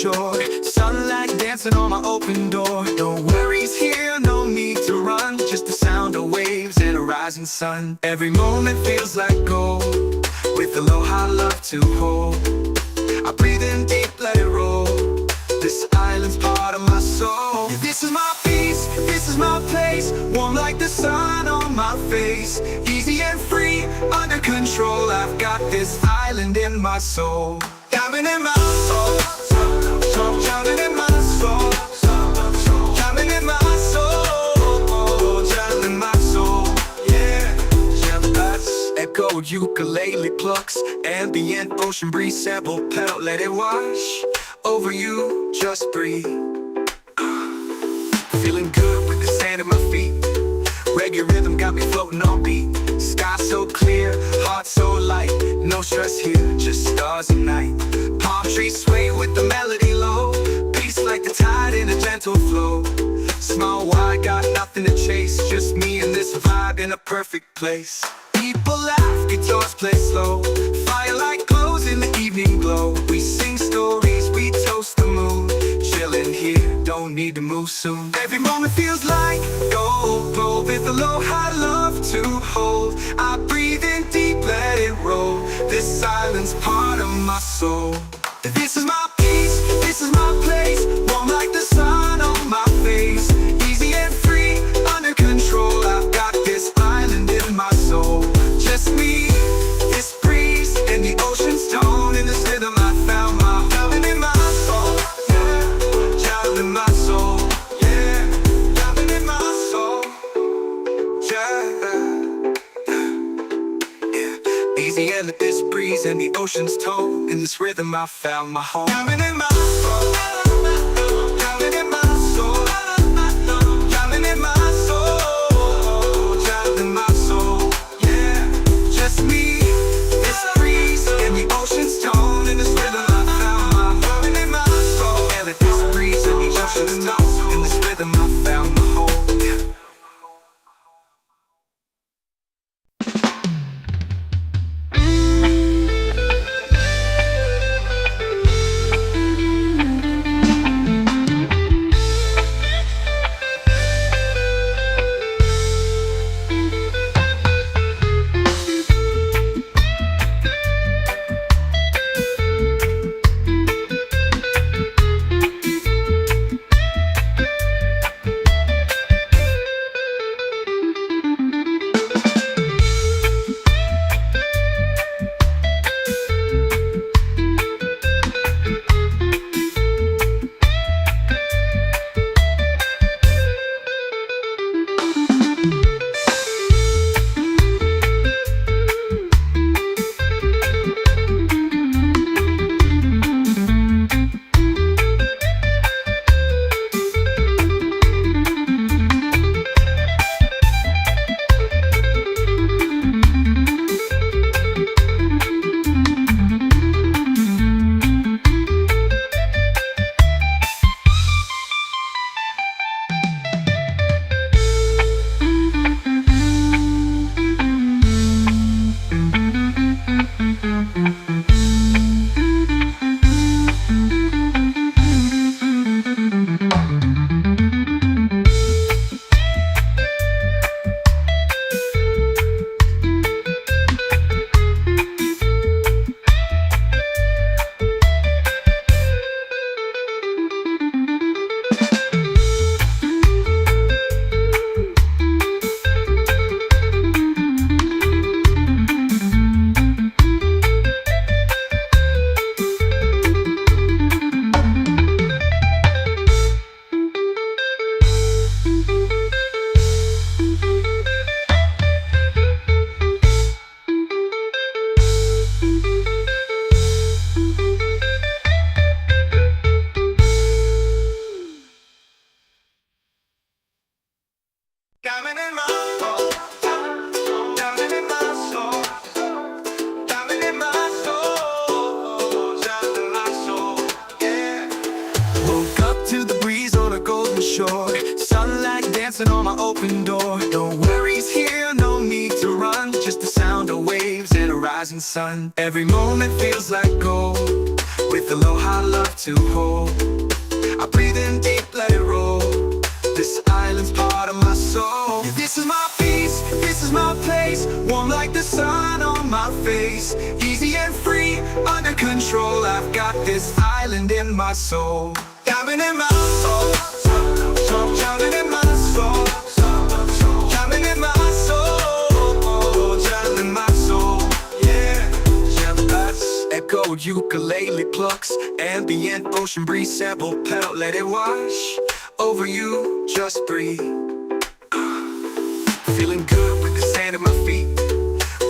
shore. Sunlight dancing on my open door. No worries here, no need to run. Just the sound of waves and a rising sun. Every moment feels like gold, with aloha love to hold. I breathe in deep, let it roll. This island's part of my soul. Yeah, this is my peace, this is my place. Warm like the sun on my face. Easy and free, under control. I've got this island in my soul. Diamond in my soul, diamond in my soul, diamond in my soul, diamond in my soul. Yeah, that's echoed ukulele plucks, ambient ocean breeze, sample pedal, let it wash over you, just breathe. Feeling good with the sand at my feet. Reggae rhythm got me floating on beat. Sky so clear, heart so light. No stress here, just stars and night. Palm trees sway with the melody low. Peace like the tide in a gentle flow. Small wide, got nothing to chase. Just me and this vibe in a perfect place. People laugh, guitars play slow. Firelight glows in the evening glow. We sing stories, we toast the moon. Chillin' here, don't need to move soon. Every moment feels like gold, gold with aloha love to hold. I breathe in deep, let it roll. This island's part of my soul. This is my peace, this is my place. Warm like the sun on my face. Easy and free, under control. I've got this island in my soul. Just me, this breeze, and the ocean's tone. In this rhythm I found my diamond in my soul. Yeah, diamond in my soul. Yeah, diamond in my soul. Yeah. Easy and this breeze and the ocean's tone. In this rhythm I found my home. Diamond in my soul. Diamond in my soul. Diamond in my soul. Diamond in my soul. Yeah, just me, this breeze and the ocean's tone. In this rhythm I found my diamond in my soul. And this breeze and the ocean's tone. In this rhythm I found my home. Diamond in my soul, diamond in my soul, diamond in my soul, diamond in my soul, yeah. Woke up to the breeze on a golden shore. Sunlight dancing on my open door. No worries here, no need to run. Just the sound of waves and a rising sun. Every moment feels like gold, with with aloha love to hold. I breathe in deep, let it roll. This island's part of my soul. Yeah, this is my peace, this is my place. Warm like the sun on my face. Easy and free, under control. I've got this island in my soul. Diamond in my soul, diamond in my soul, diamond in my soul, diamond in my soul. Yeah, echo ukulele plucks, ambient ocean breeze sample pedal, let it wash over you, just breathe. Feeling good with the sand at my feet.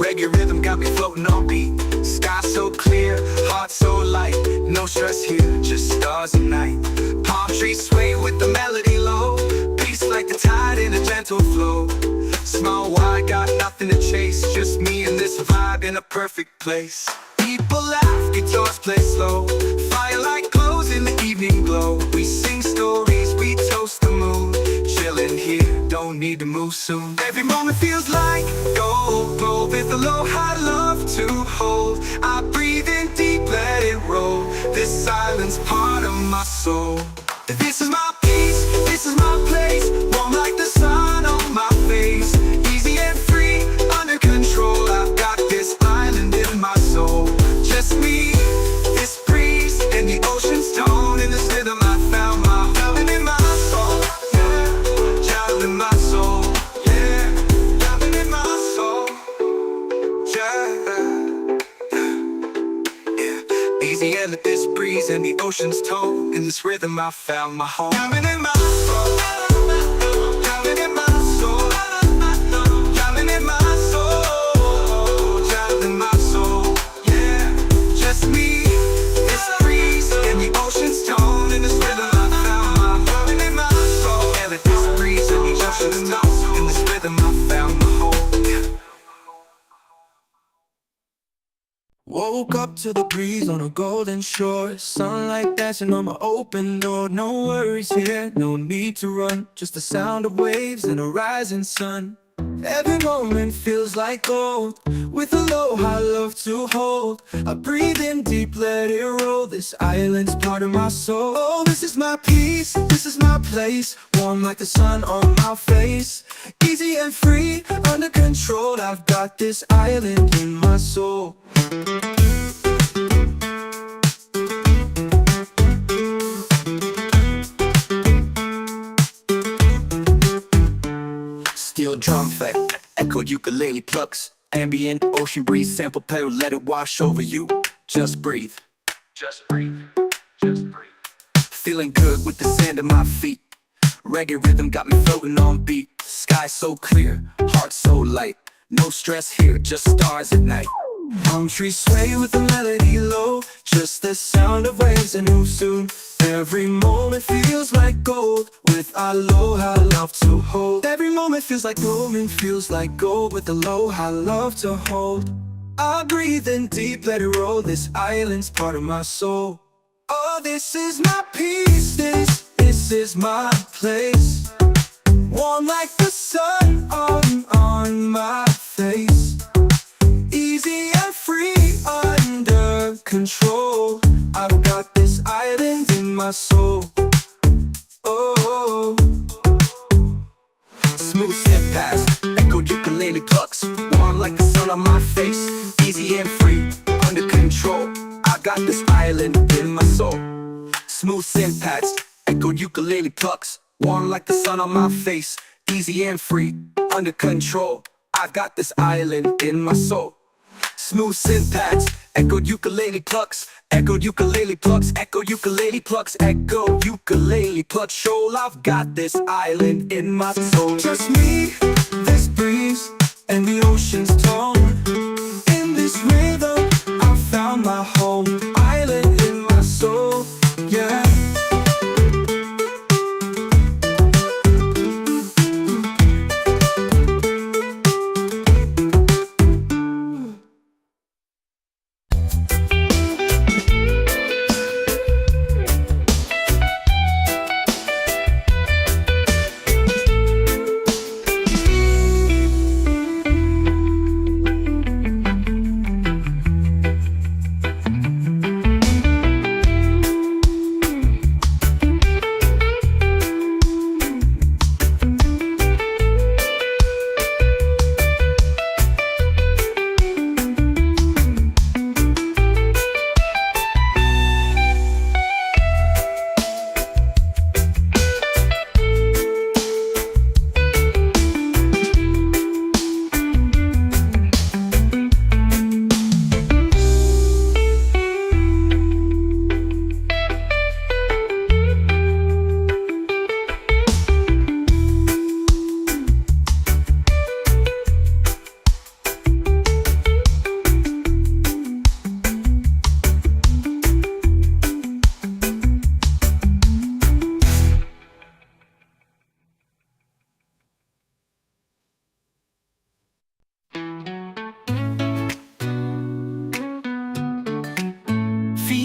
Reggae rhythm got me floating on beat. Sky so clear, heart so light. No stress here, just stars at night. Palm trees sway with the melody low. Peace like the tide in a gentle flow. Small wide, got nothing to chase. Just me and this vibe in a perfect place. People laugh, guitars play slow. Firelight glows in the evening glow. We sing stories, we toast the moon. Chillin' here, don't need to move soon. Every moment feels like gold with aloha love to hold. I breathe in deep, let it roll. This island's part of my soul. This is my peace, this is my place. Warm like the sun on my face. Easy and free, under control. I've got this island in my soul. Just me, this breeze, and the ocean's tone. In this rhythm I found my diamond in my soul. Yeah, diamond in my soul. Yeah, diamond in my soul. Yeah. Easy and let this breeze and the ocean's tone. In this rhythm I found my home. Diamond in my soul. Diamond in my soul. Diamond in my soul. Diamond in my soul. Yeah, just me, this breeze and the ocean's tone. In this rhythm I found my diamond in my soul. Yeah, let this breeze and the ocean's tone. In this rhythm I found my home. Yeah. Woke up to the breeze on a golden shore. Sunlight dancing on my open door. No worries here, no need to run. Just the sound of waves and a rising sun. Every moment feels like gold. With aloha love to hold. I breathe in deep, let it roll. This island's part of my soul. Oh, this is my peace, this is my place. Warm like the sun on my face. Easy and free, under control. I've got this island in my soul. Steel drum effect, echoed ukulele plucks. Ambient ocean breeze sample pedal, let it wash over you. Just breathe. Just breathe. Just breathe. Feeling good with the sand at my feet. Reggae rhythm got me floating on beat. Sky so clear, heart so light. No stress here, just stars at night. Palm trees sway with the melody low. Just the sound of waves and move soon. Every moment feels like gold. With aloha love to hold. Every moment feels like gold, feels like gold. With aloha love to hold. I breathe in deep, let it roll. This island's part of my soul. Oh, this is my peace, this is my place. Warm like the sun on my face. Easy and free, under control. I've got this island in my soul. Oh, Smooth step past, echoed ukulele plucks. Warm like the sun on my face. Easy and free, under control. I got this island in my soul. Smooth synth pads, echoed ukulele plucks. Warm like the sun on my face. Easy and free, under control. I've got this island in my soul. Smooth synth pads, echoed ukulele plucks. Echoed ukulele plucks, echo ukulele plucks, echo ukulele plucks. Shoal, I've got this island in my soul. just me, this breeze, and the ocean's tone. In this rhythm, I found my home. Island in my soul, yeah.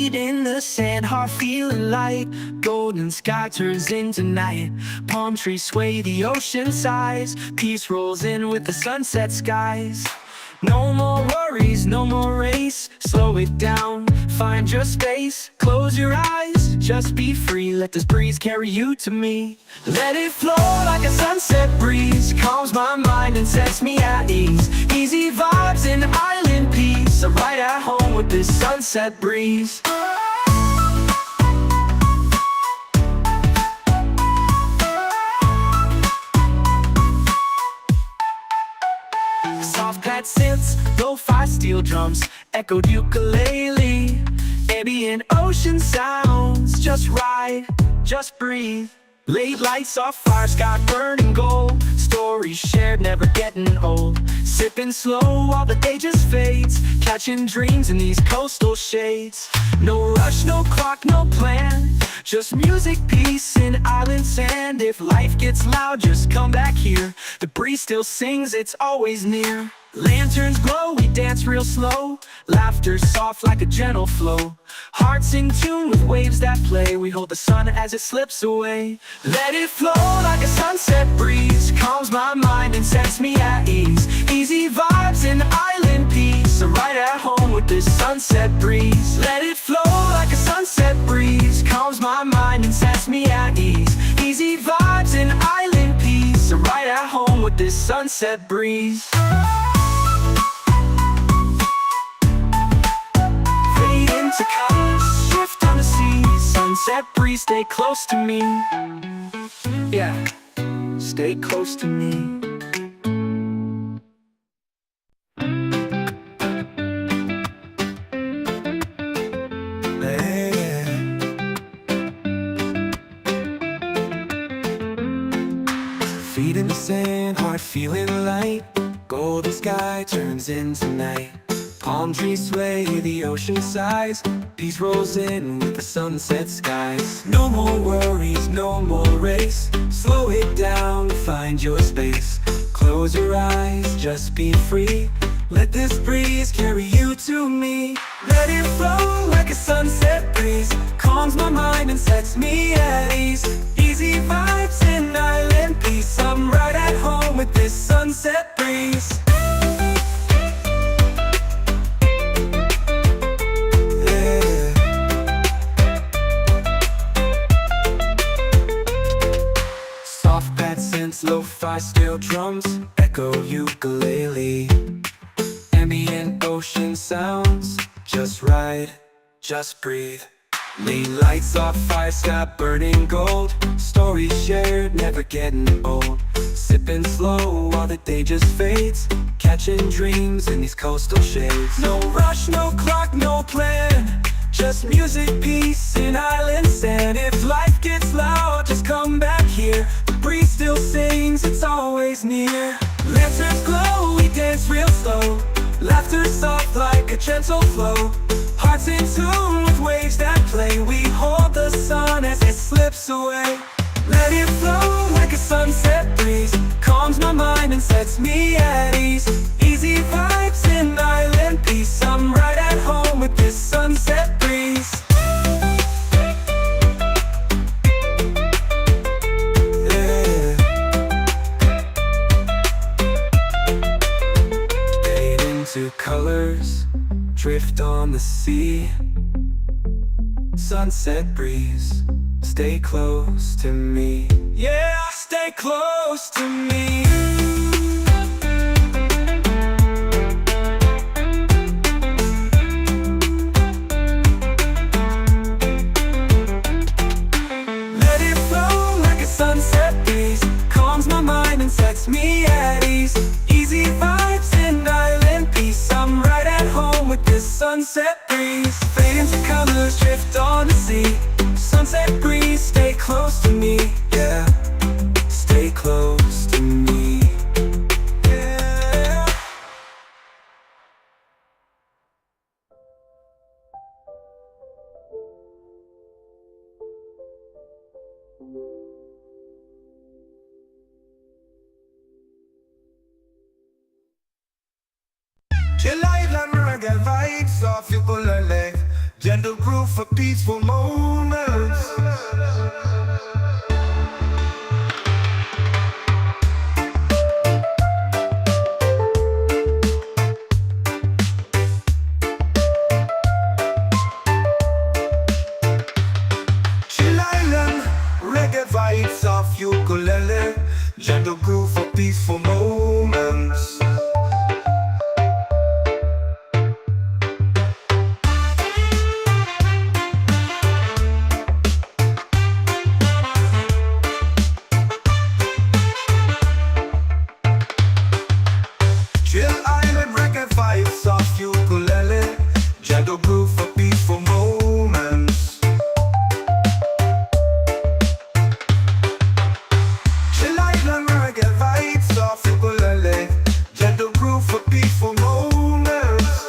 Feet in the sand, heart feeling light. Golden sky turns into night. Palm trees sway, the ocean sighs. Peace rolls in with the sunset skies. No more worries, no more race. Slow it down, find your space. Close your eyes, just be free. Let this breeze carry you to me. Let it flow like a sunset breeze. Calms my mind and sets me at ease. Easy vibes and island peace. I'm right at home with this sunset breeze. Soft pad synths, lo-fi steel drums, echoed ukulele. Ambient ocean sounds, just right, just breathe. Late lights off fire, sky burning gold. Stories shared, never getting old. Sipping slow while the day just fades. Catching dreams in these coastal shades. No rush, no clock, no plan. Just music, peace, and island sand. If life gets loud, just come back here. The breeze still sings, it's always near. Lanterns glow, we dance real slow. Laughter soft like a gentle flow. Hearts in tune with waves that play. We hold the sun as it slips away. Let it flow like a sunset breeze. Calms my mind and sets me at ease. Easy vibes and island peace. I'm right at home with this sunset breeze. Let it flow like a sunset breeze. Calms my mind and sets me at ease. Easy vibes and island peace. I'm right at home with this sunset breeze. To colors, shift on the sea. Sunset breeze, stay close to me. Yeah, stay close to me. Feet in the sand, heart feeling light. Golden sky turns into night. Palm trees sway, the ocean sighs. Peace rolls in with the sunset skies. No more worries, no more race. Slow it down, find your space. Close your eyes, just be free. Let this breeze carry you to me. Let it flow like a sunset breeze. Calms my mind and sets me at ease. Easy vibes and island peace. I'm right at home with this sunset breeze. Lo-fi steel drums, echo ukulele. Ambient ocean sounds, just right, just breathe. Late lights off fire, sky burning gold. Stories shared, never getting old. Sipping slow while the day just fades. Catching dreams in these coastal shades. No rush, no clock, no plan. Just music, peace, and island sand. If life gets loud, just come back here. The breeze still sings, it's always near. Lanterns glow, we dance real slow. Laughter soft like a gentle flow. Hearts in tune with waves that play. We hold the sun as it slips away. Let it flow like a sunset breeze. Calms my mind and sets me at ease. Easy vibes and island peace. I'm right at home with this sunset breeze. Yeah. Fade into colors, drift on the sea. Sunset breeze, stay close to me. Yeah, stay close to me. Let it flow like a sunset breeze. Calms my mind and sets me at ease. Easy vibes and island peace. I'm right at home with this sunset breeze. Fade into colors, drift on the sea. Sunset breeze, stay close to me. Yeah, stay close to me. Yeah. Chill live like reggae vibes off your bullet leg. gentle groove for peaceful moments. Chill Island, reggae vibes of ukulele, gentle groove for peaceful moments. Chill Island, reggae vibes of ukulele, gentle groove for peaceful moments. Chill Island, reggae vibes of ukulele, gentle groove for peaceful moments.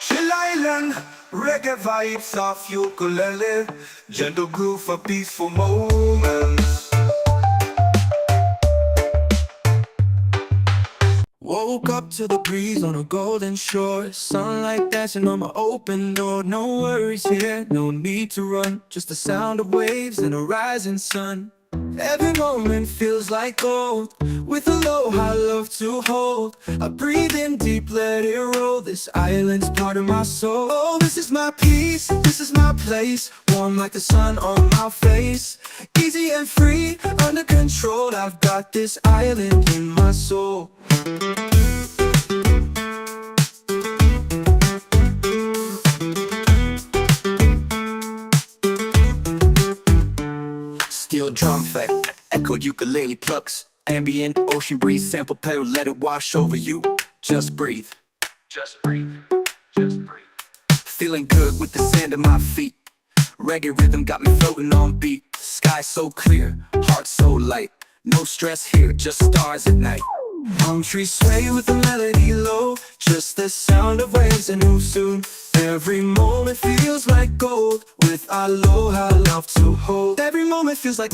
Chill Island, reggae vibes of ukulele, gentle groove for peaceful moments. Woke up to the breeze on a golden shore, sunlight dancing on my open door. No worries here, no need to run, just the sound of waves and a rising sun. Every moment feels like gold, with aloha love to hold. I breathe in deep, let it roll, this island's part of my soul. Oh, this is my peace, this is my place, warm like the sun on my face. Easy and free, under control, I've got this island in my soul. Steel drum effect, echoed ukulele plucks, ambient ocean breeze, sample pedal, let it wash over you. Just breathe, Just breathe, just breathe. feeling good with the sand at my feet. Reggae rhythm got me floating on beat. Sky so clear, heart so light, no stress here, just stars at night. Palm trees sway with the melody low, just the sound of waves and who soon. Every moment feels like gold, with aloha love to hold. Every moment feels like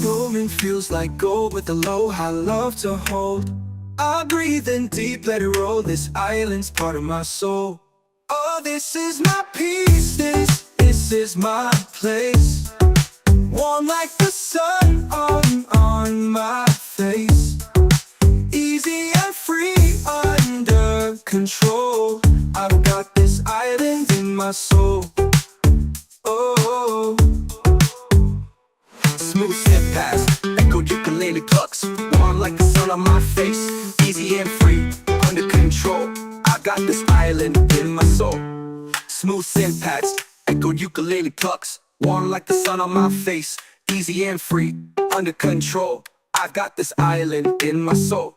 gold, with aloha love to hold. I breathe in deep, let it roll, this island's part of my soul. Oh, this is my peace, this is my place, warm like the sun on my face. Easy and free, under control, I've got this island in my soul. Oh, smooth step past, echoed ukulele plucks, warm like the sun on my face. Easy and free, under control, I got this island in my soul. Smooth synth pads, echoed ukulele plucks, warm like the sun on my face. Easy and free, under control, I've got this island in my soul.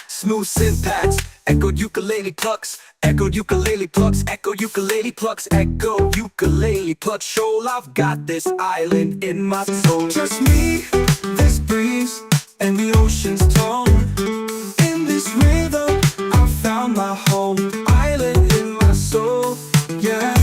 Smooth synth pads, echoed ukulele plucks, echoed ukulele plucks, echoed ukulele plucks, echoed ukulele plucks. Shoal, I've got this island in my soul. Just me, this breeze, and the ocean's tone. In this rhythm, I found my home. Island in my soul, yeah.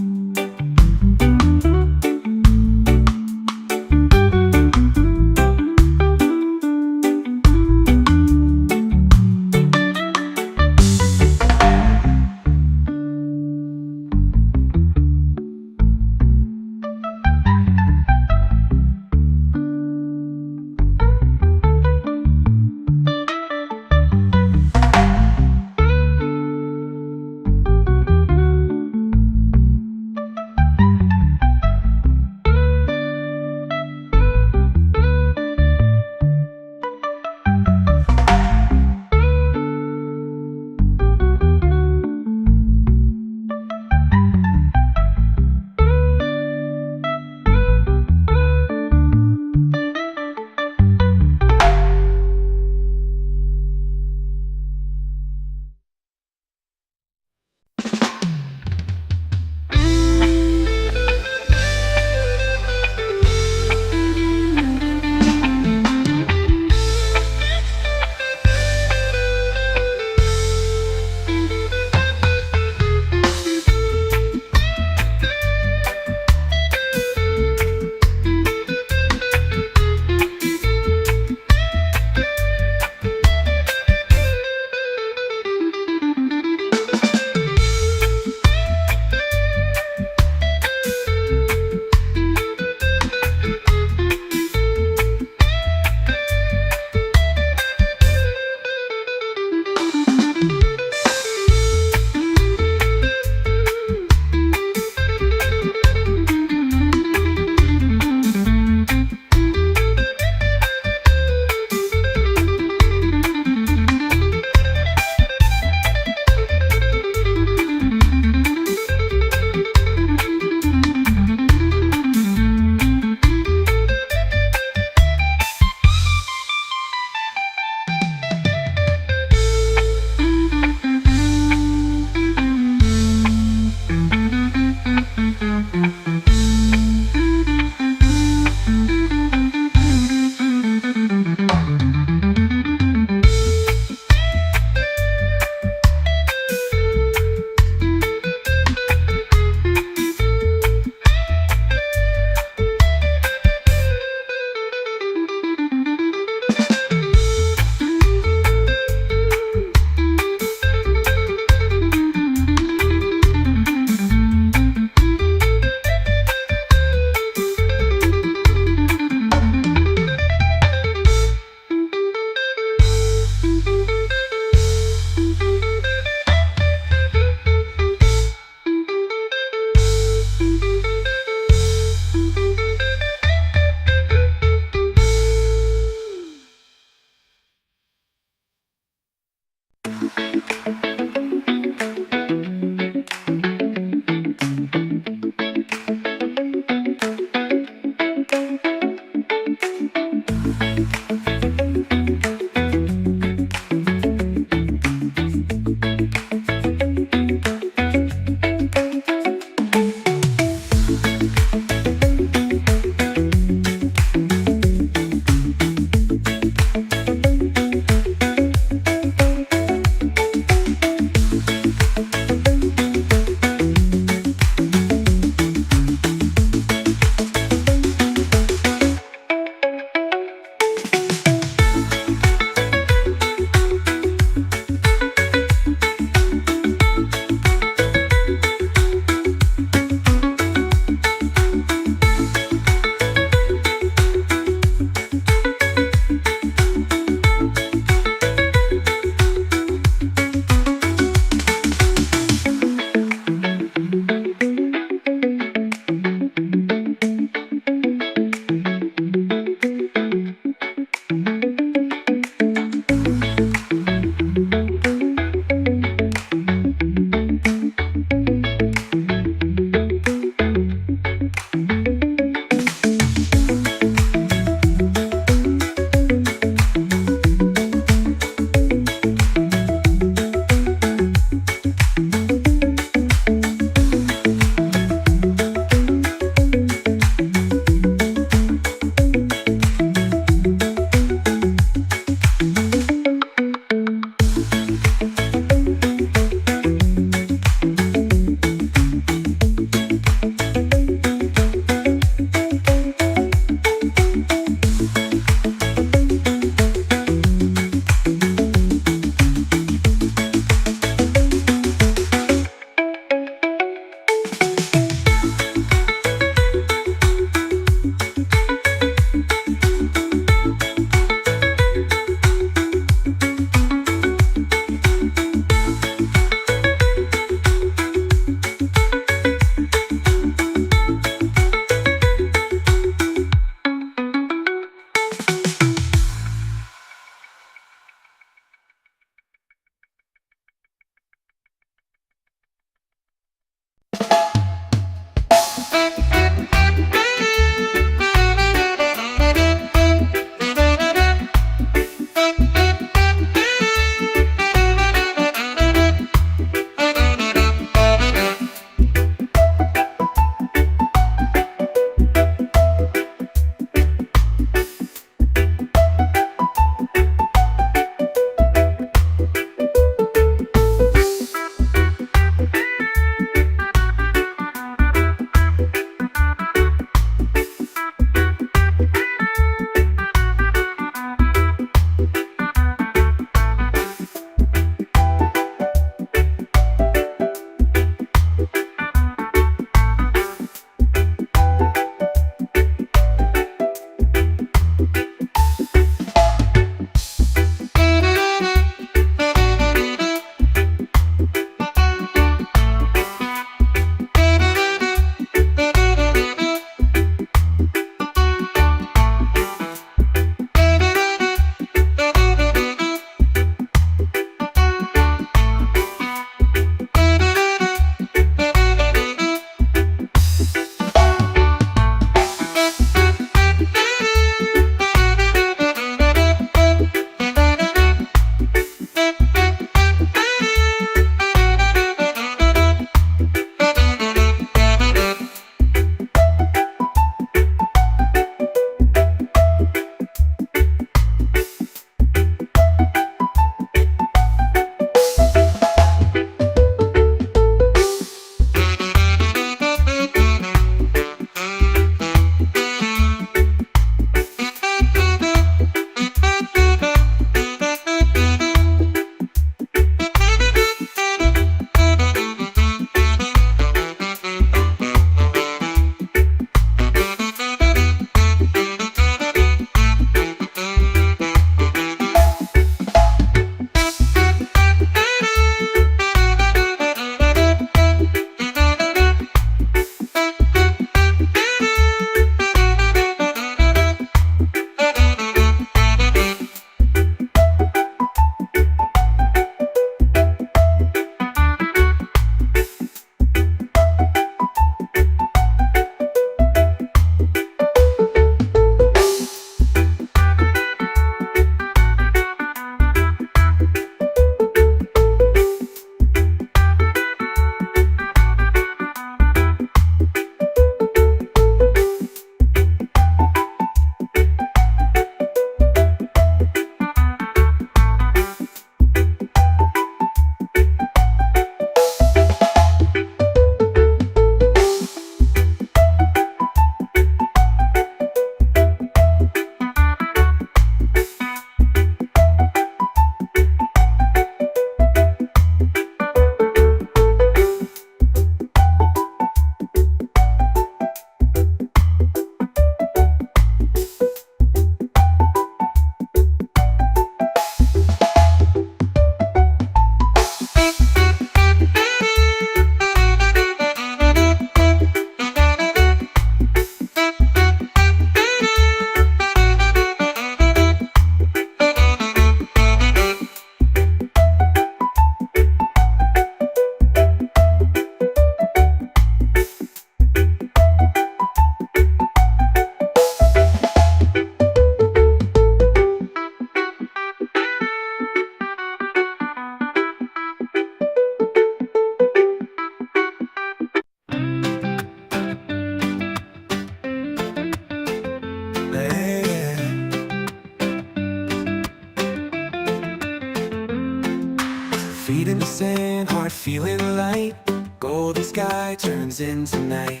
Feet in the sand, heart feeling light. Golden sky turns into night.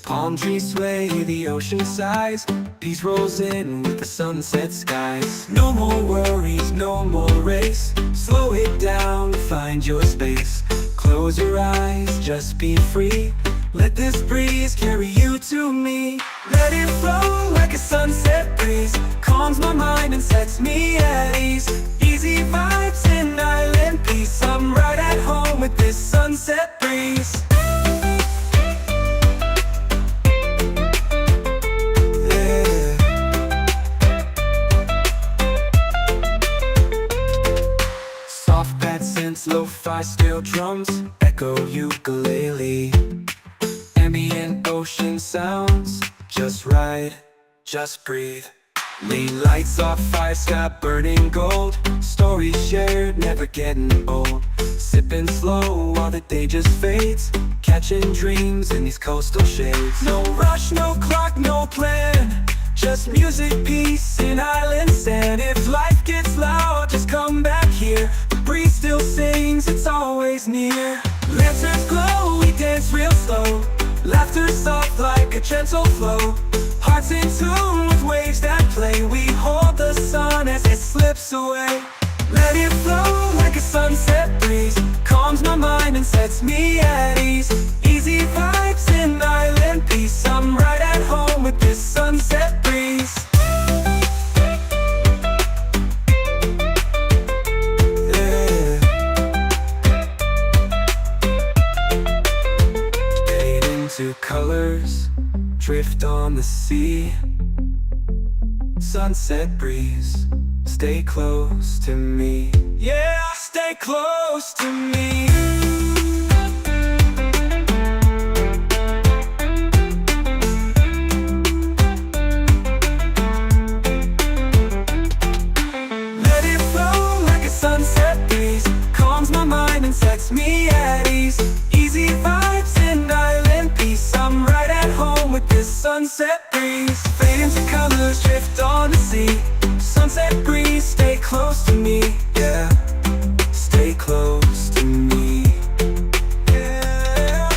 Palm trees sway, the ocean sighs. Peace rolls in with the sunset skies. No more worries, no more race. Slow it down, find your space. Close your eyes, just be free. Let this breeze carry you to me. Let it flow like a sunset breeze. Calms my mind and sets me at ease. Easy vibes and island peace. I'm right at home with this sunset breeze. Yeah. Soft pad synths, lo-fi steel drums, echo ukulele. Ambient ocean sounds, just right, just breathe. Lean lights off fire sky burning gold. Stories shared, never getting old. Sipping slow while the day just fades. Catching dreams in these coastal shades. No rush, no clock, no plan. Just music, peace, and island sand. If life gets loud, just come back here. The breeze still sings, it's always near. Lanterns glow, we dance real slow. Laughter soft like a gentle flow. Hearts in tune with waves that play. We hold the sun as it slips away. Let it flow like a sunset breeze. Calms my mind and sets me at ease. Easy vibes and island peace. I'm right at home with this sunset breeze. Colors drift on the sea. Sunset breeze, stay close to me. Yeah, stay close to me. Let it flow like a sunset breeze. Calms my mind and sets me at ease. Easy vibes and island peace. I'm right at home with this sunset breeze. Fade into colors, drift on the sea. Sunset breeze, stay close to me. Yeah, stay close to me. Yeah.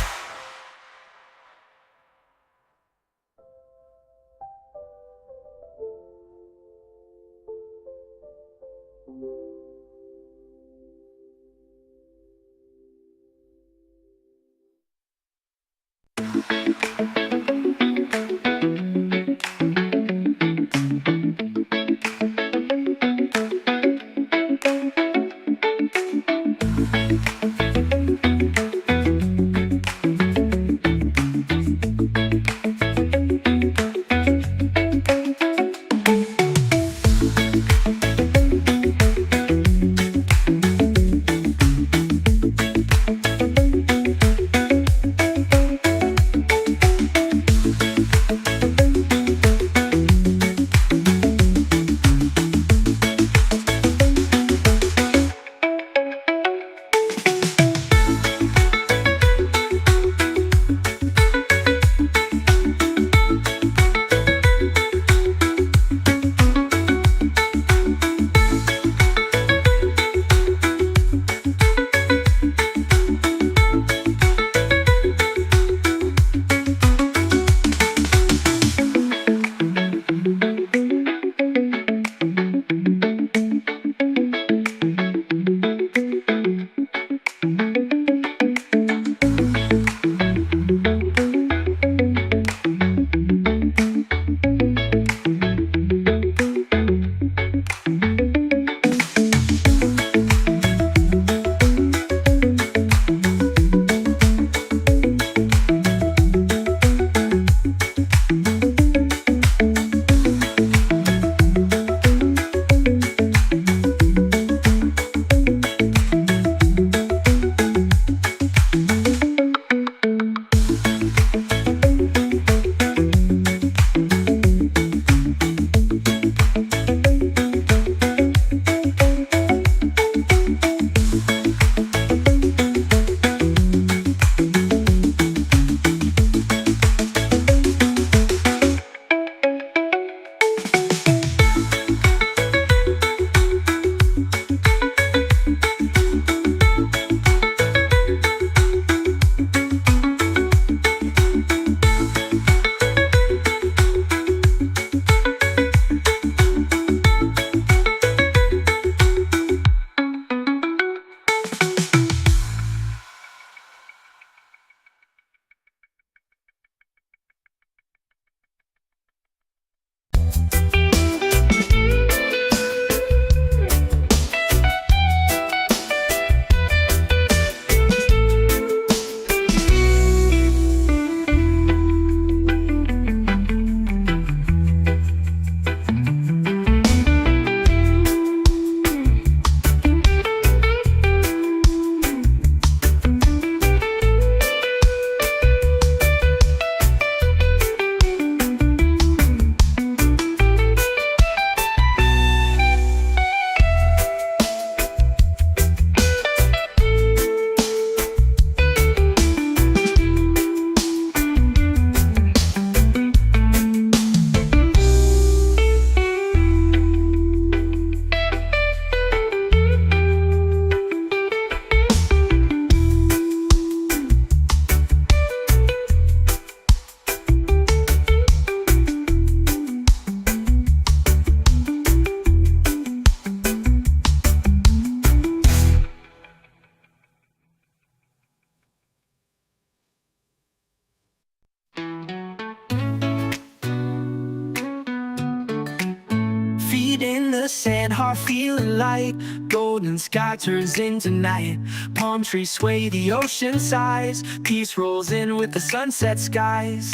heart feeling light. Golden sky turns into night. Palm trees sway, the ocean sighs. Peace rolls in with the sunset skies.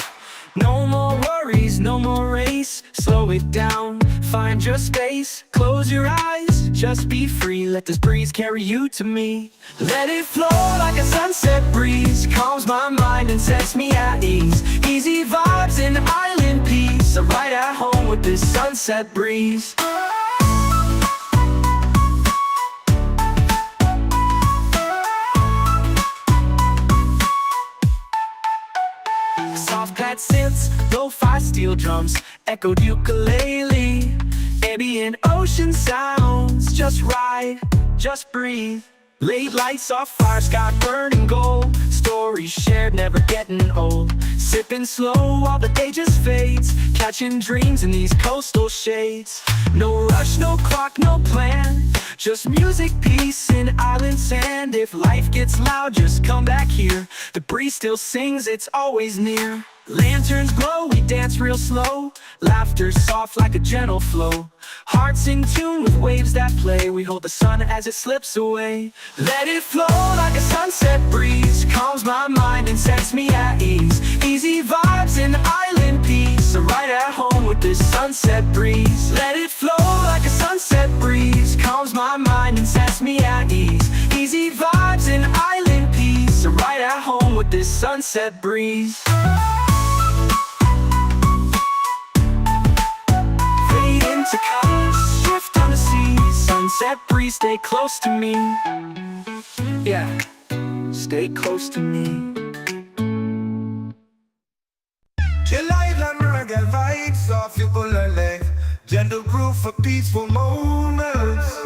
No more worries, no more race. Slow it down, find your space. Close your eyes, just be free. Let this breeze carry you to me. Let it flow like a sunset breeze. Calms my mind and sets me at ease. Easy vibes and island peace. I'm right at home with this sunset breeze. Soft pad synths, lo-fi steel drums, echoed ukulele. Ambient ocean sounds, just right, just breathe. Late lights, soft fire, sky burning gold. Stories shared, never getting old. Sipping slow while the day just fades. Catching dreams in these coastal shades. No rush, no clock, no plan. Just music, peace, and island sand. If life gets loud, just come back here. The breeze still sings, it's always near. Lanterns glow, we dance real slow. Laughter soft like a gentle flow. Hearts in tune with waves that play. We hold the sun as it slips away. Let it flow like a sunset breeze. Calms my mind and sets me at ease. Easy vibes and island peace. I'm right at home with this sunset breeze. Let it flow like a sunset breeze. Calms my mind and sets me at ease. Easy vibes and island peace. I'm right at home with this sunset breeze. To colors, shift on the sea. Sunset breeze, stay close to me. Yeah, stay close to me. Chill island reggae vibes off ukulele. Gentle groove for peaceful moments.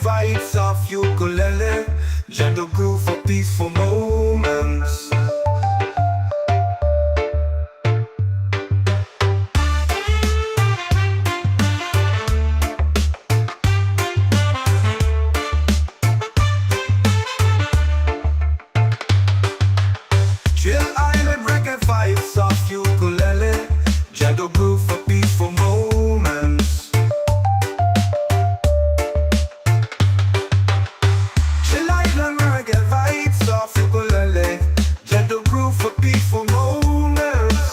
Vibes of ukulele, gentle groove for peaceful moments. Chill island reggae vibes of ukulele, gentle groove for peaceful moments. Gentle groove for peaceful moments.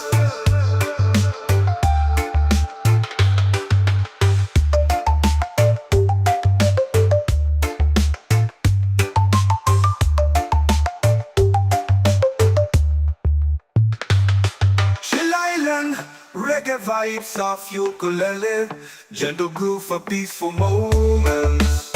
Chill island, reggae vibes of ukulele. Gentle groove for peaceful moments.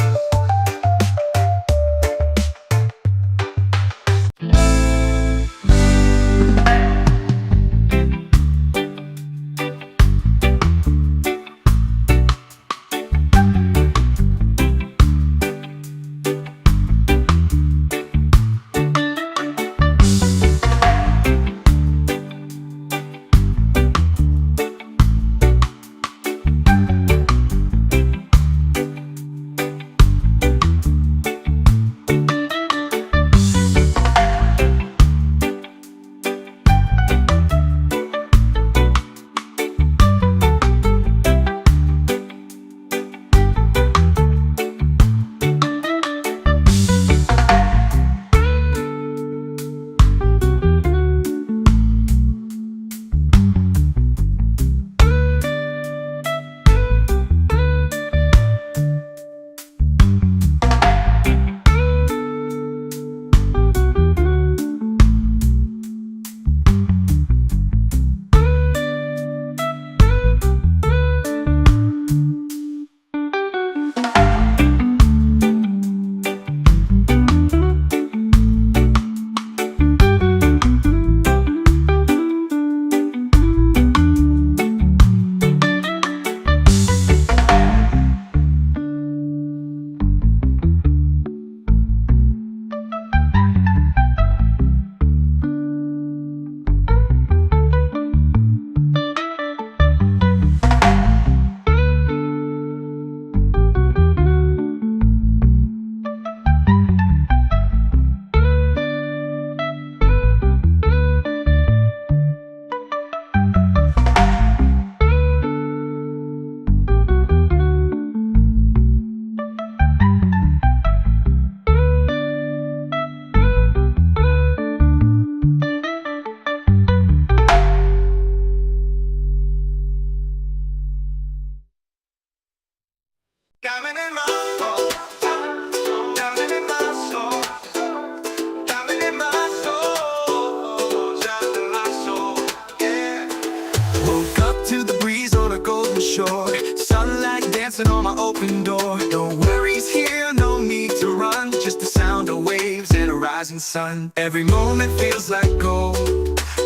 dancing on my open door. No worries here, no need to run, just the sound of waves and a rising sun. Every moment feels like gold,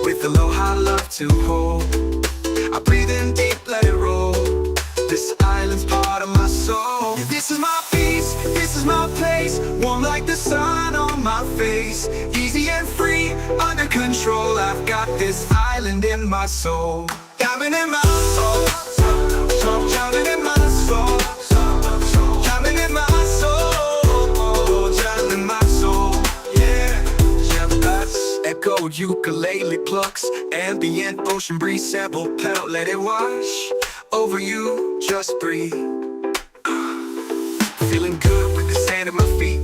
with aloha love to hold. I breathe in deep, let it roll. This island's part of my soul. Yeah, this is my peace, this is my place. Warm like the sun on my face. Easy and free, under control. I've got this island in my soul. Diamond in my soul, diamond in my soul, diamond in my soul, diamond in my soul. Yeah, echoed ukulele plucks, ambient ocean breeze, sample pedal, let it wash over you, just breathe. Feeling good with the sand at my feet.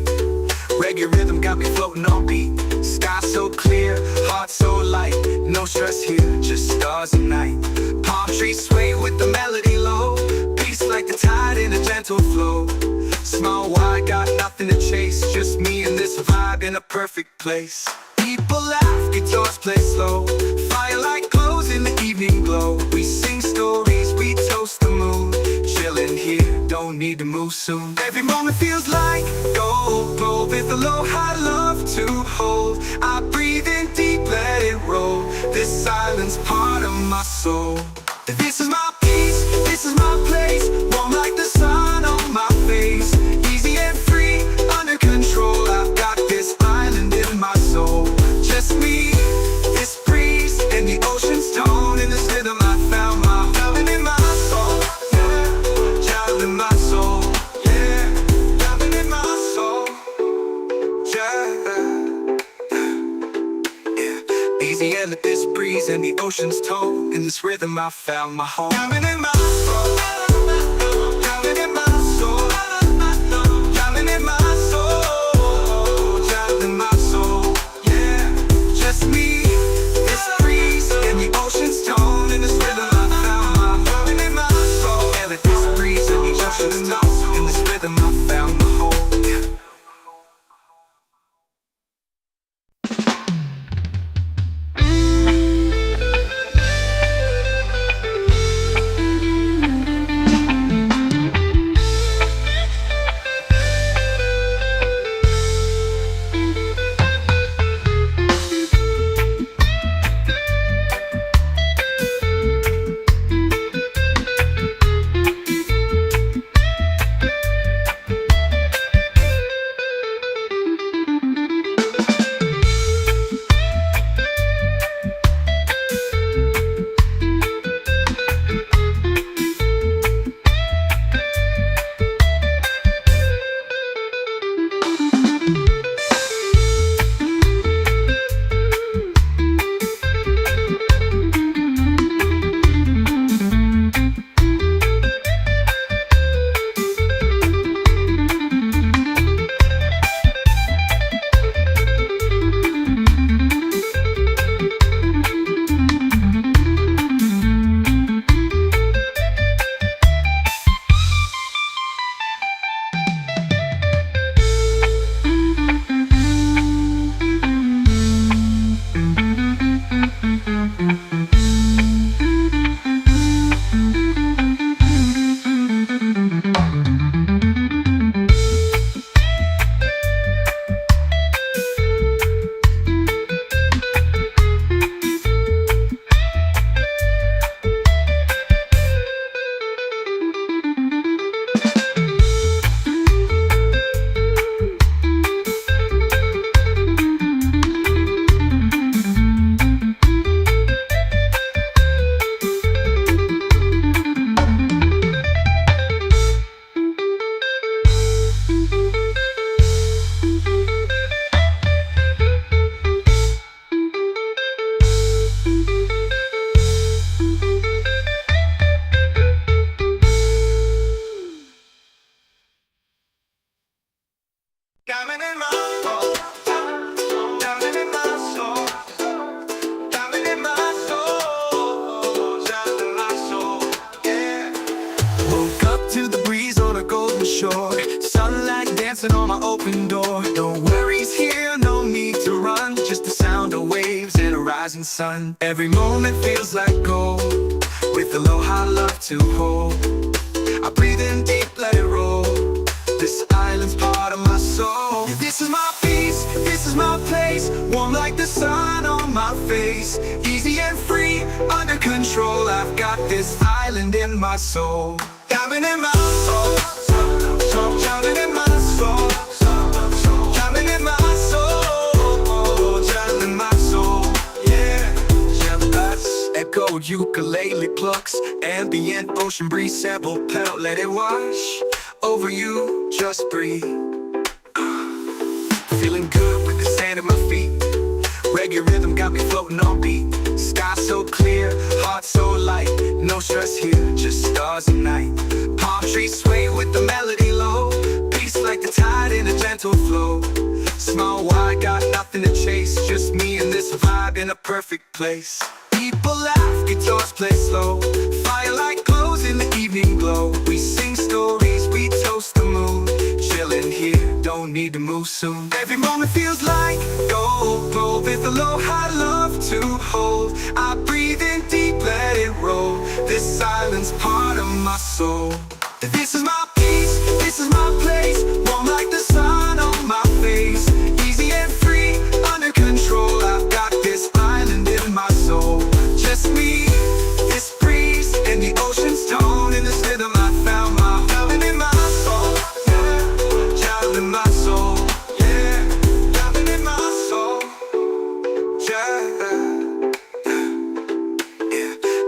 Reggae rhythm got me floating on beat. Sky so clear, heart so light. No stress here, just stars and night. Palm trees sway with the melody low. Peace like the tide in a gentle flow. Small wide, got nothing to chase. Just me and this vibe in a perfect place. People laugh, guitars play slow. Firelight glows in the evening glow. We sing stories, we toast the moon. Chillin' here, don't need to move soon. Every moment feels like gold, gold with aloha love to hold. I breathe in deep, let it roll. This silence part of my soul. This is my peace, this is my place. Warm like the sun on my face. Easy and free, under control. I've got this island in my soul. Just me, this breeze, and the ocean's tone. In this rhythm I found my diamond in my soul. Yeah, diamond in my soul. Yeah, diamond in my soul. Yeah, easy and this breeze and the ocean's tone. In this rhythm I found my home. Diamond in my soul. Diamond in my soul. Diamond in my soul. Diamond in my soul. Yeah, just me, this breeze and the ocean's tone. In this rhythm I found my diamond in my soul. Yeah, this breeze and the ocean's tone. In this rhythm I found my home. Diamond in my soul, diamond in my soul, diamond in my soul, diamond in my soul, yeah. Woke up to the breeze on a golden shore, sunlight dancing on my open door. No worries here, no need to run, just the sound of waves and a rising sun. Every moment feels like gold, with aloha love to hold. I breathe in deep, let it roll. This island's part of my soul. This is my peace, this is my place. Warm like the sun on my face. Easy and free, under control. I've got this island in my soul. Diving in my soul, drowning in my soul, drowning in my soul, drowning in my soul. Yeah, that's echo ukulele plucks, ambient ocean breeze sample pedal, let it wash over you, just breathe. Feeling good with the sand at my feet. Reggae rhythm got me floating on beat. Sky so clear, heart so light. No stress here, just stars at night. Palm trees sway with the melody low. Peace like the tide in a gentle flow. Small wide, got nothing to chase. Just me and this vibe in a perfect place. People laugh, guitars play slow. Firelight glows in the evening glow. We sing stories, we toast the moon. Chilling here, don't need to move soon. Every moment feels like gold, gold with a low high love to hold. I breathe in deep, let it roll. This island's part of my soul. This is my peace, this is my place. Warm like the sun on my face. Easy and free, under control. I've got this island in my soul. Just me, this breeze, and the ocean's tone. In this rhythm I found my island in my soul. Yeah, child in my soul. Yeah, drowning in my soul. Yeah.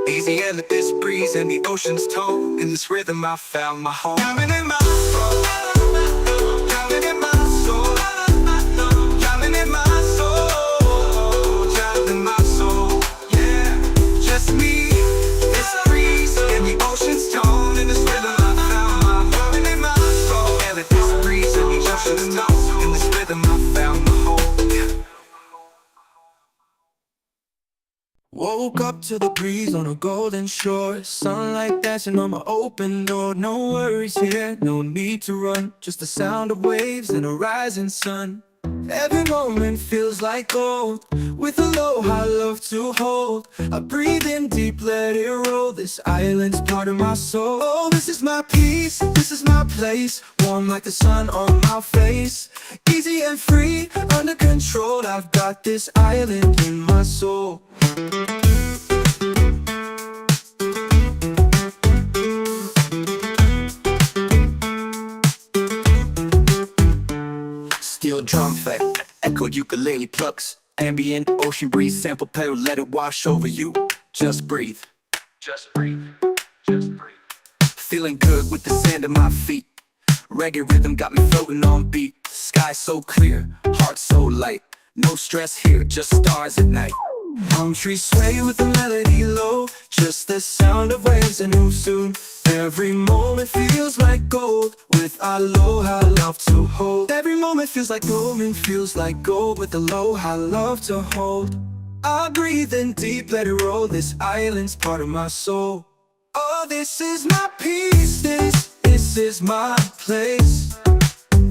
Easy and this breeze and the ocean's tone. In this rhythm I found my home. Drowning in my soul. Drowning in my soul. Drowning in my soul. Drowning in my soul. Yeah, just me, this breeze and the ocean's tone. In this rhythm I found my home. In my soul. And this breeze and the ocean's tone. In this rhythm I found my home. Yeah. Woke up to the breeze on a golden shore. Sunlight dancing on my open door. No worries here, no need to run. Just the sound of waves and a rising sun. Every moment feels like gold, with a low high love to hold. I breathe in deep, let it roll. This island's part of my soul. Oh, this is my peace, this is my place. Warm like the sun on my face. Easy and free, under control. I've got this island in my soul. Steel drum effect, echoed ukulele plucks. Ambient ocean breeze sample pedal, let it wash over you. Just breathe. Just breathe. Just breathe. Feeling good with the sand at my feet. Reggae rhythm got me floating on beat. Sky so clear, heart so light. No stress here, just stars at night. Palm trees sway with the melody low. Just the sound of waves and who soon. Every moment feels like gold, with aloha love to hold. Every moment feels like gold and feels like gold, with aloha love to hold. I breathe in deep, let it roll. This island's part of my soul. Oh, this is my peace, this is my place.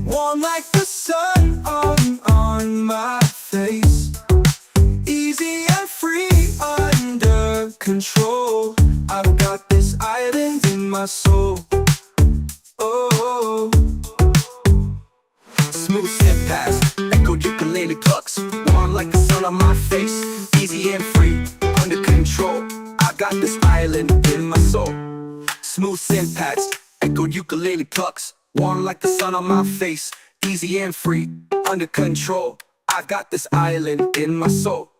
Warm like the sun on my face. Easy and free, under control. I've got this island in my soul. Oh, Smooth step past, echoed ukulele plucks. Warm like the sun on my face. Easy and free, under control. I got this island in my soul. Smooth syntax, echoed ukulele plucks. Warm like the sun on my face. Easy and free, under control. I got this island in my soul.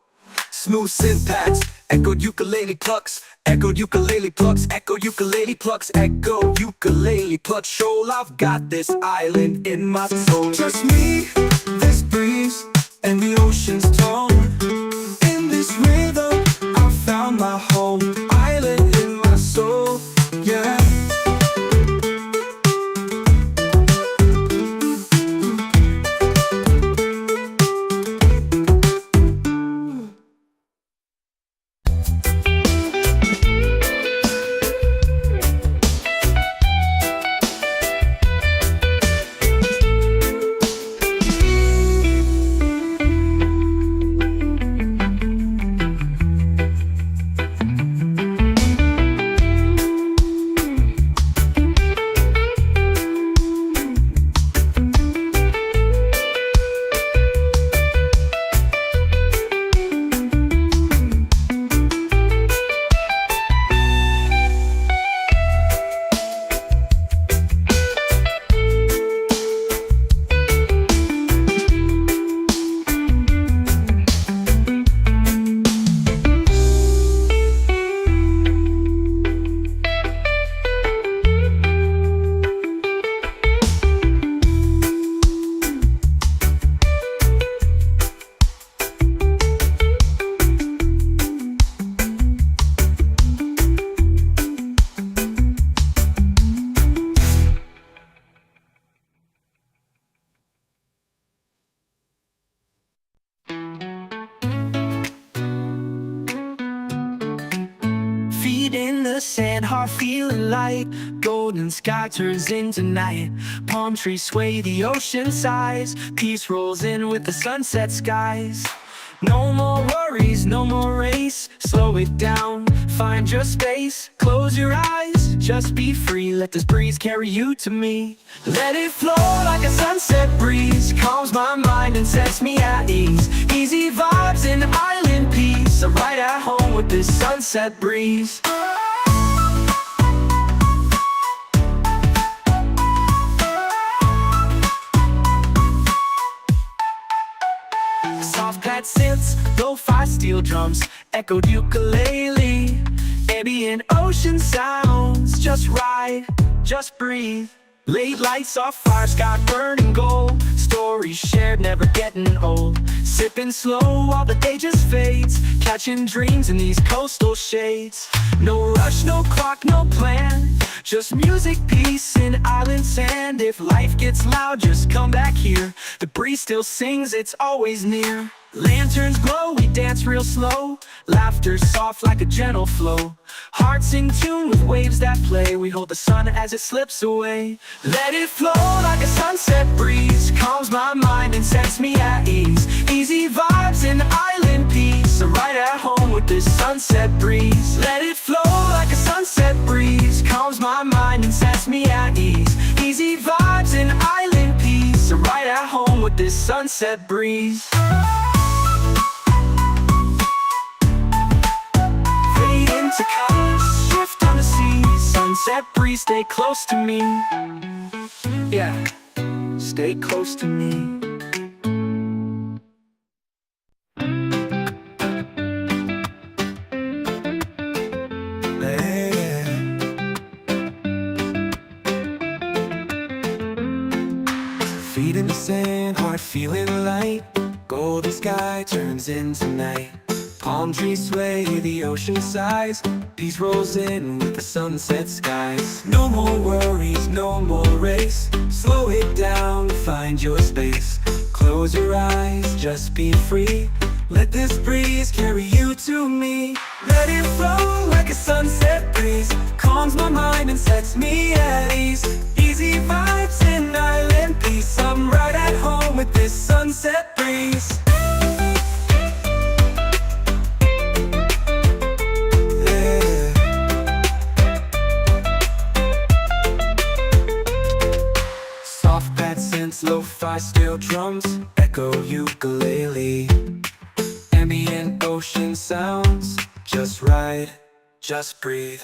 Smooth syntax, echoed ukulele plucks. Echoed ukulele plucks, echoed ukulele plucks, echoed ukulele plucks. Shoal, I've got this island in my soul. just me, this breeze, and the ocean's tone. In this rhythm, I found my home. Island in my soul, yeah. Feet in the sand, heart feeling light. Golden sky turns into night. Palm trees sway, the ocean sighs. Peace rolls in with the sunset skies. No more worries, no more race. Slow it down, find your space. Close your eyes, just be free. Let this breeze carry you to me. Let it flow like a sunset breeze. Calms my mind and sets me at ease. Easy vibes and island peace. I'm right at home with this sunset breeze. Soft pad synths, lo-fi steel drums, echoed ukulele. Ambient ocean sounds, just ride, just breathe. Late lights off fire, sky burning gold. Stories shared, never getting old. Sipping slow while the day just fades. Catching dreams in these coastal shades. No rush, no clock, no plan. Just music, peace, and island sand. If life gets loud, just come back here. The breeze still sings, it's always near. Lanterns glow, we dance real slow. Laughter soft like a gentle flow. Hearts in tune with waves that play. We hold the sun as it slips away. Let it flow like a sunset breeze. Calms my mind and sets me at ease. Easy vibes and island peace. I'm right at home with this sunset breeze. Let it flow like a sunset breeze. Calms my mind and sets me at ease. Easy vibes and island peace. I'm right at home with this sunset breeze. To colors, shift on the sea. Sunset breeze, stay close to me. Yeah, stay close to me. Feet in the sand, heart feeling light. Golden sky turns into night. Palm trees sway, the ocean sighs. Peace rolls in with the sunset skies. No more worries, no more race. Slow it down, find your space. Close your eyes, just be free. Let this breeze carry you to me. Let it flow like a sunset breeze. Calms my mind and sets me at ease. Easy vibes and island peace. I'm right at home with this sunset breeze. Lo-fi steel drums, echo ukulele. Ambient ocean sounds, just ride, just breathe.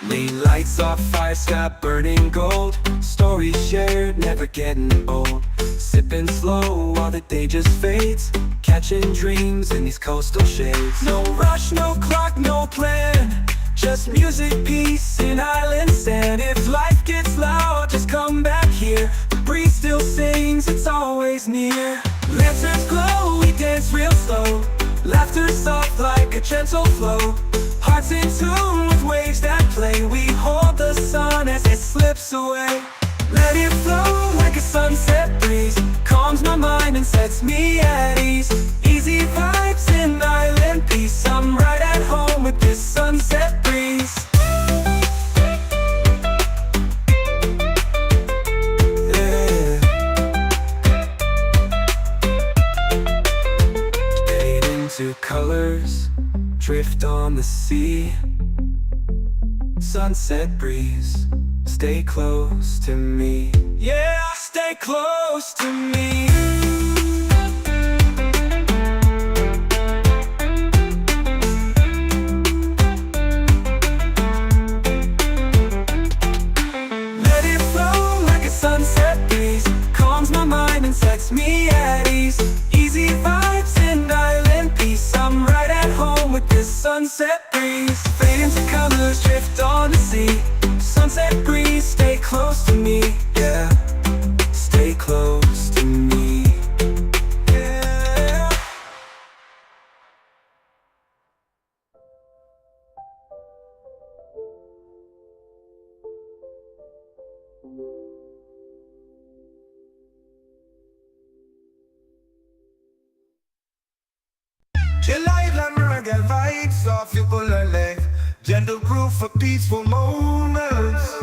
Late lights off fire, sky burning gold. Stories shared, never getting old. Sipping slow while the day just fades. Catching dreams in these coastal shades. No rush, no clock, no plan. Just music, peace, and island sand. If life gets loud, just come back here. The breeze still sings, it's always near. Lanterns glow, we dance real slow. Laughter soft like a gentle flow. Hearts in tune with waves that play. We hold the sun as it slips away. Let it flow like a sunset breeze. Calms my mind and sets me at ease. Easy vibes and island peace. I'm right at home with this sunset breeze. Yeah. Fade into colors, drift on the sea. Sunset breeze, stay close to me. Yeah, stay close to me. Let it flow like a sunset breeze. Calms my mind and sets me at ease. Easy vibes and island peace. I'm right at home with this sunset breeze. Fade into colors, drift on the sea. Sunset breeze, stay close to me. Yeah, stay close to me. Yeah. Chill island reggae vibes off you pull a leg. gentle groove for peaceful moments.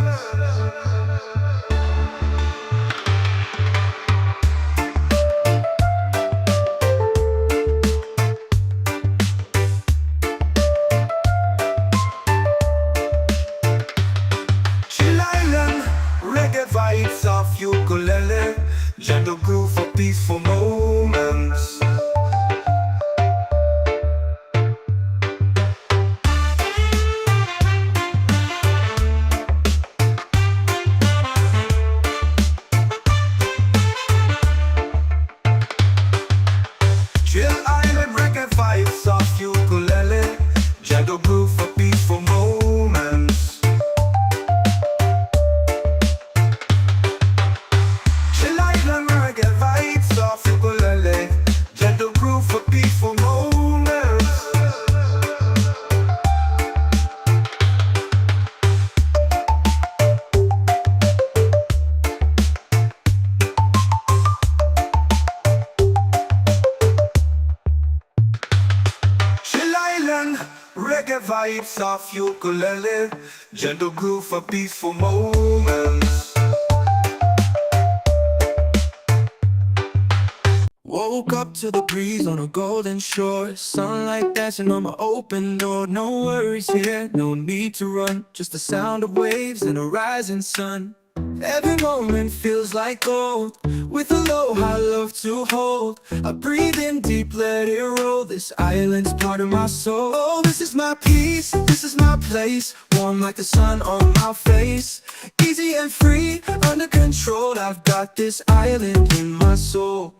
Chill Island, reggae vibes of ukulele, gentle groove for peaceful moments. Chill Island, reggae vibes of ukulele, gentle groove for peaceful moments. Chill Island, reggae vibes of ukulele, gentle groove for peaceful moments. Chill Island, reggae vibes of ukulele, gentle groove for peaceful moments. Woke up to the breeze on a golden shore, sunlight dancing on my open door. No worries here, no need to run, just the sound of waves and a rising sun. Every moment feels like gold, with aloha love to hold. I breathe in deep, let it roll, this island's part of my soul. Oh, this is my peace, this is my place, warm like the sun on my face. Easy and free, under control, I've got this island in my soul.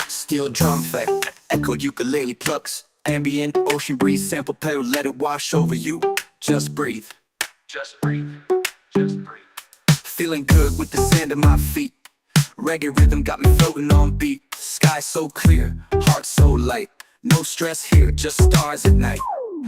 Steel drum effect, echoed ukulele plucks, ambient ocean breeze, sample pedal, let it wash over you. Just breathe, just breathe, just breathe. Feeling good with the sand at my feet, reggae rhythm got me floating on beat. Sky so clear, heart so light, no stress here, just stars at night.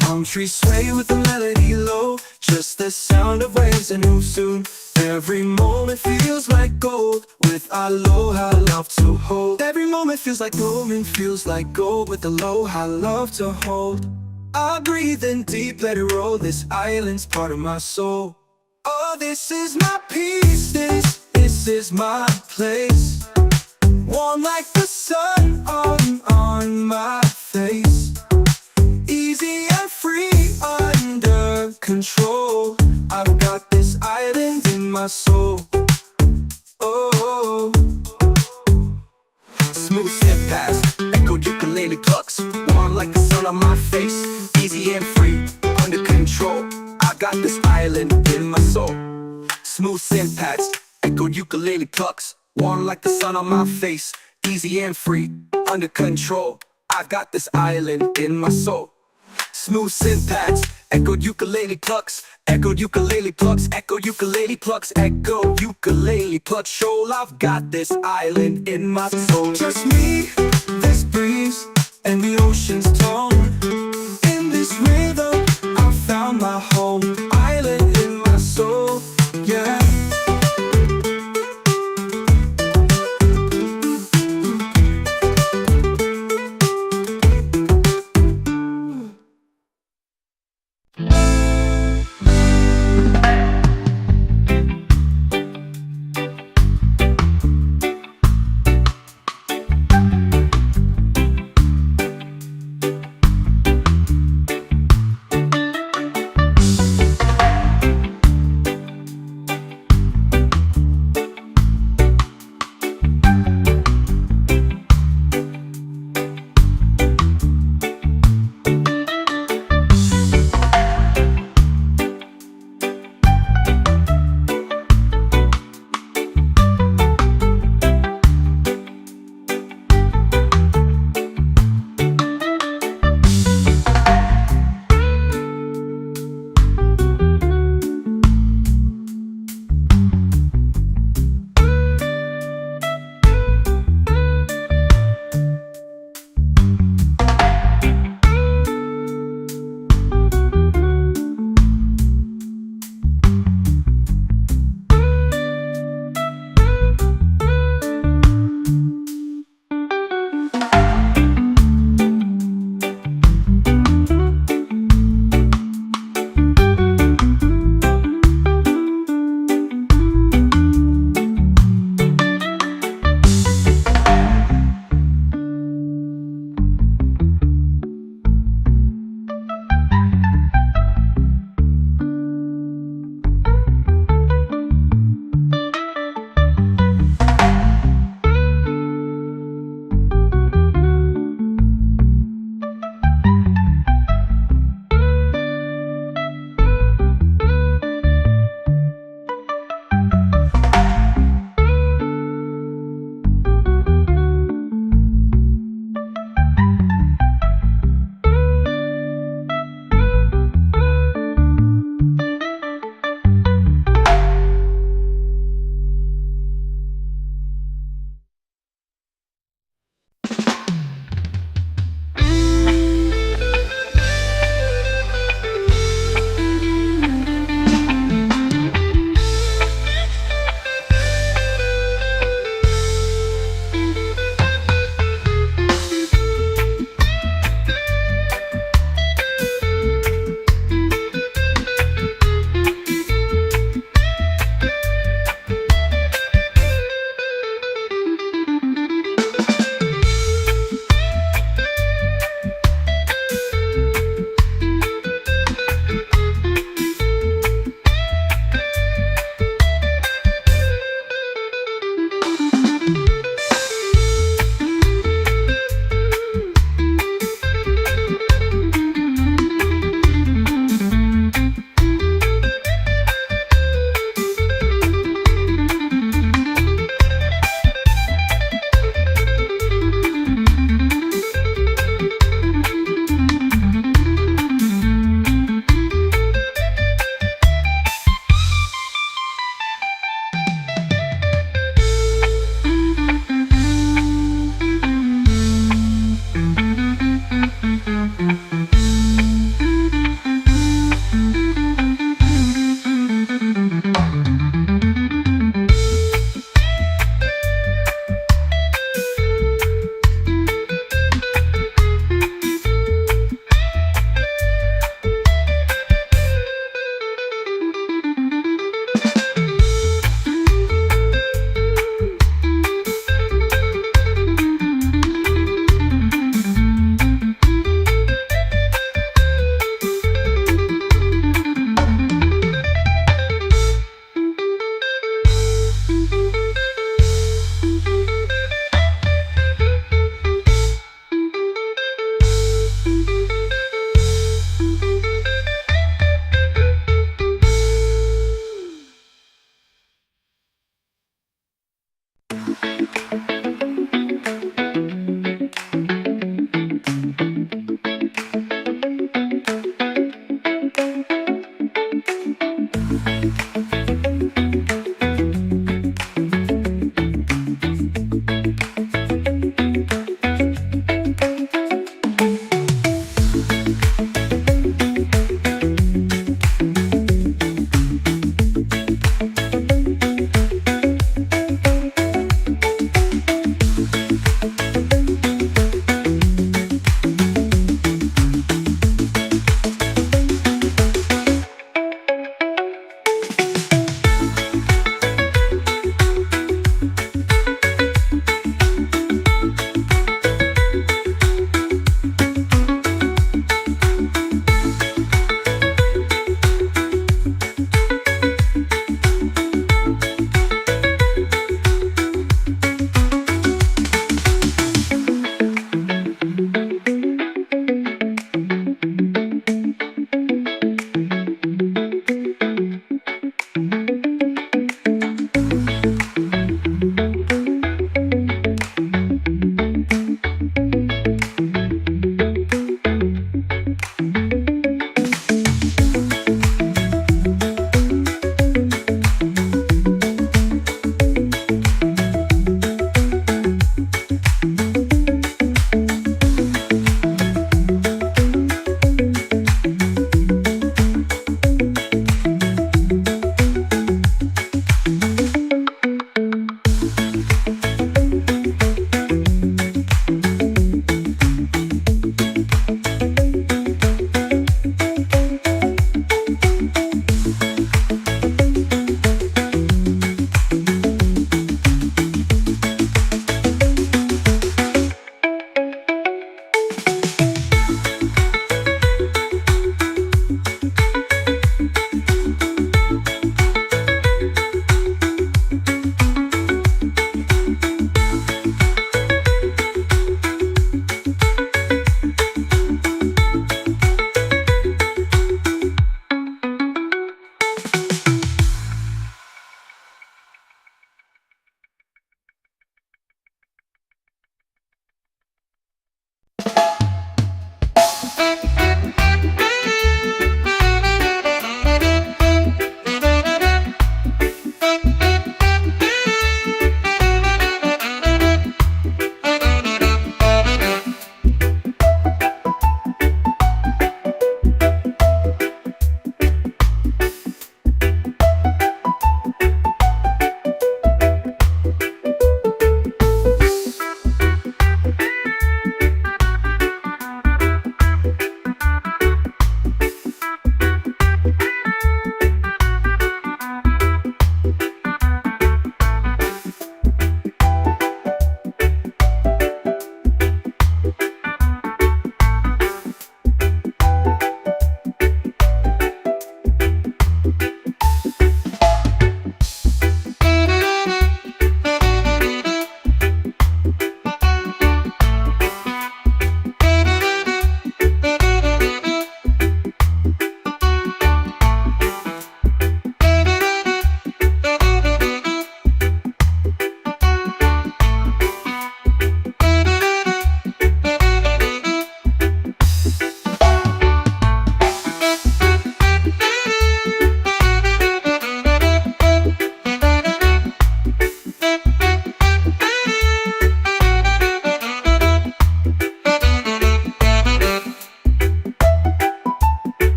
Palm trees sway with the melody low, just the sound of waves and who soon. Every moment feels like gold, with aloha love to hold. Every moment feels like gold, and feels like gold, with aloha love to hold. I breathe in deep, let it roll, this island's part of my soul. Oh, this is my peace, this is my place, warm like the sun on my face. Easy and free, under control, I've got this island in my soul. Oh, Smooth step past, echoed ukulele plucks, warm like the sun on my face. Easy and free, under control, I got this island in my soul. Smooth synth pads, echoed ukulele plucks, warm like the sun on my face. Easy and free, under control, I've got this island in my soul. Smooth synth pads, echoed ukulele plucks, echoed ukulele plucks, echoed ukulele plucks, echoed ukulele plucks. Shoal, I've got this island in my soul. just me, this breeze, and the ocean's tone. In this rhythm, I found my home, island in my soul, yeah.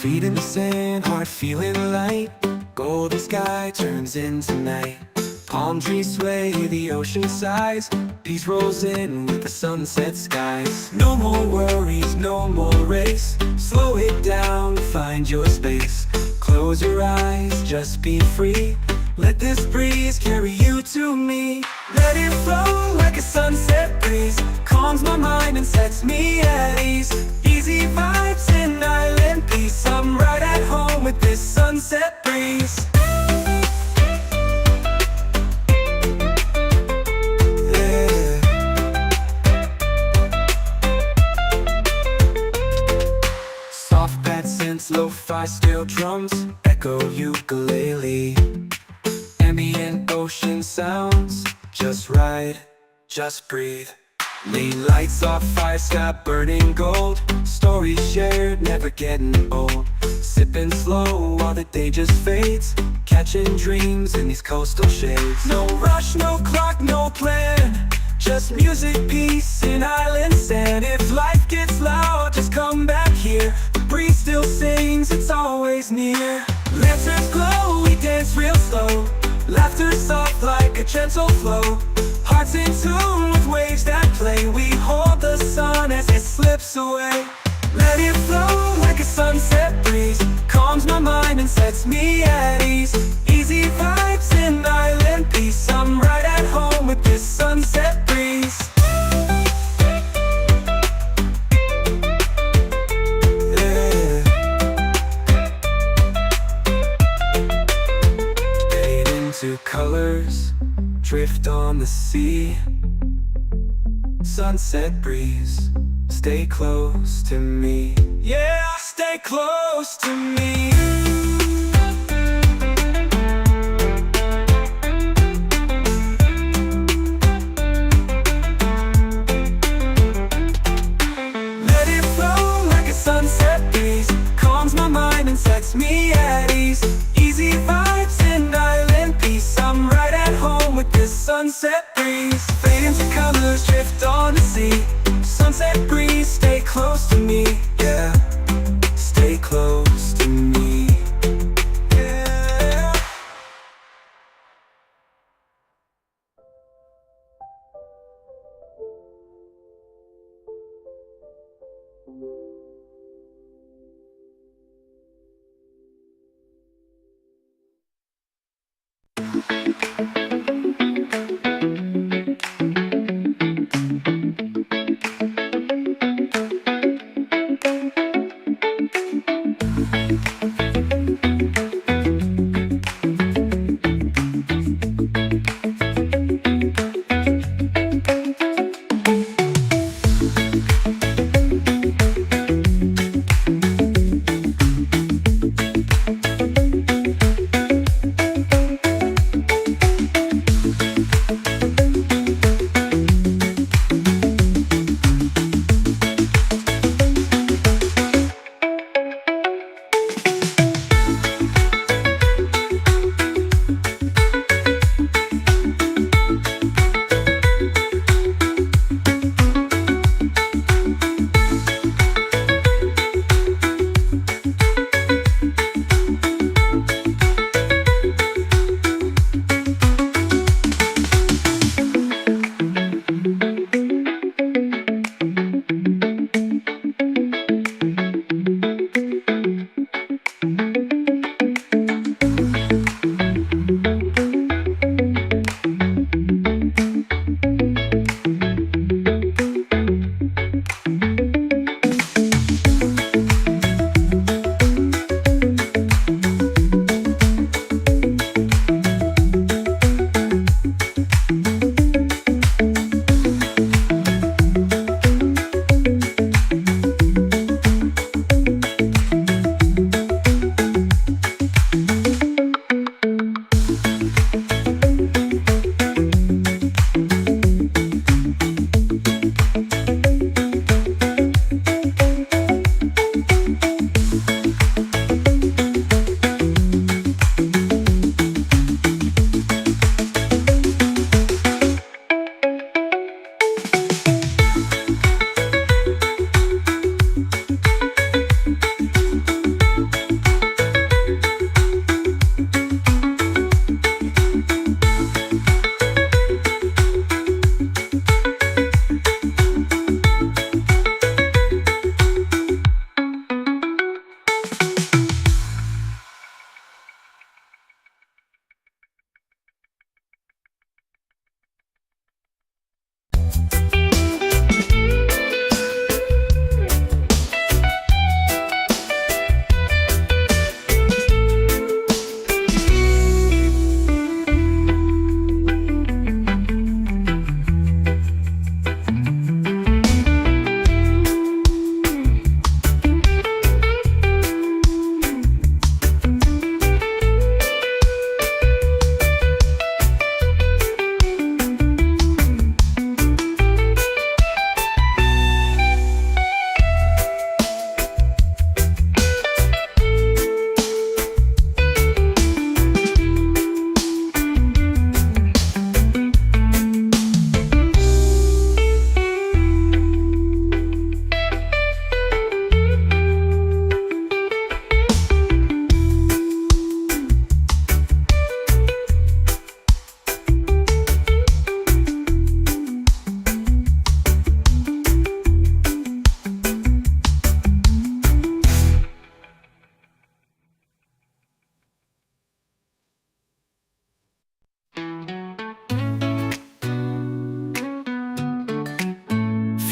Feet in the sand, heart feeling light. Golden sky turns into night. Palm trees sway, the ocean sighs. Peace rolls in with the sunset skies. No more worries, no more race. Slow it down, find your space. Close your eyes, just be free. Let this breeze carry you to me. Let it flow like a sunset breeze. Calms my mind and sets me at ease. Easy vibes and island peace. I'm right at home with this sunset breeze. Soft bad synths, lo-fi steel drums, echo ukulele. Ambient ocean sounds, just right, just breathe. Lean lights off fire sky burning gold. Stories shared, never getting old. Sipping slow while the day just fades. Catching dreams in these coastal shades. No rush, no clock, no plan. Just music, peace, and island sand. If life gets loud, just come back here. The breeze still sings, it's always near. Lanterns glow, we dance real slow. Laughter soft like a gentle flow. Hearts in tune with waves that play. We hold the sun as it slips away. Let it flow like a sunset breeze. Calms my mind and sets me at ease. Easy vibes and island peace. I'm right at home with this sunset breeze. Yeah. Fade into colors, drift on the sea. Sunset breeze, stay close to me. Yeah, stay close to me. Let it flow like a sunset breeze. Calms my mind and sets me at ease. Easy vibes and island peace. I'm right at home with this sunset breeze. Fade into colors, drift on the sea. Sunset breeze, stay close to me. Yeah, stay close to me.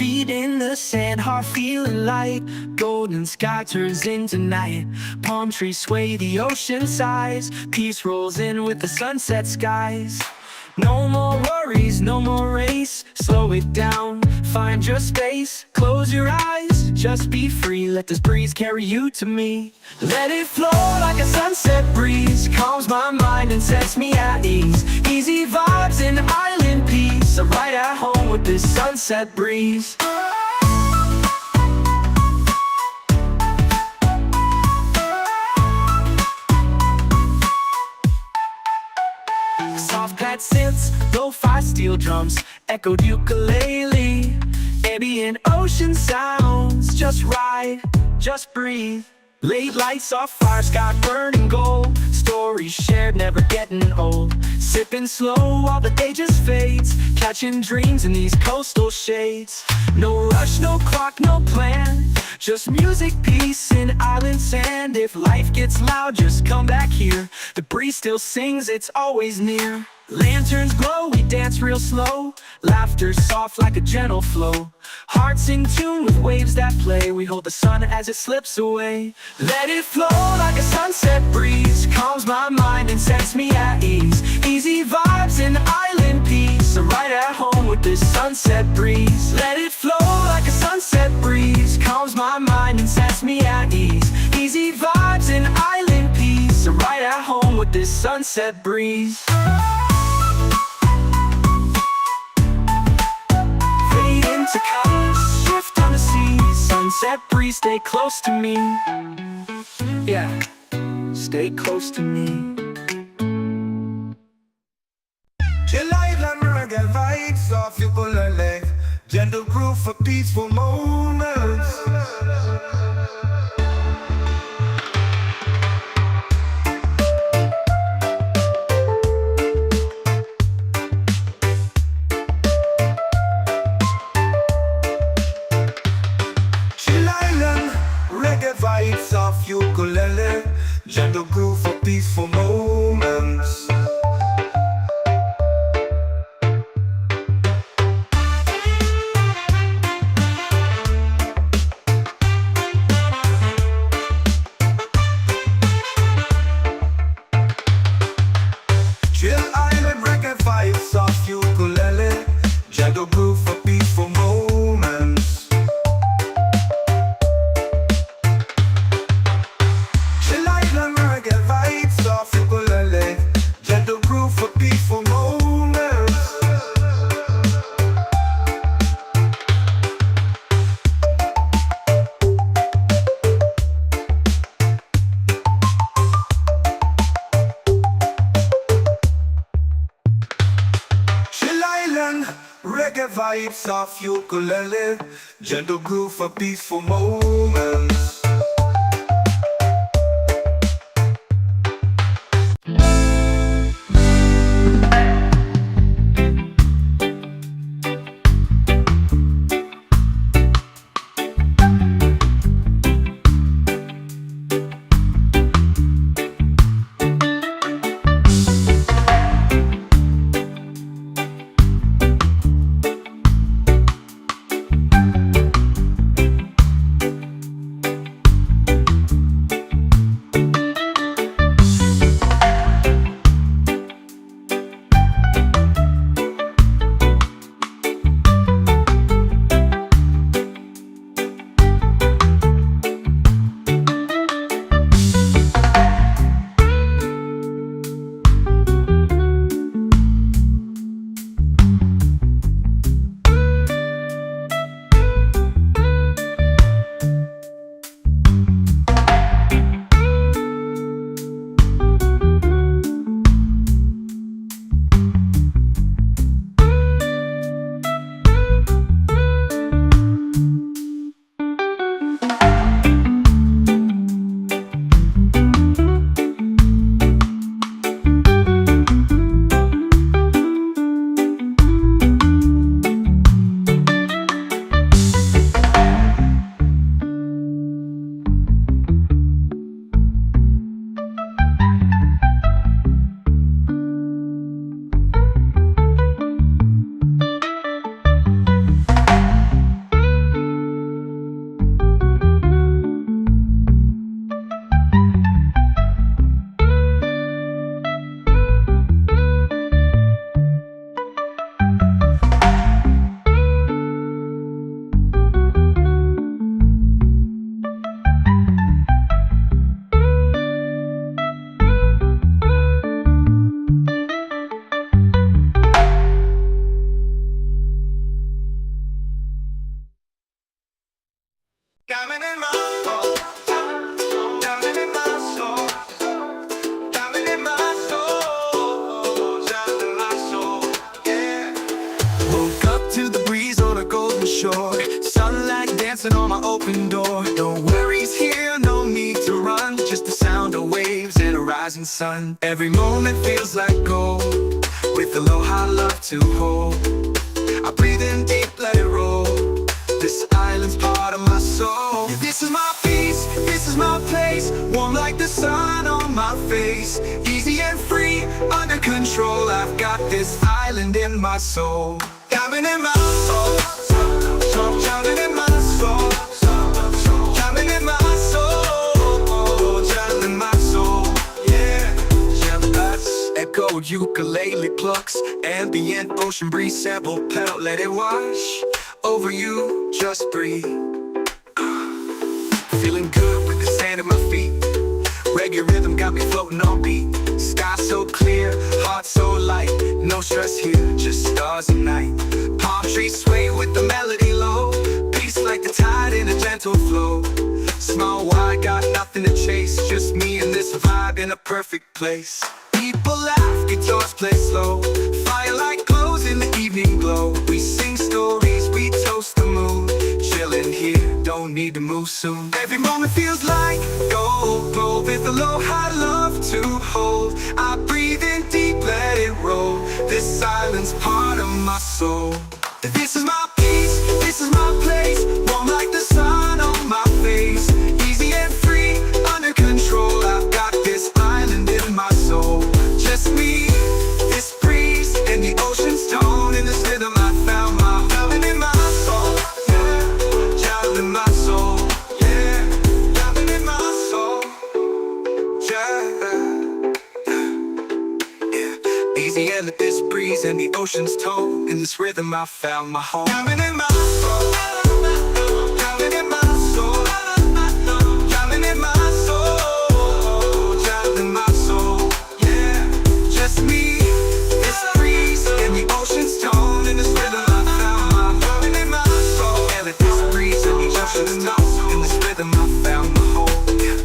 feet in the sand, heart feeling light. Golden sky turns into night. Palm trees sway, the ocean sighs. Peace rolls in with the sunset skies. No more worries, no more race. Slow it down, find your space. Close your eyes, just be free. Let this breeze carry you to me. Let it flow like a sunset breeze. Calms my mind and sets me at ease. Easy vibes and island peace. I'm right at home with this sunset breeze. Soft pad synths, lo-fi steel drums, echoed ukulele, ambient ocean sounds. Just ride, just breathe. Late lights off fire, sky burning gold. Stories shared, never getting old. Sipping slow while the day just fades. Catching dreams in these coastal shades. No rush, no clock, no plan. Just music, peace, and island sand. If life gets loud, just come back here. The breeze still sings, it's always near. Lanterns glow, we dance real slow. Laughter soft like a gentle flow. Hearts in tune with waves that play. We hold the sun as it slips away. Let it flow like a sunset breeze. Calms my mind and sets me at ease. Easy vibes and island peace. I'm right at home with this sunset breeze. Let it flow like a sunset breeze. Calms my mind and sets me at ease. Easy vibes and island peace. I'm right at home with this sunset breeze. To colors, shift on the sea. Sunset breeze, stay close to me. Yeah, stay close to me. Chill island reggae vibes off ukulele. Gentle groove for peaceful moments. Vibes of ukulele, gentle groove for peaceful moments. Chill island reggae vibes of ukulele, gentle groove for peaceful moments. Gentle groove for peaceful moments. Chill island reggae vibes of ukulele. Gentle groove for peaceful moments. shore. Sunlight dancing on my open door. No worries here, no need to run. Just the sound of waves and a rising sun. Every moment feels like gold, with aloha love to hold. I breathe in deep, let it roll. This island's part of my soul. Yeah, this is my peace, this is my place. Warm like the sun on my face. Easy and free, under control. I've got this island in my soul. Diamond in my soul, diamond in my soul, diamond in my soul, diamond in my soul. Yeah, jealous. Echoed ukulele plucks, ambient ocean breeze, sample pedal, let it wash over you, just breathe. Feeling good with the sand at my feet. Reggae rhythm got me floating on beat. Sky so clear, heart so light. No stress here, just stars and night. Palm trees sway with the melody low. Peace like the tide in a gentle flow. Small wide, got nothing to chase. Just me and this vibe in a perfect place. People laugh, guitars play slow. Firelight glows in the evening glow. We sing stories, we toast the moon. Chillin' here, don't need to move soon. Every moment feels like gold, with aloha love to hold. I breathe in deep, let it roll. This island's part of my soul. This is my peace, this is my place. Warm like the sun on my face. Easy and free, under control. I've got this island in my soul. Just me, this breeze, and the ocean's tone. In this rhythm I found my diamond in my soul. Yeah, diamond in my soul. Yeah, diamond in my soul. Yeah, easy and let this breeze and the ocean's tone. In this rhythm I found my home. Diamond in my soul. Diamond in my soul. Diamond in my soul. Diamond in my soul. Yeah, just me, this breeze, and the ocean's tone. In this rhythm I found my diamond in my soul. And let this breeze and the ocean's tone. In this rhythm I found my home. Yeah.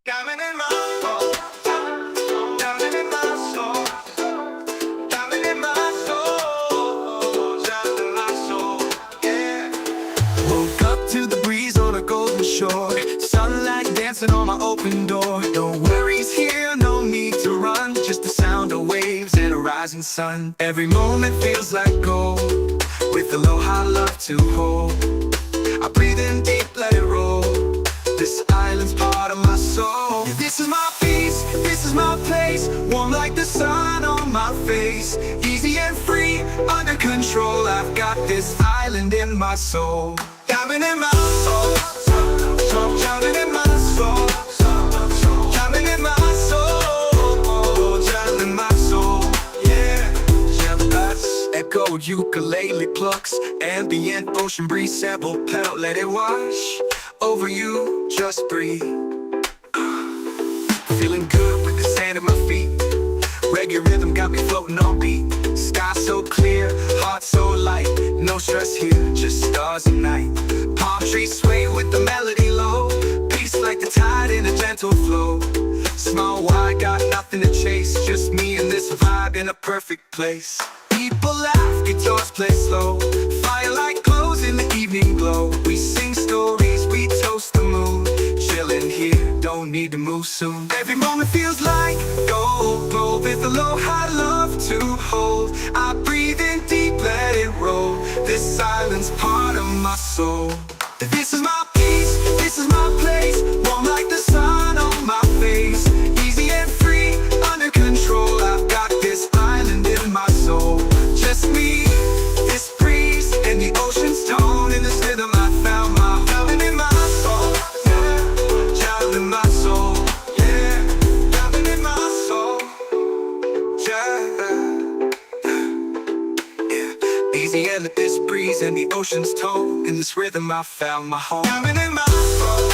Diamond in my soul. Diamond in my soul. Diamond in my soul. Diamond in my soul. Yeah. Woke up to the breeze on a golden shore. Sunlight dancing on my open door. No worries here, no need to run. Just the sound of waves and a rising sun. Every moment feels like gold, with aloha love to hold. I breathe in deep, let it roll. This island's part of my soul. Yeah, this is my peace, this is my place. Warm like the sun on my face. Easy and free, under control. I've got this island in my soul. Diamond in my soul, diamond in my soul, diamond in my soul, diamond in my soul. Yeah, that's echoed ukulele plucks, ambient ocean breeze sample pedal. Let it wash over you, just breathe. Feeling good with the sand at my feet. Reggae rhythm got me floating on beat. Sky so clear, heart so light. No stress here, just stars and night. Palm trees sway with the melody low. Peace like the tide in a gentle flow. Small wide, got nothing to chase. Just me and this vibe in a perfect place. People laugh, guitars play slow. Firelight glows in the evening glow. We sing stories, we toast the moon. Chillin' here, don't need to move soon. Every moment feels like gold. Glow with aloha love to hold. I breathe in deep, let it roll. This island's part of my soul. This is my peace, this is my place. Warm like the sun on my face. Easy and free, under control. I've got this island in my soul. Just me, this breeze, and the ocean's tone. In this rhythm I found my diamond in my soul. Yeah, diamond in my soul. Yeah, diamond in my soul. Yeah. Easy and this breeze and the ocean's tone. In this rhythm I found my home. Diamond in my soul.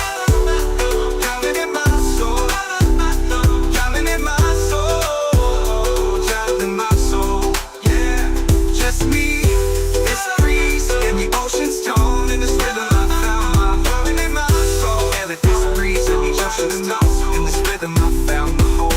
Diamond in my soul. Diamond in my soul. Diamond in my soul. Yeah, just me, this breeze and the ocean's tone. In this rhythm I found my diamond in my soul. And this breeze and the ocean's tone. In this rhythm I found my home.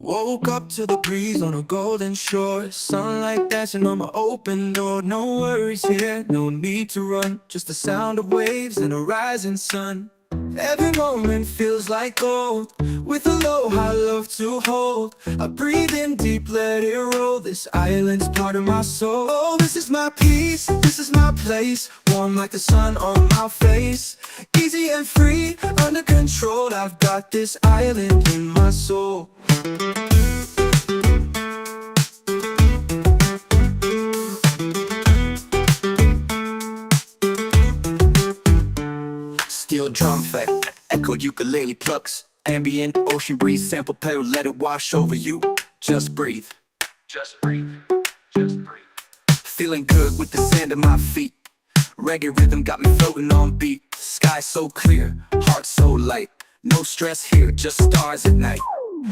Woke up to the breeze on a golden shore. Sunlight dancing on my open door. No worries here, no need to run. Just the sound of waves and a rising sun. Every moment feels like gold. With aloha love to hold. I breathe in deep, let it roll. This island's part of my soul. Oh, this is my peace, this is my place. Warm like the sun on my face. Easy and free, under control. I've got this island in my soul. Steel drum effect, echoed ukulele plucks. Ambient ocean breeze sample pedal, let it wash over you. Just breathe. Just breathe. Just breathe. Feeling good with the sand at my feet. Reggae rhythm got me floating on beat. Sky so clear, heart so light. No stress here, just stars at night.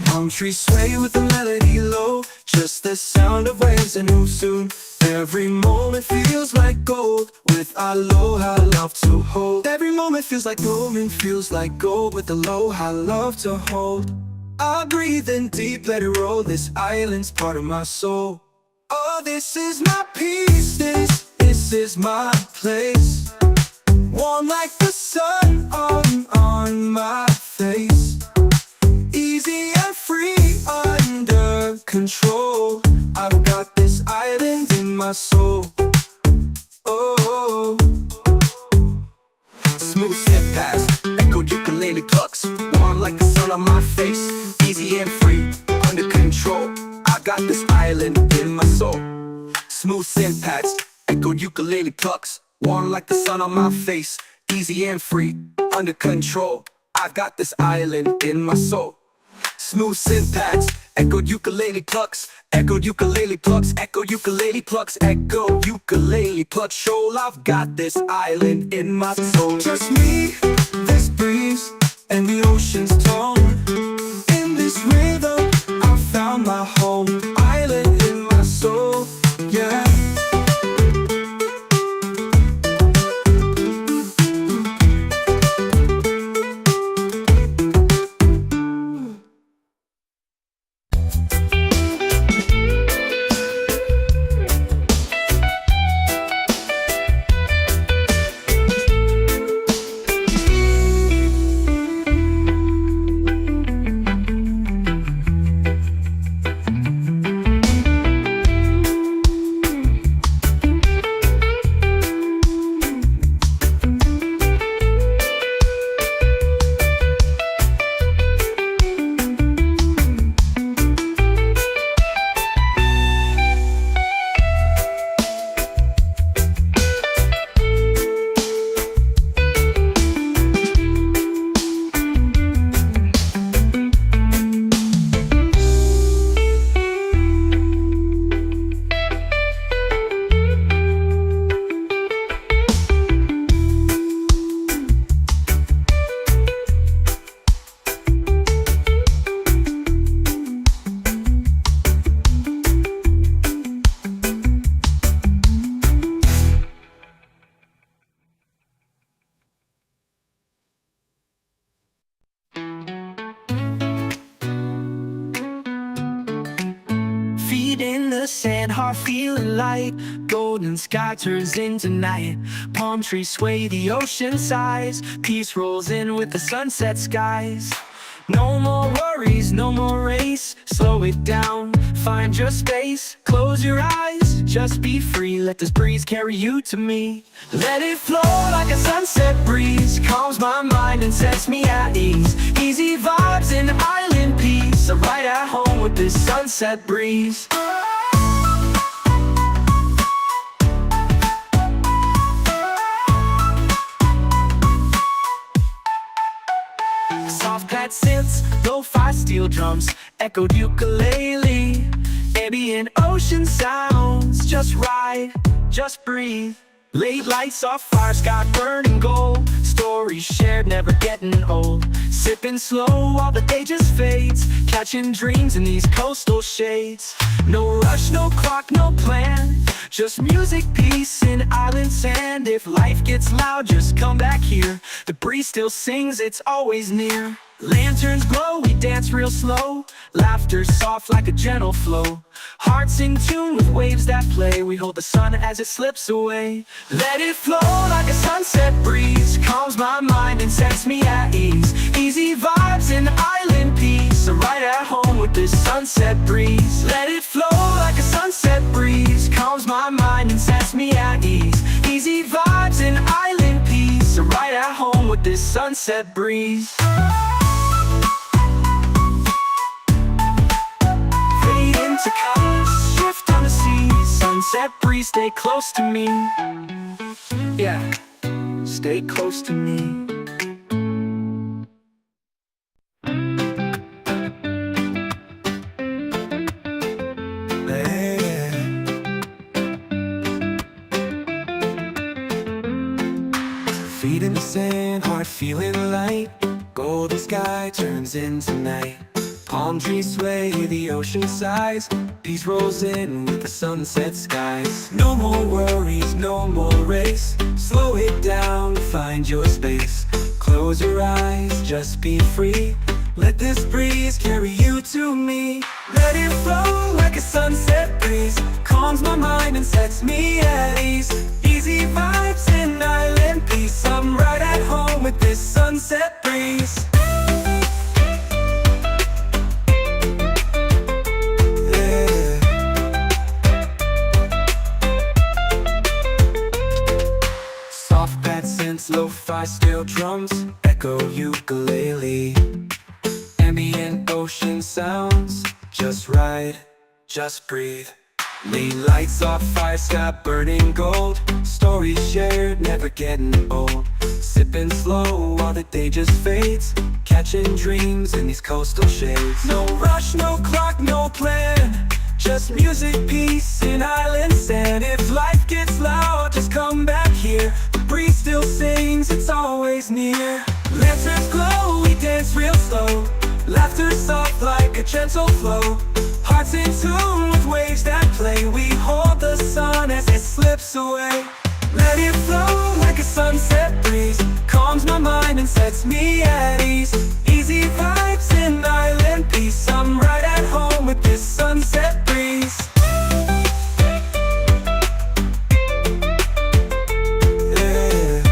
Palm trees sway with the melody low. Just the sound of waves and who soon. Every moment feels like gold. With aloha love to hold. Every moment feels like gold. With aloha love to hold. I breathe in deep, let it roll. This island's part of my soul. Oh, this is my peace. This is my place. Warm like the sun on my face. Easy and free, under control. I've got this island in my soul. Oh, Smooth step past, echoed ukulele plucks. Warm like the sun on my face. Easy and free, under control. I got this island in my soul. Smooth synth pads, echoed ukulele plucks. Warm like the sun on my face. Easy and free, under control. I got this island in my soul. Smooth synth pads, echoed ukulele plucks. Echoed ukulele plucks, echoed ukulele plucks, echoed ukulele plucks. Shoal, I've got this island in my soul. just me, this breeze, and the ocean's tone. In this rhythm, I found my home. Island in my soul, yeah. feeling light. Golden sky turns into night. Palm trees sway, the ocean sighs. Peace rolls in with the sunset skies. No more worries, no more race. Slow it down, find your space. Close your eyes, just be free. Let this breeze carry you to me. Let it flow like a sunset breeze. Calms my mind and sets me at ease. Easy vibes and island peace. I'm right at home with this sunset breeze. Soft pad synths, lo-fi steel drums, echoed ukulele, ambient ocean sounds. Just ride, just breathe. Late lights off fire, sky burning gold. Stories shared, never getting old. Sipping slow while the day just fades. Catching dreams in these coastal shades. No rush, no clock, no plan. Just music, peace, and island sand. If life gets loud, just come back here. The breeze still sings, it's always near. Lanterns glow, we dance real slow. Laughter soft like a gentle flow. Hearts in tune with waves that play. We hold the sun as it slips away. Let it flow like a sunset breeze. Calms my mind and sets me at ease. Easy vibes and island peace. I'm right at home with this sunset breeze. Let it flow like a sunset breeze. Calms my mind and sets me at ease. Easy vibes and island peace. I'm right at home with this sunset breeze. Fade into colors, shift on the sea. Sunset breeze, stay close to me. Yeah, stay close to me. Feet in the sand, heart feeling light. Golden sky turns into night. Palm trees sway, the ocean sighs. Peace rolls in with the sunset skies. No more worries, no more race. Slow it down, find your space. Close your eyes, just be free. Let this breeze carry you to me. Let it flow like a sunset breeze. Calms my mind and sets me at ease. Easy vibes and island peace. I'm right at home with this sunset breeze. Yeah. Soft pad synths, lo-fi steel drums, echo ukulele. Ambient ocean sounds, just ride, just breathe. Late lights off fire, sky burning gold. Stories shared, never getting old. Sipping slow while the day just fades. Catching dreams in these coastal shades. No rush, no clock, no plan. Just music, peace, and island sand. If life gets loud, just come back here. The breeze still sings, it's always near. Lanterns glow, we dance real slow. Laughter soft like a gentle flow. Hearts in tune with waves that play. We hold the sun as it slips away. Let it flow like a sunset breeze. Calms my mind and sets me at ease. Easy vibes and island peace. I'm right at home with this sunset breeze. Yeah.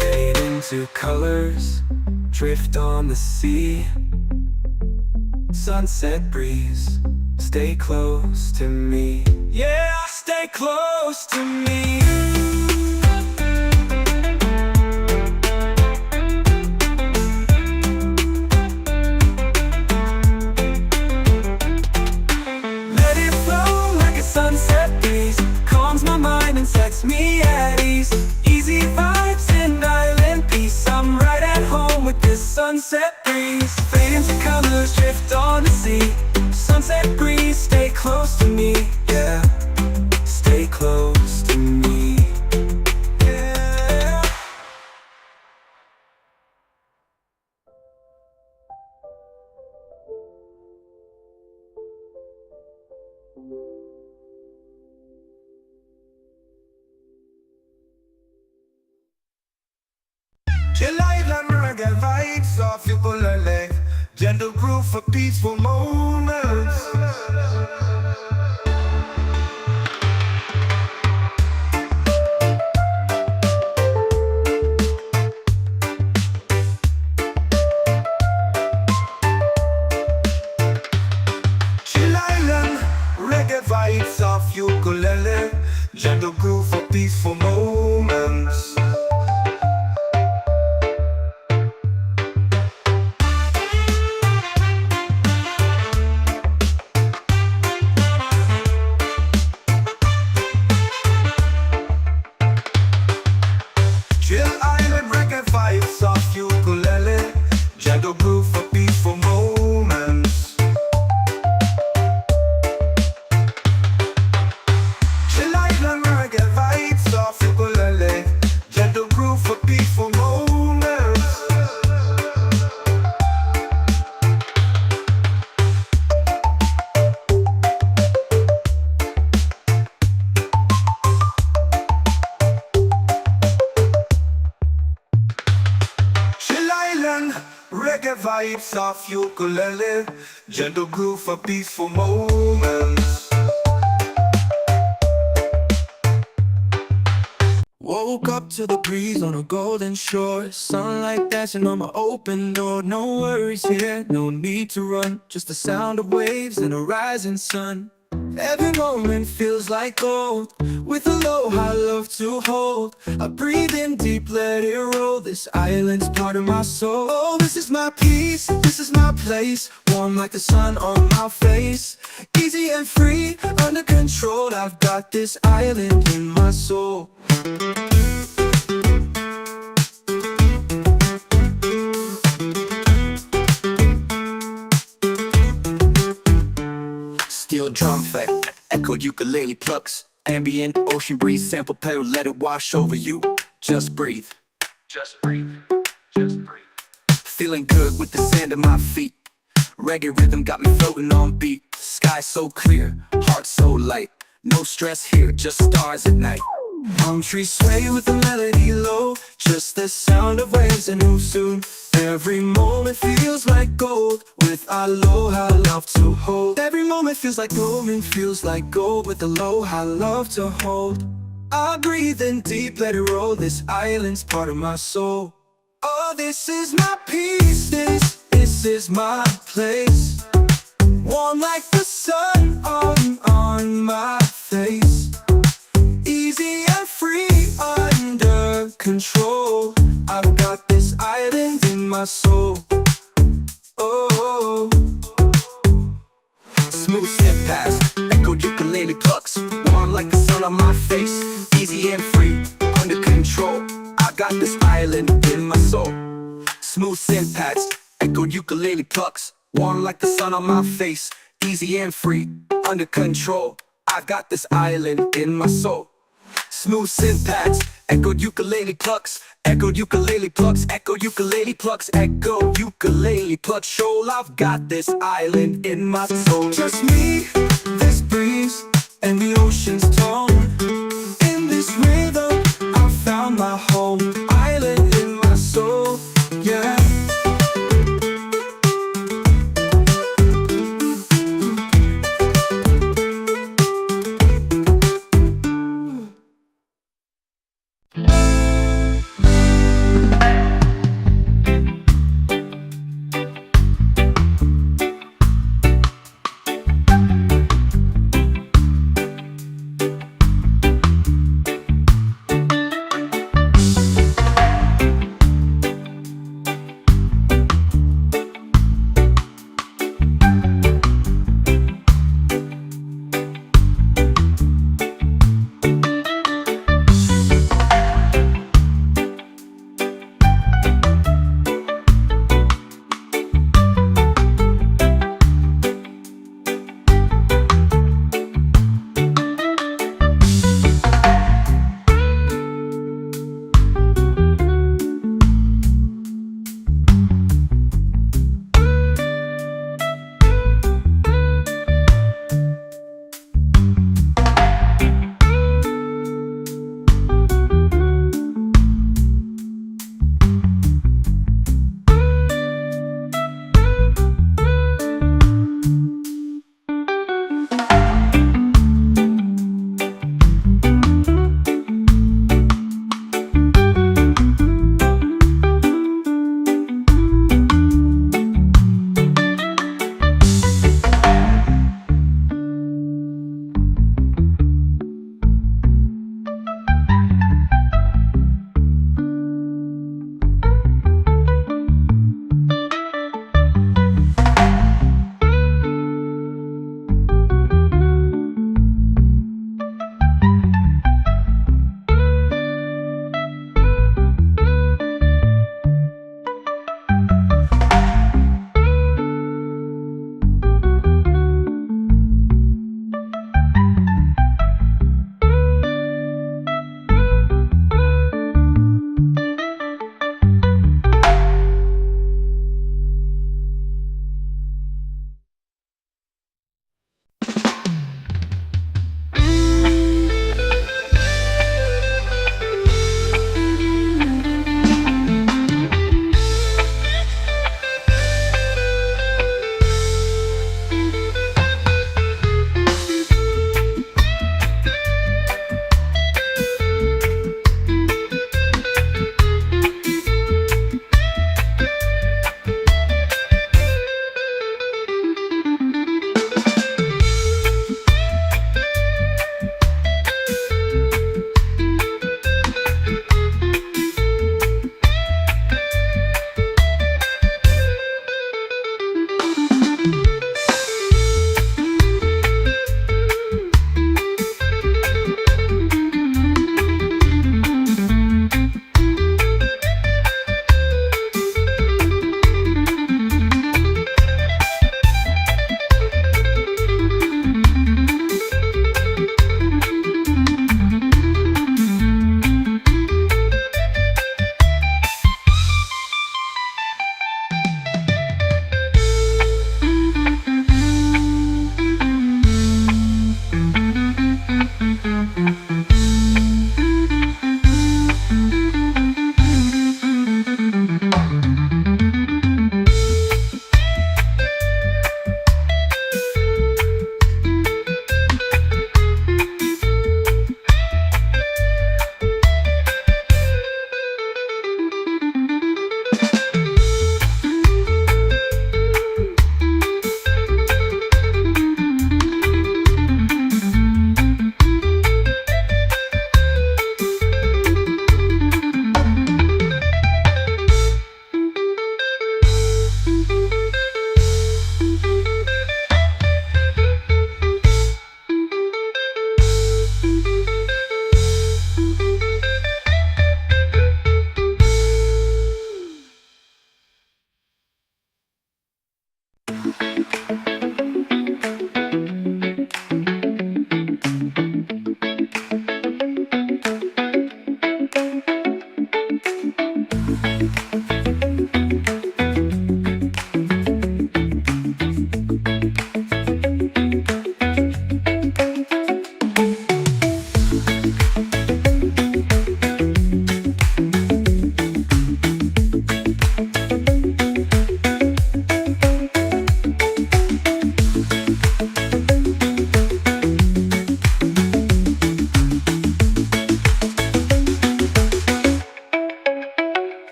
Fade into colors, drift on the sea. Sunset breeze, stay close to me. Yeah, stay close to me. Let it flow like a sunset breeze. Calms my mind and sets me at ease. Easy vibes and island peace. I'm right at home with this sunset breeze. Fade into colors, drift on the sea. Sunset breeze, stay close to me. Yeah, stay close to me. Yeah. Chill island reggae vibes off you pull a leg. Gentle groove for peaceful moments. Chill Island, reggae vibes off ukulele. Gentle groove for peaceful moments. Chill Island reggae vibes off ukulele. Gentle groove for peaceful moments. Chill Island reggae vibes off ukulele. Gentle groove for peaceful moments. Chill Island, reggae vibes off ukulele. Gentle groove for peaceful moments. Woke up to the breeze on a golden shore. Sunlight dancing on my open door. No worries here, no need to run. Just the sound of waves and a rising sun. Every moment feels like gold. With aloha love to hold. I breathe in deep, let it roll. This island's part of my soul. Oh, this is my peace, this is my place. Warm like the sun on my face. Easy and free, under control. I've got this island in my soul. Steel drum effect, echoed ukulele plucks. Ambient ocean breeze, sample pedal, let it wash over you. Just breathe. Just breathe. Just breathe. Feeling good with the sand at my feet. Reggae rhythm got me floating on beat. Sky so clear, heart so light. No stress here, just stars at night. Palm trees sway with the melody low. Just the sound of waves and who soon. Every moment feels like gold. With aloha love to hold. Every moment feels like gold and feels like gold. With aloha love to hold. I breathe in deep, let it roll. This island's part of my soul. Oh, this is my peace. This is my place. Warm like the sun on my face. Easy and free, under control. I've got this island in my soul. Oh, Smooth step past, echoed ukulele plucks. Warm like the sun on my face. Easy and free, under control. I got this island in my soul. Smooth syntax, echoed ukulele plucks. Warm like the sun on my face. Easy and free, under control. I got this island in my soul. Smooth syntax, echoed ukulele plucks. Echoed ukulele plucks, echoed ukulele plucks, echoed ukulele plucks. Shoal, I've got this island in my soul. just me, this breeze, and the ocean's tone. In this rhythm, I found my home. Island in my soul, yeah.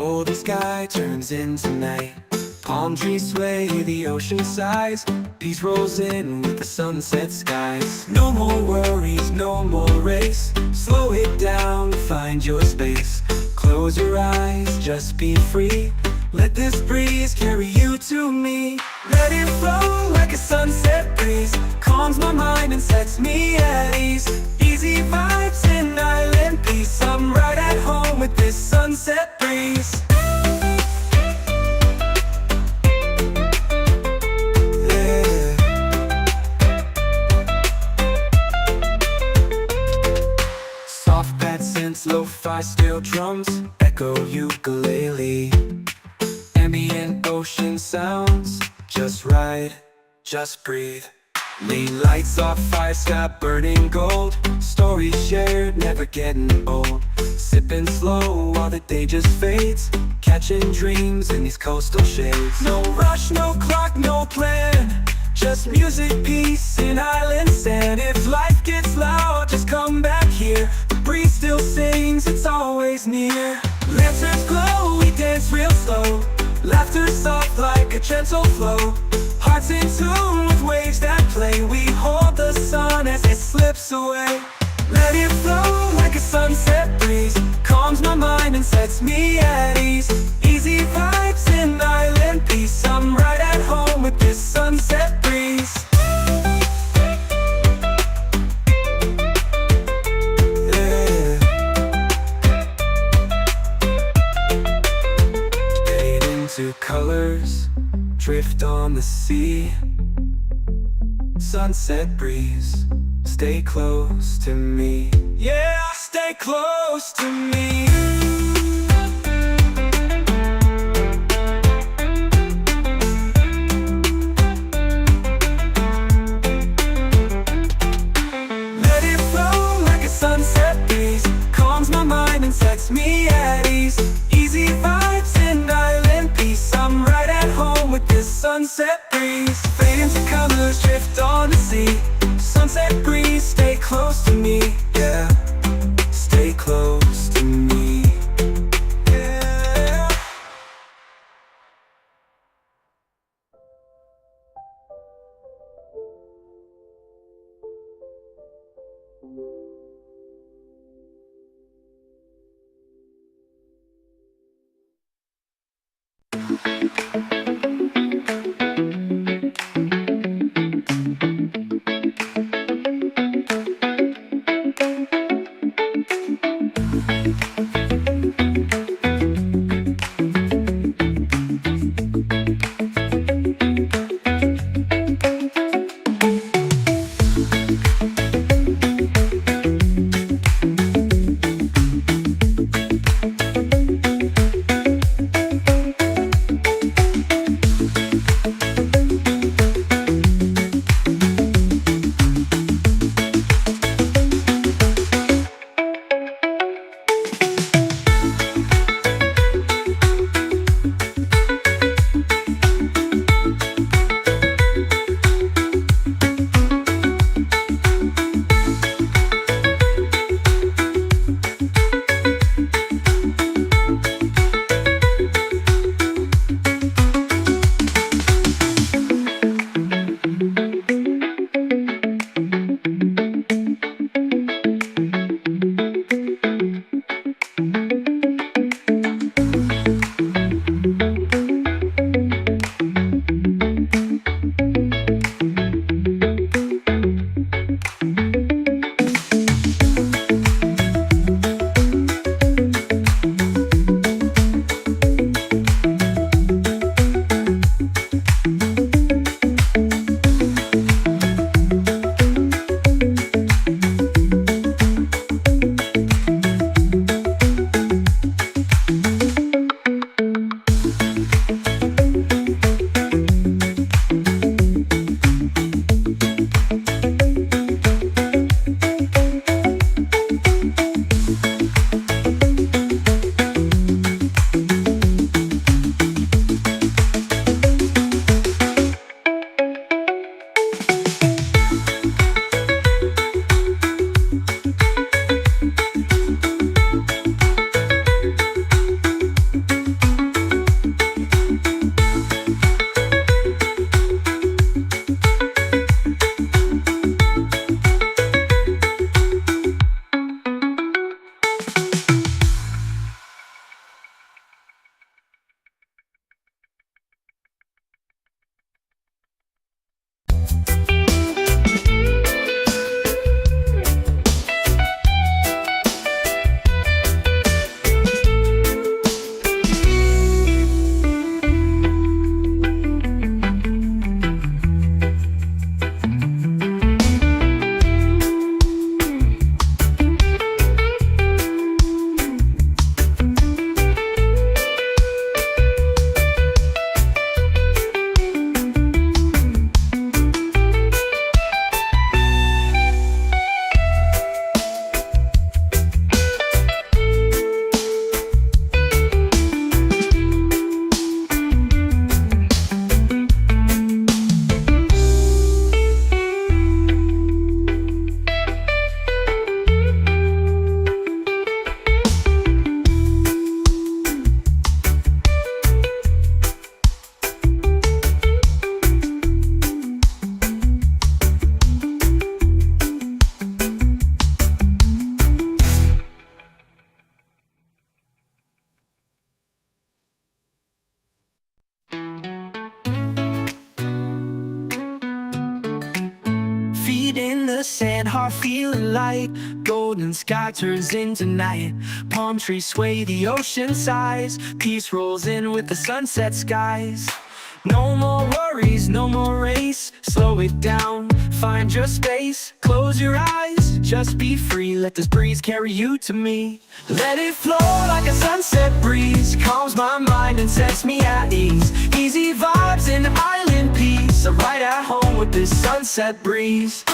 golden sky turns into night. Palm trees sway, the ocean sighs. Peace rolls in with the sunset skies. No more worries, no more race. Slow it down, find your space. Close your eyes, just be free. Let this breeze carry you to me. Let it flow like a sunset breeze. Calms my mind and sets me at ease. Easy vibes in island peace. I'm right at home with this sunset breeze. Yeah. Soft bad synths, lo-fi steel drums, echo ukulele. Ambient ocean sounds, just ride, just breathe. Lean lights off fire sky burning gold. Stories shared, never getting old. Sipping slow while the day just fades. Catching dreams in these coastal shades. No rush, no clock, no plan. Just music, peace, in island sand. If life gets loud, just come back here. The breeze still sings, it's always near. Lanterns glow, we dance real slow. Laughter soft like a gentle flow. Hearts in tune with waves that play. We hold the sun as it slips away. Let it flow like a sunset breeze. Calms my mind and sets me at ease. Easy vibes in island peace. I'm right at home with this sunset breeze. Yeah. Fade into colors, drift on the sea. Sunset breeze, stay close to me. Yeah, stay close to me. Let it flow like a sunset breeze. Calms my mind and sets me at ease. Easy vibes in island peace. I'm right at home with this sunset breeze. Fade into colors, drift on the sea. Sunset breeze, stay close to me. Yeah, stay close to me. Yeah. heart feeling light. Golden sky turns into night. Palm trees sway, the ocean sighs. Peace rolls in with the sunset skies. No more worries, no more race. Slow it down, find your space. Close your eyes, just be free. Let this breeze carry you to me. Let it flow like a sunset breeze. Calms my mind and sets me at ease. Easy vibes and island peace. I'm right at home with this sunset breeze.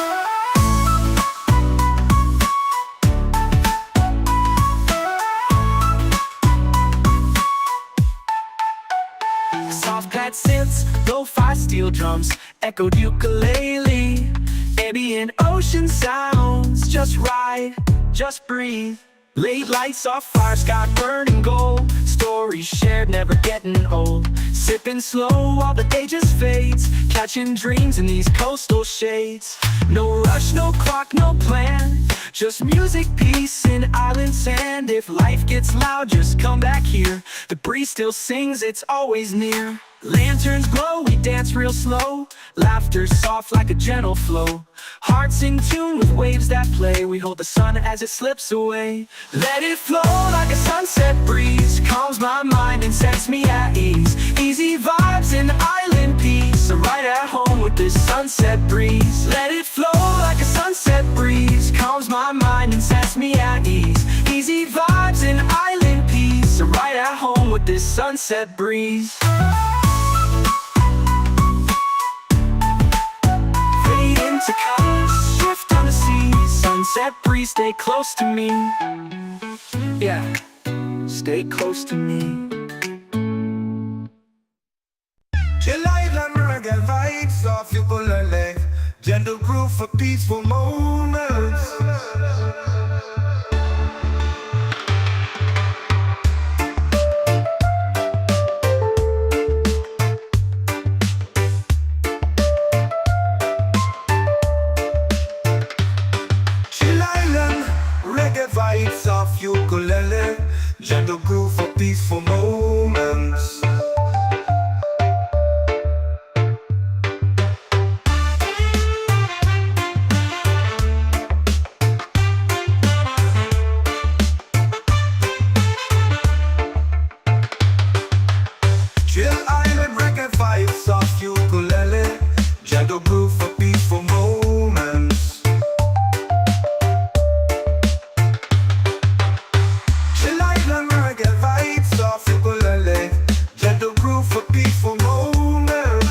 Soft pad synths, lo-fi steel drums, echoed ukulele, ambient ocean sounds. Just ride, just breathe. Late lights, soft fire, sky burning gold. Stories shared, never getting old. Sipping slow while the day just fades. Catching dreams in these coastal shades. No rush, no clock, no plan. Just music, peace, and island sand. If life gets loud, just come back here. The breeze still sings, it's always near. Lanterns glow, we dance real slow. Laughter soft like a gentle flow. Hearts in tune with waves that play. We hold the sun as it slips away. Let it flow like a sunset breeze. Calms my mind and sets me at ease. Easy vibes and island peace. I'm right at home with this sunset breeze. Let it flow like a sunset breeze. Calms my mind and sets me at ease. Easy vibes and island peace. I'm right at home with this sunset breeze. To colors, shift on the sea. Sunset breeze, stay close to me. Yeah, stay close to me. Chill island reggae vibes off ukulele. Gentle groove for peaceful moments. Vibes of ukulele, gentle groove for peaceful moments. Chill island reggae vibes of ukulele, gentle groove for peaceful moments. Gentle groove for peaceful moments.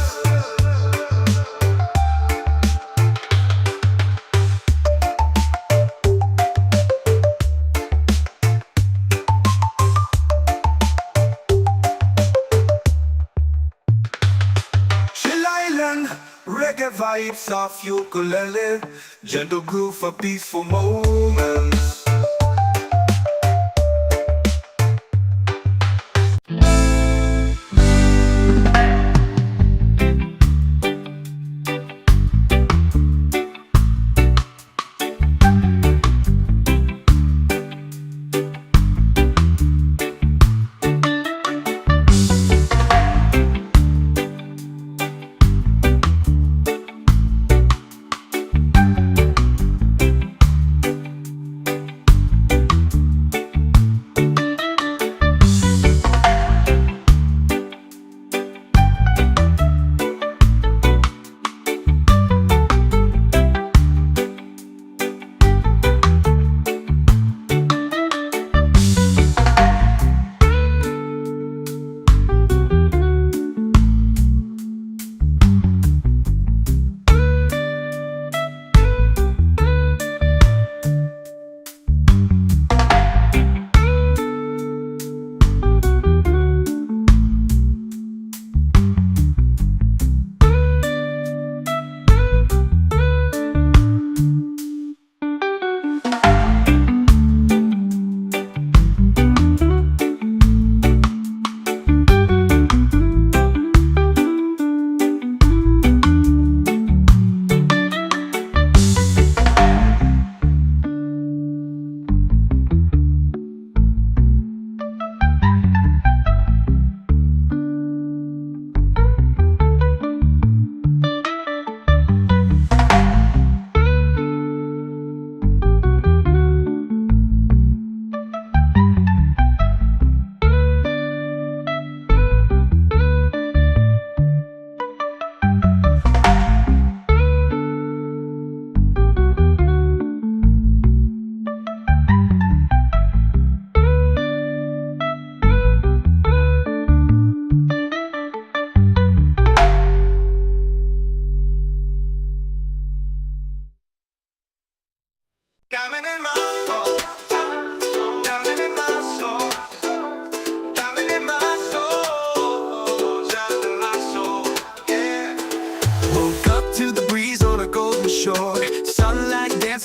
Chill island reggae vibes of ukulele. Gentle groove for peaceful moments.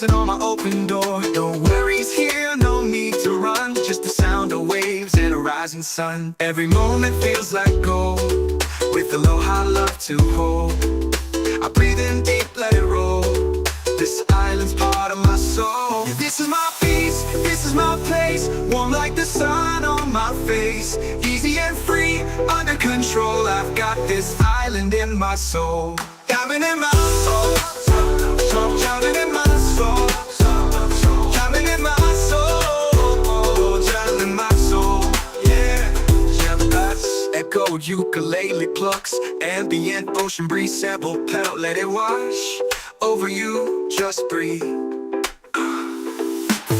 dancing on my open door. No worries here, no need to run, just the sound of waves and a rising sun. Every moment feels like gold, with aloha love to hold. I breathe in deep, let it roll. This island's part of my soul. This is my peace, this is my place. Warm like the sun on my face. Easy and free, under control. I've got this island in my soul. Diamond in my soul, diamond in my soul, diamond in my soul, diamond in my soul. Yeah, echo ukulele plucks, ambient ocean breeze sample pedal. Let it wash over you, just breathe.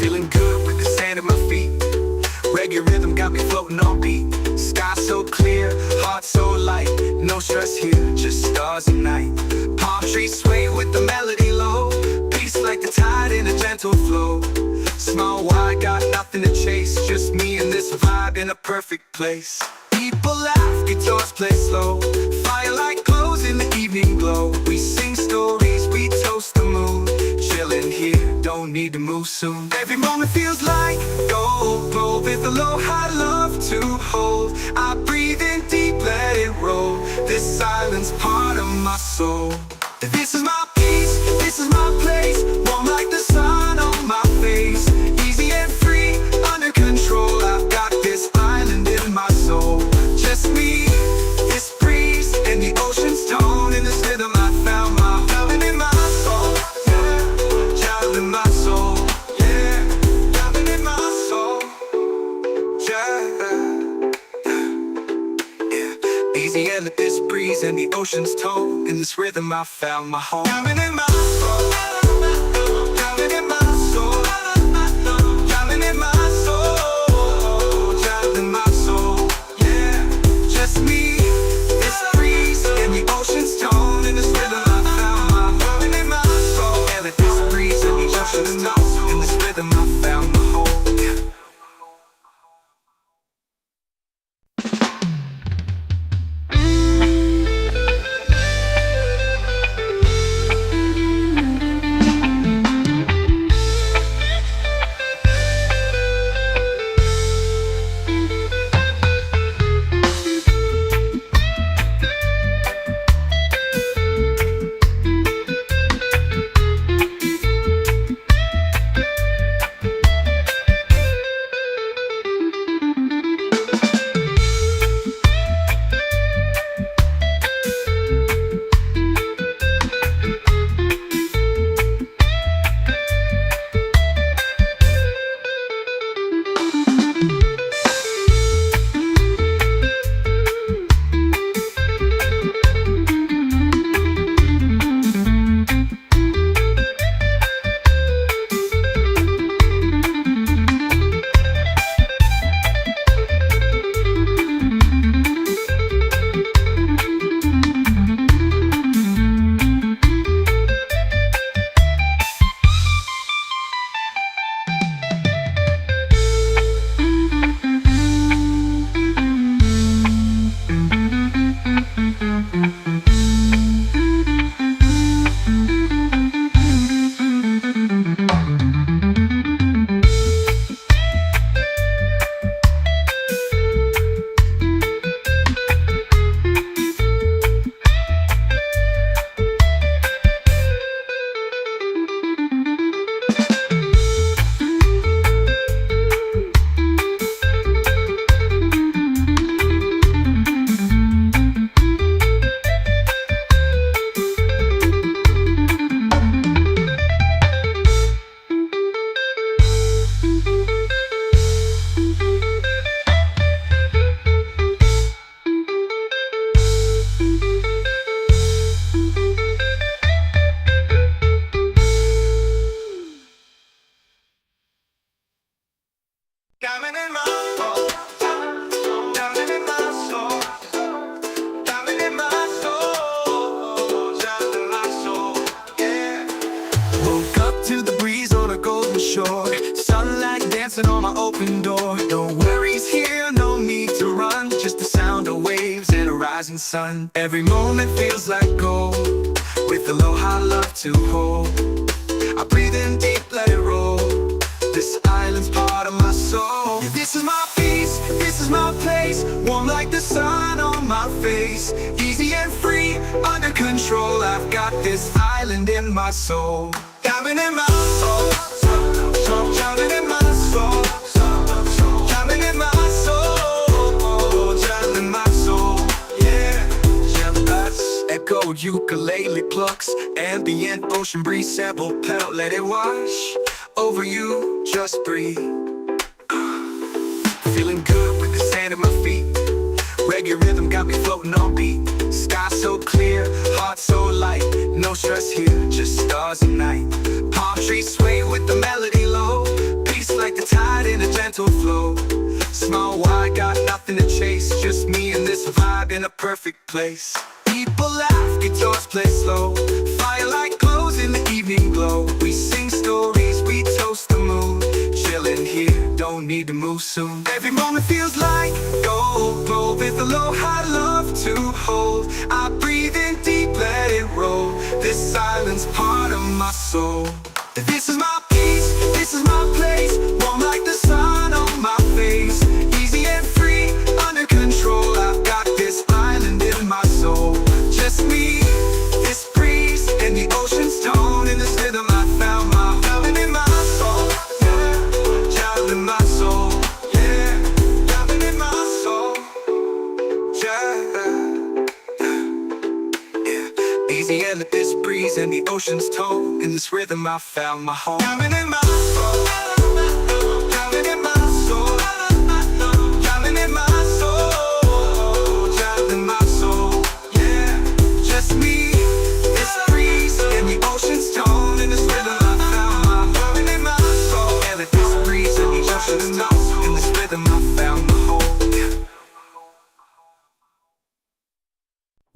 Feeling good with the sand at my feet. Reggae rhythm got me floating on beat. Sky so clear, heart so light. No stress here, just stars and night. Palm trees sway with the melody low. Peace like the tide in a gentle flow. Small wide, got nothing to chase. Just me and this vibe in a perfect place. People laugh, guitars play slow. Firelight glows in the evening glow. We sing stories, we toast the moon. Chilling here, don't need to move soon. Every moment feels like gold, gold with aloha love to hold. I breathe in deep, let it roll. This silence part of my soul. This is my peace, this is my place. Warm like the sun on my face. Easy and free, under control. I've got this island in my soul. Just me, this breeze, and the ocean's tone. In this rhythm I found my diamond in my soul. Yeah, diamond in my soul. Yeah, diamond in my soul. Yeah. Easy and let this breeze and the ocean's tone. In this rhythm I found my home. Diamond in my soul. Diamond in my soul. Diamond in my soul. Diamond in my soul. Yeah, just me, this breeze and the ocean's tone. In this rhythm I found my diamond in my soul. And let this breeze and the ocean's tone. In this rhythm I found my home. Yeah. Diamond in my soul. Diamond in my soul. Diamond in my soul. Diamond in my soul. Yeah. Woke up to the breeze on a golden shore. Sunlight dancing on my open door. No worries here, no need to run. Just the sound of waves and a rising sun. Every moment feels like gold, with aloha love to hold. I breathe in deep, let it roll. This island's part of my soul. Yeah, this is my peace, this is my place. Warm like the sun on my face. Easy and free, under control. I've got this island in my soul. Diamond in my soul, diamond in my soul, diamond in my soul, diamond in my soul. Yeah, echo ukulele plucks, ambient ocean breeze, sample pedal, let it wash over you, just breathe. Feeling good with the sand at my feet. Reggae rhythm got me floating on beat. Sky so clear, heart so light. No stress here, just stars and night. Palm trees sway with the melody low. Peace like the tide in a gentle flow. Small wide, got nothing to chase. Just me and this vibe in a perfect place. People laugh, guitars play slow. Firelight glows in the evening glow. We sing stories, we toast the moon. Chillin' here, don't need to move soon. Every moment feels like gold. Glow with a low high love to hold. I breathe in deep, let it roll. This island's part of my soul. This is my peace, this is my place. Warm like the sun on my face. Easy and free, under control. I've got this island in my soul. Just me, this breeze, and the ocean's tone. In this rhythm I found my diamond in my soul. Yeah, diamond in my soul. Yeah, diamond in my soul. Yeah, easy and this breeze and the ocean's tone. In this rhythm I found my home. Diamond in my soul. Diamond in my soul. Diamond in my soul. Diamond in my soul. Yeah, just me, this breeze and the ocean's tone. In this rhythm I found my diamond in my soul. And this breeze and the ocean's tone. In this rhythm I found my home.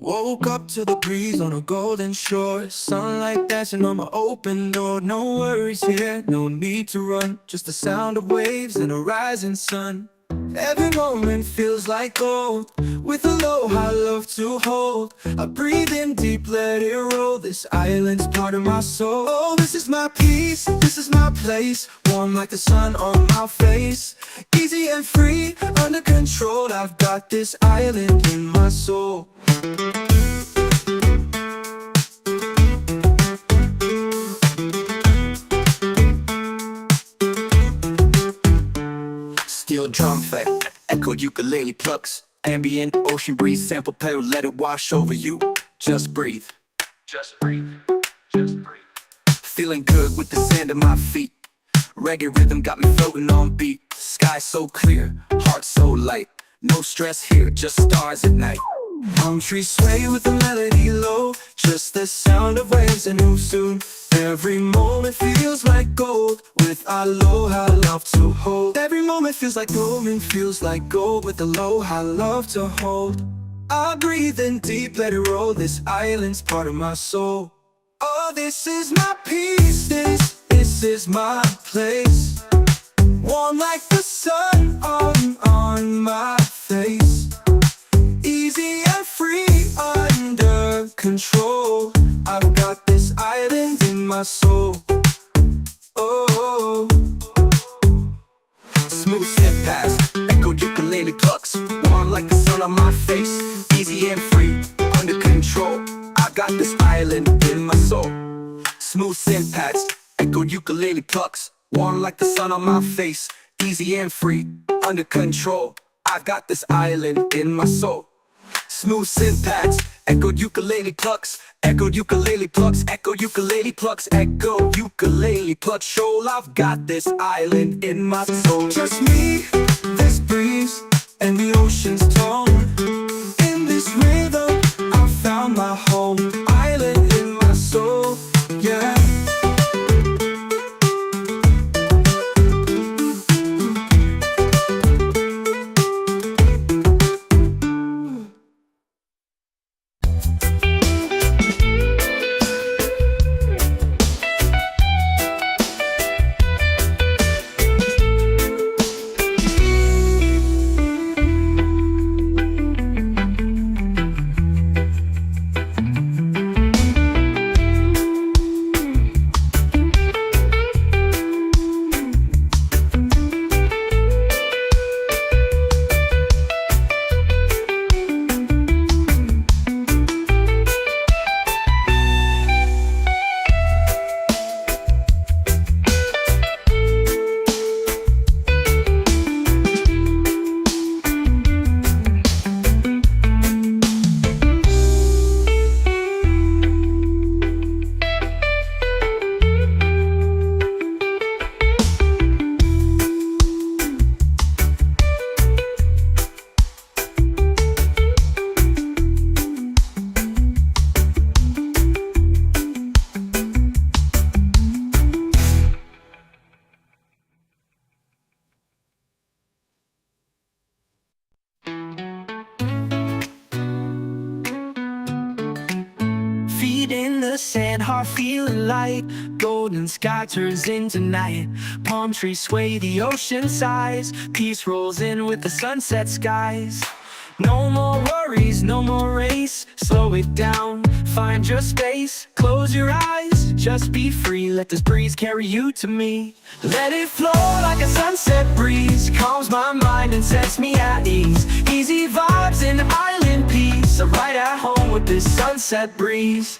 Woke up to the breeze on a golden shore. Sunlight dancing on my open door. No worries here, no need to run. Just the sound of waves and a rising sun. Every moment feels like gold. With a low high love to hold. I breathe in deep, let it roll. This island's part of my soul. Oh, this is my peace, this is my place. Warm like the sun on my face. Easy and free, under control. I've got this island in my soul. Steel drum effect, echo ukulele plucks, ambient ocean breeze, sample pedal, let it wash over you. Just breathe. Just breathe. Just breathe. Feeling good with the sand at my feet. Reggae rhythm got me floating on beat. Sky so clear, heart so light. No stress here, just stars at night. Palm trees sway with the melody low. Just the sound of waves and move soon. Every moment feels like gold. With aloha love to hold. Every moment feels like gold. With aloha love to hold. I breathe in deep, let it roll. This island's part of my soul. Oh, this is my peace. This is my place. Warm like the sun on my face. Easy and free, under control. I've got this island in my soul. Oh, Smooth step past, echo ukulele plucks, warm like the sun on my face. Easy and free, under control. I got this island in my soul. Smooth synth pads, echo ukulele plucks, warm like the sun on my face. Easy and free, under control. I've got this island in my soul. Smooth synth pads, echo ukulele plucks, echo ukulele plucks, echo ukulele plucks, echo ukulele plucks. Show I've got this island in my soul. just me, this breeze, and the ocean's tone. In this rhythm, I found my home. Island in my soul, yeah. Feet in the sand, heart feeling light. Golden sky turns into night. Palm trees sway, the ocean sighs. Peace rolls in with the sunset skies. No more worries, no more race. Slow it down, find your space. Close your eyes, just be free. Let this breeze carry you to me. Let it flow like a sunset breeze. Calms my mind and sets me at ease. Easy vibes and island peace. I'm right at home with this sunset breeze.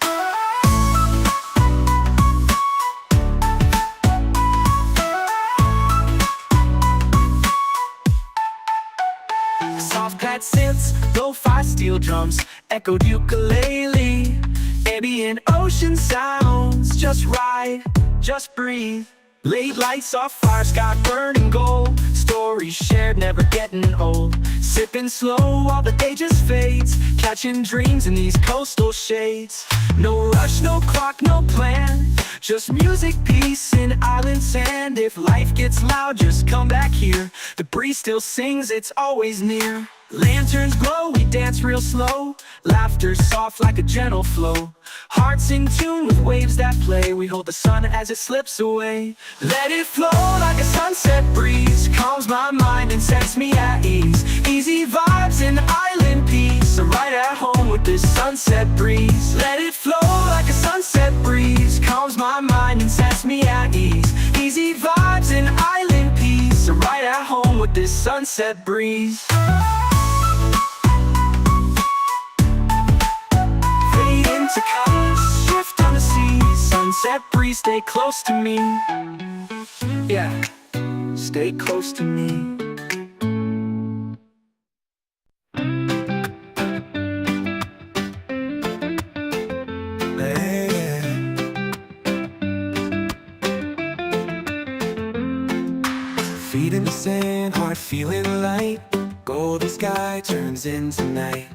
Soft pad synths, lo-fi steel drums, echoed ukulele. Ambient ocean sounds, just ride, just breathe. Late lights off fire, sky burning gold. Stories shared, never getting old. Sipping slow while the day just fades. Catching dreams in these coastal shades. No rush, no clock, no plan. Just music, peace, and island sand. If life gets loud, just come back here. The breeze still sings, it's always near. Lanterns glow, we dance real slow. Laughter soft like a gentle flow. Hearts in tune with waves that play. We hold the sun as it slips away. Let it flow like a sunset breeze. Calms my mind and sets me at ease. Easy vibes and island peace. I'm right at home with this sunset breeze. Let it flow like a sunset breeze. Calms my mind and sets me at ease. Easy vibes and island peace. I'm right at home with this sunset breeze. To colors, shift on the sea. Sunset breeze, stay close to me. Yeah, stay close to me. Feet in the sand, heart feeling light. Golden sky turns into night.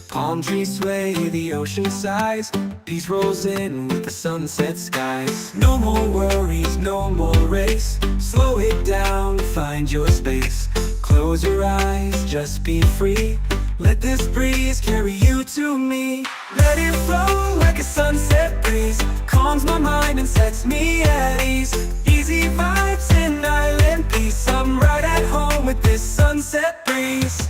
Palm trees sway, the ocean sighs. Peace rolls in with the sunset skies. No more worries, no more race. Slow it down, find your space. Close your eyes, just be free. Let this breeze carry you to me. Let it flow like a sunset breeze. Calms my mind and sets me at ease. Easy vibes and island peace. I'm right at home with this sunset breeze.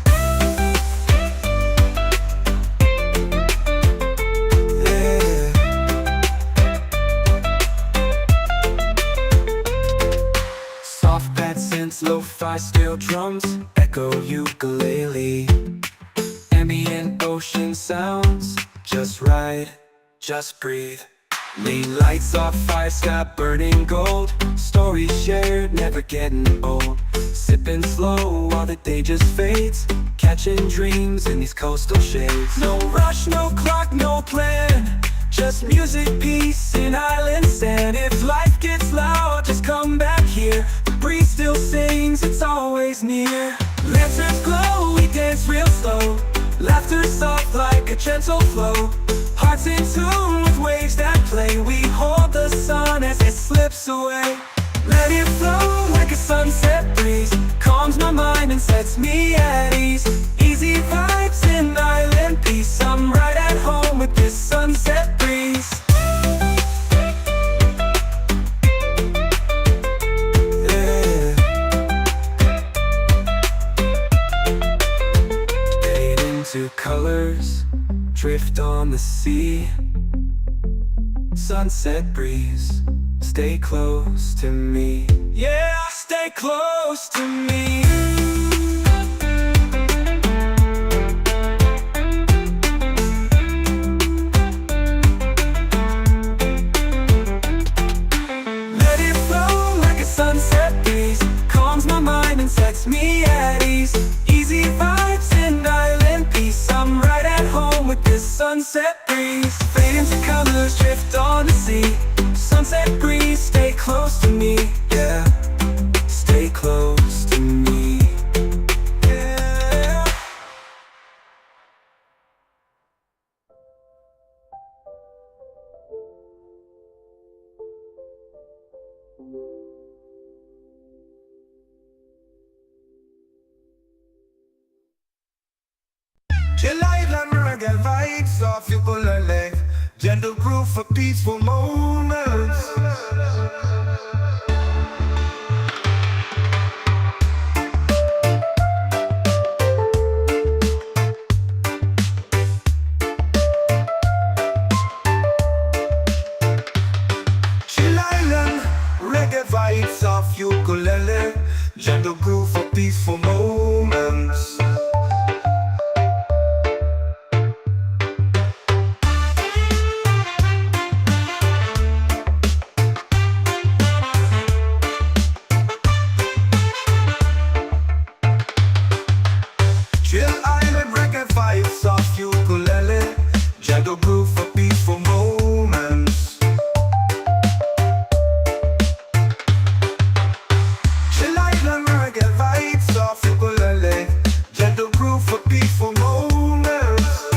Lo-fi steel drums, echo ukulele. Ambient ocean sounds, just ride, just breathe. Lean lights off fire, sky burning gold. Stories shared, never getting old. Sipping slow while the day just fades. Catching dreams in these coastal shades. No rush, no clock, no plan. Just music, peace, and island sand. If life gets loud, just come back here. The breeze still sings, it's always near. Lanterns glow, we dance real slow. Laughter soft like a gentle flow. Hearts in tune with waves that play. We hold the sun as it slips away. Let it flow like a sunset breeze. Calms my mind and sets me at ease. Easy vibes and island peace. I'm right at home with this sunset breeze. Yeah. Fade into colors, drift on the sea. Sunset breeze, stay close to me. Yeah, stay close to me. Let it flow like a sunset breeze. Calms my mind and sets me at ease. Easy vibes and island peace. I'm right at home with this sunset breeze. Fade into colors, drift on the sea. Sunset breeze, stay close to me. Yeah, stay close to me. Yeah. Chill live like reggae vibes off your bullet leg. Gentle groove for peaceful moments. Chill Island, reggae vibes off ukulele. Gentle groove for peaceful moments. Chill Island, reggae vibes off ukulele. Gentle groove for peaceful moments. Chill Island, reggae vibes off ukulele. Gentle groove for peaceful moments.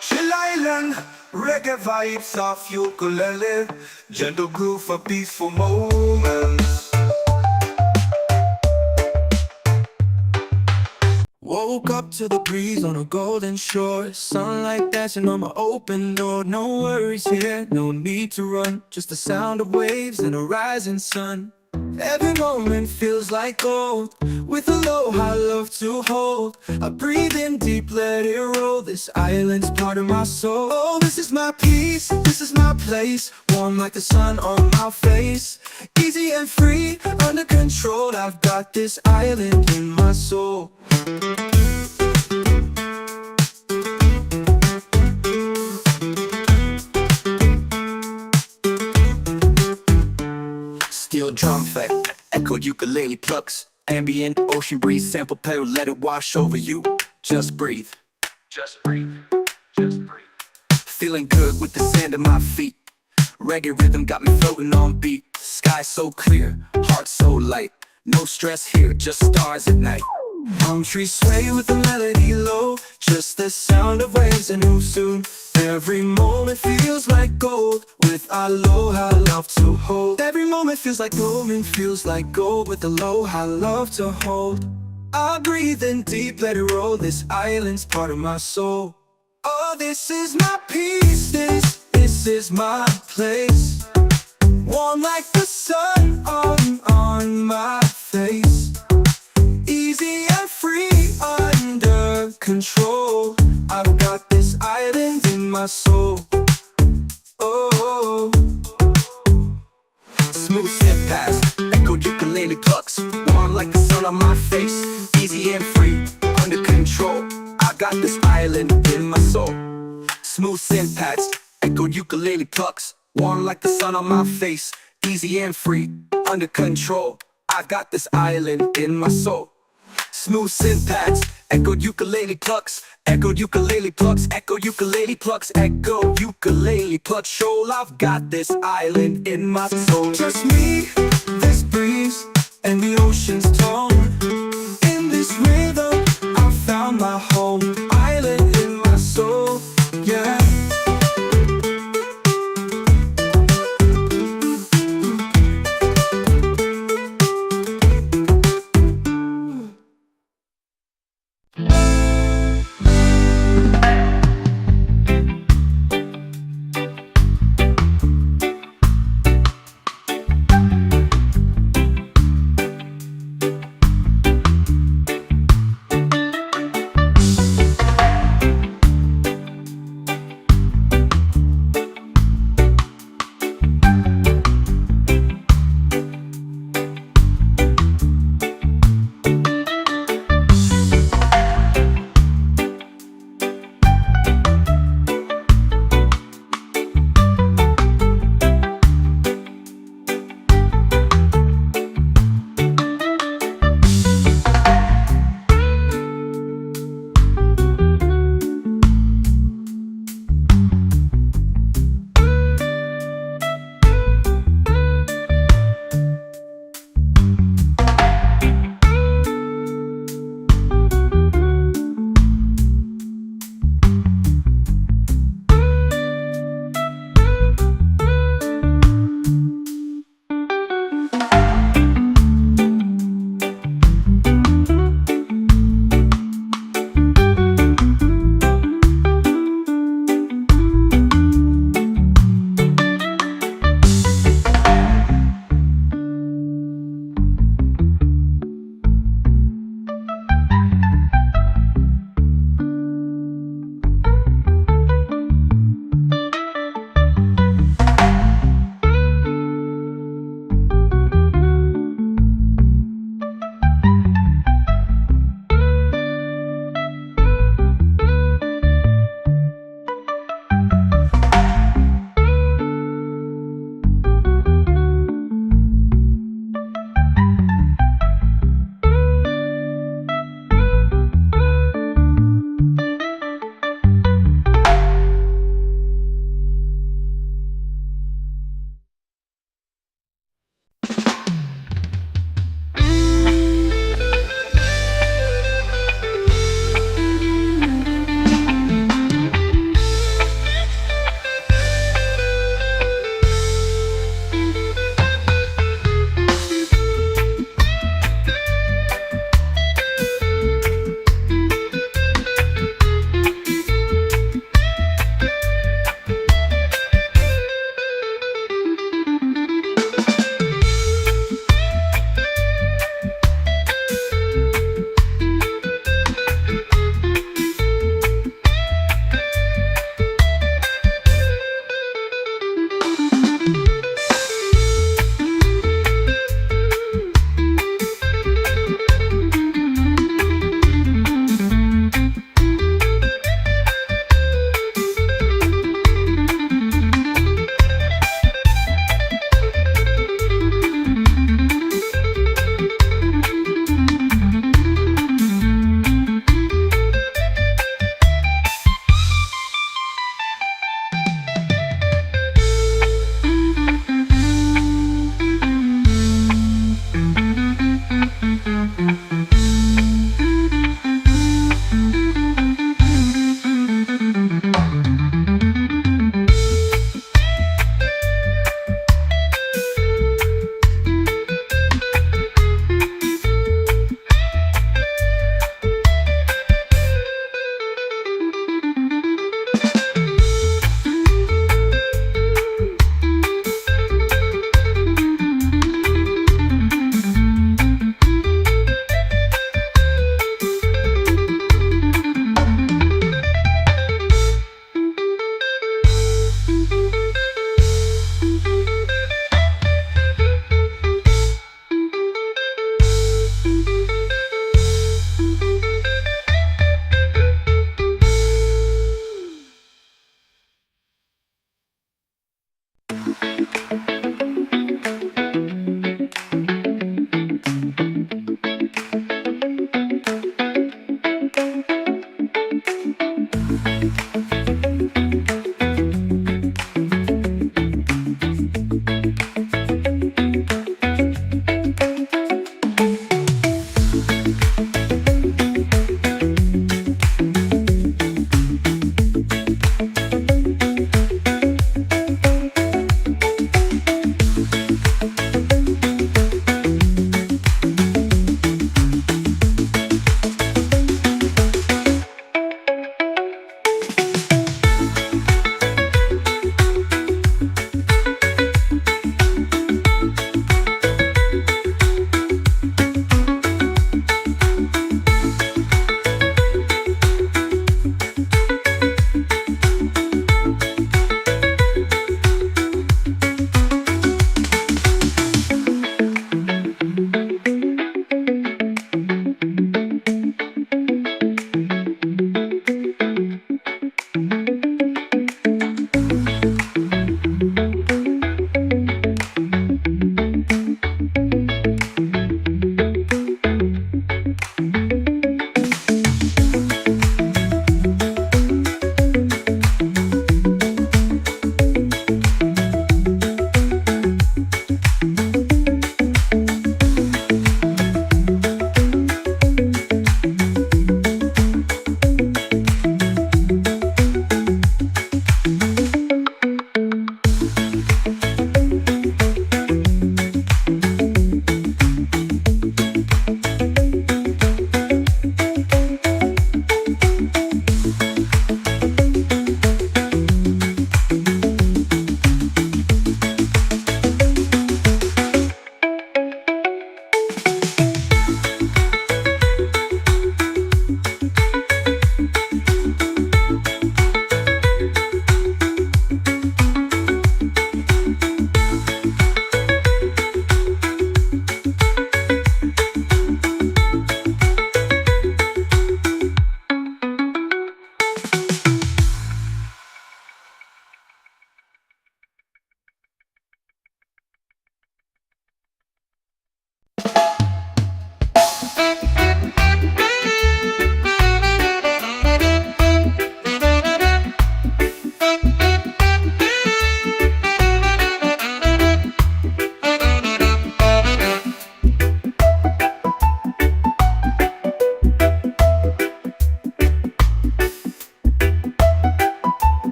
Chill Island, reggae vibes off ukulele. Gentle groove for peaceful moments. Woke up to the breeze on a golden shore. Sunlight dashing on my open door. No worries here, no need to run. Just the sound of waves and a rising sun. Every moment feels like gold. With a low high love to hold. I breathe in deep, let it roll. This island's part of my soul. Oh, this is my peace, this is my place. Warm like the sun on my face. Easy and free, under control. I've got this island in my soul. Steel drum effect, echoed ukulele plucks. Ambient ocean breeze, sample pedal, let it wash over you. Just breathe. Just breathe. Just breathe. Feeling good with the sand at my feet. Reggae rhythm got me floating on beat. Sky so clear, heart so light. No stress here, just stars at night. Palm trees sway with the melody low. Just the sound of waves and who soon. Every moment feels like gold. With aloha love to hold. Every moment feels like moment feels like gold. With aloha love to hold. I breathe in deep, let it roll. This island's part of my soul. Oh, this is my peace. This is my place. Warm like the sun on my face. Easy and free, under control. I've got this island in my soul. Oh, Smooth step past, echoed ukulele plucks. Warm like the sun on my face. Easy and free, under control. I got this island in my soul. Smooth synth pads, echoed ukulele plucks. Warm like the sun on my face. Easy and free, under control. I got this island in my soul. Smooth synth pads, echoed ukulele plucks. Echoed ukulele plucks, echo ukulele plucks, echo ukulele plucks. Shoal, I've got this island in my soul. just me, this breeze, and the ocean's tone. In this rhythm, I found my home. Island in my soul, yeah.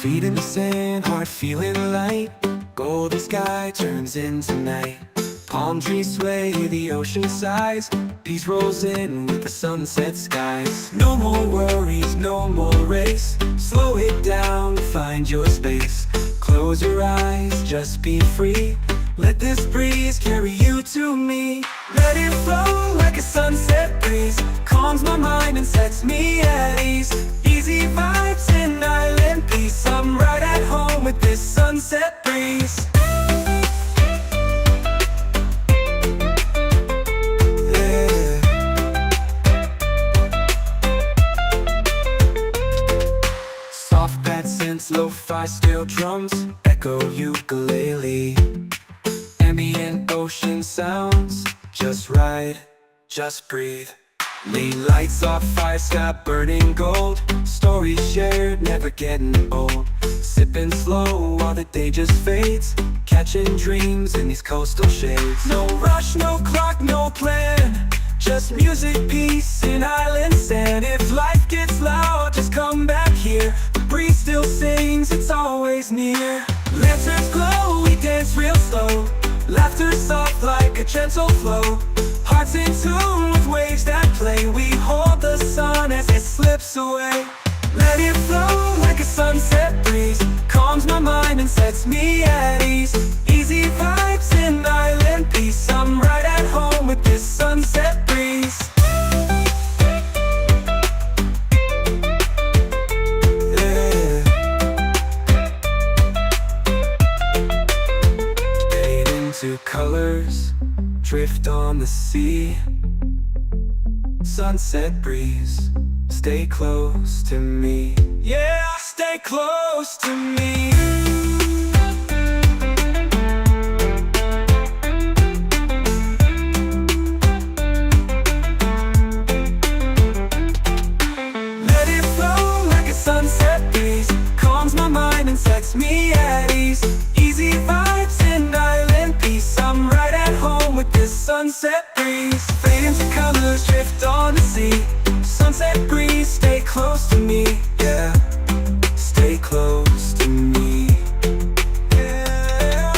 Feet in the sand, heart feeling light. Golden sky turns into night. Palm trees sway, the ocean sighs. Peace rolls in with the sunset skies. No more worries, no more race. Slow it down, find your space. Close your eyes, just be free. Let this breeze carry you to me. Let it flow like a sunset breeze. Calms my mind and sets me at ease. Easy vibes in island peace. I'm right at home with this sunset breeze. Soft bad synths, lo-fi steel drums, echo ukulele. Ambient ocean sounds, just ride, just breathe. Lead lights off fire, sky burning gold. Stories shared, never getting old. Sipping slow while the day just fades. Catching dreams in these coastal shades. No rush, no clock, no plan. Just music, peace, and island sand. If life gets loud, just come back here. The breeze still sings, it's always near. Lanterns glow, we dance real slow. Laughter soft like a gentle flow. Hearts in tune with waves that play. We hold the sun as it slips away. Let it flow like a sunset breeze. Calms my mind and sets me at ease. Easy vibes in island peace. I'm right at home with this sunset breeze. Yeah. Fade into colors, drift on the sea. Sunset breeze, stay close to me. Yeah, stay close to me. Let it flow like a sunset breeze. Calms my mind and sets me at ease. Easy vibes in island peace. I'm right at home with this sunset breeze. Fade into colors, drift on the sea. Sunset breeze, stay close to me. Yeah, stay close to me. Yeah.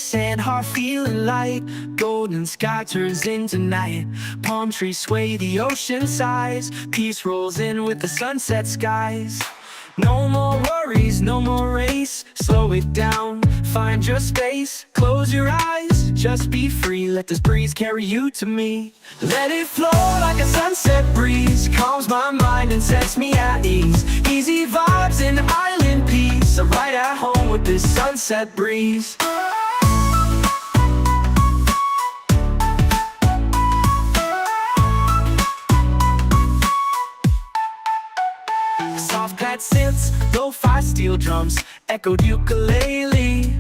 face and heart feeling light. Golden sky turns into night. Palm trees sway, the ocean sighs. Peace rolls in with the sunset skies. No more worries, no more race. Slow it down, find your space. Close your eyes, just be free. Let this breeze carry you to me. Let it flow like a sunset breeze. Calms my mind and sets me at ease. Easy vibes and island peace. I'm right at home with this sunset breeze. Soft pad synths, lo-fi steel drums, echoed ukulele.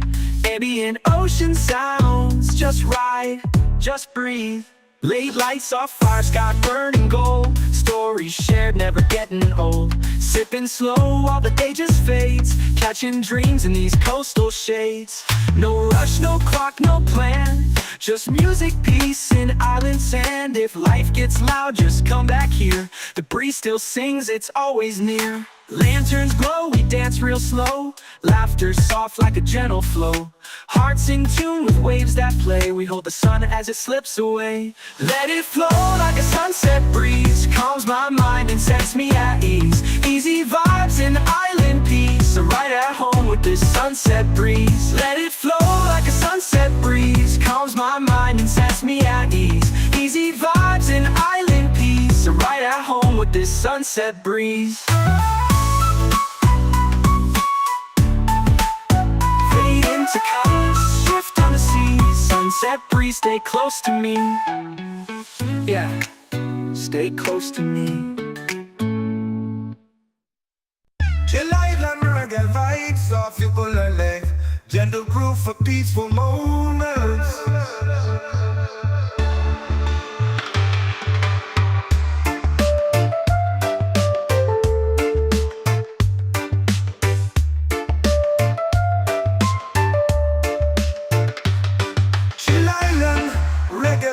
Ambient ocean sounds, just ride, just breathe. Late lights, soft fire, sky burning gold. Stories shared, never getting old. Sipping slow while the day just fades. Catching dreams in these coastal shades. No rush, no clock, no plan. Just music, peace, and island sand. If life gets loud, just come back here. The breeze still sings, it's always near. Lanterns glow, we dance real slow. Laughter soft like a gentle flow. Hearts in tune with waves that play. We hold the sun as it slips away. Let it flow like a sunset breeze. Calms my mind and sets me at ease. Easy vibes and island peace. I'm right at home with this sunset breeze. Let it flow like a sunset breeze. Calms my mind and sets me at ease. Easy vibes and island peace. I'm right at home with this sunset breeze. To colors, shift on the sea. Sunset breeze, stay close to me. Yeah, stay close to me. Chill island reggae vibes, soft ukulele. Gentle groove for peaceful moments.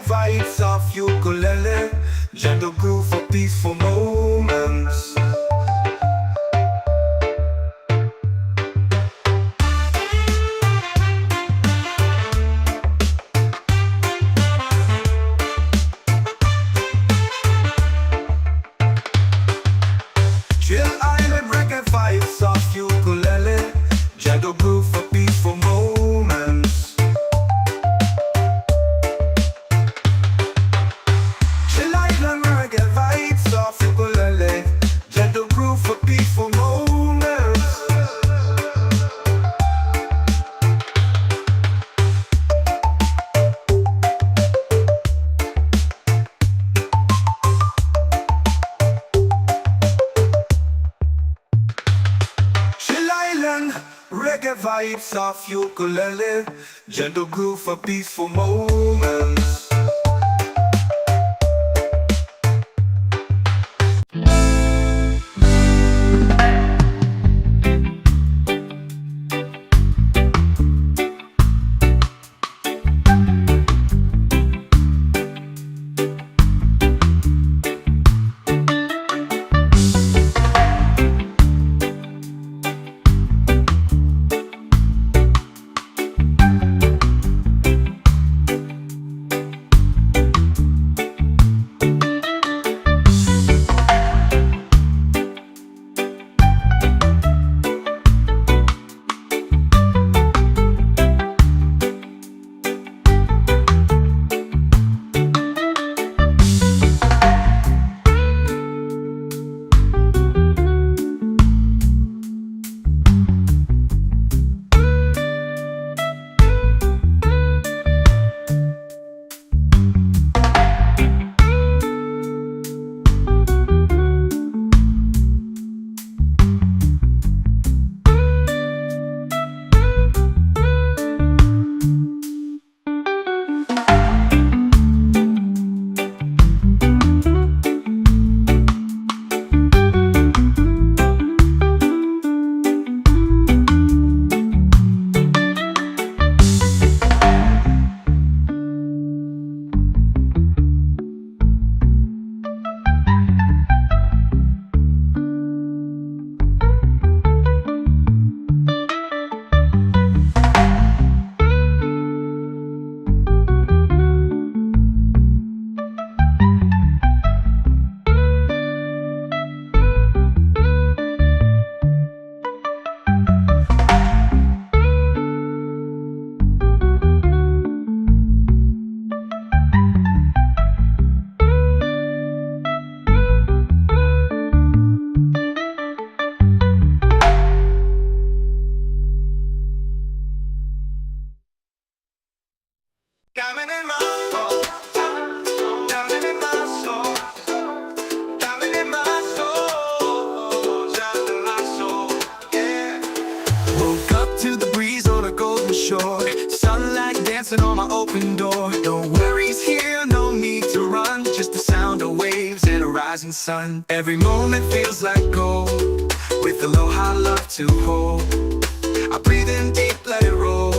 Vibes of ukulele, gentle groove for peaceful moments. Chill island reggae vibes of ukulele, gentle groove for peaceful moments. Gentle groove for peaceful moments. Chill island, reggae vibes of ukulele. Gentle groove for peaceful moments. open door. No worries here, no need to run. Just the sound of waves and a rising sun. Every moment feels like gold, with aloha love to hold. I breathe in deep, let it roll.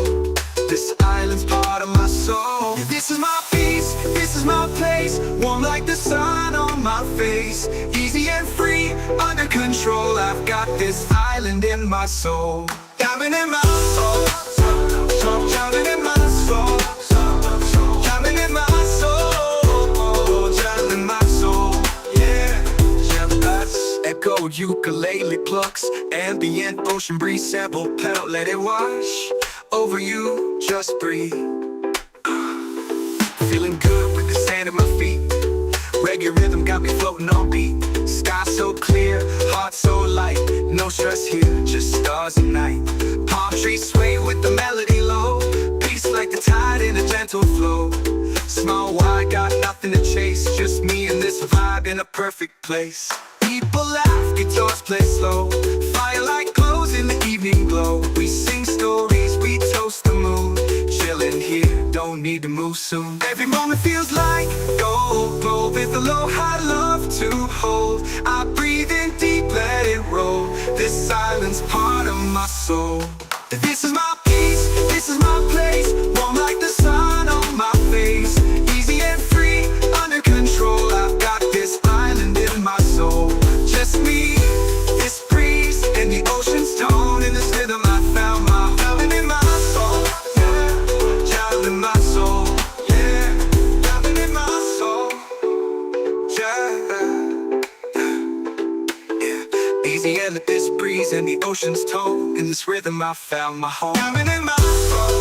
This island's part of my soul. Yeah, this is my peace, this is my place. Warm like the sun on my face. Easy and free, under control. I've got this island in my soul. Diving in my soul, drowning in my soul, drowning in my soul, drowning in my soul. Yeah, that's echoed ukulele plucks, ambient ocean breeze sample pedal. Let it wash over you, just breathe. Feeling good with the sand at my feet. Reggae rhythm got me floating on beat. Sky so clear, heart so light. No stress here, just stars and night. Palm trees sway with the melody low. Peace like the tide in a gentle flow. Small wide, got nothing to chase. Just me and this vibe in a perfect place. People laugh, guitars play slow. Firelight glows in the evening glow. We sing stories, we toast the moon. Chillin' here, don't need to move soon. Every moment feels like gold, glow with aloha love to hold. I breathe in deep, let it roll. This island's part of my soul. This is my peace, this is my place. Warm like the sun on my face. Easy and free, under control. I've got this island in my soul. Just me, this breeze, and the ocean's tone. In this rhythm I found my drowning in my soul. Yeah, drowning in my soul. Yeah, drowning in my soul. Yeah. Easy and this breeze and the ocean's tone. In this rhythm I found my home. Drowning in my soul.